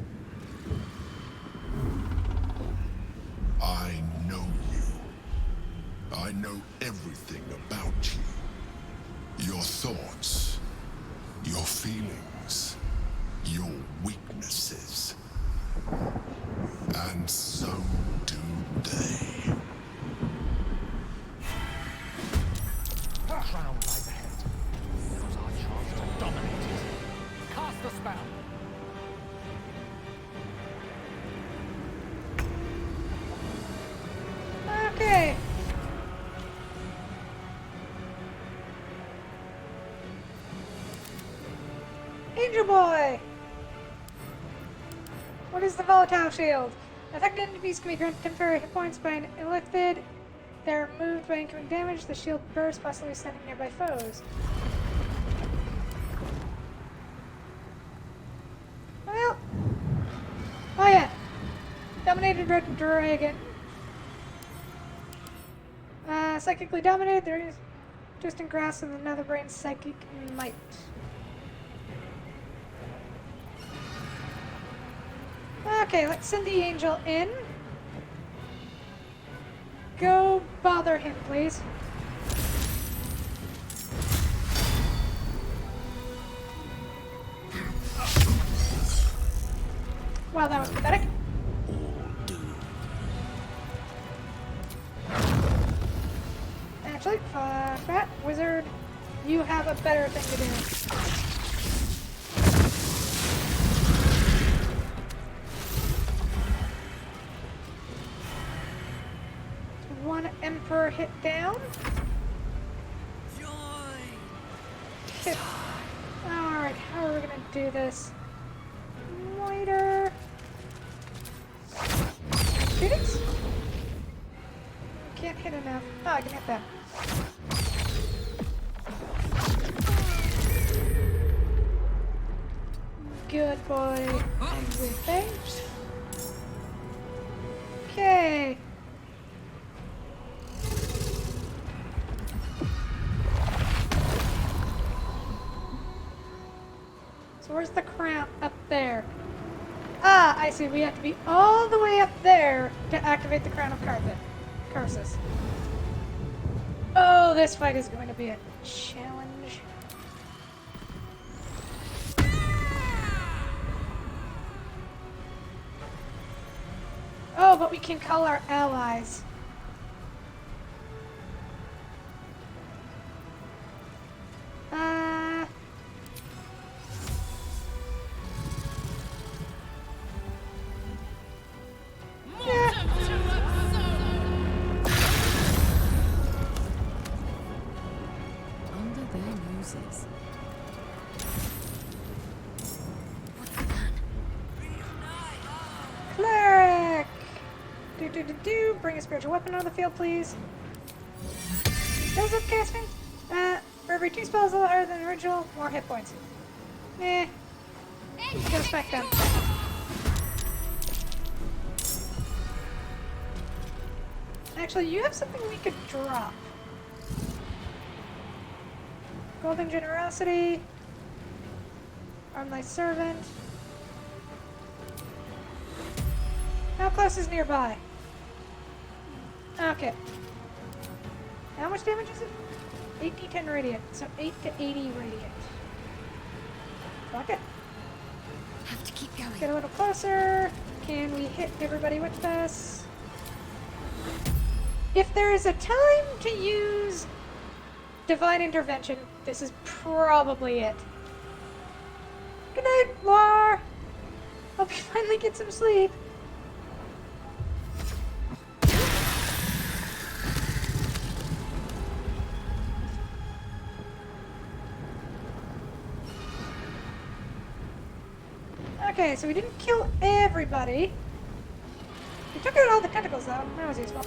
I know you. I know everything about you. Your thoughts, your feelings, your weaknesses. And so do they. Crown lies ahead. Now's our chance to dominate it. Cast the spell. Okay. Angel Boy! What is the volatile shield? Affected enemies can be granted temporary hit points by an illithid they're moved by incoming damage, the shield bursts, possibly sending nearby foes. Well. Oh yeah. Dominated red dragon. Psychically dominated, there is just in grasp of another brain's psychic might. Okay, let's send the angel in. Go bother him, please. Wow, that was pathetic. Actually, Fat Wizard, you have a better thing to do. One Emperor hit down. Okay. Alright, how are we gonna do this? Miter. Shootings? Can't hit enough. Oh, I can hit that. Good boy. Thanks. Okay. So where's the crown? Up there. Ah, I see. We have to be all the way up there to activate the crown of Karsus. Oh, this fight is going to be a challenge. Oh, but we can call our allies. Cleric! Bring a spiritual weapon on the field, please. Spells up casting? For every 2 spells a little higher than the original, more hit points. Eh. Go smack them. Actually, you have something we could drop. Golden Generosity. Arm Thy Servant. How close is nearby? Okay. How much damage is it? 8d10 radiant, so 8 to 80 radiant. Fuck it. Have to keep going. Get a little closer. Can we hit everybody with this? If there is a time to use Divine Intervention, this is probably it. Good night, Lar. Hope you finally get some sleep. Okay, so we didn't kill everybody. We took out all the tentacles, though. That was useful.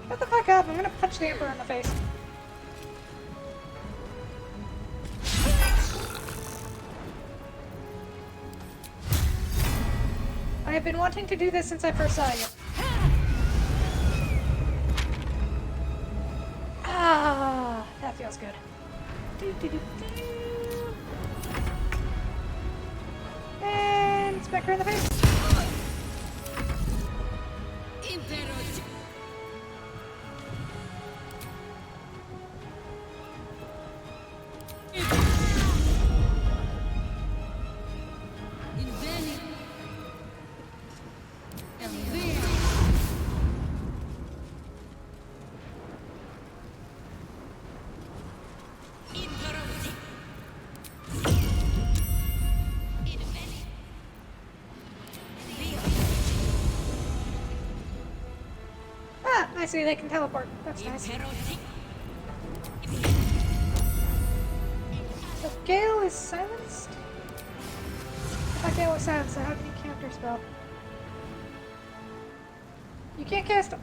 Shut the fuck up. I'm gonna punch the Emperor in the face. I have been wanting to do this since I first saw you. Ah, that feels good. And smack her in the face. I see, they can teleport. That's nice. So Gale is silenced? I thought Gale was silenced, so how can you counter spell? You can't cast...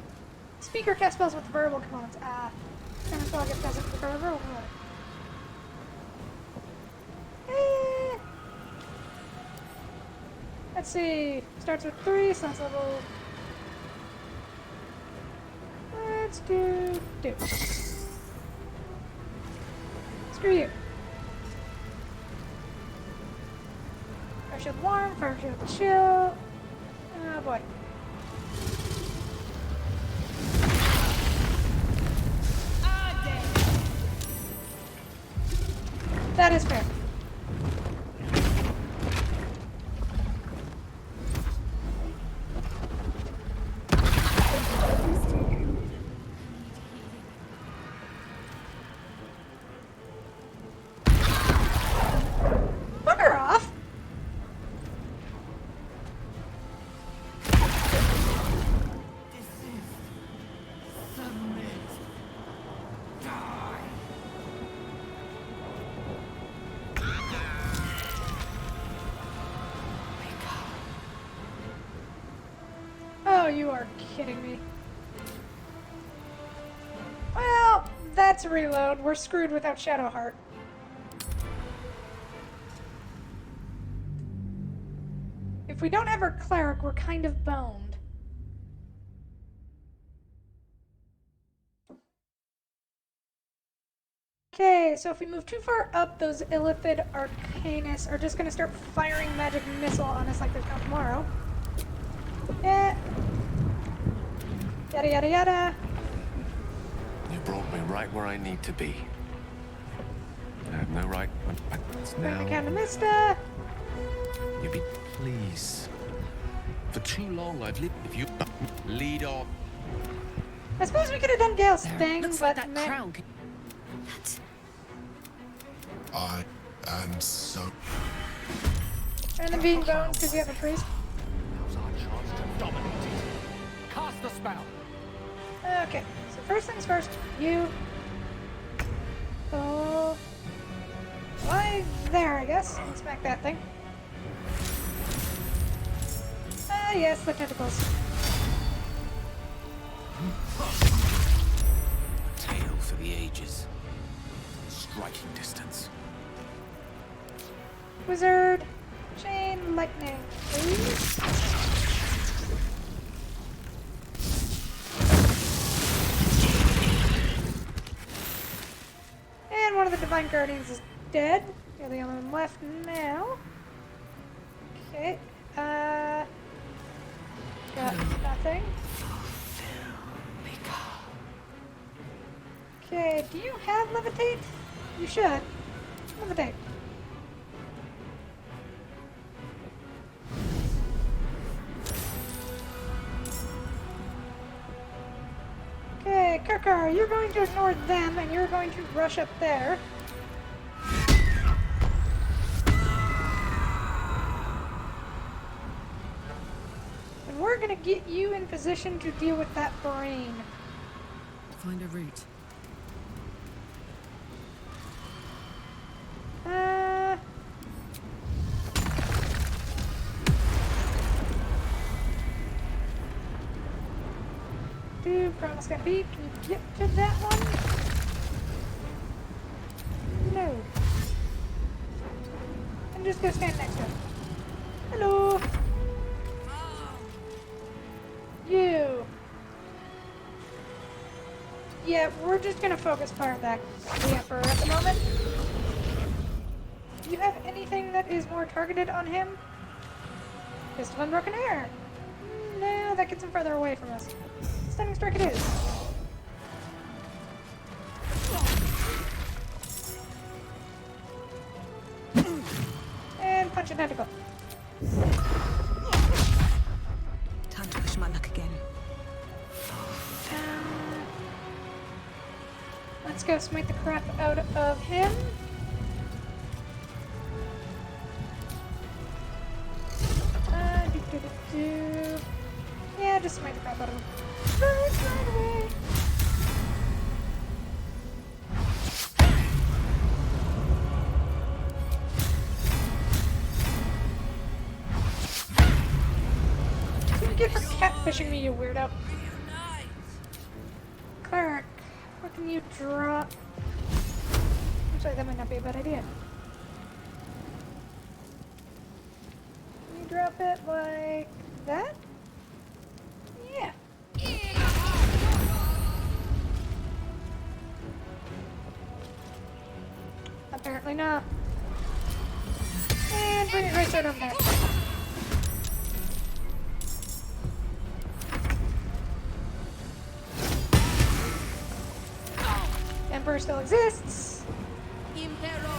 Speaker cast spells with verbal components. Ah. Kind of spell gets cast with verbal component. Let's see. Starts with 3, so that's level... Let's do 2. Screw you. Fire shield 1, fire shield chill. Oh boy. That is fair. Bugger off! Oh, you are kidding me. Well, that's a reload. We're screwed without Shadowheart. If we don't have our cleric, we're kind of boned. Okay, so if we move too far up, those Illithid Arcanus are just gonna start firing magic missile on us like there's no tomorrow. Yada yada yada. You brought me right where I need to be. I have no right. It's Bring the now. Canamista. You be please. For too long I've lived. If you lead on. I suppose we could have done Gale's thing, Looks but like that crown could... I am so... and then being boned because you have a priest. Cast the spell. Okay, so first things first, you. Oh. Why there, I guess. And smack that thing. Ah, yes, the tentacles. Tale for the ages. Striking distance. Wizard. Chain lightning, please. And one of the Divine Guardians is dead. You're the only one left now. Okay. Got nothing. Okay, do you have levitate? You should. Levitate. Okay, Kirkar, you're going to ignore them and you're going to rush up there. And we're gonna get you in position to deal with that brain. Find a route. Promise got beat. Can you get to that one? No. I'm just gonna stand next to him. Hello. You. Yeah, we're just gonna focus fire back the Emperor at the moment. Do you have anything that is more targeted on him? Fist of Unbroken Air. No, that gets him further away from us. Stunning strike it is. And punch a tentacle. Time to push my luck again. Let's go smite the crap out of him. Yeah, just smite the crap out of him. Right away. What do you get for catfishing me, you weirdo? Can you drop... Actually, that might not be a bad idea. Can you drop it like that? Yeah. Apparently not. And bring it right there over there. Emperor still exists. Impero.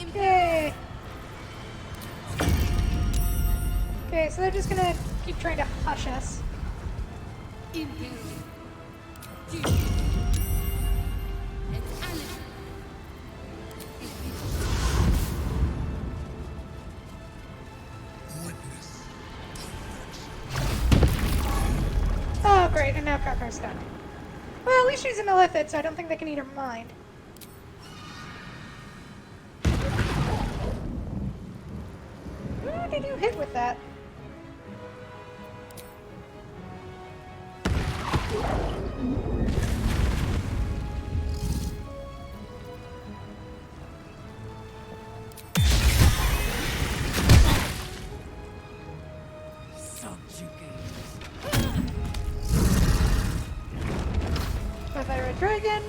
Okay. Okay, so they're just gonna keep trying to hush us. Oh, great, and now Karkar's stunned. Well, at least she's an Illithid, so I don't think they can eat her mind. Who did you hit with that? By Red Dragon.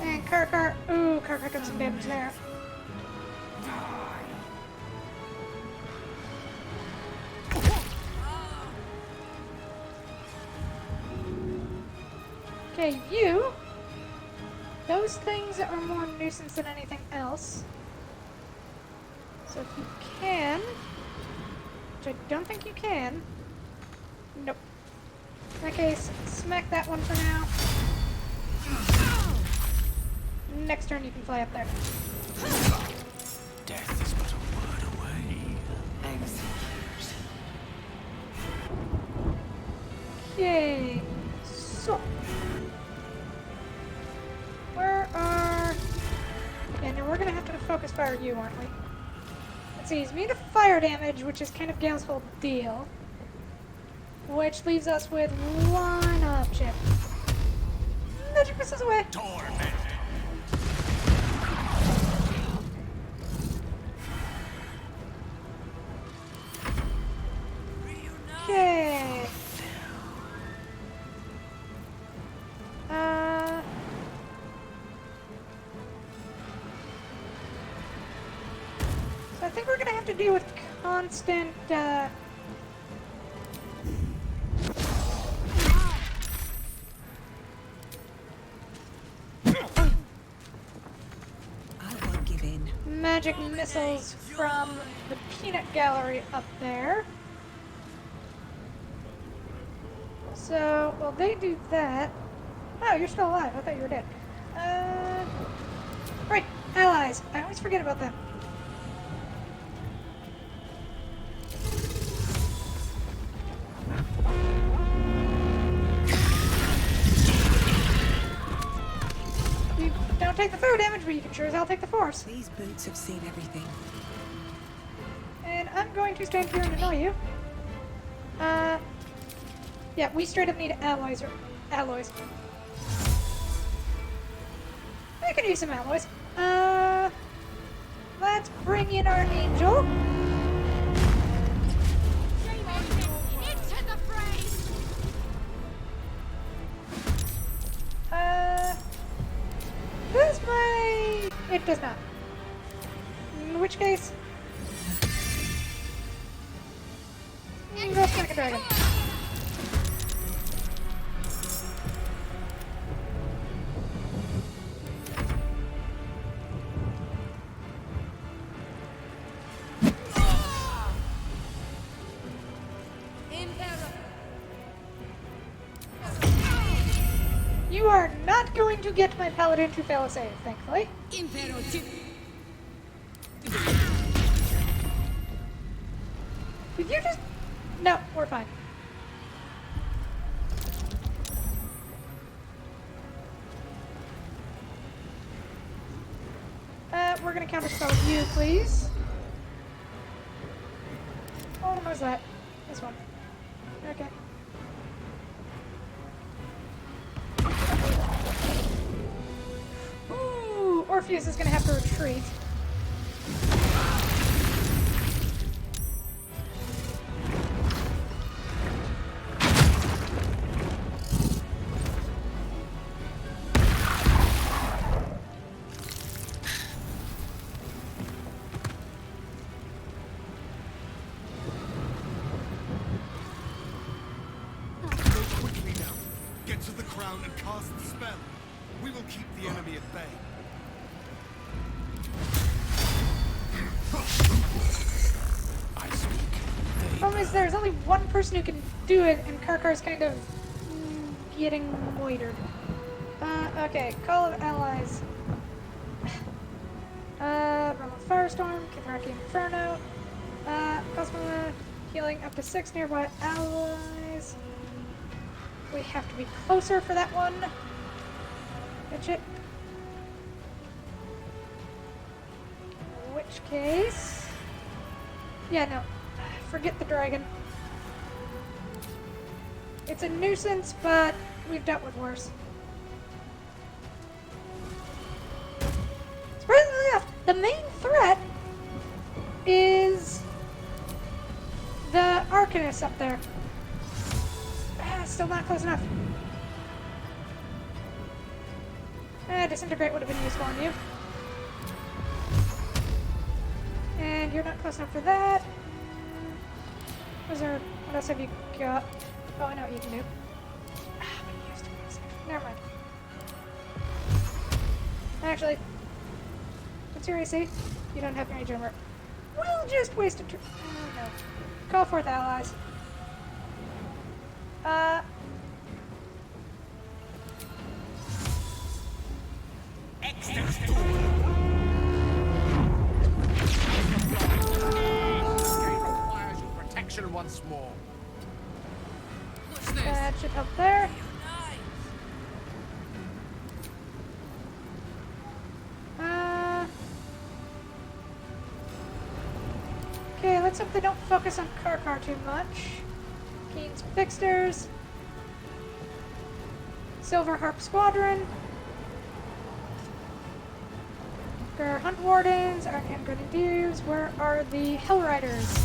And Karkar. Ooh, Karkar took some damage there. Okay, you. Those things are more nuisance than anything else. So if you can, which I don't think you can. Nope. In that case, smack that one for now. Next turn you can fly up there. Death is but a word away. Yay! So, where are... Yeah, now we're gonna have to focus fire you, aren't we? Let's see, he's immune to fire damage, which is kind of Gale's whole deal. Which leaves us with one option. Magic missiles away! Okay. So I think we're gonna have to deal with constant, magic missiles from the peanut gallery up there. So, well, they do that. Oh, you're still alive. I thought you were dead. Right, allies. I always forget about them. You don't take the fire damage, but you can sure as hell take the force. These boots have seen everything. And I'm going to stand here and annoy you. Yeah, we straight up need alloys. I could use some alloys. Let's bring in our angel. Into the fray! Does my... It does not. In which case... Go Sonic Dragon. You are not going to get my paladin to fail a save, thankfully. Did you just... No, we're fine. we're gonna counterspell you, please. Oh, what was that? This one. Okay. Ooh, Orpheus is gonna have to retreat. And cast the spell. We will keep the enemy at bay. I speak. Problem is, there's only one person who can do it, and Karkar's kind of getting loitered. Okay, Call of Allies. Realm of Firestorm, Kithraki Inferno. Cosmo healing up to 6 nearby allies. We have to be closer for that one. Catch it. In which case... Yeah, no. Forget the dragon. It's a nuisance, but we've dealt with worse. Surprisingly enough, the main threat is the Arcanist up there. Still not close enough. Disintegrate would have been useful on you. And you're not close enough for that. What else have you got? Oh, I know what you can do. Never mind. Actually, what's your AC? You don't have your Mage Armor. We'll just waste a turn. Oh, no. Call forth allies. Requires your protection once more. That should help there. Okay, let's hope they don't focus on Karkar too much. Keen's Fixters. Silver Harp Squadron. Our Hunt Wardens, our Hand Grenadiers. Where are the Hell Riders?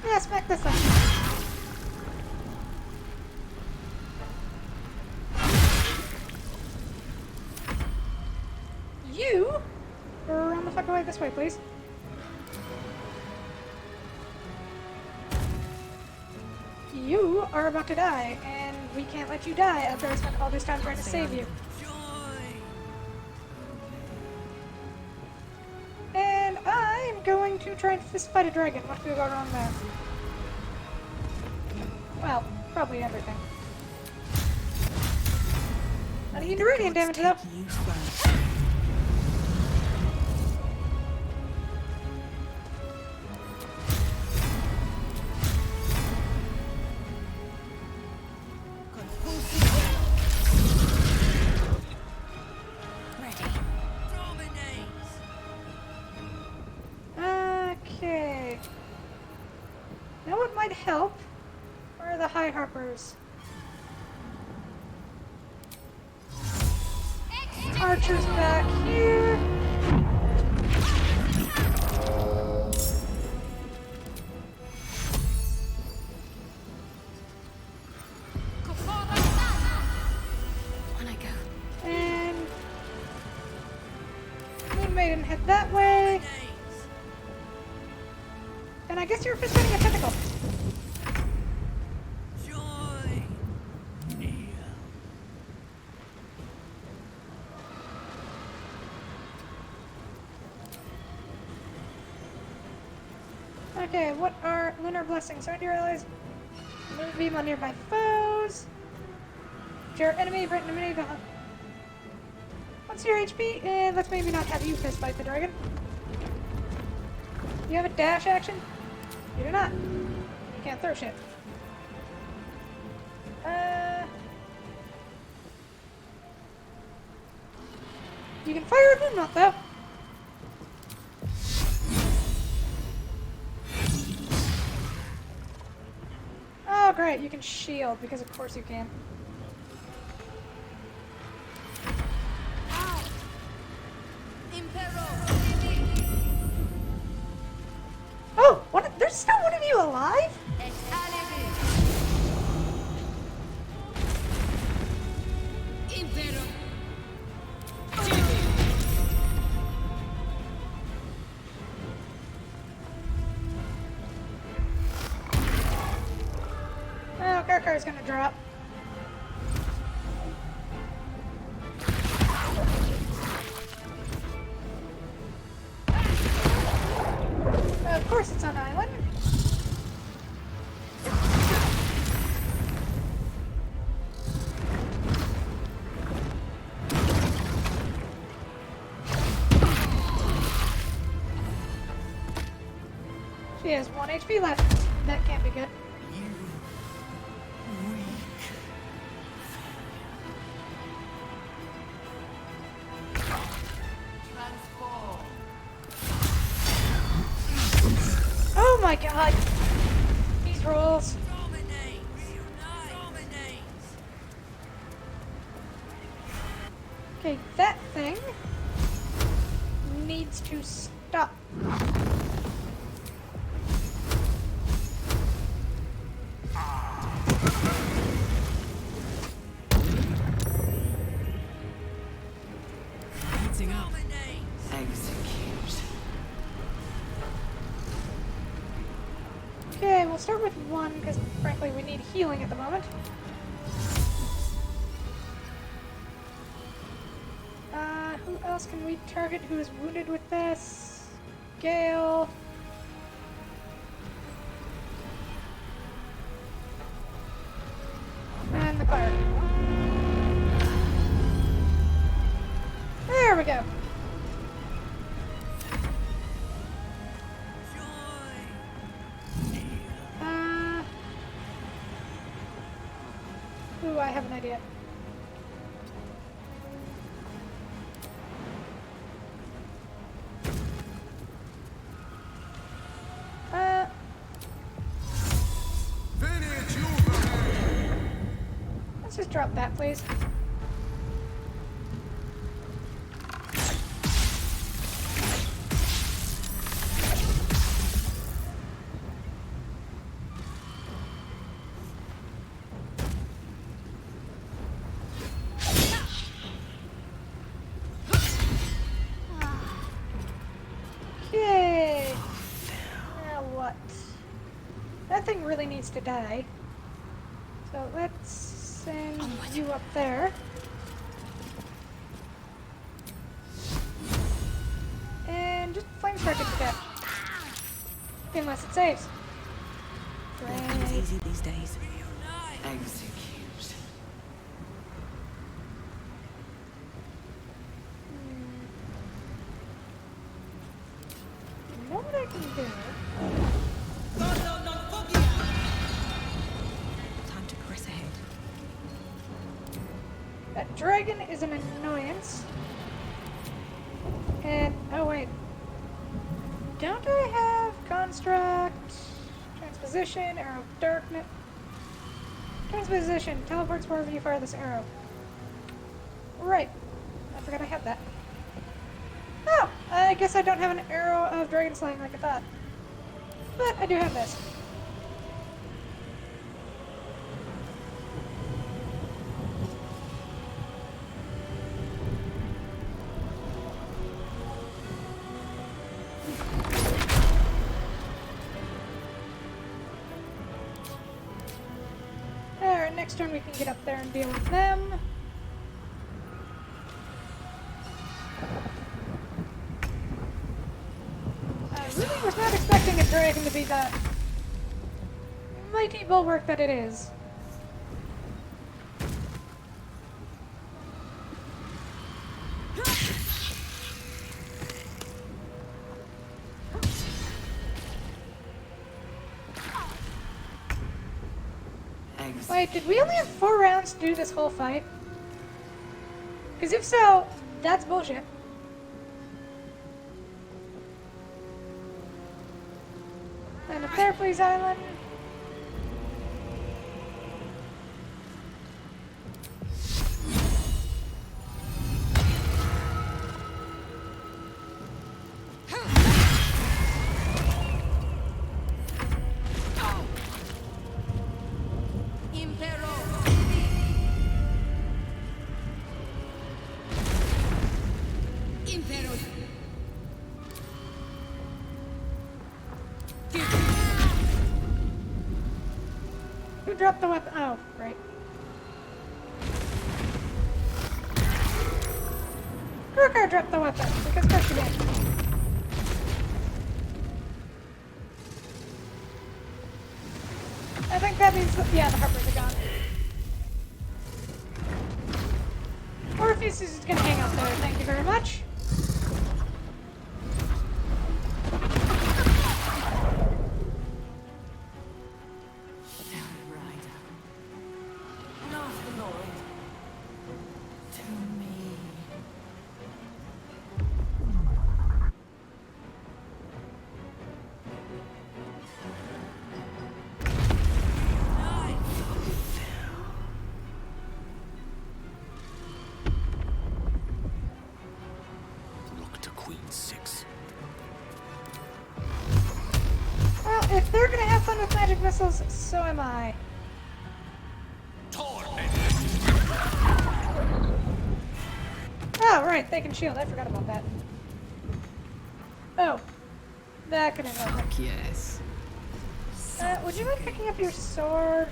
Yeah, smack this up. You run the fuck away this way, please. You are about to die, and we can't let you die after I spent all this time trying to save you. And I'm going to try and fist fight a dragon. What could go wrong there? Well, probably everything. Not even radiant damage though. Okay. Now what might help are the High Harpers. Archers back here. On I go. And Moon Maiden head that way. And I guess you're fist fighting a tentacle. Okay, what are Lunar Blessings? Surrender your allies. Moonbeam on nearby foes. Your enemy, right enemy, what's your HP? Let's maybe not have you fist fight the dragon. You have a dash action? You do not. You can't throw shit. You can fire a moon knot though. Oh great, you can shield because of course you can. Oh, there's still one of you alive? Oh, Karkar's gonna drop. Of course it's on island. She has 1 HP left. That can't be good. Oh my god! These rolls. Okay, that thing needs to stop. Okay, we'll start with 1 because frankly we need healing at the moment. Who else can we target who is wounded with this? Gale. And the cleric. There we go. Ooh, I have an idea. Let's just drop that, please. Okay. Now what? That thing really needs to die. So let's send you up there. And just flame strike it to death. Unless it saves. Nothing's easy these days. Execute. You know what I can do? Time to press ahead. That dragon is an annoyance. And, oh wait. Don't I have construct, transposition, arrow of darkness? Transposition, teleports wherever you fire this arrow. Right. I forgot I had that. Oh, I guess I don't have an arrow of dragon slaying like I thought. But I do have this. Alright, next turn we can get up there and deal with them. I really was not expecting a dragon to be the mighty bulwark that it is. Hags. Wait, did we only have 4 rounds to do this whole fight? Because if so, that's bullshit. And up there, please, Island. Who dropped the weapon? Oh, right. Krukar dropped the weapon, because of course she did. I think that means, yeah, the Harpers are gone. Orpheus is just gonna hang out there, thank you very much. Well, if they're gonna have fun with magic missiles, so am I. Oh, right, they can shield. I forgot about that. Oh. That could have worked. Yes. Would you mind picking up your sword?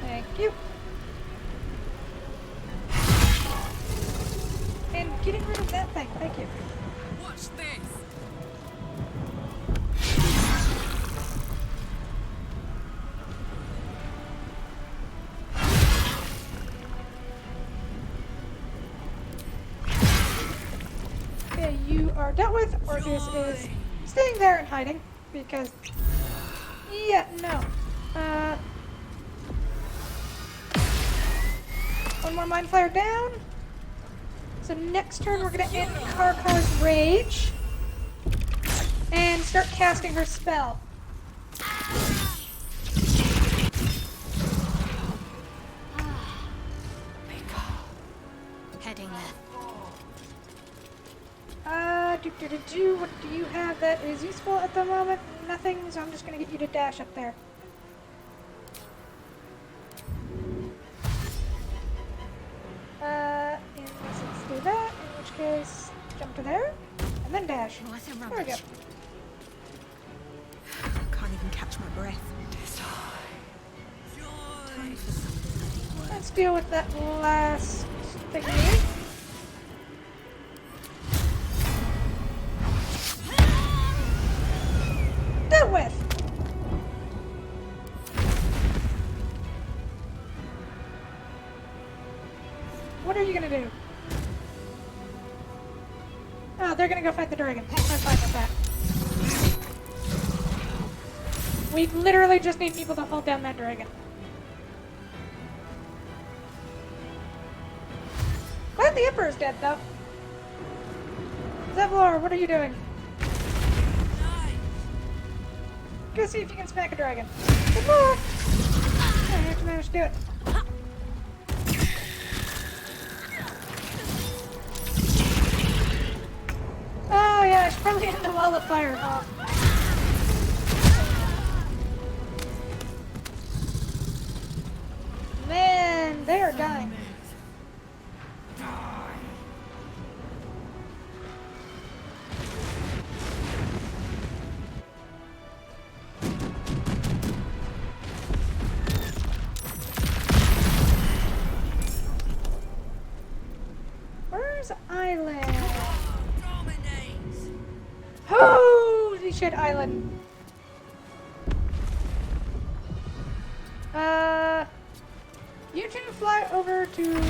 Thank you. And getting rid of that thing. Thank you. Watch this. Okay, you are dealt with. Orpheus is staying there and hiding because. Yeah, no. One more Mind Flare down. So next turn we're gonna end Karkar's Rage and start casting her spell. Heading there. What do you have that is useful at the moment? Nothing, so I'm just gonna get you to dash up there. Let's do that, in which case, jump to there, and then dash. There we go. Can't even catch my breath. Time for something. Let's deal with that last thingy. Dealt with! What are you gonna do? Oh, they're gonna go fight the dragon. I'm fine with that. We literally just need people to hold down that dragon. Glad the Emperor's dead, though. Zevlor, what are you doing? Go see if you can smack a dragon. Good luck! Yeah, you have to manage to do it. Oh yeah, I should probably hit the wall of fire. Oh. Man, they are dying. Where's Island? Holy shit, Island. You two fly over to...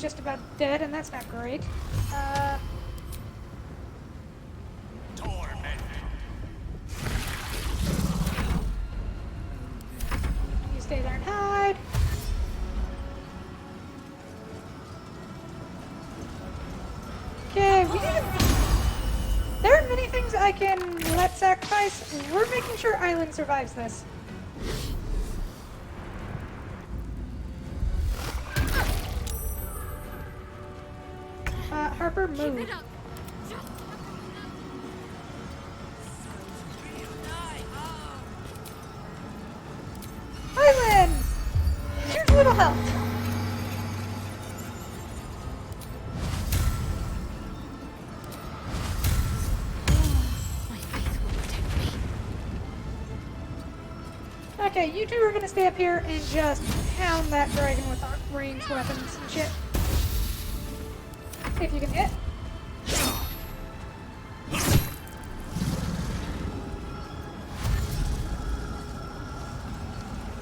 just about dead, and that's not great. You stay there and hide. Okay, we need to... There are many things I can let sacrifice. We're making sure Island survives this. Harper, move. Island! Here's a little help. Okay, you two are gonna stay up here and just pound that dragon with our ranged weapons and shit. If you can hit.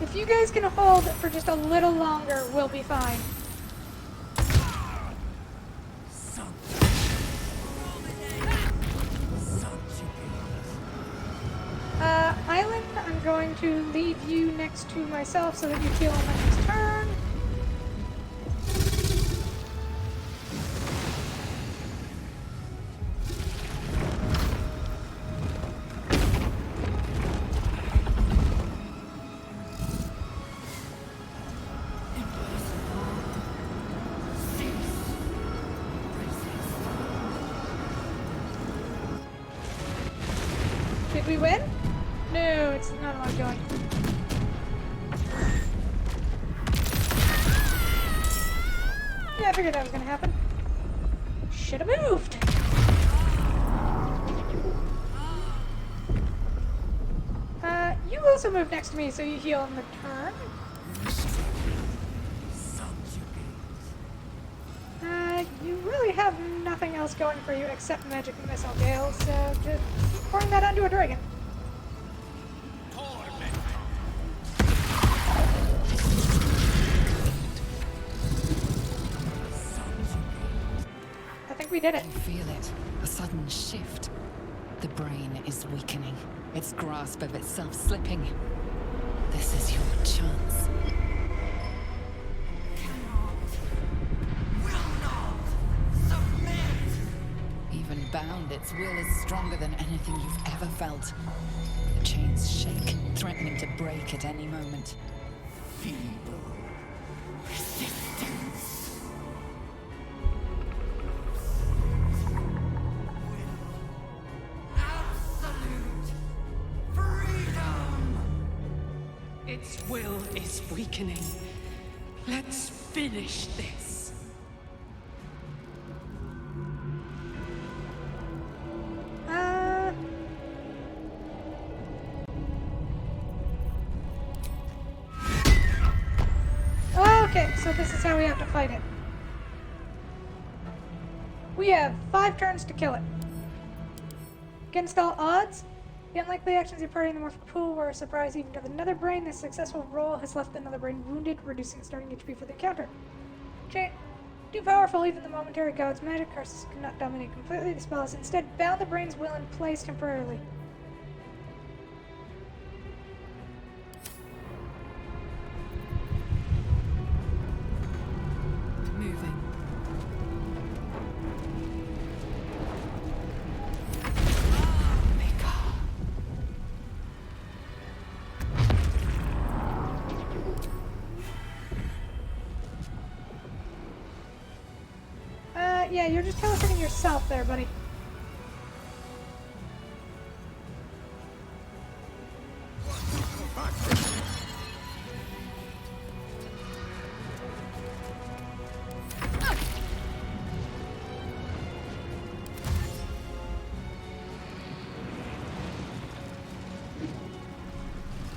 If you guys can hold for just a little longer, we'll be fine. Island, I'm going to leave you next to myself so that you heal on my next turn. Did we win? No, it's not ongoing. Yeah, I figured that was gonna happen. Should have moved. You also move next to me, so you heal on the turn. You really have nothing else going for you except magic missile, Gale, so just keep pouring that onto a dragon. I think we did it. You feel it. A sudden shift. The brain is weakening. Its grasp of itself slipping. This is your chance. Even bound, its will is stronger than anything you've ever felt. The chains shake, threatening to break at any moment. Feeble resistance. Absolute freedom. Its will is weakening. Let's finish this. Okay, so this is how we have to fight it. We have 5 turns to kill it. Against all odds, the unlikely actions of your party in the morphic pool were a surprise even to the Nether Brain. This successful roll has left the Nether Brain wounded, reducing its starting HP for the encounter. Too powerful, even the momentary god's magic curses cannot dominate completely. The spell has instead bound the brain's will in place temporarily. Moving. Yeah, you're just teleporting yourself there, buddy.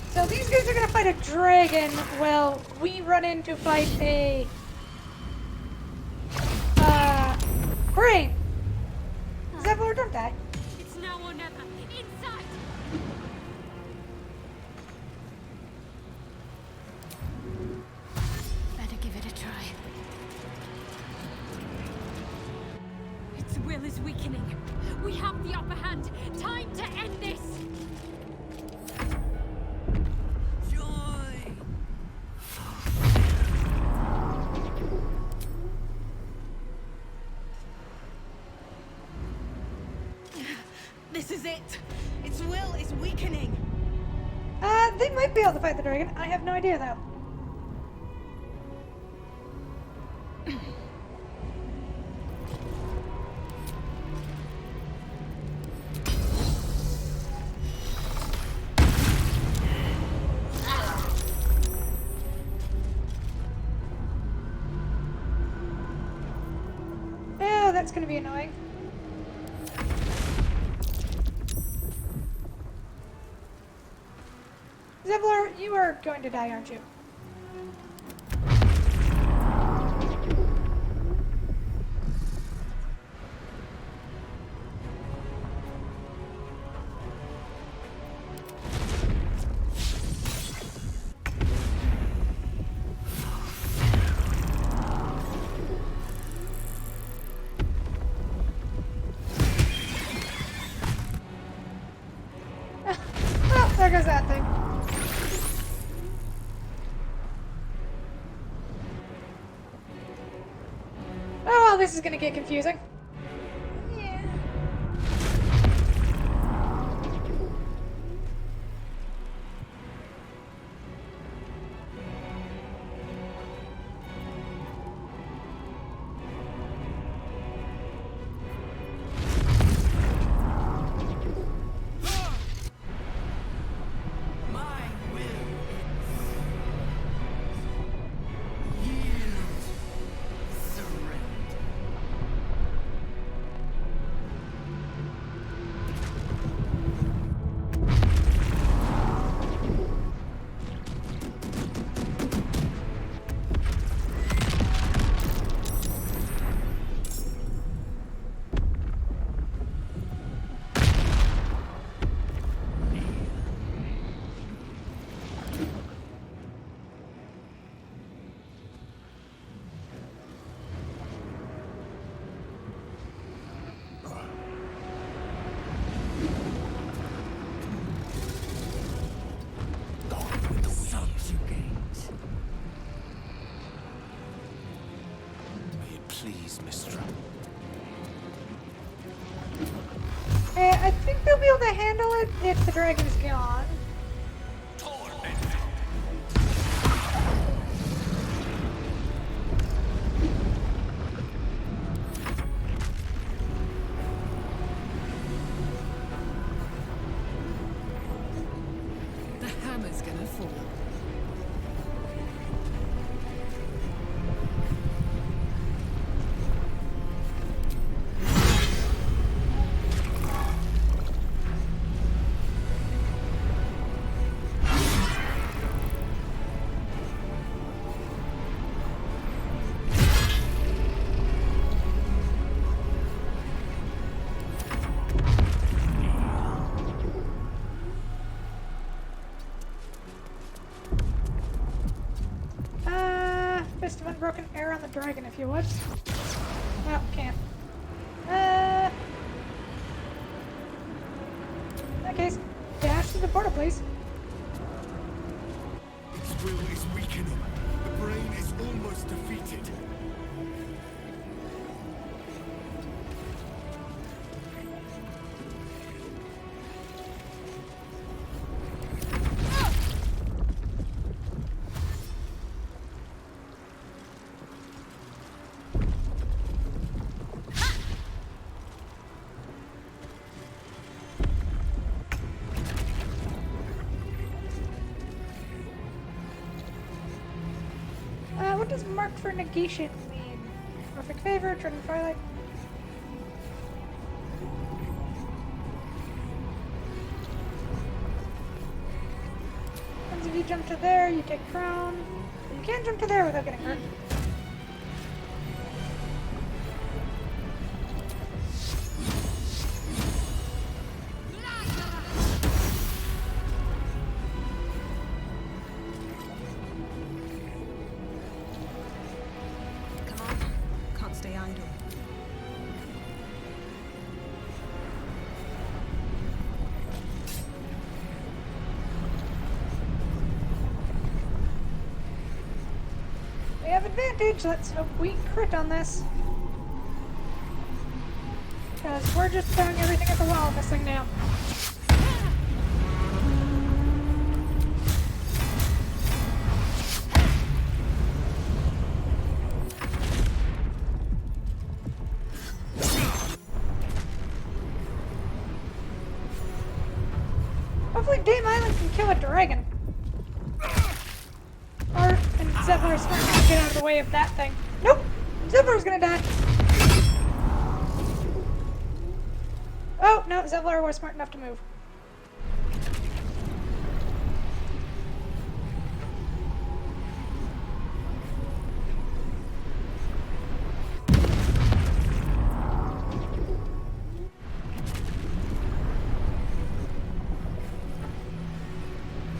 So these guys are gonna fight a dragon while we run in to fight a brain. Is that what we're done, die? It's now or never. Inside! Better give it a try. will is weakening. We have the upper hand. Time to end this! Joy! This is it. Its will is weakening. They might be able to fight the dragon. I have no idea though. Oh, that's gonna be annoying. Zevlor, you are going to die, aren't you? Oh, there goes that thing. Oh, well, this is gonna get confusing. Yeah. My will. Yield. Surrender. Subjugate. May it please, Mistra. I think they'll be able to handle it if the dragon's gone. The hammer's gonna fall. Fist of Unbroken Air on the dragon, if you would. Oh, can't. In that case, dash to the portal, please. Its will is weakening. The brain is almost defeated. What does marked for negation mean? Perfect favor, turn in twilight. If you jump to there, you take crown. You can't jump to there without getting hurt. Come on. Can't stay idle. advantage. Let's hope we crit on this. Because we're just throwing everything at the wall on this thing now. Hopefully Dame Island can kill a dragon. And Zevlor's gonna get out of the way of that thing. Nope! Zevlor's gonna die. Oh, no, Zevlor was smart enough to move.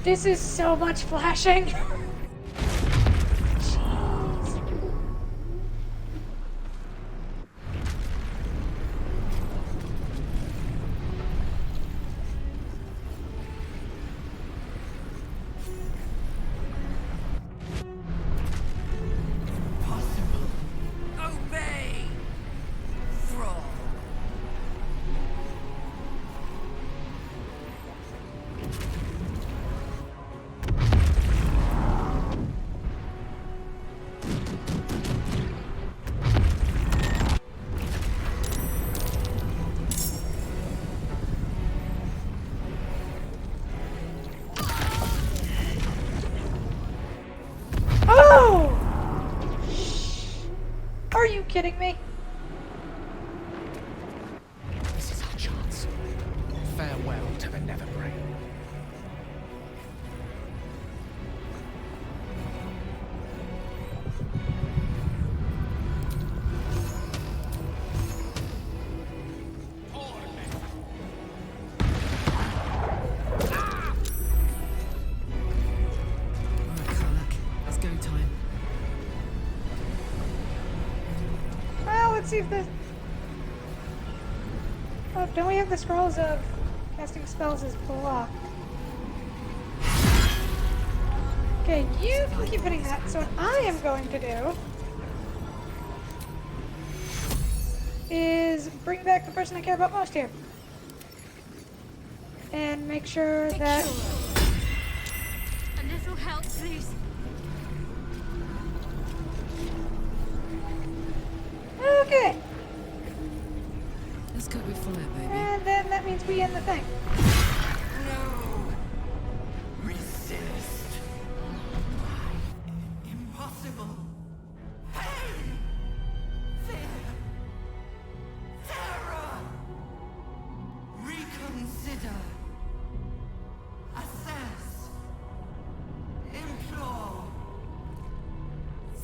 This is so much flashing. Jeez. Impossible. Obey. Thrall. Oh! Are you kidding me? This is our chance. Farewell to the Netherbrain. It's go time. Well, let's see if this... Oh, don't we have the scrolls of casting spells as blocked? Okay, you can keep hitting that. So what I am going to do is bring back the person I care about most here. And make sure that... A little help, please. Okay. Let's go with fire, baby. And then that means we end the thing. Resist. Impossible. Pain. Fear. Terror. Reconsider. Assess. Implore.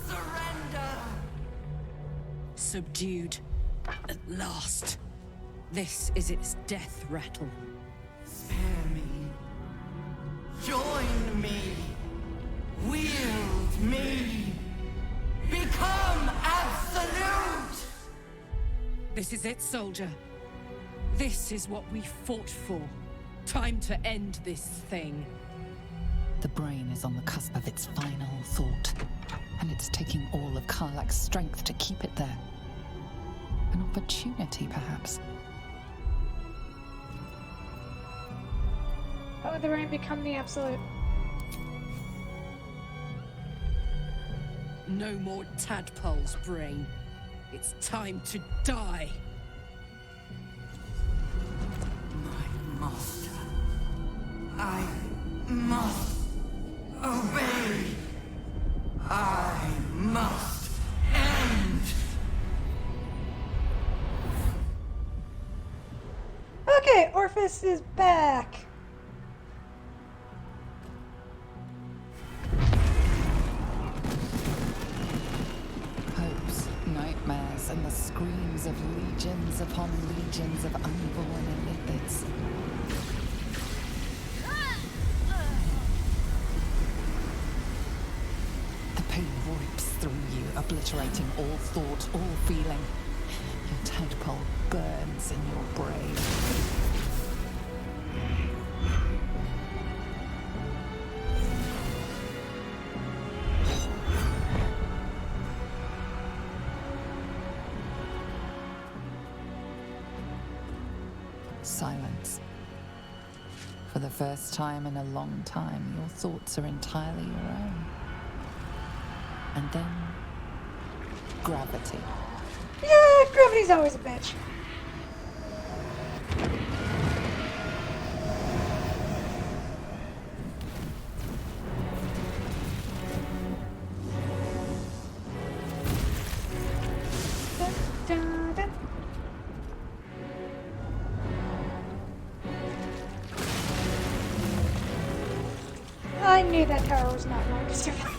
Surrender. Subdued. At last. This is its death rattle. Spare me. Join me. Wield me. Become absolute. This is it, soldier. This is what we fought for. Time to end this thing. The brain is on the cusp of its final thought, and it's taking all of Karlach's strength to keep it there. An opportunity, perhaps. How would the rain become the absolute? No more tadpoles, brain. It's time to die. My master. I must obey. I must end. Okay, Orpheus is back. Hopes, nightmares, and the screams of legions upon legions of unborn Elithids. The pain rips through you, obliterating all thought, all feeling. Your tadpole burns in your brain. Silence. For the first time in a long time, your thoughts are entirely your own. And then, gravity. Yeah, gravity's always a bitch. Dun, dun, dun. I knew that tower was not going to survive.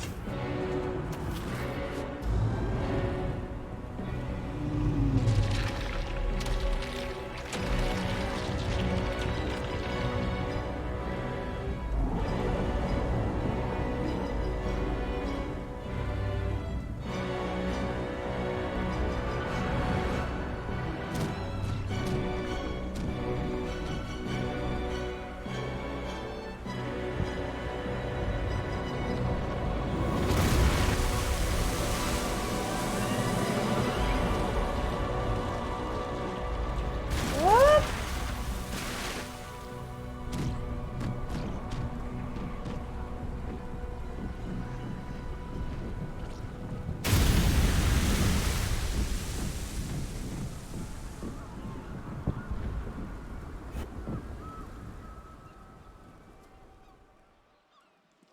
What?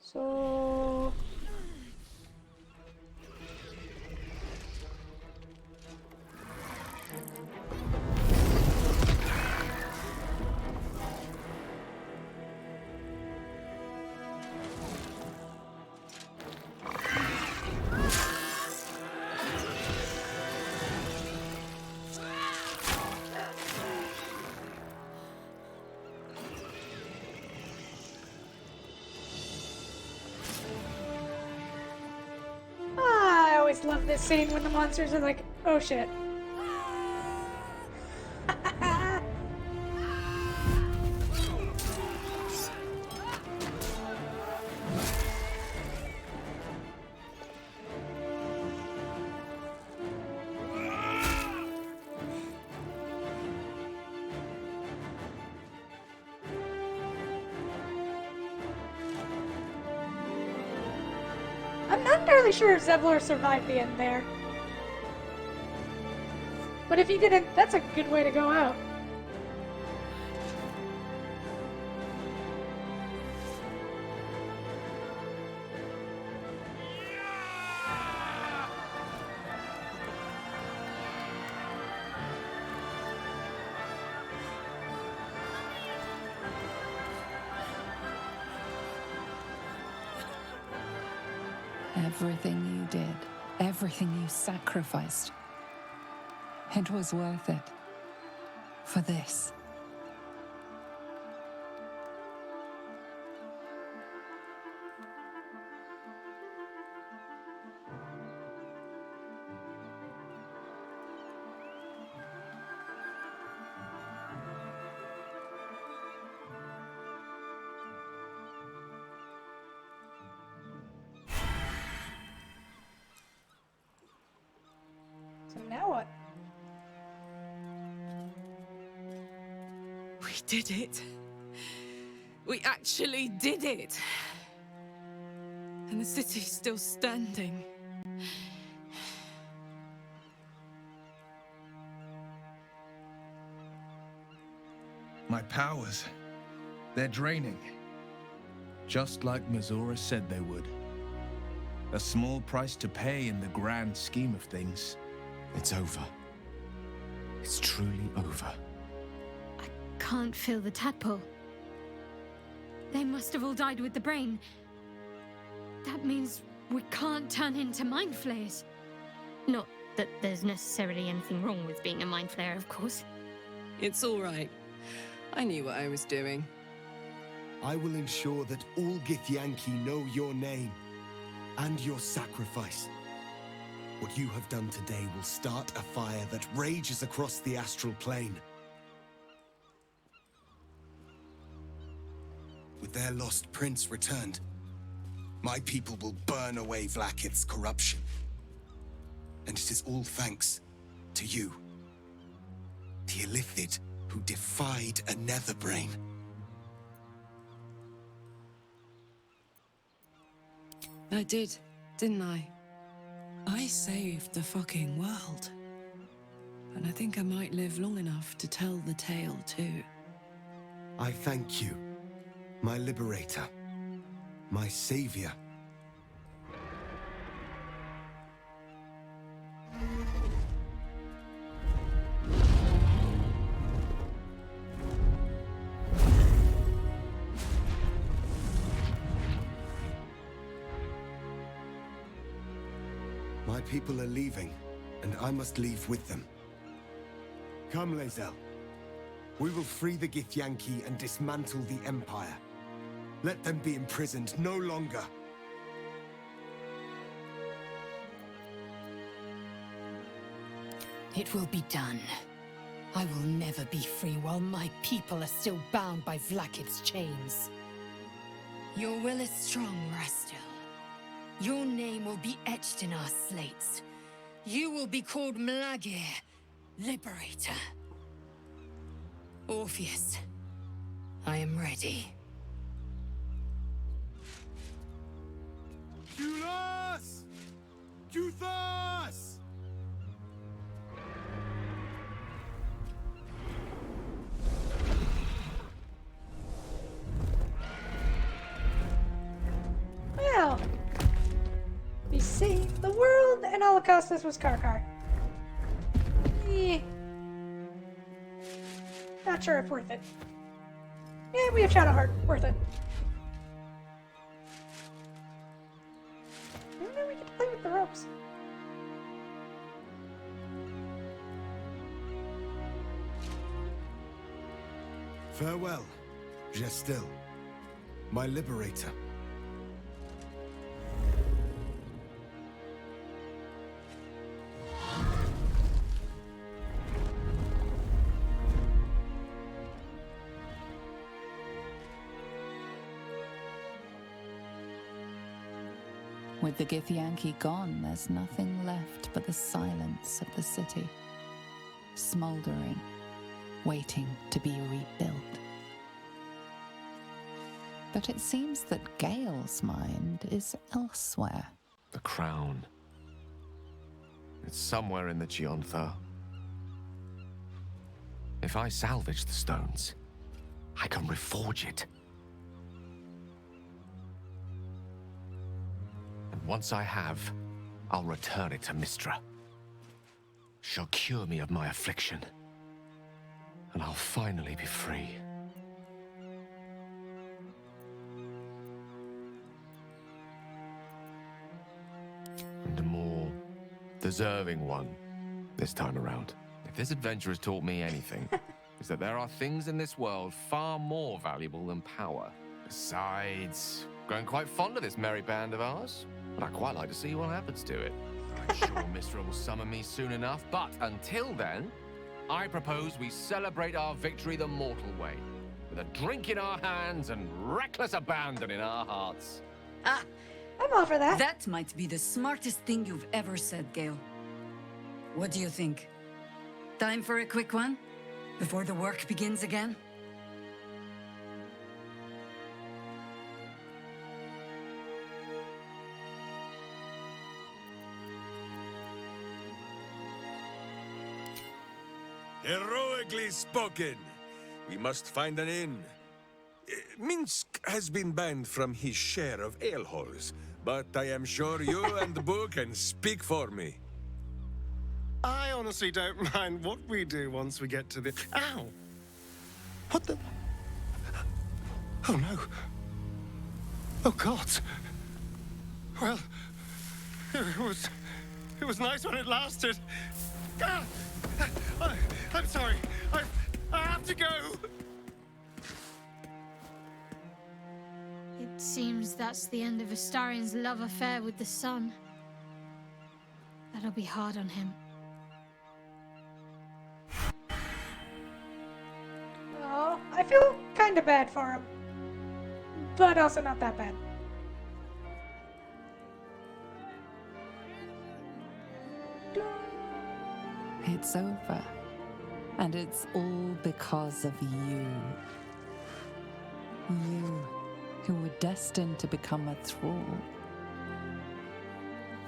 So... I always love this scene when the monsters are like, oh shit. I'm not entirely sure if Zevlor survived the end there. But if he didn't, that's a good way to go out. Everything you did, everything you sacrificed, it was worth it. For this. So now what? We did it. We actually did it. And the city's still standing. My powers, they're draining. Just like Mizora said they would. A small price to pay in the grand scheme of things. It's over. It's truly over. Can't feel the tadpole. They must have all died with the brain. That means we can't turn into mind flayers. Not that there's necessarily anything wrong with being a mind flayer, of course. It's all right. I knew what I was doing. I will ensure that all Githyanki know your name and your sacrifice. What you have done today will start a fire that rages across the astral plane. With their lost prince returned, my people will burn away Vlaakith's corruption. And it is all thanks to you. The Illithid who defied a netherbrain. I did, didn't I? I saved the fucking world. And I think I might live long enough to tell the tale too. I thank you, my liberator, my savior. My people are leaving, and I must leave with them. Come, Lae'zel. We will free the Githyanki and dismantle the Empire. Let them be imprisoned no longer. It will be done. I will never be free while my people are still bound by Vlaakith's chains. Your will is strong, Rastil. Your name will be etched in our slates. You will be called Mlagir, Liberator. Orpheus, I am ready. Julas! Juthas! Well, we saved the world, and all it cost us was Karkar. Not sure if worth it. Yeah, we have Shadowheart. Worth it. And then we get to play with the ropes. Farewell, Gestil, my liberator. With the Githyanki gone, there's nothing left but the silence of the city, smouldering, waiting to be rebuilt. But it seems that Gale's mind is elsewhere. The crown. It's somewhere in the Giontha. If I salvage the stones, I can reforge it. And once I have, I'll return it to Mystra. She'll cure me of my affliction. And I'll finally be free. And a more deserving one this time around. If this adventure has taught me anything, is that there are things in this world far more valuable than power. Besides, growing quite fond of this merry band of ours, but I'd quite like to see what happens to it. I'm sure Mystra will summon me soon enough, but until then, I propose we celebrate our victory the mortal way, with a drink in our hands and reckless abandon in our hearts. Ah! I'm all for that. That might be the smartest thing you've ever said, Gale. What do you think? Time for a quick one? Before the work begins again? Heroically spoken. We must find an inn. Minsk has been banned from his share of aleholes, but I am sure you and the book can speak for me. I honestly don't mind what we do once we get to the... Ow! What the... Oh no. Oh God. Well, it was nice when it lasted. Ah! I'm sorry. I have to go. It seems that's the end of Astarion's love affair with the sun. That'll be hard on him. Oh, I feel kind of bad for him. But also not that bad. It's over. And it's all because of you. You, who were destined to become a thrall.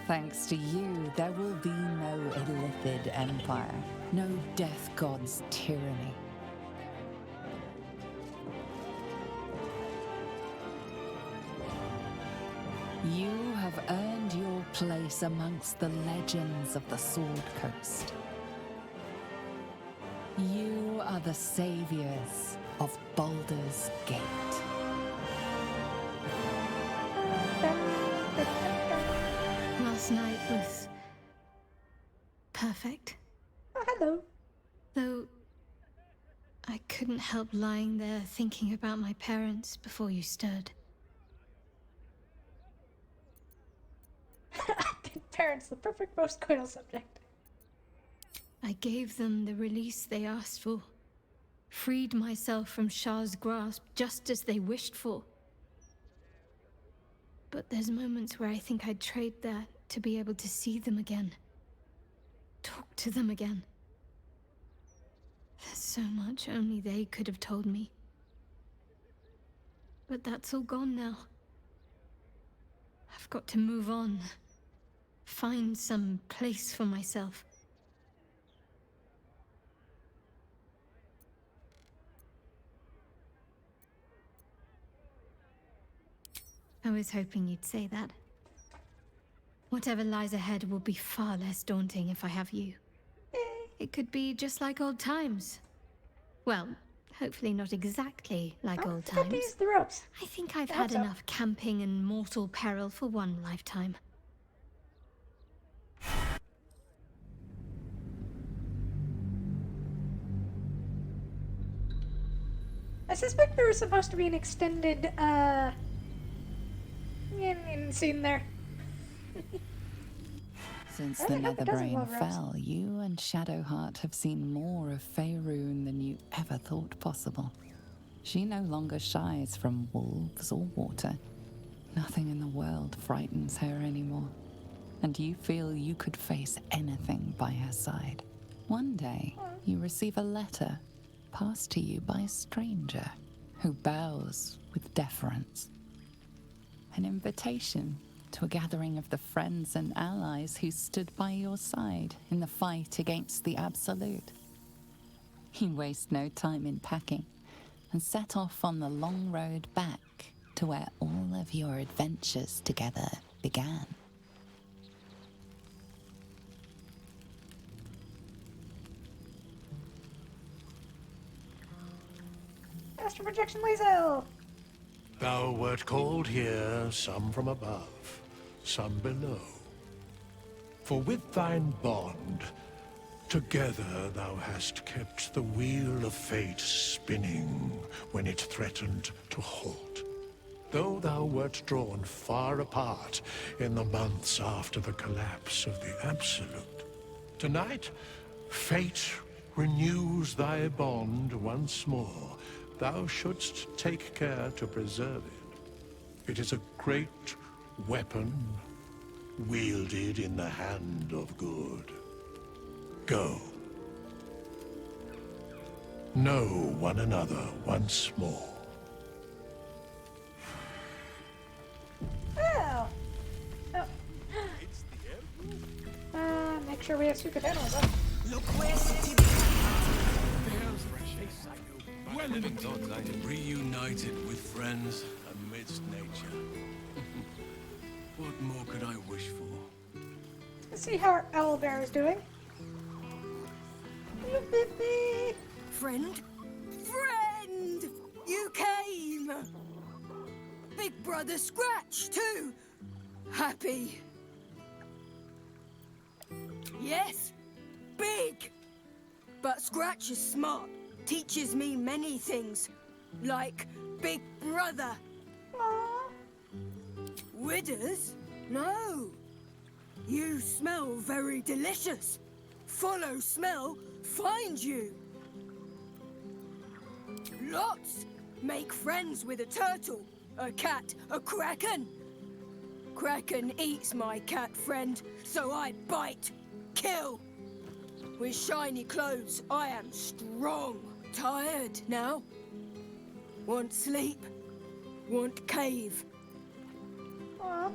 Thanks to you, there will be no Illithid empire, no death god's tyranny. You have earned your place amongst the legends of the Sword Coast. You are the saviors of Baldur's Gate. Last night was perfect. Oh, hello. Though I couldn't help lying there thinking about my parents before you stirred. Parents, the perfect postcoital subject. I gave them the release they asked for. Freed myself from Shah's grasp just as they wished for. But there's moments where I think I'd trade that to be able to see them again. Talk to them again. There's so much only they could have told me. But that's all gone now. I've got to move on. Find some place for myself. I was hoping you'd say that. Whatever lies ahead will be far less daunting if I have you. It could be just like old times. Well, hopefully not exactly like old times. Use the ropes. I think I've had enough camping and mortal peril for one lifetime. I suspect there was supposed to be an extended, scene there. Since the Netherbrain fell, you and Shadowheart have seen more of Faerun than you ever thought possible. She no longer shies from wolves or water. Nothing in the world frightens her anymore. And you feel you could face anything by her side. One day, you receive a letter passed to you by a stranger who bows with deference. An invitation to a gathering of the friends and allies who stood by your side in the fight against the Absolute. You waste no time in packing and set off on the long road back to where all of your adventures together began. Astral projection laser! Thou wert called here, some from above, some below. For with thine bond, together thou hast kept the wheel of fate spinning when it threatened to halt. Though thou wert drawn far apart in the months after the collapse of the Absolute, tonight, fate renews thy bond once more. Thou shouldst take care to preserve it. It is a great weapon, wielded in the hand of good. Go. Know one another once more. Oh. Make sure we have super channels up. Look well in the gods, I am reunited with friends amidst nature. What more could I wish for? Let's see how our owlbear is doing. Friend? Friend! You came! Big brother Scratch, too! Happy? Yes, big! But Scratch is smart. Teaches me many things, like Big Brother. Aww. Withers? No. You smell very delicious. Follow smell, find you. Lots. Make friends with a turtle, a cat, a kraken. Kraken eats my cat friend, so I bite, kill. With shiny clothes, I am strong. Tired now. Want sleep. Want cave. Aw.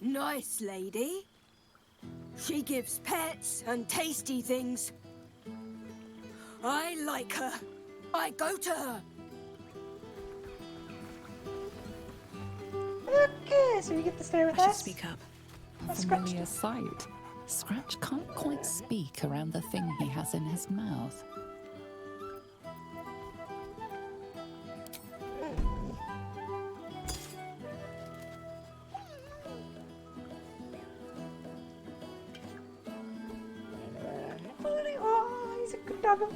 Nice lady. She gives pets and tasty things. I like her. I go to her. Okay, so you get to stay with us. Speak up. Let's Familiar sight. Scratch can't quite speak around the thing he has in his mouth. Oh, he's a good doggo.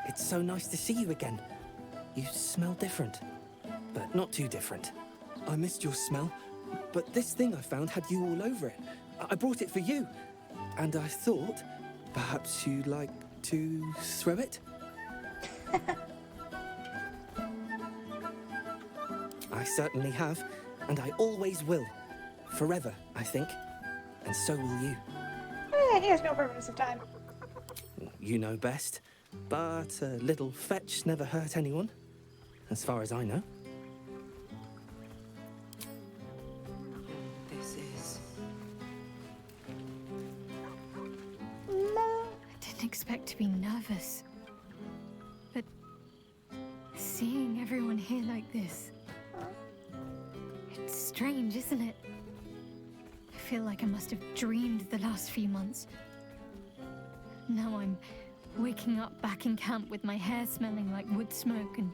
It's so nice to see you again. You smell different, but not too different. I missed your smell, but this thing I found had you all over it. I brought it for you, and I thought perhaps you'd like to throw it? I certainly have, and I always will. Forever, I think. And so will you. He has no permanence of time. You know best, but a little fetch never hurt anyone, as far as I know. This is... I didn't expect to be nervous. But seeing everyone here like this, it's strange, isn't it? I feel like I must have dreamed the last few months. Now I'm waking up back in camp with my hair smelling like wood smoke and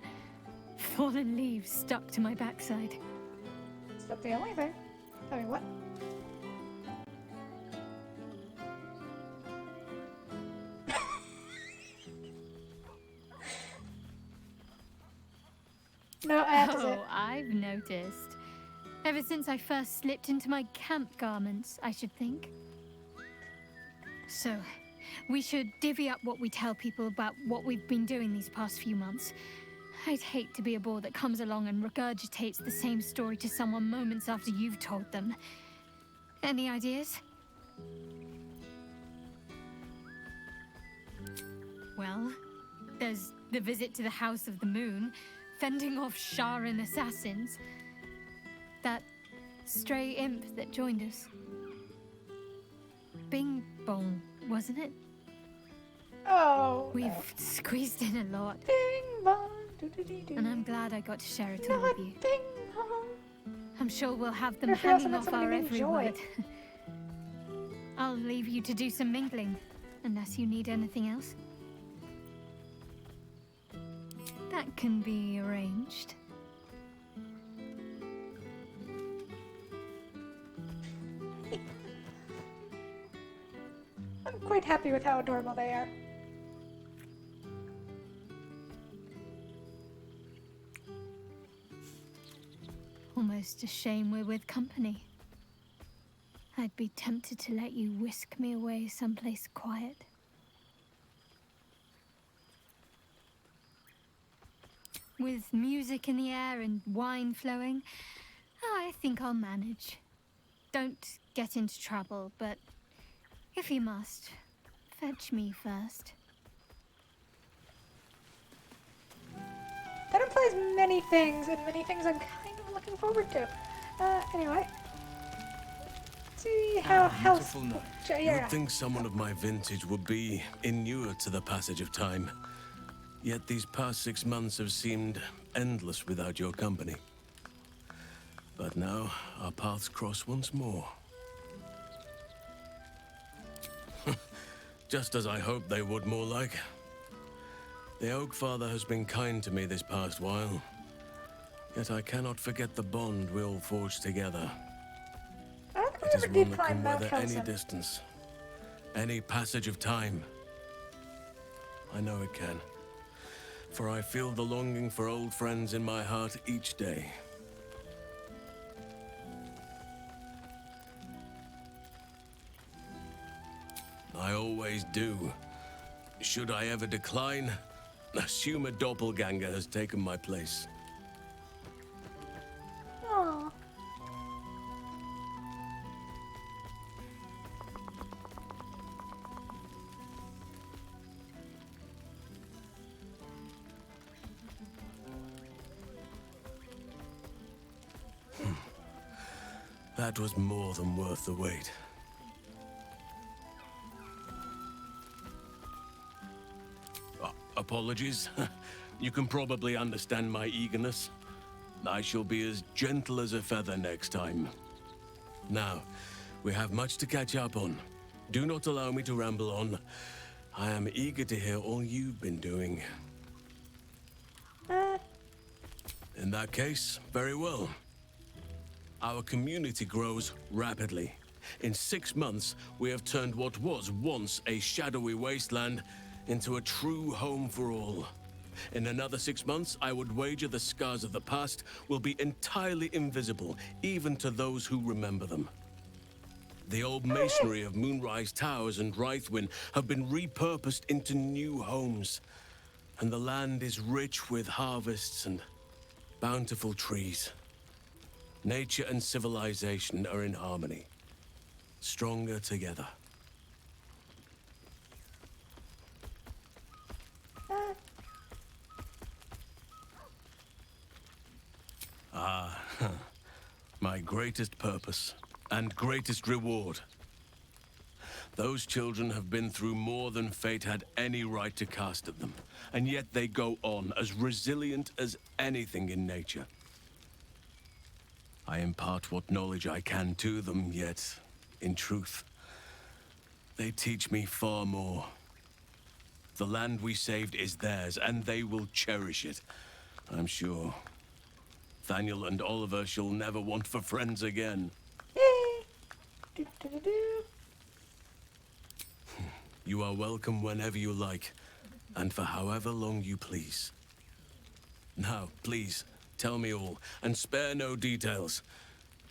fallen leaves stuck to my backside. It's not the only thing. I mean, what? No, I've noticed. Ever since I first slipped into my camp garments, I should think. So, we should divvy up what we tell people about what we've been doing these past few months. I'd hate to be a bore that comes along and regurgitates the same story to someone moments after you've told them. Any ideas? Well, there's the visit to the House of the Moon, fending off Sharan assassins. That stray imp that joined us. Bing bong, wasn't it? Oh. We've squeezed in a lot. Bing bong. Doo-doo-doo-doo. And I'm glad I got to share it all with you. Bing bong. I'm sure we'll have them If you also hanging met off somebody our named every Joy. word. I'll leave you to do some mingling, unless you need anything else. That can be arranged. I'm quite happy with how adorable they are. Almost a shame we're with company. I'd be tempted to let you whisk me away someplace quiet. With music in the air and wine flowing, I think I'll manage. Don't get into trouble, but if you must, fetch me first. That implies many things, and many things I'm kind of looking forward to. Anyway. See how Beautiful night. Yeah. You'd think someone of my vintage would be inured to the passage of time. Yet these past 6 months have seemed endless without your company. But now, our paths cross once more. Just as I hoped they would, more like. The Oak Father has been kind to me this past while. Yet I cannot forget the bond we all forged together. I don't think It we is ever one did that climb can Mount weather any Kelson. distance, any passage of time. I know it can, for I feel the longing for old friends in my heart each day. I always do. Should I ever decline, assume a doppelganger has taken my place. That was more than worth the wait. Apologies. You can probably understand my eagerness. I shall be as gentle as a feather next time. Now, we have much to catch up on. Do not allow me to ramble on. I am eager to hear all you've been doing. In that case, very well. Our community grows rapidly. In 6 months, we have turned what was once a shadowy wasteland into a true home for all. In another 6 months, I would wager the scars of the past will be entirely invisible, even to those who remember them. The old masonry of Moonrise Towers and Rythwin have been repurposed into new homes, and the land is rich with harvests and bountiful trees. Nature and civilization are in harmony, stronger together. My greatest purpose and greatest reward. Those children have been through more than fate had any right to cast at them, and yet they go on as resilient as anything in nature. I impart what knowledge I can to them, yet, in truth, they teach me far more. The land we saved is theirs, and they will cherish it, I'm sure. Thaniel and Oliver shall never want for friends again. You are welcome whenever you like, and for however long you please. Now, please, tell me all, and spare no details.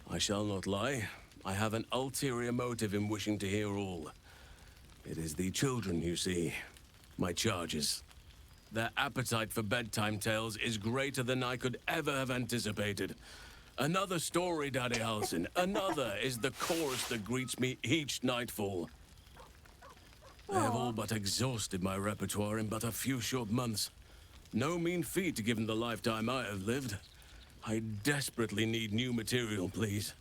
I shall not lie. I have an ulterior motive in wishing to hear all. It is the children, you see, my charges. Their appetite for bedtime tales is greater than I could ever have anticipated. Another story, Daddy Halsin. Another is the chorus that greets me each nightfall. They have all but exhausted my repertoire in but a few short months. No mean feat given the lifetime I have lived. I desperately need new material, please.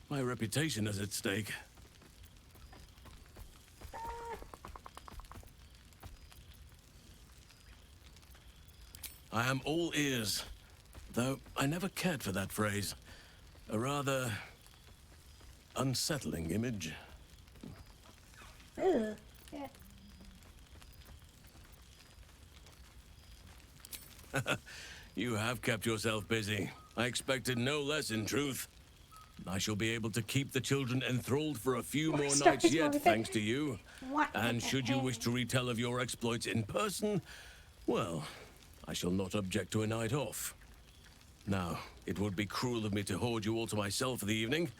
My reputation is at stake. I am all ears, though I never cared for that phrase. A rather unsettling image. Yeah. You have kept yourself busy. I expected no less, in truth. I shall be able to keep the children enthralled for a few more nights yet, thanks to you. And should you wish to retell of your exploits in person, well, I shall not object to a night off. Now, it would be cruel of me to hoard you all to myself for the evening,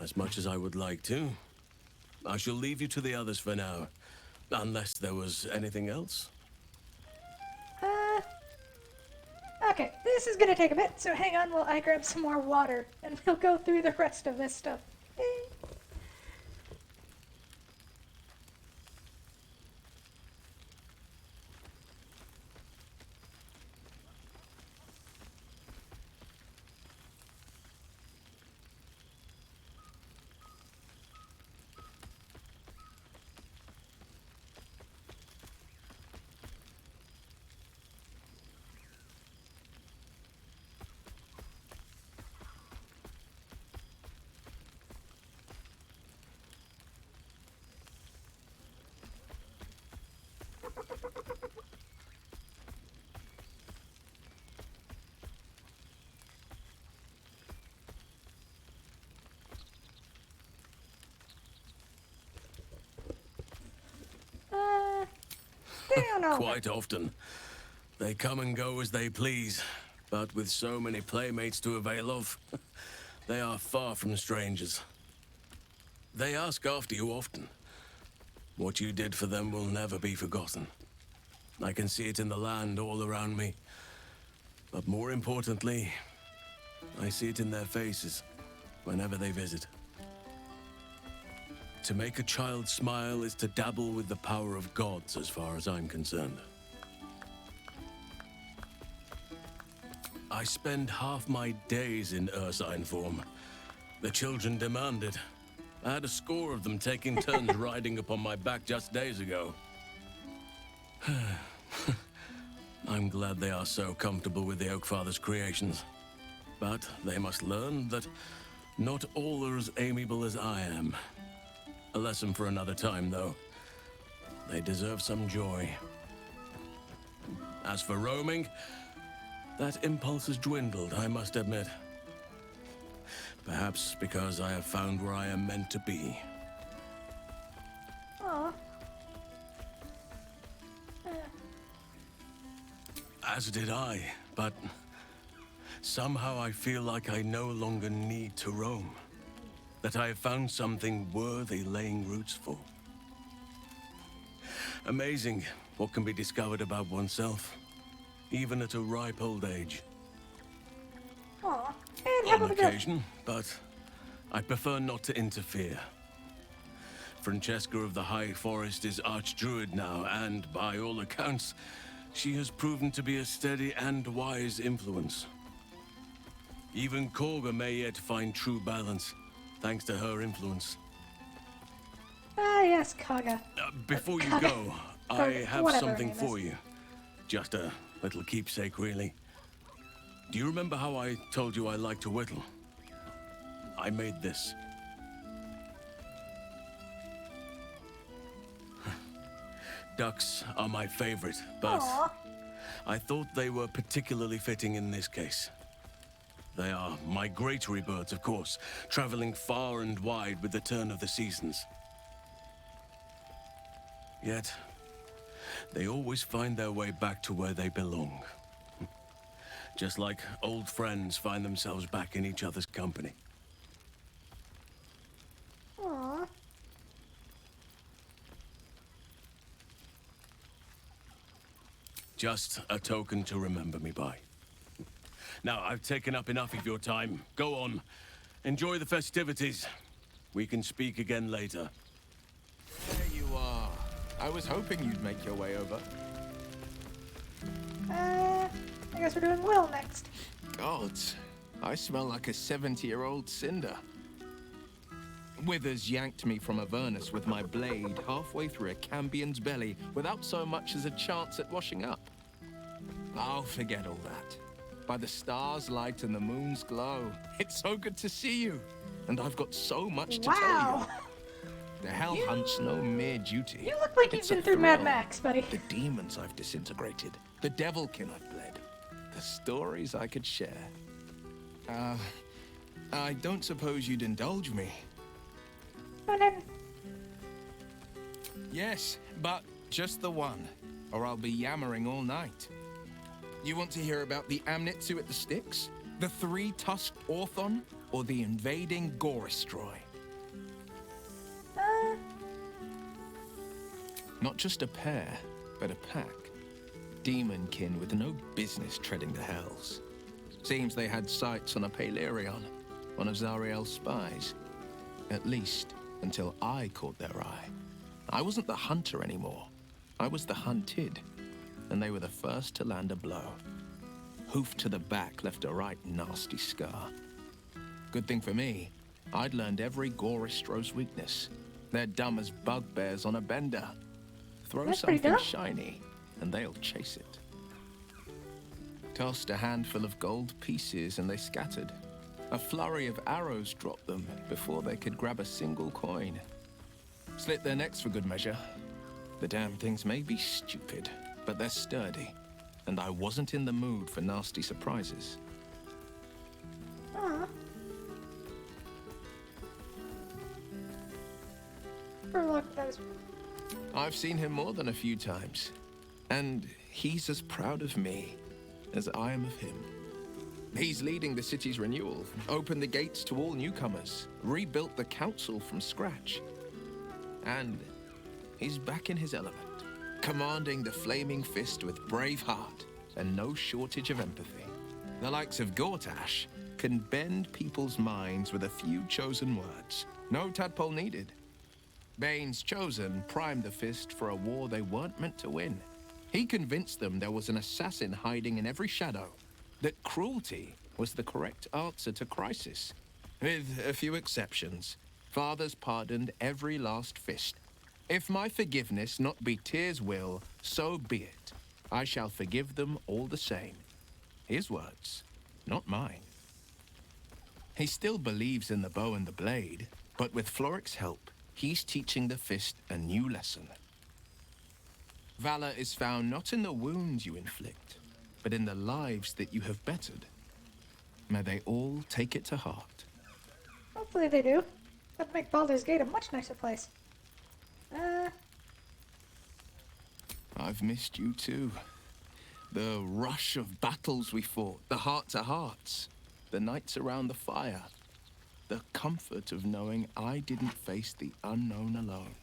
as much as I would like to. I shall leave you to the others for now, unless there was anything else. Okay, this is gonna take a bit, so hang on while I grab some more water, and we'll go through the rest of this stuff. Quite often. They come and go as they please, but with so many playmates to avail of, they are far from strangers. They ask after you often. What you did for them will never be forgotten. I can see it in the land all around me. But more importantly, I see it in their faces whenever they visit. To make a child smile is to dabble with the power of gods, as far as I'm concerned. I spend half my days in Ursine form, The children demanded. I had a score of them taking turns riding upon my back just days ago. I'm glad they are so comfortable with the Oakfather's creations. But they must learn that not all are as amiable as I am. A lesson for another time, though. They deserve some joy. As for roaming, that impulse has dwindled, I must admit. Perhaps because I have found where I am meant to be. Aw. As did I, but somehow I feel like I no longer need to roam. That I have found something worthy laying roots for. Amazing what can be discovered about oneself, even at a ripe old age. Aw. And how On about the girl? occasion, but I prefer not to interfere. Francesca of the High Forest is Archdruid now, and by all accounts, she has proven to be a steady and wise influence. Even Korga may yet find true balance, thanks to her influence. Ah, yes, Kaga. Before you Kaga. go, Or I have whatever her something name for is. you. Just a little keepsake, really. Do you remember how I told you I like to whittle? I made this. Ducks are my favorite, but Aw. I thought they were particularly fitting in this case. They are migratory birds, of course, traveling far and wide with the turn of the seasons. Yet, they always find their way back to where they belong. Just like old friends find themselves back in each other's company. Aw. Just a token to remember me by. Now, I've taken up enough of your time. Go on. Enjoy the festivities. We can speak again later. There you are. I was hoping you'd make your way over. I guess we're doing well next. Gods, I smell like a 70-year-old cinder. Withers yanked me from Avernus with my blade halfway through a Cambion's belly without so much as a chance at washing up. I'll forget all that. By the stars' light and the moon's glow, it's so good to see you. And I've got so much to tell you. The Hell Hunt's no mere duty. You look like It's you've a been through Mad thrill. Max, buddy. The demons I've disintegrated, the devilkin I've bled, the stories I could share. I don't suppose you'd indulge me. Yes, but just the one, or I'll be yammering all night. You want to hear about the Amnitsu at the Styx, the three-tusked Orthon, or the invading Goristroy? Not just a pair, but a pack. Demonkin with no business treading the hells. Seems they had sights on a Palerion, one of Zariel's spies. At least, until I caught their eye. I wasn't the hunter anymore. I was the hunted, and they were the first to land a blow. Hoof to the back left a right nasty scar. Good thing for me, I'd learned every Goristro's weakness. They're dumb as bugbears on a bender. Throw That's pretty something dumb. shiny, and they'll chase it. Tossed a handful of gold pieces, and they scattered. A flurry of arrows dropped them before they could grab a single coin. Slit their necks for good measure. The damn things may be stupid, but they're sturdy, and I wasn't in the mood for nasty surprises. Aw. Furlock, that was... I've seen him more than a few times, and he's as proud of me as I am of him. He's leading the city's renewal, opened the gates to all newcomers, rebuilt the council from scratch. And he's back in his element, commanding the Flaming Fist with brave heart and no shortage of empathy. The likes of Gortash can bend people's minds with a few chosen words. No tadpole needed. Bane's Chosen primed the Fist for a war they weren't meant to win. He convinced them there was an assassin hiding in every shadow, that cruelty was the correct answer to crisis. With a few exceptions, Father's pardoned every last fist. If my forgiveness not be Tyr's will, so be it. I shall forgive them all the same. His words, not mine. He still believes in the bow and the blade, but with Floric's help, he's teaching the fist a new lesson. Valor is found not in the wounds you inflict, but in the lives that you have bettered. May they all take it to heart. Hopefully they do. That'd make Baldur's Gate a much nicer place. I've missed you too. The rush of battles we fought, the heart-to-hearts, the nights around the fire, the comfort of knowing I didn't face the unknown alone.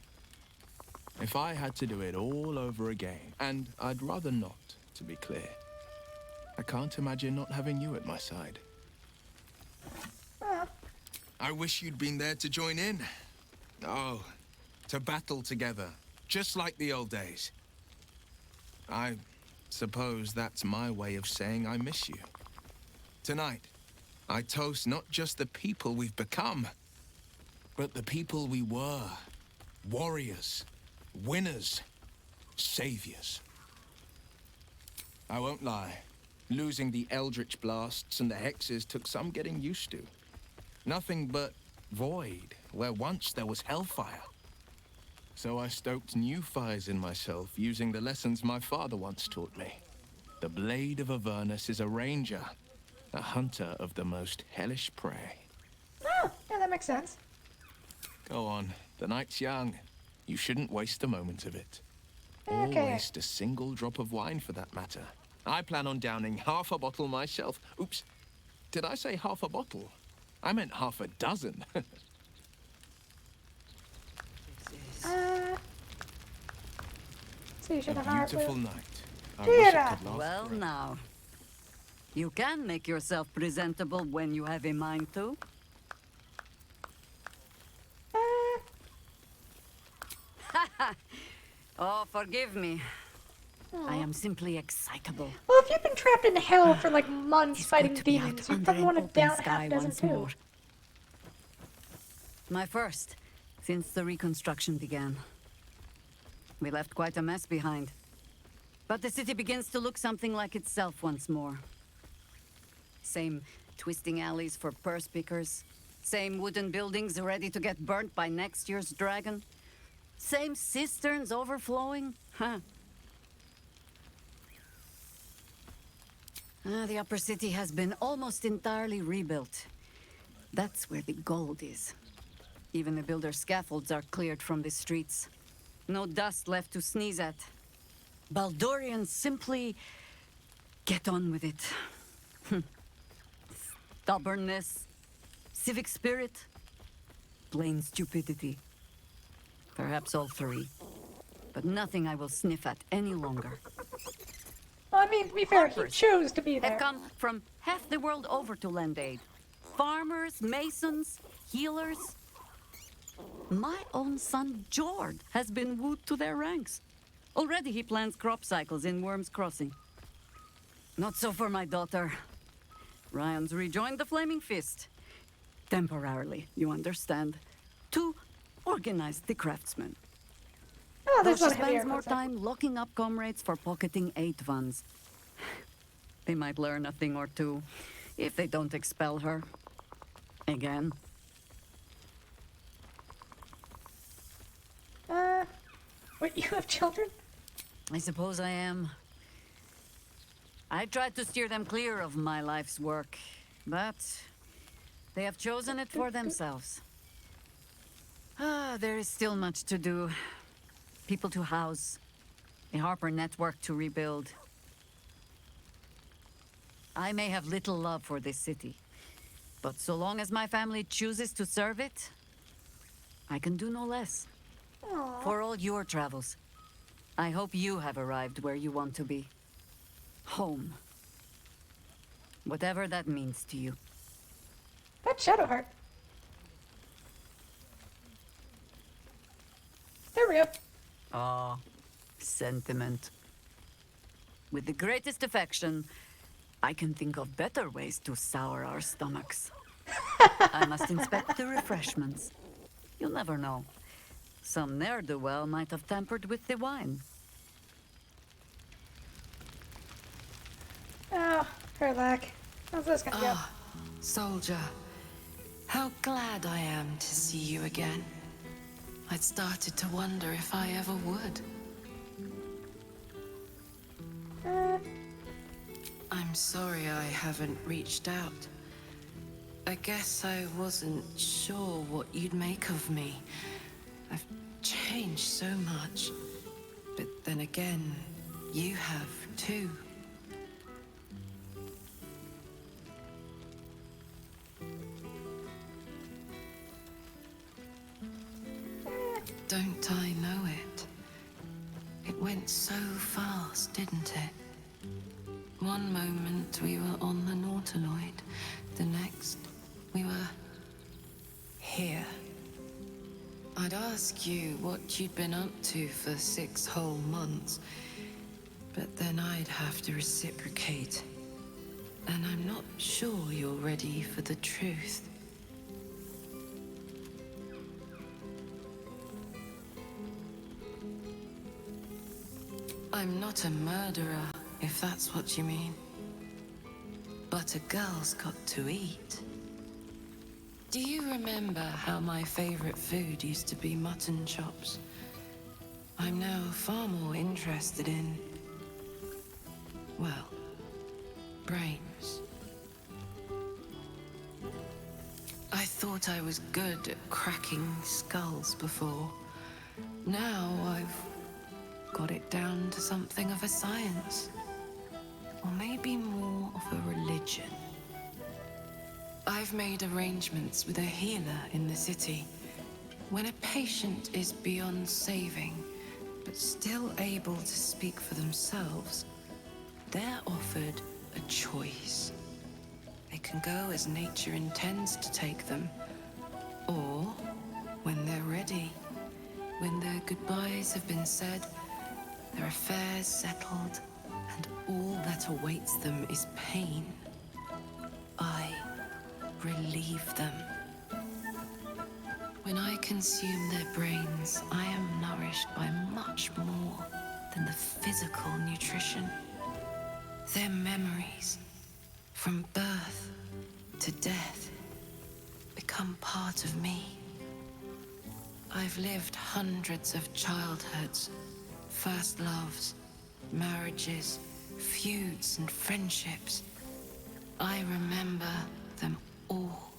If I had to do it all over again, and I'd rather not, to be clear, I can't imagine not having you at my side. I wish you'd been there to join in. Oh, to battle together, just like the old days. I suppose that's my way of saying I miss you. Tonight, I toast not just the people we've become, but the people we were. Warriors, winners, saviors. I won't lie. Losing the Eldritch blasts and the hexes took some getting used to. Nothing but void, where once there was hellfire. So I stoked new fires in myself using the lessons my father once taught me. The blade of Avernus is a ranger, a hunter of the most hellish prey. Oh, yeah, that makes sense. Go on, the night's young. You shouldn't waste a moment of it. Okay. Or waste a single drop of wine for that matter. I plan on downing half a bottle myself. Oops, did I say half a bottle? I meant half a dozen. So you should A have beautiful night. I wish it could last Well, forever. now. You can make yourself presentable when you have a mind to. Oh, forgive me. I am simply excitable. Well, if you've been trapped in hell for like months fighting demons, you probably want to down a half dozen too. My first, since the reconstruction began. We left quite a mess behind. But the city begins to look something like itself once more. Same twisting alleys for purse pickers. Same wooden buildings ready to get burnt by next year's dragon. Same cisterns overflowing. Huh. The upper city has been almost entirely rebuilt. That's where the gold is. Even the builder's scaffolds are cleared from the streets. No dust left to sneeze at. Baldurians simply get on with it. Stubbornness, civic spirit, plain stupidity. Perhaps all three. But nothing I will sniff at any longer. Well, I mean, to be fair, he chose to be there. Have come from half the world over to lend aid. Farmers, masons, healers. My own son, Jord, has been wooed to their ranks. Already he plans crop cycles in Worm's Crossing. Not so for my daughter. Ryan's rejoined the Flaming Fist. Temporarily, you understand. To organize the craftsmen. Oh, Though there's she not a heavy spends air more quotes there. time locking up comrades for pocketing 8 ones. They might learn a thing or two, if they don't expel her. Again. Wait, you have children? I suppose I am. I tried to steer them clear of my life's work, but they have chosen it for themselves. There is still much to do. People to house, a Harper network to rebuild. I may have little love for this city, but so long as my family chooses to serve it, I can do no less. For all your travels, I hope you have arrived where you want to be. Home. Whatever that means to you. That's Shadowheart. There we go. Ah, sentiment. With the greatest affection, I can think of better ways to sour our stomachs. I must inspect the refreshments. You'll never know. Some ne'er-do-well might have tampered with the wine. Oh, Herlack. How's this gonna go? Soldier. How glad I am to see you again. I'd started to wonder if I ever would. I'm sorry I haven't reached out. I guess I wasn't sure what you'd make of me. I've changed so much. But then again, you have too. Don't I know it? It went so fast, didn't it? One moment we were on the Nautiloid, the next we were here. I'd ask you what you'd been up to for 6 whole months, but then I'd have to reciprocate. And I'm not sure you're ready for the truth. I'm not a murderer, if that's what you mean. But a girl's got to eat. Do you remember how my favorite food used to be mutton chops? I'm now far more interested in, well, brains. I thought I was good at cracking skulls before. Now I've got it down to something of a science. Or maybe more of a religion. I've made arrangements with a healer in the city. When a patient is beyond saving, but still able to speak for themselves, they're offered a choice. They can go as nature intends to take them, or when they're ready, when their goodbyes have been said, their affairs settled, and all that awaits them is pain, I relieve them. When I consume their brains, I am nourished by much more than the physical nutrition. Their memories, from birth to death, become part of me. I've lived hundreds of childhoods, first loves, marriages, feuds and friendships. I remember them all.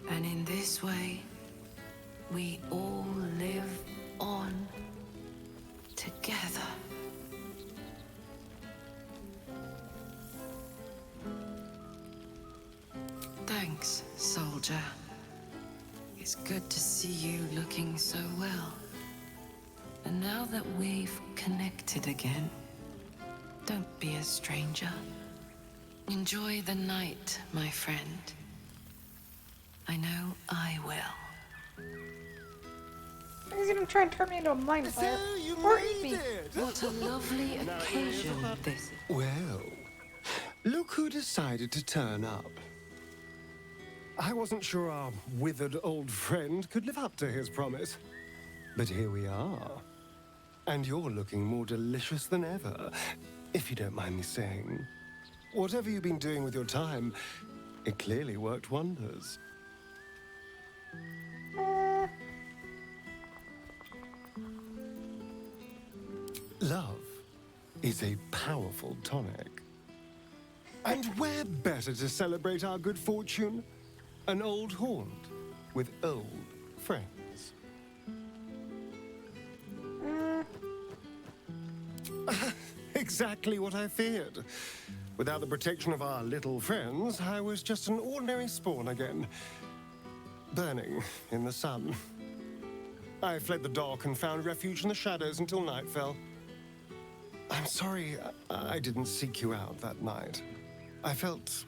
And in this way, we all live on together. Thanks, soldier. It's good to see you looking so well. And now that we've connected again, don't be a stranger. Enjoy the night, my friend. I know I will. He's gonna try and turn me into a mind flayer. Or eat me. What a lovely occasion this is. Well, look who decided to turn up. I wasn't sure our withered old friend could live up to his promise. But here we are. And you're looking more delicious than ever, if you don't mind me saying. Whatever you've been doing with your time, it clearly worked wonders. Love is a powerful tonic. And where better to celebrate our good fortune? An old haunt with old friends. Exactly what I feared. Without the protection of our little friends, I was just an ordinary spawn again. Burning in the sun. I fled the dock and found refuge in the shadows until night fell. I'm sorry I didn't seek you out that night. I felt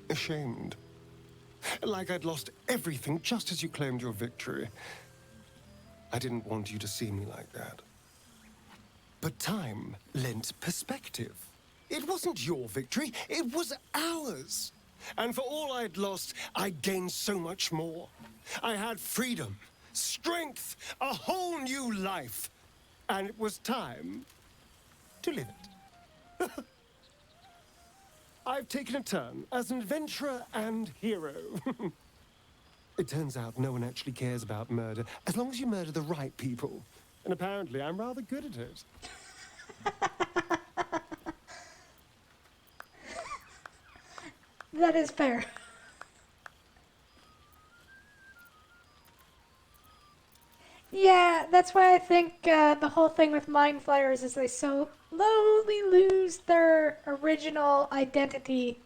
ashamed. Like I'd lost everything just as you claimed your victory. I didn't want you to see me like that. But time lent perspective. It wasn't your victory, it was ours. And for all I'd lost, I'd gained so much more. I had freedom, strength, a whole new life. And it was time to live it. I've taken a turn as an adventurer and hero. It turns out no one actually cares about murder, as long as you murder the right people. And apparently I'm rather good at it. That is fair. Yeah, that's why I think the whole thing with mind flayers is they so slowly lose their original identity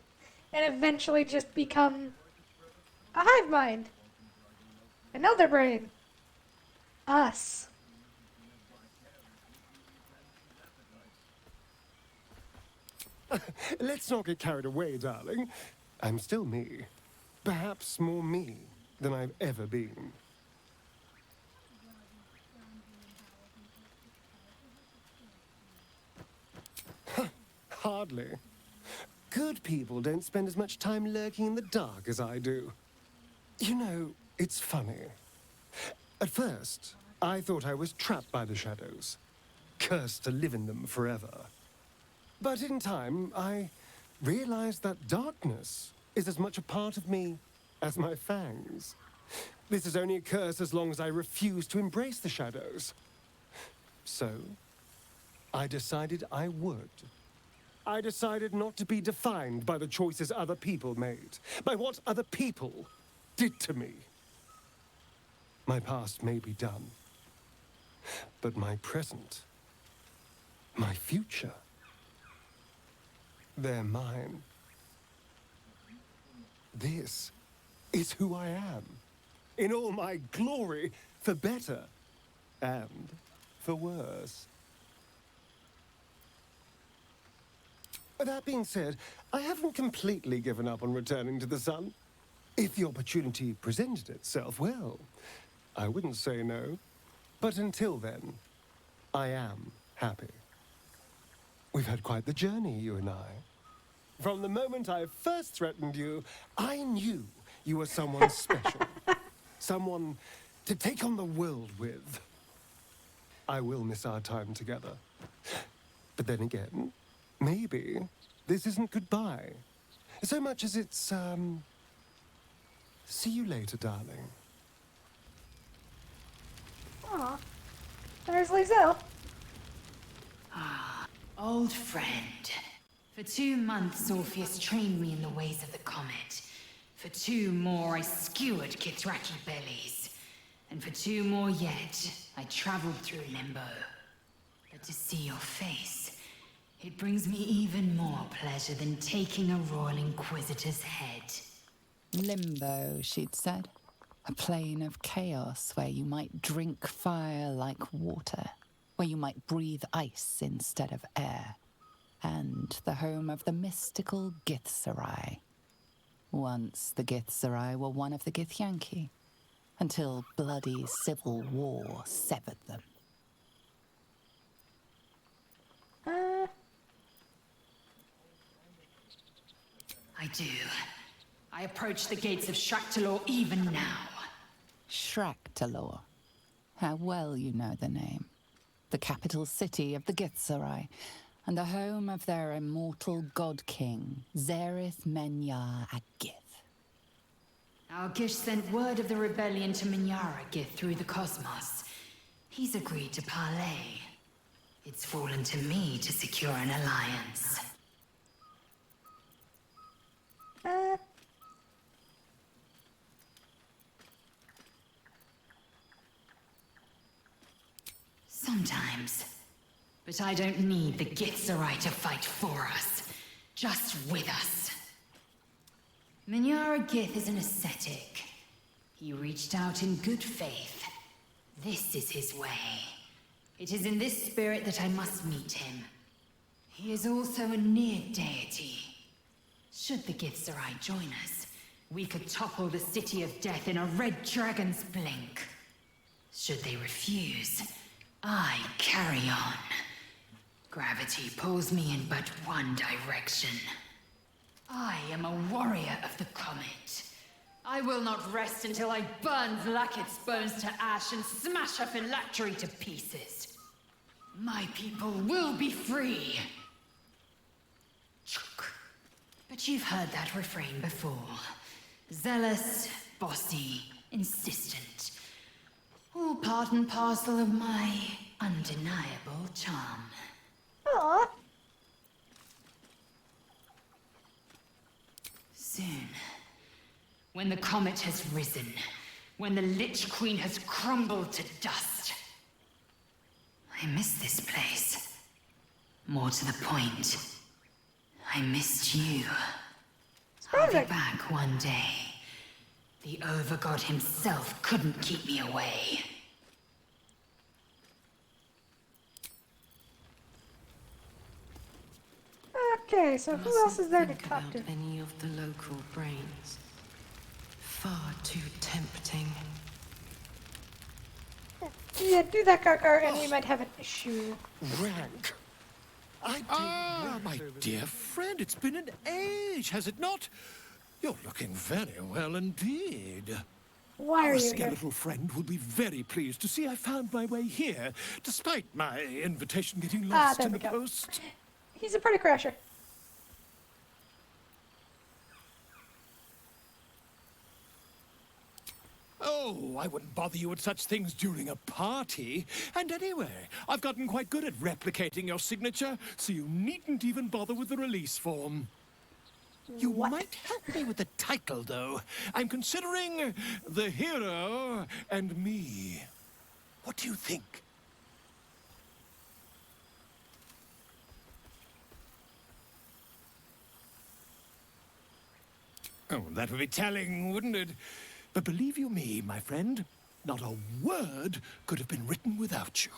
and eventually just become a hive mind. Another brain. Us. Let's not get carried away, darling. I'm still me. Perhaps more me than I've ever been. Hardly. Good people don't spend as much time lurking in the dark as I do. You know, it's funny. At first, I thought I was trapped by the shadows, cursed to live in them forever. But in time, I realized that darkness is as much a part of me as my fangs. This is only a curse as long as I refuse to embrace the shadows. So, I decided I would. I decided not to be defined by the choices other people made, by what other people did to me. My past may be done, but my present, my future, they're mine. This is who I am, in all my glory, for better and for worse. That being said, I haven't completely given up on returning to the sun. If the opportunity presented itself, well, I wouldn't say no. But until then, I am happy. We've had quite the journey, you and I. From the moment I first threatened you, I knew you were someone special. Someone to take on the world with. I will miss our time together. But then again, maybe this isn't goodbye. So much as it's, see you later, darling. Aw. There's Lizelle. Ah, old friend. For 2 months, Orpheus trained me in the ways of the comet. For 2 more, I skewered Kithraki bellies. And for 2 more yet, I traveled through Limbo. But to see your face, it brings me even more pleasure than taking a Royal Inquisitor's head. Limbo, she'd said. A plane of chaos where you might drink fire like water, where you might breathe ice instead of air. And the home of the mystical Githzerai. Once the Githzerai were one of the Githyanki, until bloody civil war severed them. I do. I approach the gates of Shraktalor even now. Shraktalor. How well you know the name. The capital city of the Githzerai, and the home of their immortal god king, Zerith Menyar Agith. Our Gish sent word of the rebellion to Minyara Gith through the cosmos. He's agreed to parley. It's fallen to me to secure an alliance. Sometimes. But I don't need the Githzerai to fight for us. Just with us. Minyara Gith is an ascetic. He reached out in good faith. This is his way. It is in this spirit that I must meet him. He is also a near deity. Should the Githzerai join us, we could topple the City of Death in a red dragon's blink. Should they refuse, I carry on. Gravity pulls me in but one direction. I am a warrior of the comet. I will not rest until I burn Vlakit's bones to ash and smash her phylactery to pieces. My people will be free. But you've heard that refrain before. Zealous, bossy, insistent. All part and parcel of my undeniable charm. Aww. Soon, when the comet has risen, when the Lich Queen has crumbled to dust, I miss this place. More to the point, I missed you. I'll be back one day. The Overgod himself couldn't keep me away. Okay, so who else is there to talk to? Any of the local brains. Far too tempting. Yeah, do that, Karkar, and we might have an issue. Rank. My dear friend, it's been an age, has it not? You're looking very well indeed. Why are Our you here? skeletal friend will be very pleased to see I found my way here, despite my invitation getting lost there in we the go. post. He's a party crasher. Oh, I wouldn't bother you with such things during a party. And anyway, I've gotten quite good at replicating your signature, so you needn't even bother with the release form. You might help me with the title, though. I'm considering The Hero and Me. What do you think? Oh, that would be telling, wouldn't it? But believe you me, my friend, not a word could have been written without you.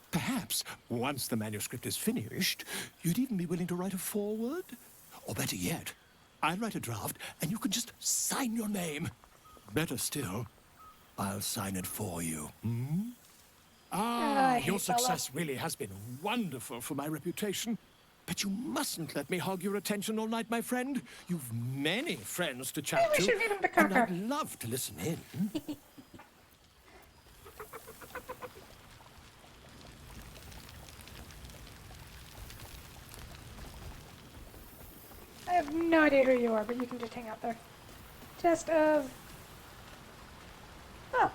Perhaps, once the manuscript is finished, you'd even be willing to write a foreword? Or better yet, I'll write a draft and you can just sign your name. Better still, I'll sign it for you. Hmm? Your success really has been wonderful for my reputation. But you mustn't let me hog your attention all night, my friend. You've many friends to chat Maybe we to, should give him to and Karkar. I'd love to listen in. I have no idea who you are, but you can just hang out there. Test of... Oh.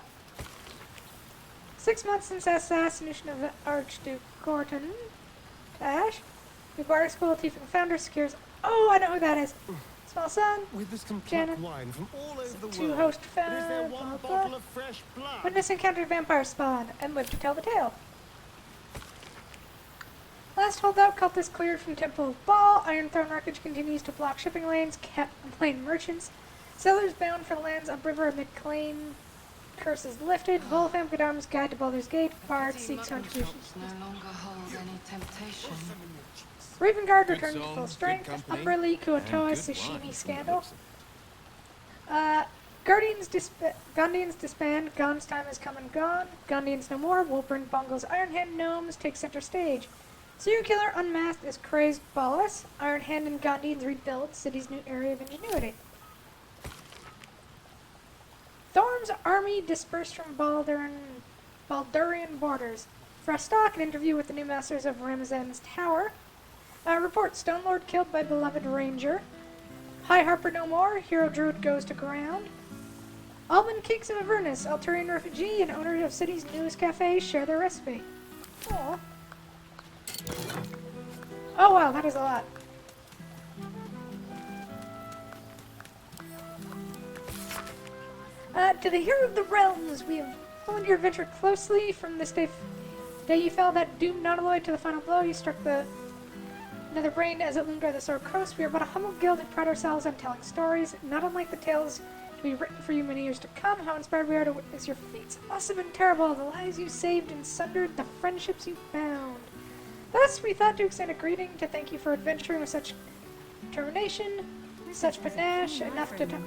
6 months since assassination of the Archduke Gorton. Tash. McGuire School Tiefling founder secures... Oh, I know who that is. Small son. With this Janet. wine from all over the Two world. host But is there found. one bottle of fresh blood? Witness encountered vampire spawn and lived to tell the tale. Last holdout, cultist cleared from Temple of Baal. Iron Throne wreckage continues to block shipping lanes, plane merchants. Sailors bound for lands upriver amid claim. Curses lifted. Volfam Godarm's guide to Baldur's Gate. Bard seeks contributions. No longer hold any temptation. Raven Guard Good returned to song, full good strength. company, Upper Lee Kuatoa and good Sashimi wine. scandal. Gondians disband. Gond's time has come and gone. Gondians no more. Wolpern Bungle's Iron Hand gnomes take center stage. Serial killer unmasked as crazed Ballas. Iron Hand and Gondians rebuild city's new area of ingenuity. Thorm's army dispersed from Baldurian borders. For a stock, an interview with the new masters of Ramazan's Tower. Report Stone Lord killed by beloved ranger. High Harper no more. Hero Druid goes to ground. Alban Cakes of Avernus, Alturian refugee and owner of city's newest cafe, share their recipe. Aww. Oh wow, that is a lot. To the Hero of the Realms, we have followed your adventure closely from this day you fell that doomed Nautiloid to the final blow. You struck the Nether Brain as it loomed over the Sword Coast. We are but a humble guild that pride ourselves on telling stories, not unlike the tales to be written for you many years to come. How inspired we are to witness your feats, awesome and terrible, the lives you saved and sundered, the friendships you found. Thus, we thought to extend a greeting to thank you for adventuring with such determination, such panache, enough to touch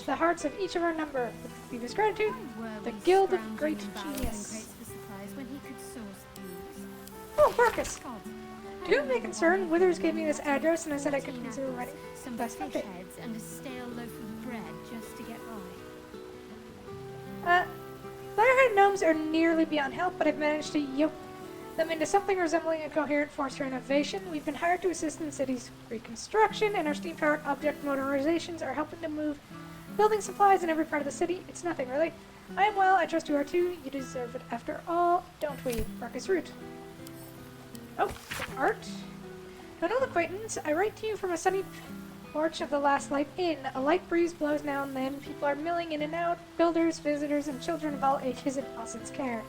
the hearts of each of our number. With deepest gratitude, the Guild of Great Genius. Oh, Marcus! Do you have any concern? Withers gave me this address and I said I could consider writing. Some That's fish okay. heads and a stale loaf of bread just to get by. Leatherhead gnomes are nearly beyond help, but I've managed to yoke them into something resembling a coherent force for innovation. We've been hired to assist in the city's reconstruction, and our steam-powered object motorizations are helping to move building supplies in every part of the city. It's nothing, really. I am well, I trust you are too. You deserve it after all, don't we, Marcus Root? Oh, art. An old acquaintance, I write to you from a sunny porch of the Last Light Inn. A light breeze blows now and then. People are milling in and out, builders, visitors, and children of all ages in Austin's care.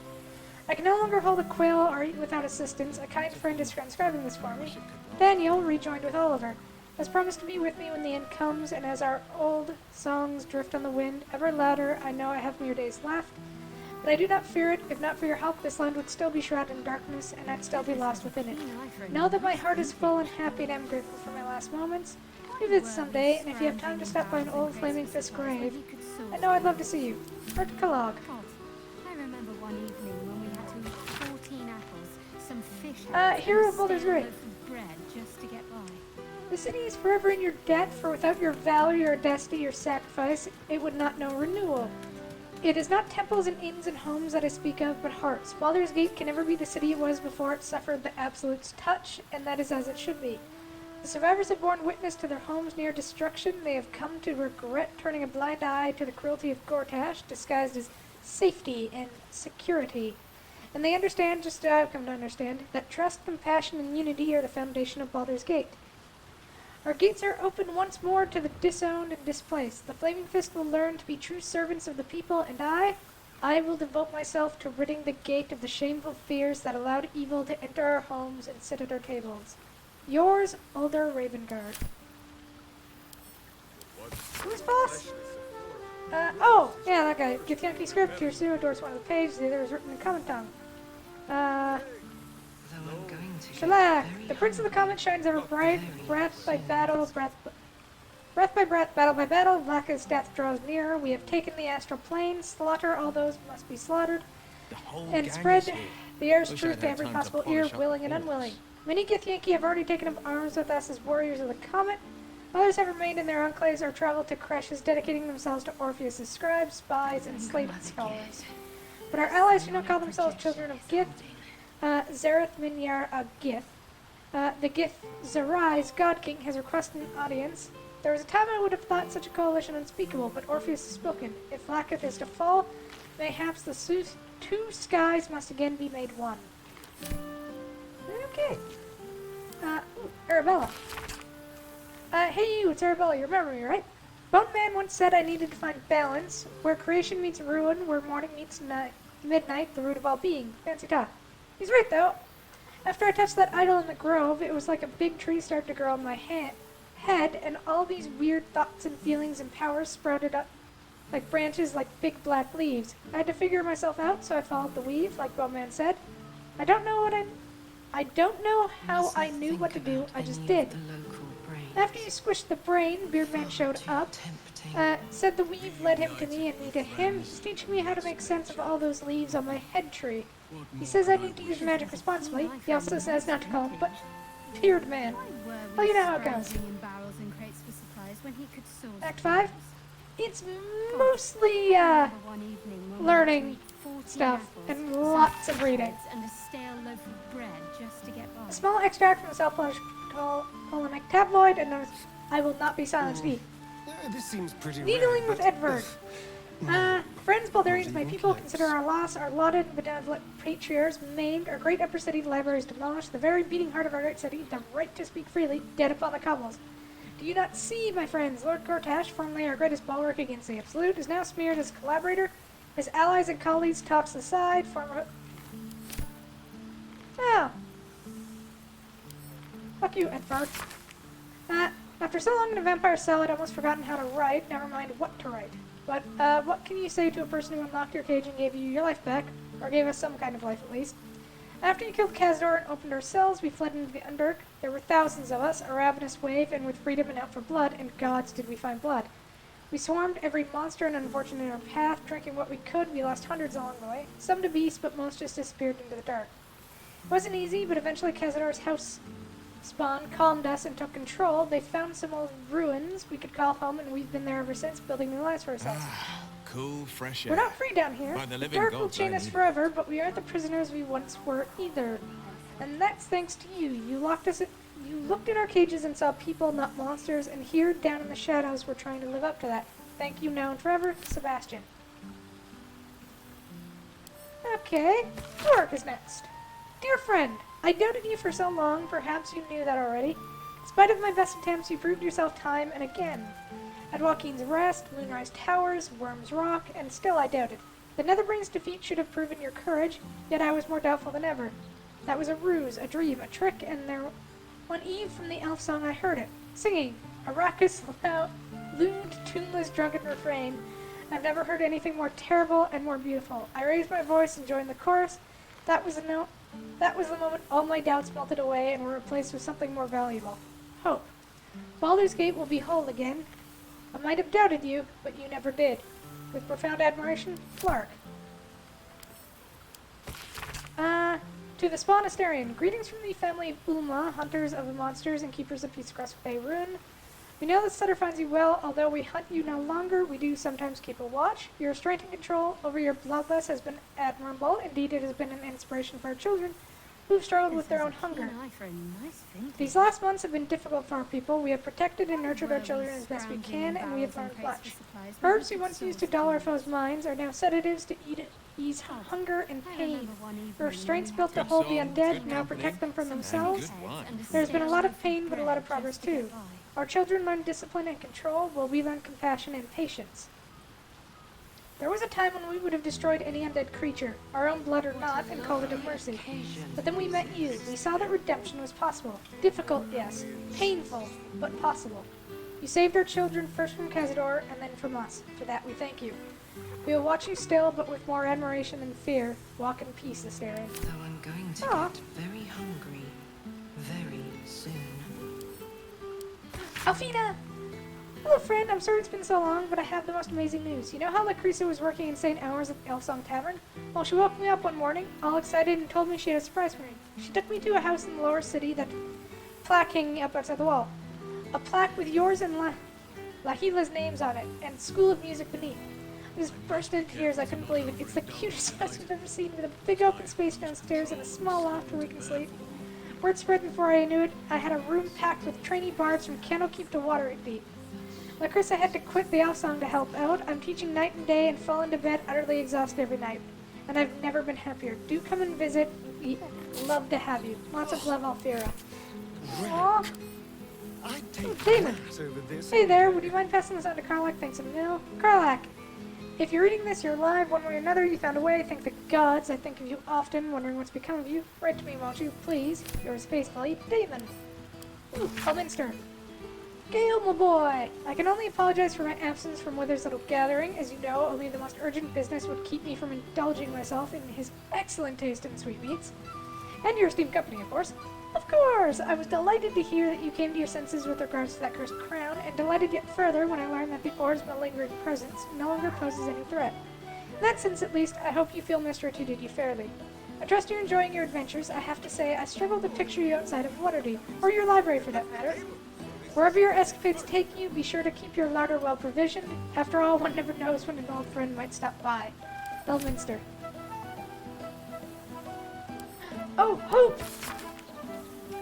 I can no longer hold a quill or eat without assistance. A kind friend is transcribing this for me. Daniel rejoined with Oliver. Has promised to be with me when the end comes, and as our old songs drift on the wind, ever louder, I know I have mere days left. But I do not fear it. If not for your help, this land would still be shrouded in darkness, and I'd still be lost within it. Know that my heart is full and happy, and I'm grateful for my last moments. Maybe it's someday, and if you have time to stop by an old Flaming Fist grave, I know I'd love to see you. Art Kellogg. I remember one evening when we had to eat 14 apples, some fish heads, Hero and of a Baldur's stale Gate. loaf of bread just to get by. The city is forever in your debt, for without your valor, your audacity, your sacrifice, it would not know renewal. It is not temples and inns and homes that I speak of, but hearts. Baldur's Gate can never be the city it was before it suffered the Absolute's touch, and that is as it should be. The survivors have borne witness to their homes near destruction. They have come to regret turning a blind eye to the cruelty of Gortash, disguised as safety and security. And they understand, just as I've come to understand, that trust, compassion, and unity are the foundation of Baldur's Gate. Our gates are open once more to the disowned and displaced. The Flaming Fist will learn to be true servants of the people, and I will devote myself to ridding the gate of the shameful fears that allowed evil to enter our homes and sit at our tables. Yours, Older Ravengard. Who's boss? Oh, yeah, that guy. Githyanki script. Tier 2 adores one of the pages. The other is written in common tongue. Shalak. The Prince of the Comet shines ever bright. Breath by battle, breath by breath, battle by battle. Vlaka's death draws nearer. We have taken the astral plane. Slaughter all those who must be slaughtered. And spread the air's truth to every possible ear, willing and unwilling. Many Githyanki have already taken up arms with us as warriors of the Comet. Others have remained in their enclaves or traveled to creches, dedicating themselves to Orpheus' scribes, spies, and slated scholars. But our allies do not call themselves children of Gith. Zareth Minyar of Gith. The Gith Zarai's God King has requested an audience. There was a time I would have thought such a coalition unspeakable, but Orpheus has spoken. If Vlakith is to fall, mayhaps the two skies must again be made one. Okay. Arabella. Hey you, it's Arabella, you remember me, right? Bone Man once said I needed to find balance, where creation meets ruin, where morning meets midnight, the root of all being. Fancy talk. He's right, though. After I touched that idol in the grove, it was like a big tree started to grow on my head, and all these weird thoughts and feelings and powers sprouted up like branches, like big black leaves. I had to figure myself out, so I followed the weave, like Bone Man said. I don't know how I knew what to do, I just did. After you squished the brain, Beardman showed up, said the weave led him to me and me to him. He's teaching me how to make sense of all those leaves on my head tree. He says I need to use magic responsibly. He also says not to call him, but Beardman. Well, you know how it goes. Act 5? It's mostly, learning stuff and lots of reading. A small extract from a self-published polemic tabloid, and I will not be silenced. This seems pretty Needling rare, with but- Edward. Friends, Baldurians, my people, consider our loss, our lauded and benevolent patriarchs maimed, our great upper city libraries demolished, the very beating heart of our great city, the right to speak freely, dead upon the cobbles. Do you not see, my friends, Lord Gortash, formerly our greatest bulwark against the Absolute, is now smeared as a collaborator? His allies and colleagues tossed aside, former... Oh. Fuck you, Edvard. After so long in a vampire cell, I'd almost forgotten how to write, never mind what to write. But, what can you say to a person who unlocked your cage and gave you your life back? Or gave us some kind of life, at least. After you killed Kazdor and opened our cells, we fled into the Underdark. There were thousands of us, a ravenous wave, and with freedom and out for blood, and gods did we find blood. We swarmed every monster and unfortunate in our path, drinking what we could. We lost hundreds along the way. Some to beasts, but most just disappeared into the dark. It wasn't easy, but eventually Kazdor's house Spawn calmed us and took control. They found some old ruins we could call home, and we've been there ever since, building new lives for ourselves. Cool, fresh air. We're not free down here. By the The living dark will gods, chain I us need it. forever, but we aren't the prisoners we once were either. And that's thanks to you. You locked us. You looked in our cages and saw people, not monsters. And here, down in the shadows, we're trying to live up to that. Thank you now and forever, Sebastian. Okay, Torque is next. Dear friend, I doubted you for so long. Perhaps you knew that already. In spite of my best attempts, you proved yourself time and again. At Joaquin's Rest, Moonrise Towers, Worm's Rock, and still I doubted. The Netherbrain's defeat should have proven your courage, yet I was more doubtful than ever. That was a ruse, a dream, a trick, and there... One eve from the elf song I heard it, singing, a raucous, loud, lewd, tuneless, drunken refrain. I've never heard anything more terrible and more beautiful. I raised my voice and joined the chorus. That was the moment all my doubts melted away and were replaced with something more valuable. Hope. Baldur's Gate will be whole again. I might have doubted you, but you never did. With profound admiration, Clark. To the Spawnistarian, greetings from the family of Ulma, hunters of the monsters and keepers of Peacecrest Bay Rune. We know that Sutter finds you well, although we hunt you no longer, we do sometimes keep a watch. Your strength and control over your bloodlust has been admirable. Indeed, it has been an inspiration for our children, who've struggled with their own hunger. These last months have been difficult for our people. We have protected and nurtured our children as best we can, and we have learned much. Herbs we once used to dull our foes' minds are now sedatives to ease hunger and pain. Restraints built to hold the undead now protect them from themselves. There's been a lot of pain, but a lot of progress too. Our children learn discipline and control, while we learn compassion and patience. There was a time when we would have destroyed any undead creature, our own blood or not, and called it a mercy. But then we met you. We saw that redemption was possible. Difficult, yes. Painful, but possible. You saved our children first from Cazador and then from us. For that we thank you. We will watch you still, but with more admiration than fear. Walk in peace, Astarion. Though I'm going to get very hungry very soon. Alfina! Hello, friend. I'm sorry it's been so long, but I have the most amazing news. You know how Lucrezia was working insane hours at the Elfsong Tavern? Well, she woke me up one morning, all excited, and told me she had a surprise for me. She took me to a house in the lower city that plaque hanging up outside the wall. A plaque with yours and Lahila's names on it, and School of Music beneath. I just burst into tears. I couldn't believe it. It's the cutest house I've ever seen, with a big open space downstairs and a small loft where we can sleep. Word spread before I knew it. I had a room packed with trainee bards from Candlekeep to Waterdeep. Lucrezia had to quit the elf song to help out. I'm teaching night and day and fall into bed utterly exhausted every night. And I've never been happier. Do come and visit. We'd love to have you. Lots of love, Alfira. Aww. Oh, Damon. Hey there, would you mind passing this on to Karlak? Thanks a mil. Karlak, if you're reading this, you're alive. One way or another, you found a way. Thank the gods. I think of you often, wondering what's become of you. Write to me, won't you? Please. Yours faithfully, Damon. Ooh, Elminster. Gale, my boy! I can only apologize for my absence from Wither's little gathering. As you know, only the most urgent business would keep me from indulging myself in his excellent taste in sweetmeats. And your esteemed company, of course. Of course! I was delighted to hear that you came to your senses with regards to that cursed crown, and delighted yet further when I learned that the Or's malingering presence no longer poses any threat. In that sense, at least, I hope you feel Mr. treated you fairly. I trust you're enjoying your adventures. I have to say, I struggle to picture you outside of Waterdeep, or your library for that matter. Wherever your escapades take you, be sure to keep your larder well provisioned. After all, one never knows when an old friend might stop by. Belminster. Oh, Hope!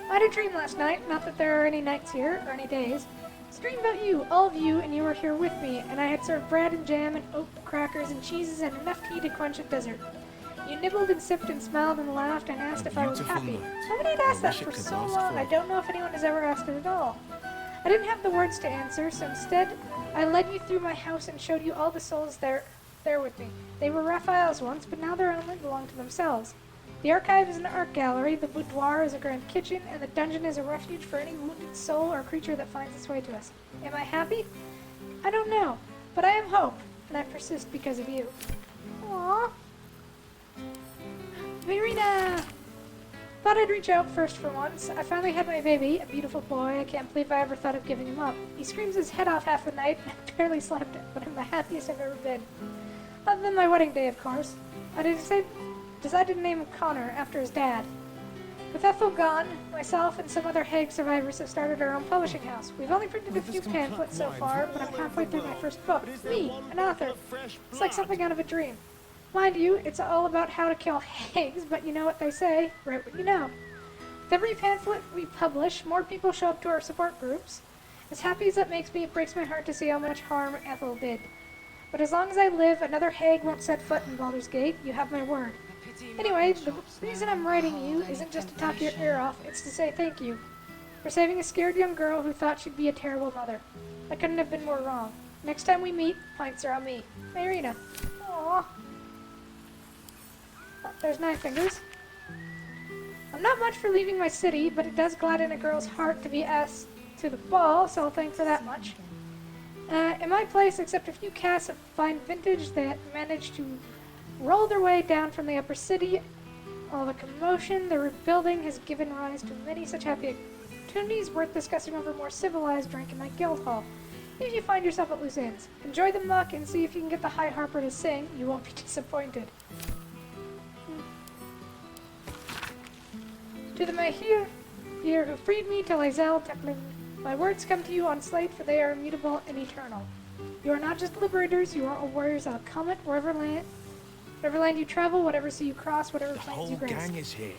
I had a dream last night, not that there are any nights here, or any days. It's a dream about you, all of you, and you were here with me, and I had served bread and jam and oat crackers and cheeses and enough tea to quench a desert. You nibbled and sipped and smiled and laughed and asked if I was happy. Nobody had asked that for so long. I don't know if anyone has ever asked it at all. I didn't have the words to answer, so instead, I led you through my house and showed you all the souls there with me. They were Raphael's once, but now their only belong to themselves. The archive is an art gallery, the boudoir is a grand kitchen, and the dungeon is a refuge for any wounded soul or creature that finds its way to us. Am I happy? I don't know, but I am Hope, and I persist because of you. Aww. Verena! Thought I'd reach out first for once. I finally had my baby, a beautiful boy. I can't believe I ever thought of giving him up. He screams his head off half the night, and I barely slept it, but I'm the happiest I've ever been. Other than my wedding day, of course. I decided to name him Connor after his dad, With Ethel gone, myself and some other Hags survivors have started our own publishing house. We've only printed a few pamphlets so far, but I'm halfway through my first book. Me, an author. It's like something out of a dream. Mind you, it's all about how to kill Hags, but you know what they say, write what you know. With every pamphlet we publish, more people show up to our support groups. As happy as that makes me, it breaks my heart to see how much harm Ethel did. But as long as I live, another Hag won't set foot in Baldur's Gate. You have my word. Anyway, the reason I'm writing you isn't just to talk your ear off, it's to say thank you for saving a scared young girl who thought she'd be a terrible mother. I couldn't have been more wrong. Next time we meet, pints are on me. Marina. Aww. Oh, there's Nine Fingers. I'm not much for leaving my city, but it does gladden a girl's heart to be asked to the ball, so I'll thank for that much. In my place, except a few casts of fine vintage that managed to roll their way down from the upper city, all the commotion the rebuilding has given rise to many such happy opportunities worth discussing over more civilized drink in my guild hall. If you find yourself at loose ends, enjoy the muck and see if you can get the High Harper to sing. You won't be disappointed. To the Mahir who freed me, to Lae'zel Templing, my words come to you on slate, for they are immutable and eternal. You are not just liberators, you are all warriors of a comet, wherever land you travel, whatever sea you cross, whatever plains you grace. The whole gang is here.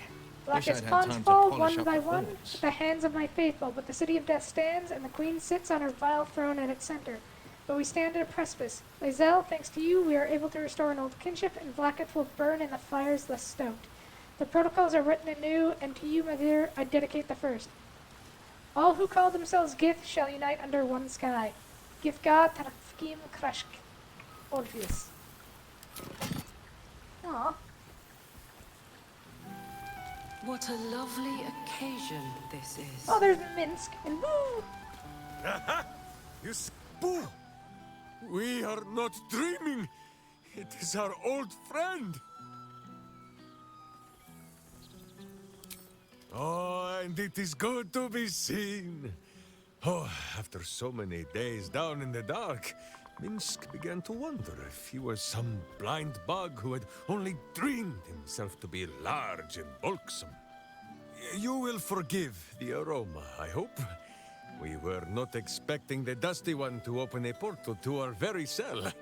Blackest pawns fall one by one at the hands of my faithful, but the city of death stands, and the queen sits on her vile throne at its center. But we stand at a precipice. Lae'zel, thanks to you, we are able to restore an old kinship, and Blackett will burn in the fires thus stoked. The protocols are written anew, and to you, my dear, I dedicate the first. All who call themselves Gith shall unite under one sky. Githga Tarfkim Krashk. Orpheus. Aww. What a lovely occasion this is. Oh, there's Minsk, and woo! Aha! You Boo! We are not dreaming! It is our old friend! Oh, and it is good to be seen. Oh, after so many days down in the dark, Minsk began to wonder if he was some blind bug who had only dreamed himself to be large and bulksome. You will forgive the aroma, I hope. We were not expecting the Dusty One to open a portal to our very cell.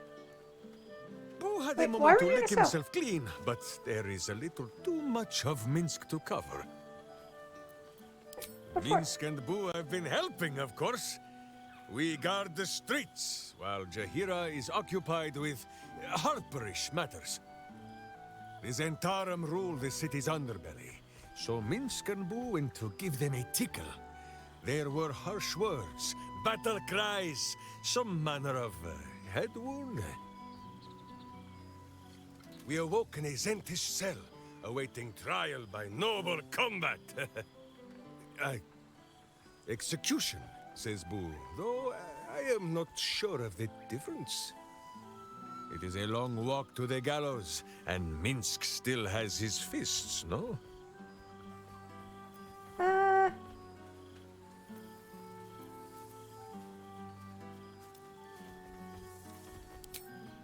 Boo had a moment to lick himself clean, but there is a little too much of Minsk to cover. Minsk and Boo have been helping, of course. We guard the streets, while Jaheira is occupied with harperish matters. The Zentarum rule the city's underbelly, so Minsk and Boo went to give them a tickle. There were harsh words, battle cries, some manner of head wound. We awoke in a Zentish cell, awaiting trial by noble combat. Execution, says Boo, though I am not sure of the difference. It is a long walk to the gallows, and Minsk still has his fists, no?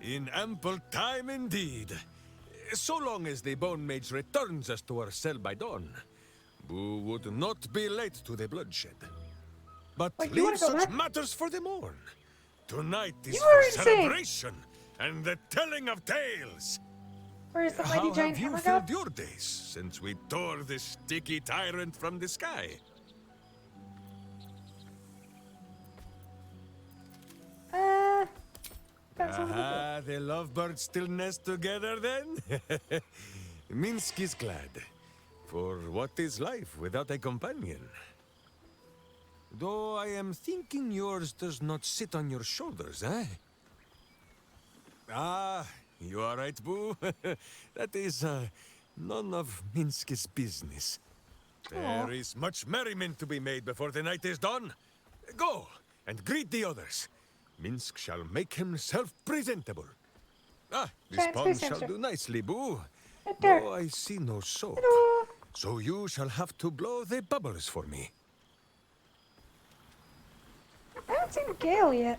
In ample time indeed. So long as the Bone Mage returns us to our cell by dawn, Boo would not be late to the bloodshed. But leave such matters for the morn. Tonight is for celebration and the telling of tales. Where's the mighty How giant have you hammer filled god? your days since we tore the sticky tyrant from the sky? The lovebirds still nest together then? Minsk is glad. For what is life without a companion? Though I am thinking yours does not sit on your shoulders, eh? Ah, you are right, Boo. That is none of Minsk's business. There is much merriment to be made before the night is done. Go and greet the others. Minsk shall make himself presentable. Ah, this pond shall do nicely, Boo. Though I see no soap. So you shall have to blow the bubbles for me. I haven't seen Gale yet.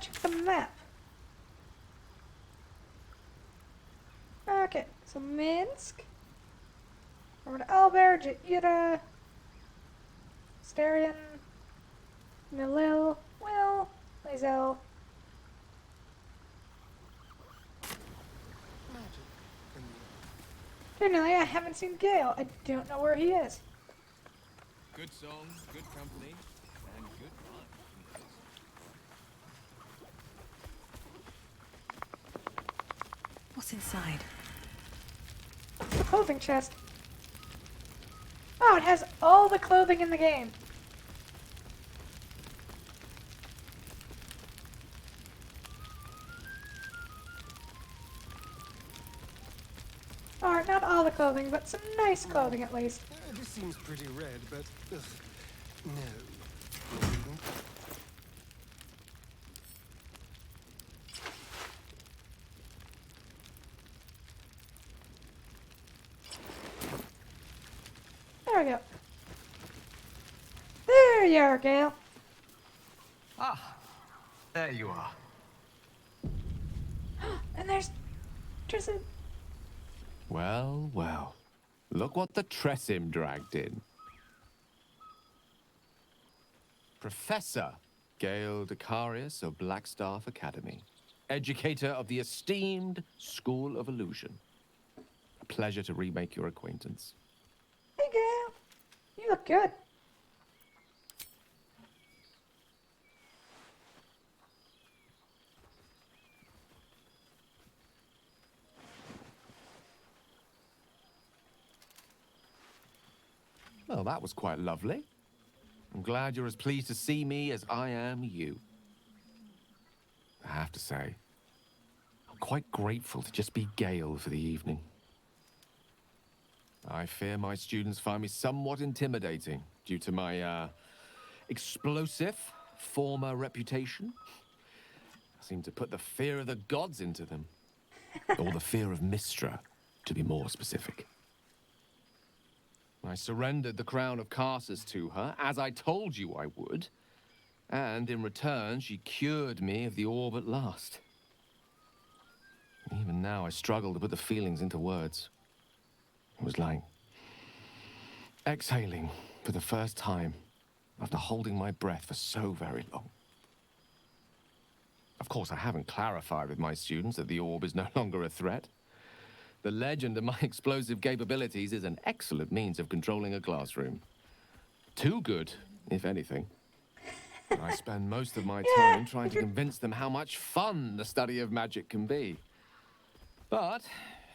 check the map. Okay, so Minsk. Over to Albert, Jaira, Starion, Milil, Will, Lae'zel. Generally, I haven't seen Gale. I don't know where he is. Good song, good company, and good fun. What's inside? The clothing chest. Oh, it has all the clothing in the game. Or not all the clothing, but some nice clothing at least. This seems pretty red, but ugh, no. There we go. There you are, Gale. Ah, there you are. And there's a... Well, well. Look what the Tressim dragged in. Professor Gale Decarius of Blackstaff Academy. Educator of the esteemed School of Illusion. A pleasure to remake your acquaintance. Hey, Gale. You look good. Well, that was quite lovely. I'm glad you're as pleased to see me as I am you. I have to say, I'm quite grateful to just be Gale for the evening. I fear my students find me somewhat intimidating due to my, explosive former reputation. I seem to put the fear of the gods into them. Or the fear of Mystra, to be more specific. I surrendered the crown of Carsus to her, as I told you I would. And in return, she cured me of the orb at last. Even now, I struggle to put the feelings into words. It was like exhaling for the first time after holding my breath for so very long. Of course, I haven't clarified with my students that the orb is no longer a threat. The legend of my explosive capabilities is an excellent means of controlling a classroom. Too good, if anything. I spend most of my time trying to convince them how much fun the study of magic can be. But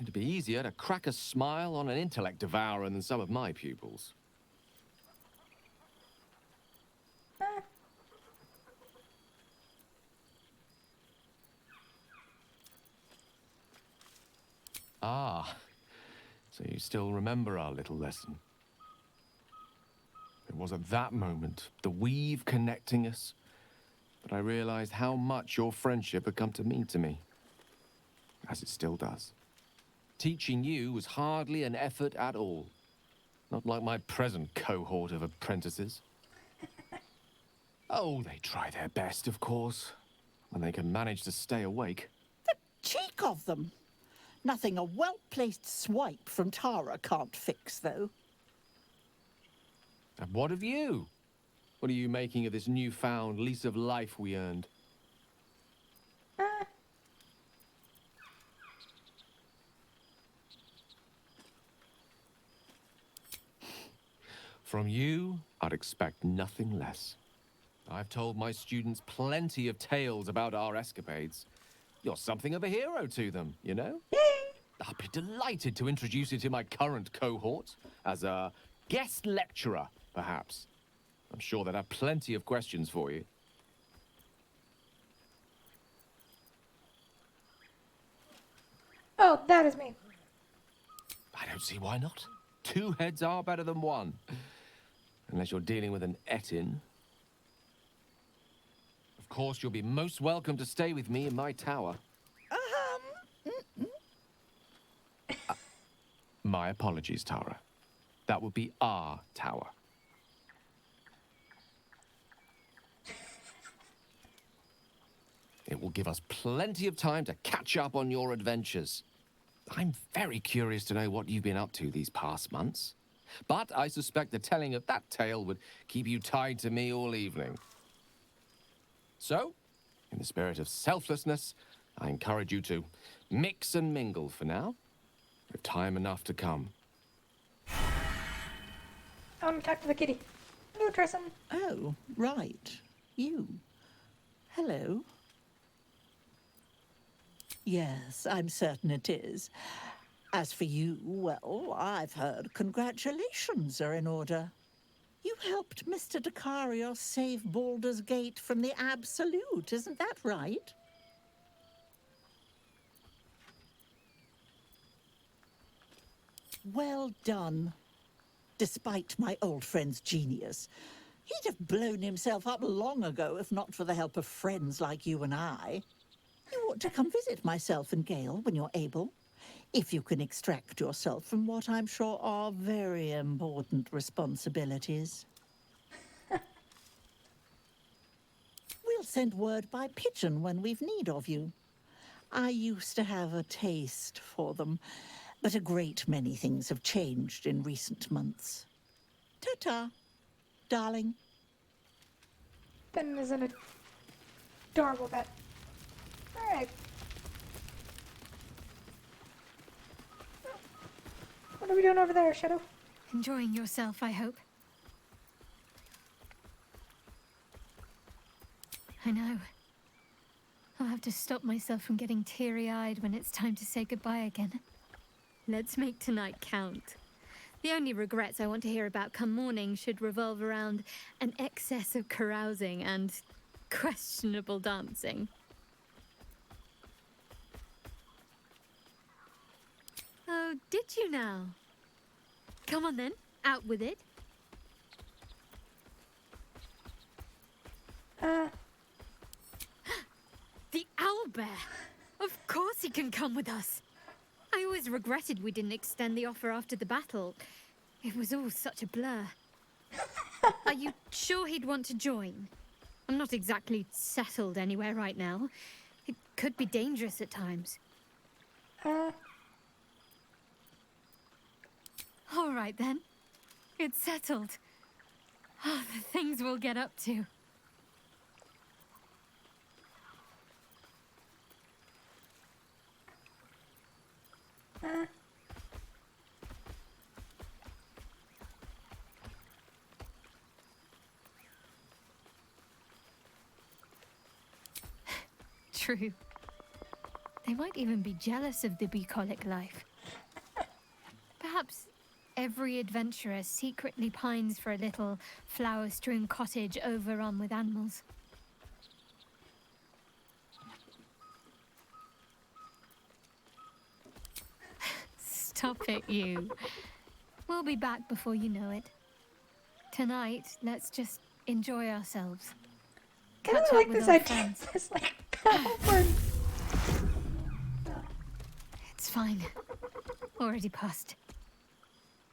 it'd be easier to crack a smile on an intellect devourer than some of my pupils. Ah, so you still remember our little lesson. It was at that moment, the weave connecting us, that I realized how much your friendship had come to mean to me. As it still does. Teaching you was hardly an effort at all. Not like my present cohort of apprentices. Oh, they try their best, of course, when they can manage to stay awake. Cheek of them! Nothing a well-placed swipe from Tara can't fix, though. And what of you? What are you making of this newfound lease of life we earned? From you, I'd expect nothing less. I've told my students plenty of tales about our escapades. You're something of a hero to them, you know? I'd be delighted to introduce you to my current cohort as a guest lecturer, perhaps. I'm sure they'd have plenty of questions for you. Oh, that is me. I don't see why not. Two heads are better than one. Unless you're dealing with an Etin. Of course, you'll be most welcome to stay with me in my tower. My apologies, Tara. That would be our tower. will give us plenty of time to catch up on your adventures. I'm very curious to know what you've been up to these past months. But I suspect the telling of that tale would keep you tied to me all evening. So, in the spirit of selflessness, I encourage you to mix and mingle for now, with time enough to come. I want to talk to the kitty. Hello, Tristan. Oh, right. You. Hello. Yes, I'm certain it is. As for you, well, I've heard congratulations are in order. You helped Mr. Dicarios save Baldur's Gate from the Absolute, isn't that right? Well done. Despite my old friend's genius, he'd have blown himself up long ago if not for the help of friends like you and I. You ought to come visit myself and Gale when you're able, if you can extract yourself from what I'm sure are very important responsibilities. We'll send word by pigeon when we've need of you. I used to have a taste for them, but a great many things have changed in recent months. Ta-ta, darling. Ben is an adorable pet. Alright. What are we doing over there, Shadow? Enjoying yourself, I hope. I know. I'll have to stop myself from getting teary-eyed when it's time to say goodbye again. Let's make tonight count. The only regrets I want to hear about come morning should revolve around an excess of carousing and questionable dancing. Oh, did you now? Come on then, out with it. The owlbear! Of course he can come with us. I always regretted we didn't extend the offer after the battle. It was all such a blur. Are you sure he'd want to join? I'm not exactly settled anywhere right now. It could be dangerous at times. All right then. It's settled. Oh, the things we'll get up to. True. They might even be jealous of the bucolic life. Perhaps every adventurer secretly pines for a little flower-strewn cottage overrun with animals. Stop it, you. We'll be back before you know it. Tonight, let's just enjoy ourselves. Catch up like with this old idea. friends. It's like, girlfriend. It's fine. Already passed.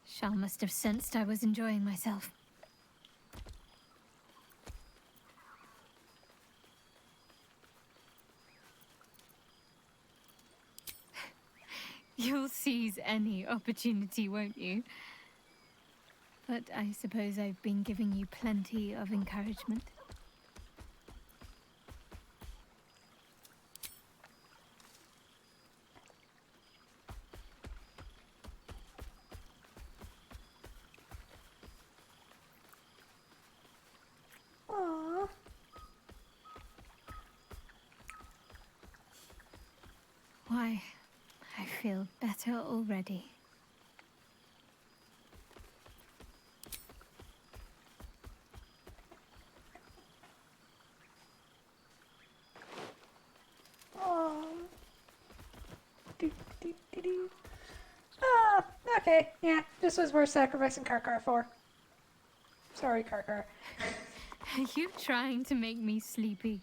Shal must have sensed I was enjoying myself. You'll seize any opportunity, won't you? But I suppose I've been giving you plenty of encouragement. Aww. Why, I feel better already. Aww. Ah, okay. Yeah, this was worth sacrificing Karkar for. Sorry, Karkar. Are you trying to make me sleepy?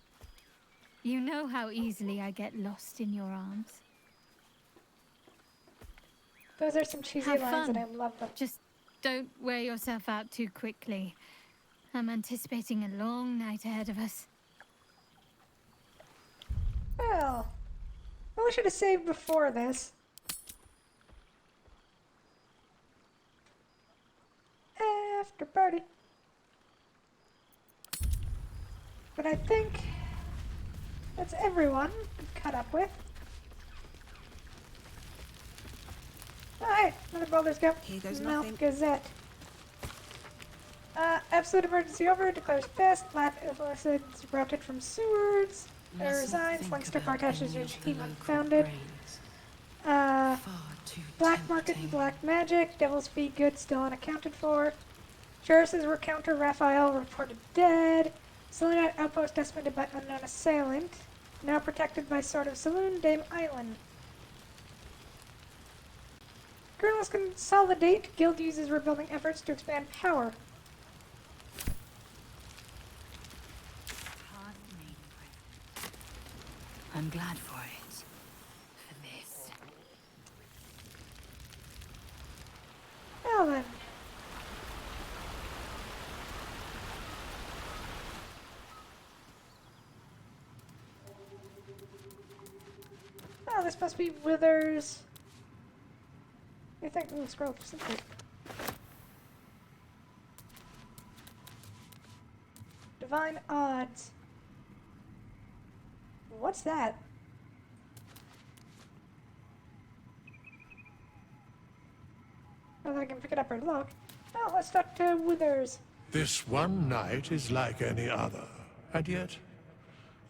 You know how easily I get lost in your arms. Those are some cheesy Have lines fun. and I love them. Just don't wear yourself out too quickly. I'm anticipating a long night ahead of us. Well, I should have saved before this. After party. But I think that's everyone I'm caught up with. Alright, another Baldur's Gate. Here goes Mount nothing. Gazette. Absolute emergency over. Declares pest. Lab illustrations routed from sewers. Resigns. Links to Cartash's team unfounded. Black market and black magic. Devil's Feet goods still unaccounted for. Sheriff's recounter Raphael reported dead. Selena outpost decimated by unknown assailant. Now protected by Sword of Saloon, Dame Island. Colonels consolidate. Guild uses rebuilding efforts to expand power. I'm glad for it. For this. Well then. Oh, this must be Withers. I think we'll scroll for something. Divine odds. What's that? Whether I can pick it up or look. Oh, let's talk to Withers. This one night is like any other, and yet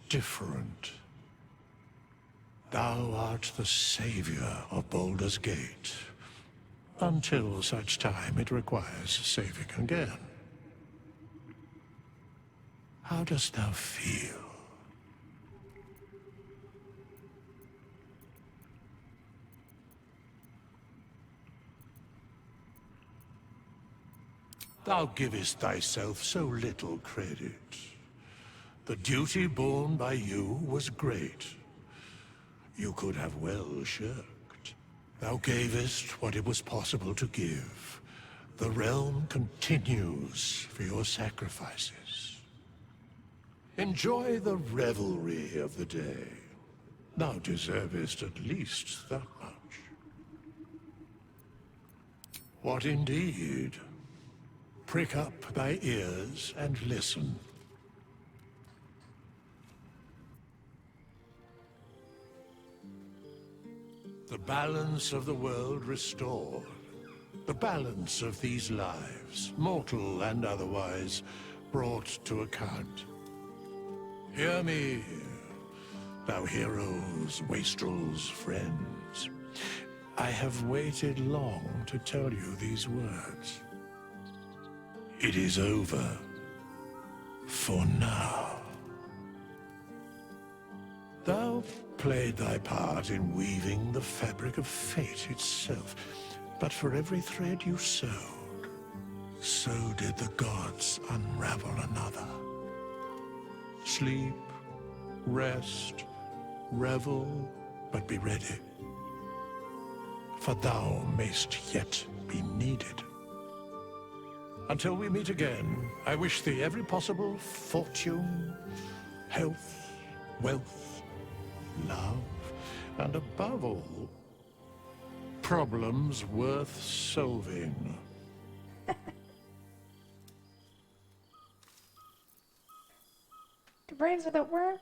different. Thou art the savior of Baldur's Gate, until such time it requires saving again. How dost thou feel? Thou givest thyself so little credit. The duty borne by you was great. You could have well shirked. Thou gavest what it was possible to give. The realm continues for your sacrifices. Enjoy the revelry of the day. Thou deservest at least that much. What indeed? Prick up thy ears and listen. The balance of the world restored. The balance of these lives, mortal and otherwise, brought to account. Hear me, thou heroes, wastrels, friends. I have waited long to tell you these words. It is over. For now. Thou played thy part in weaving the fabric of fate itself, but for every thread you sewed, so did the gods unravel another. Sleep, rest, revel, but be ready. For thou mayst yet be needed. Until we meet again, I wish thee every possible fortune, health, wealth, love, and above all, problems worth solving. To brains without worm?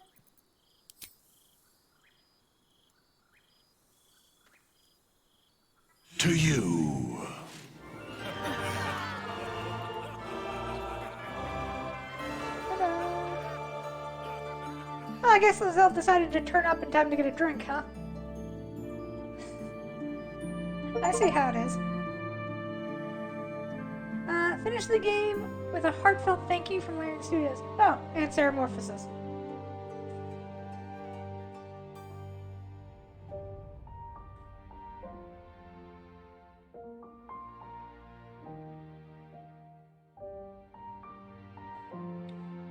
To you. Oh, I guess Lizelle decided to turn up in time to get a drink, huh? I see how it is. Finish the game with a heartfelt thank you from Lyric Studios. Oh, and Ceramorphosis.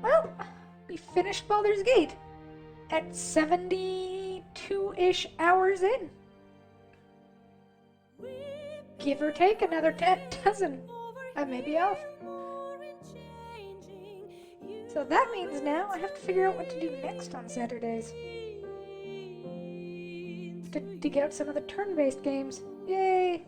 Well, we finished Baldur's Gate at 72-ish hours in. Give or take another 10 dozen. I may be off. So that means now I have to figure out what to do next on Saturdays. to dig out some of the turn-based games. Yay!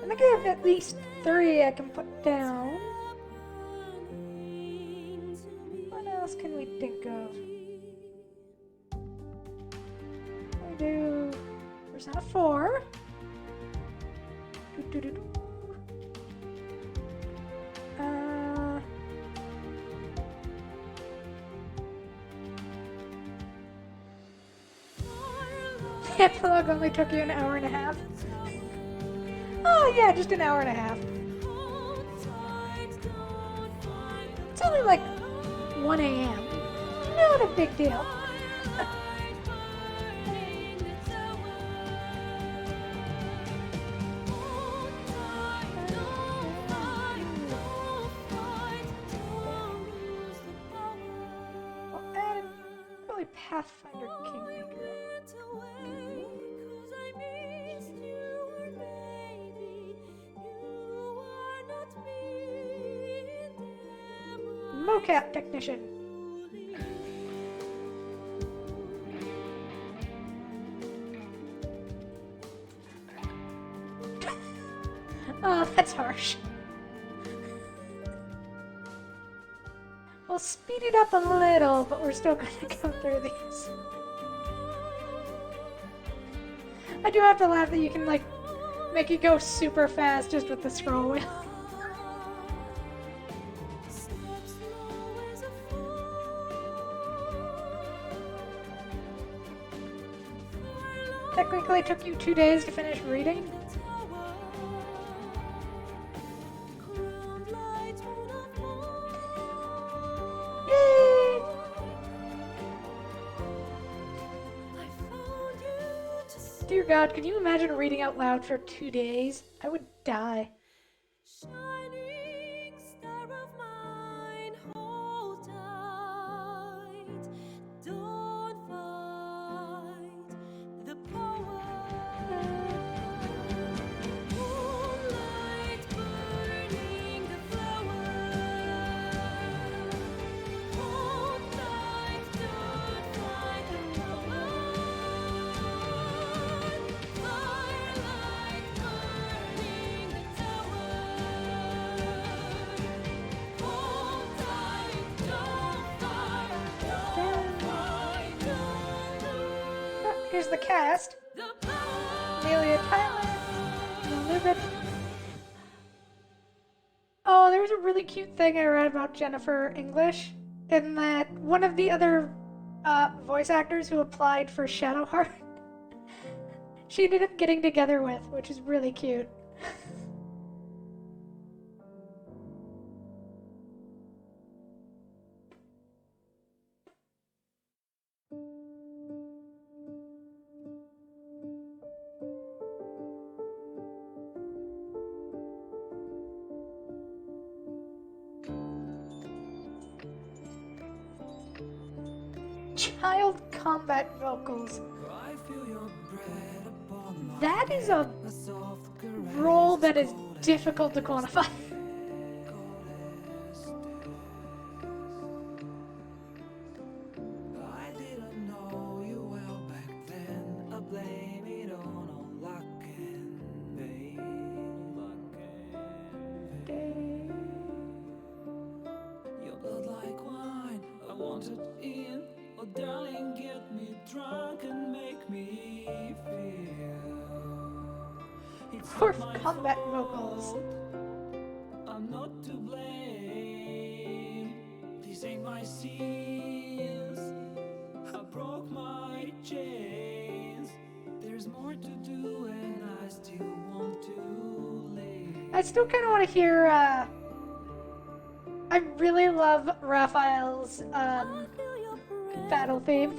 I think I have at least 3 I can put down. What else can we think of? We do Persona 4. Do. The epilogue only took you an hour and a half. Oh yeah, just an hour and a half. It's only like 1 a.m. Not a big deal. I'll add probably Pathfinder Kingmaker. Mocap technician. Oh, that's harsh. We'll speed it up a little, but we're still gonna go through these. I do have to laugh that you can, like, make it go super fast just with the scroll wheel. Technically, it took you 2 days to finish reading. Yay! Dear God, can you imagine reading out loud for 2 days? I would die. Here's the cast. Amelia Tyler, Lubin. Oh, there was a really cute thing I read about Jennifer English, in that one of the other voice actors who applied for Shadowheart, she ended up getting together with, which is really cute. Child combat vocals. That is a role that is difficult to quantify. Darling, get me drunk and make me feel it's For combat vocals. I'm not to blame. These ain't my sins. I broke my chains. There's more to do and I still want to live. I still kind of want to hear, I really love Raphael's, battle theme.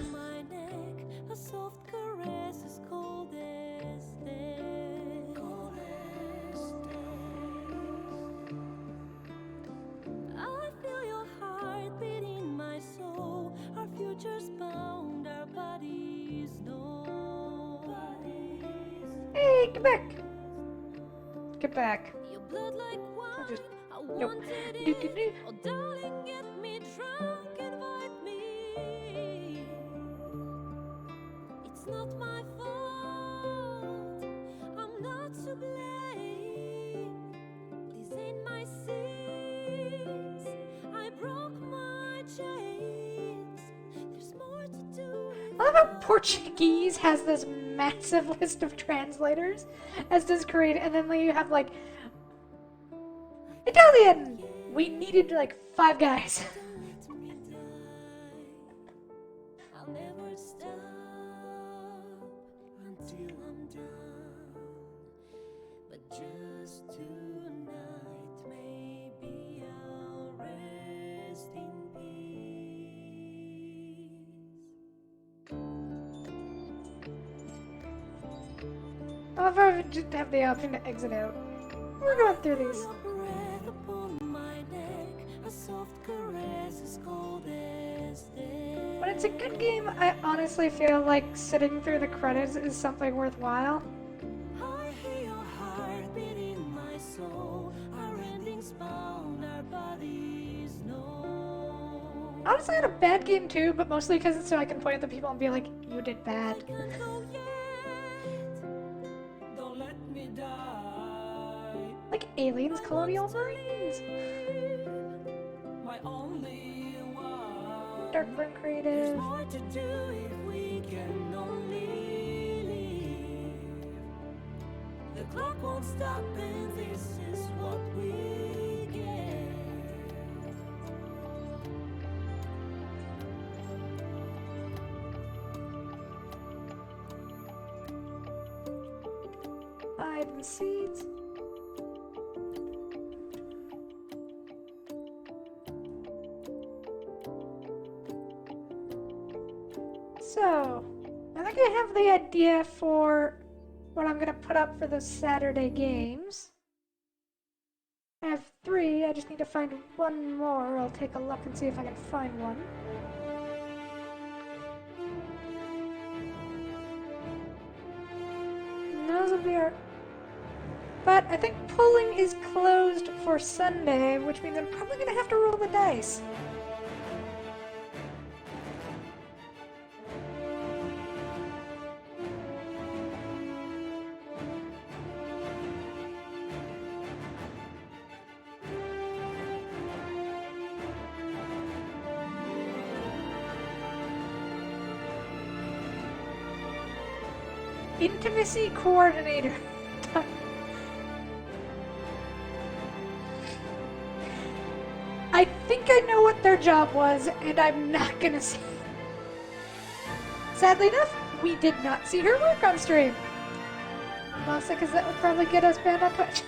I feel your heart beating my soul. Our futures bound, our bodies know. Hey, get back! Get back. Your blood like wine. Just I Nope. wanted Do, it. do, do. Oh, darling, get me drunk, invite me. It's not my fault, I'm not to blame. This ain't my sins, I broke my chains. There's more to do. I love how Portuguese has this massive list of translators, as does Korean, and then you have like Italian. We needed like 5 guys. I'll never stop until I'm done. But just tonight, maybe I'll rest in peace. I love how we just have the option to exit out. We're going through these. Your breath upon my neck, a soft caress as cold as death. When it's a good game, I honestly feel like sitting through the credits is something worthwhile. I hear your heart beat in my soul. Our endings bound, our bodies know. Honestly, I had a bad game too, but mostly because it's so I can point at the people and be like, you did bad. Can't go yet. Don't let me die. Like Aliens Colonial Marines. My only one. Darkburn Creative. There's more to do if we can only live. The clock won't stop, and this is what we get. Hide in seats. So, I think I have the idea for what I'm gonna put up for the Saturday games. I have 3, I just need to find one more. I'll take a look and see if I can find one. And those will be our... But I think polling is closed for Sunday, which means I'm probably gonna have to roll the dice. Intimacy coordinator. I think I know what their job was, and I'm not gonna say. Sadly enough, we did not see her work on stream. Mostly because that would probably get us banned on Twitch.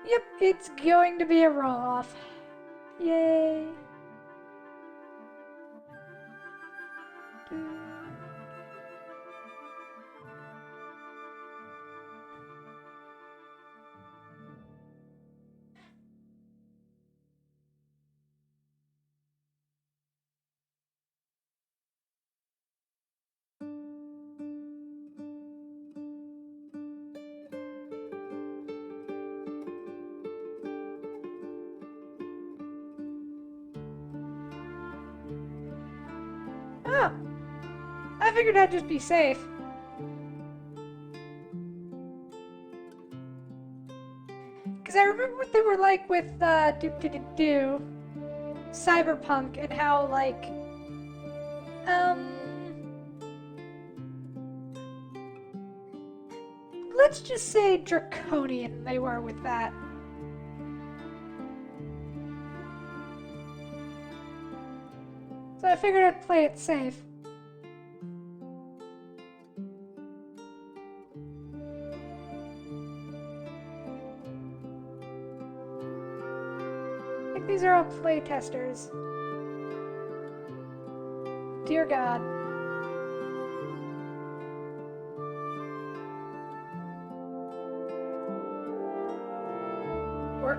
Yep, it's going to be a roll-off. Yay. Oh, I figured I'd just be safe. Because I remember what they were like with Cyberpunk, and how, like, let's just say draconian they were with that. So I figured I'd play it safe. I think these are all playtesters. Dear God.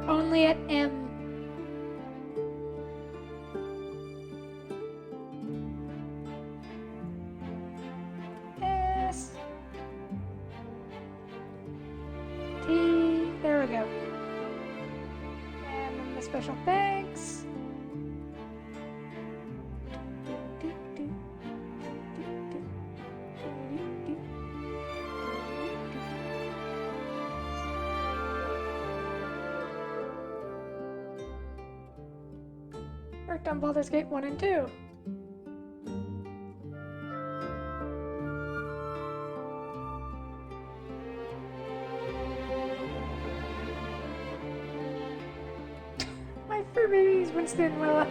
We're only at M. S. T. There we go. And then the special thanks. Worked on Baldur's Gate 1 and 2. My fur babies, Winston and Willa.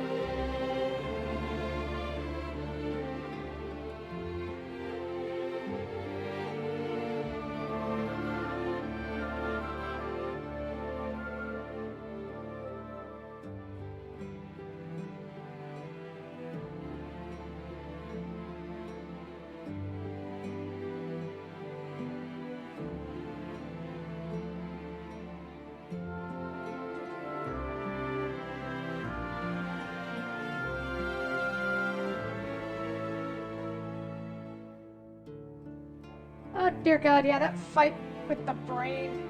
Oh dear God, yeah, that fight with the brain.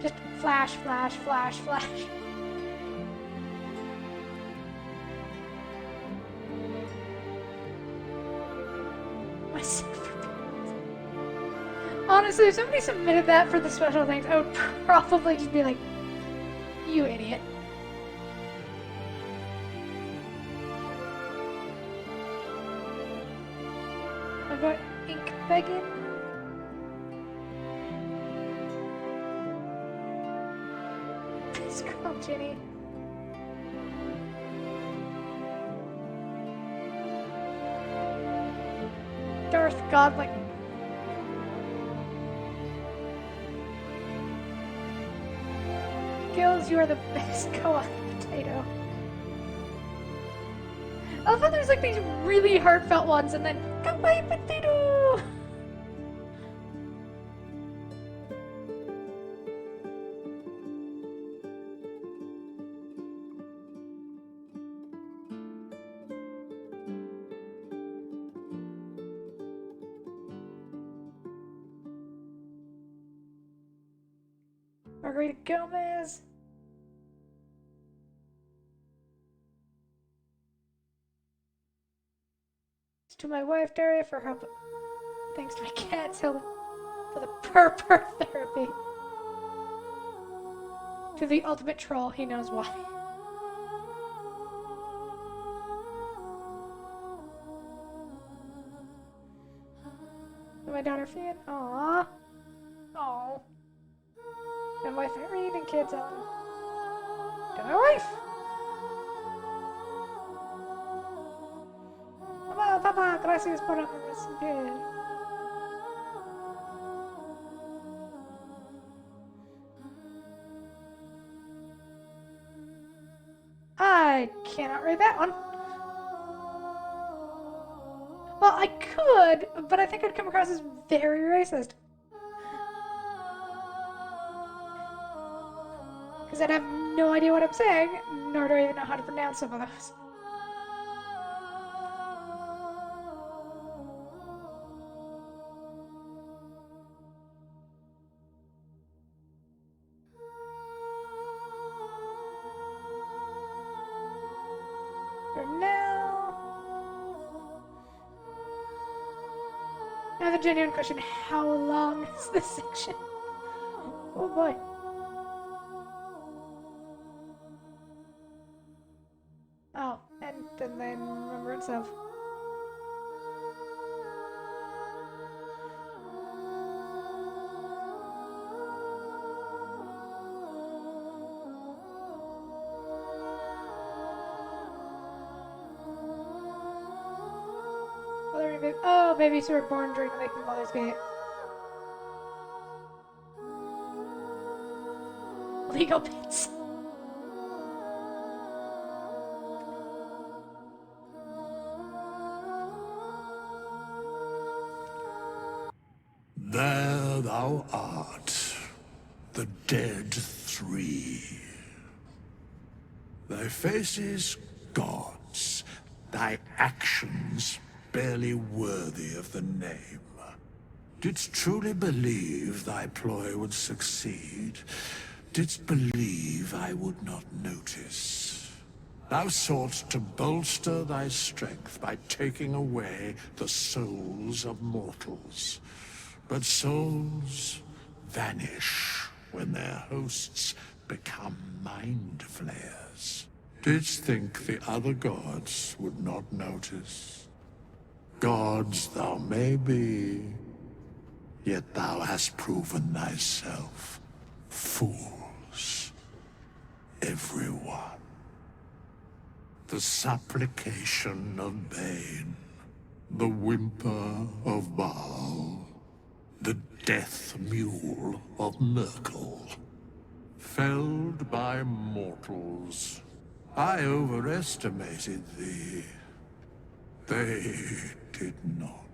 Just flash, flash, flash, flash. Honestly, if somebody submitted that for the special things, I would probably just be like, you idiot. I've got ink begging. Scrub Jenny. Darth Godlike. Gills, you are the best co-op potato. I love how there's like these really heartfelt ones and then kawaii potato. Margarita Gomez. To my wife, Daria, for help. Thanks to my cats, Hilda, for the purr therapy. To the ultimate troll, he knows why. To my daughter, Fian. Aww. Aww. And wife, Irene, and kids, Ellen. To my wife! Papa, gracias por recibir. I cannot read that one. Well, I could, but I think I'd come across as very racist. Because I'd have no idea what I'm saying, nor do I even know how to pronounce some of those. Now the genuine question, how long is this section? Oh boy. Oh, and then Remembrance of. Oh, babies who were born during the making of Baldur's Gate. Legal bits. There thou art, the dead three. Thy faces gods, thy actions barely worthy of the name. Didst truly believe thy ploy would succeed? Didst believe I would not notice? Thou soughtst to bolster thy strength by taking away the souls of mortals. But souls vanish when their hosts become mind flayers. Didst think the other gods would not notice? Gods thou may be, yet thou hast proven thyself fools, everyone. The supplication of Bane, the whimper of Baal, the death mule of Merkel. Felled by mortals, I overestimated thee. They did not.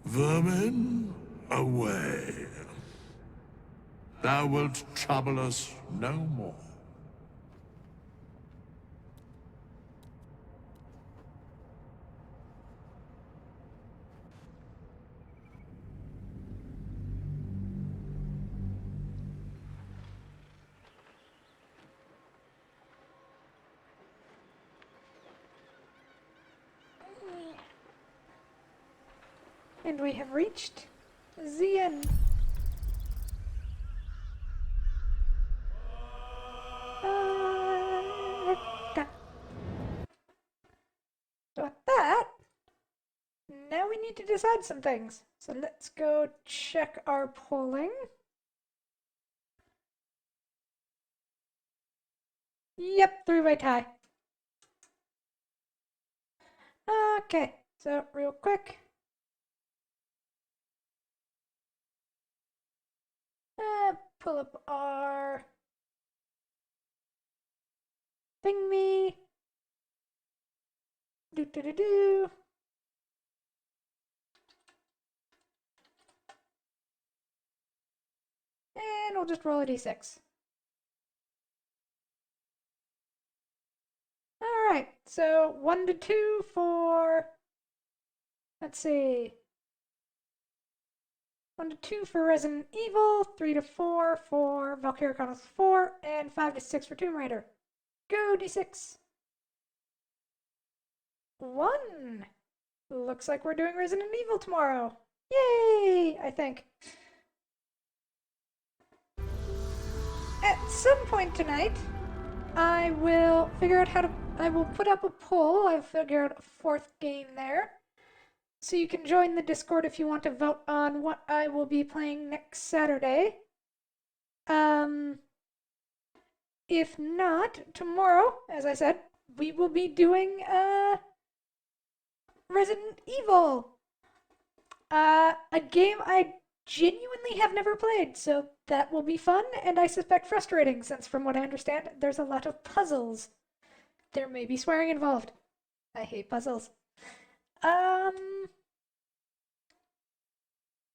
Vermin, away. Thou wilt trouble us no more. And we have reached the end. So with that, now we need to decide some things. So let's go check our polling. Yep, three-way tie. Okay, so real quick. Pull up our thingy. Do. And we'll just roll a d6. Alright, so 1 to 2 for, let's see, 1 to 2 for Resident Evil, 3 to 4 for Valkyria Chronicles 4, and 5 to 6 for Tomb Raider. Go d6. 1. Looks like we're doing Resident Evil tomorrow. Yay, I think. At some point tonight, I will figure out I will put up a poll. I'll figure out a 4th game there. So you can join the Discord if you want to vote on what I will be playing next Saturday. If not, tomorrow, as I said, we will be doing Resident Evil. A game I genuinely have never played, so that will be fun, and I suspect frustrating, since from what I understand, there's a lot of puzzles. There may be swearing involved. I hate puzzles.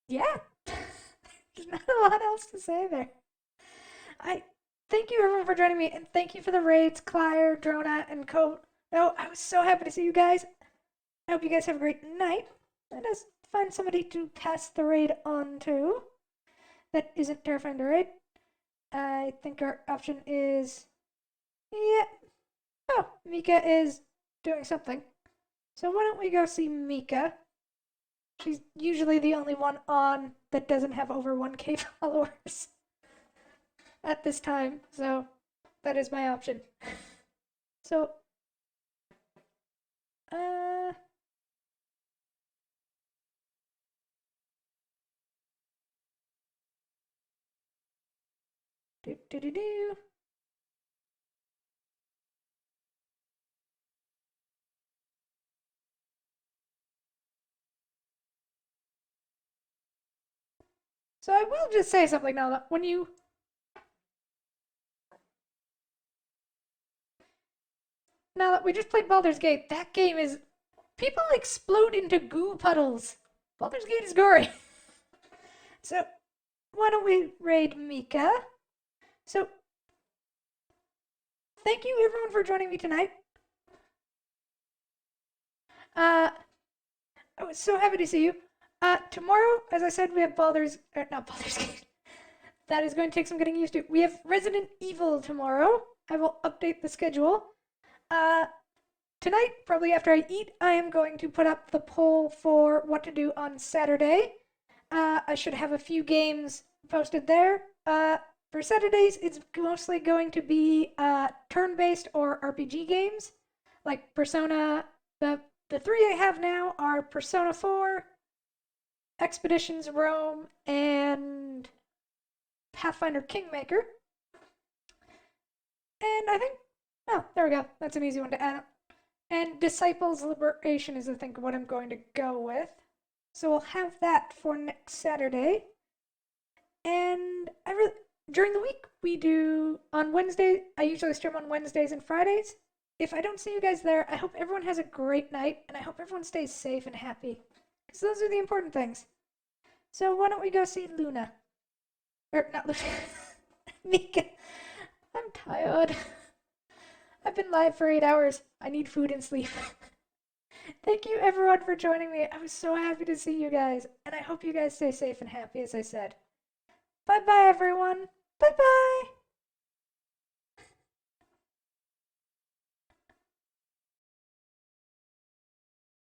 Yeah. There's not a lot else to say there. I thank you everyone for joining me, and thank you for the raids, Claire, Drona, and Co. Oh, I was so happy to see you guys. I hope you guys have a great night. Let us find somebody to pass the raid on to. That isn't terrifying to raid. I think our option is... Yeah. Oh, Mika is doing something. So why don't we go see Mika? She's usually the only one on that doesn't have over 1k followers at this time, so that is my option. So, do. So I will just say something now that when you now that we just played Baldur's Gate, that game is people explode into goo puddles. Baldur's Gate is gory. So why don't we raid Mika? So thank you everyone for joining me tonight. I was so happy to see you. Tomorrow, as I said, we have not Baldur's Gate. That is going to take some getting used to. We have Resident Evil tomorrow. I will update the schedule. Tonight, probably after I eat, I am going to put up the poll for what to do on Saturday. I should have a few games posted there. For Saturdays, it's mostly going to be turn-based or RPG games, like Persona. The three I have now are Persona 4, Expeditions Rome, and Pathfinder Kingmaker. And I think, oh, there we go. That's an easy one to add. And Disciples Liberation is, I think, what I'm going to go with. So we'll have that for next Saturday. And during the week, we do on Wednesday. I usually stream on Wednesdays and Fridays. If I don't see you guys there, I hope everyone has a great night, and I hope everyone stays safe and happy. Because those are the important things. So why don't we go see Luna? Or, not Luna. Mika. I'm tired. I've been live for 8 hours. I need food and sleep. Thank you everyone for joining me. I was so happy to see you guys. And I hope you guys stay safe and happy, as I said. Bye-bye, everyone. Bye-bye.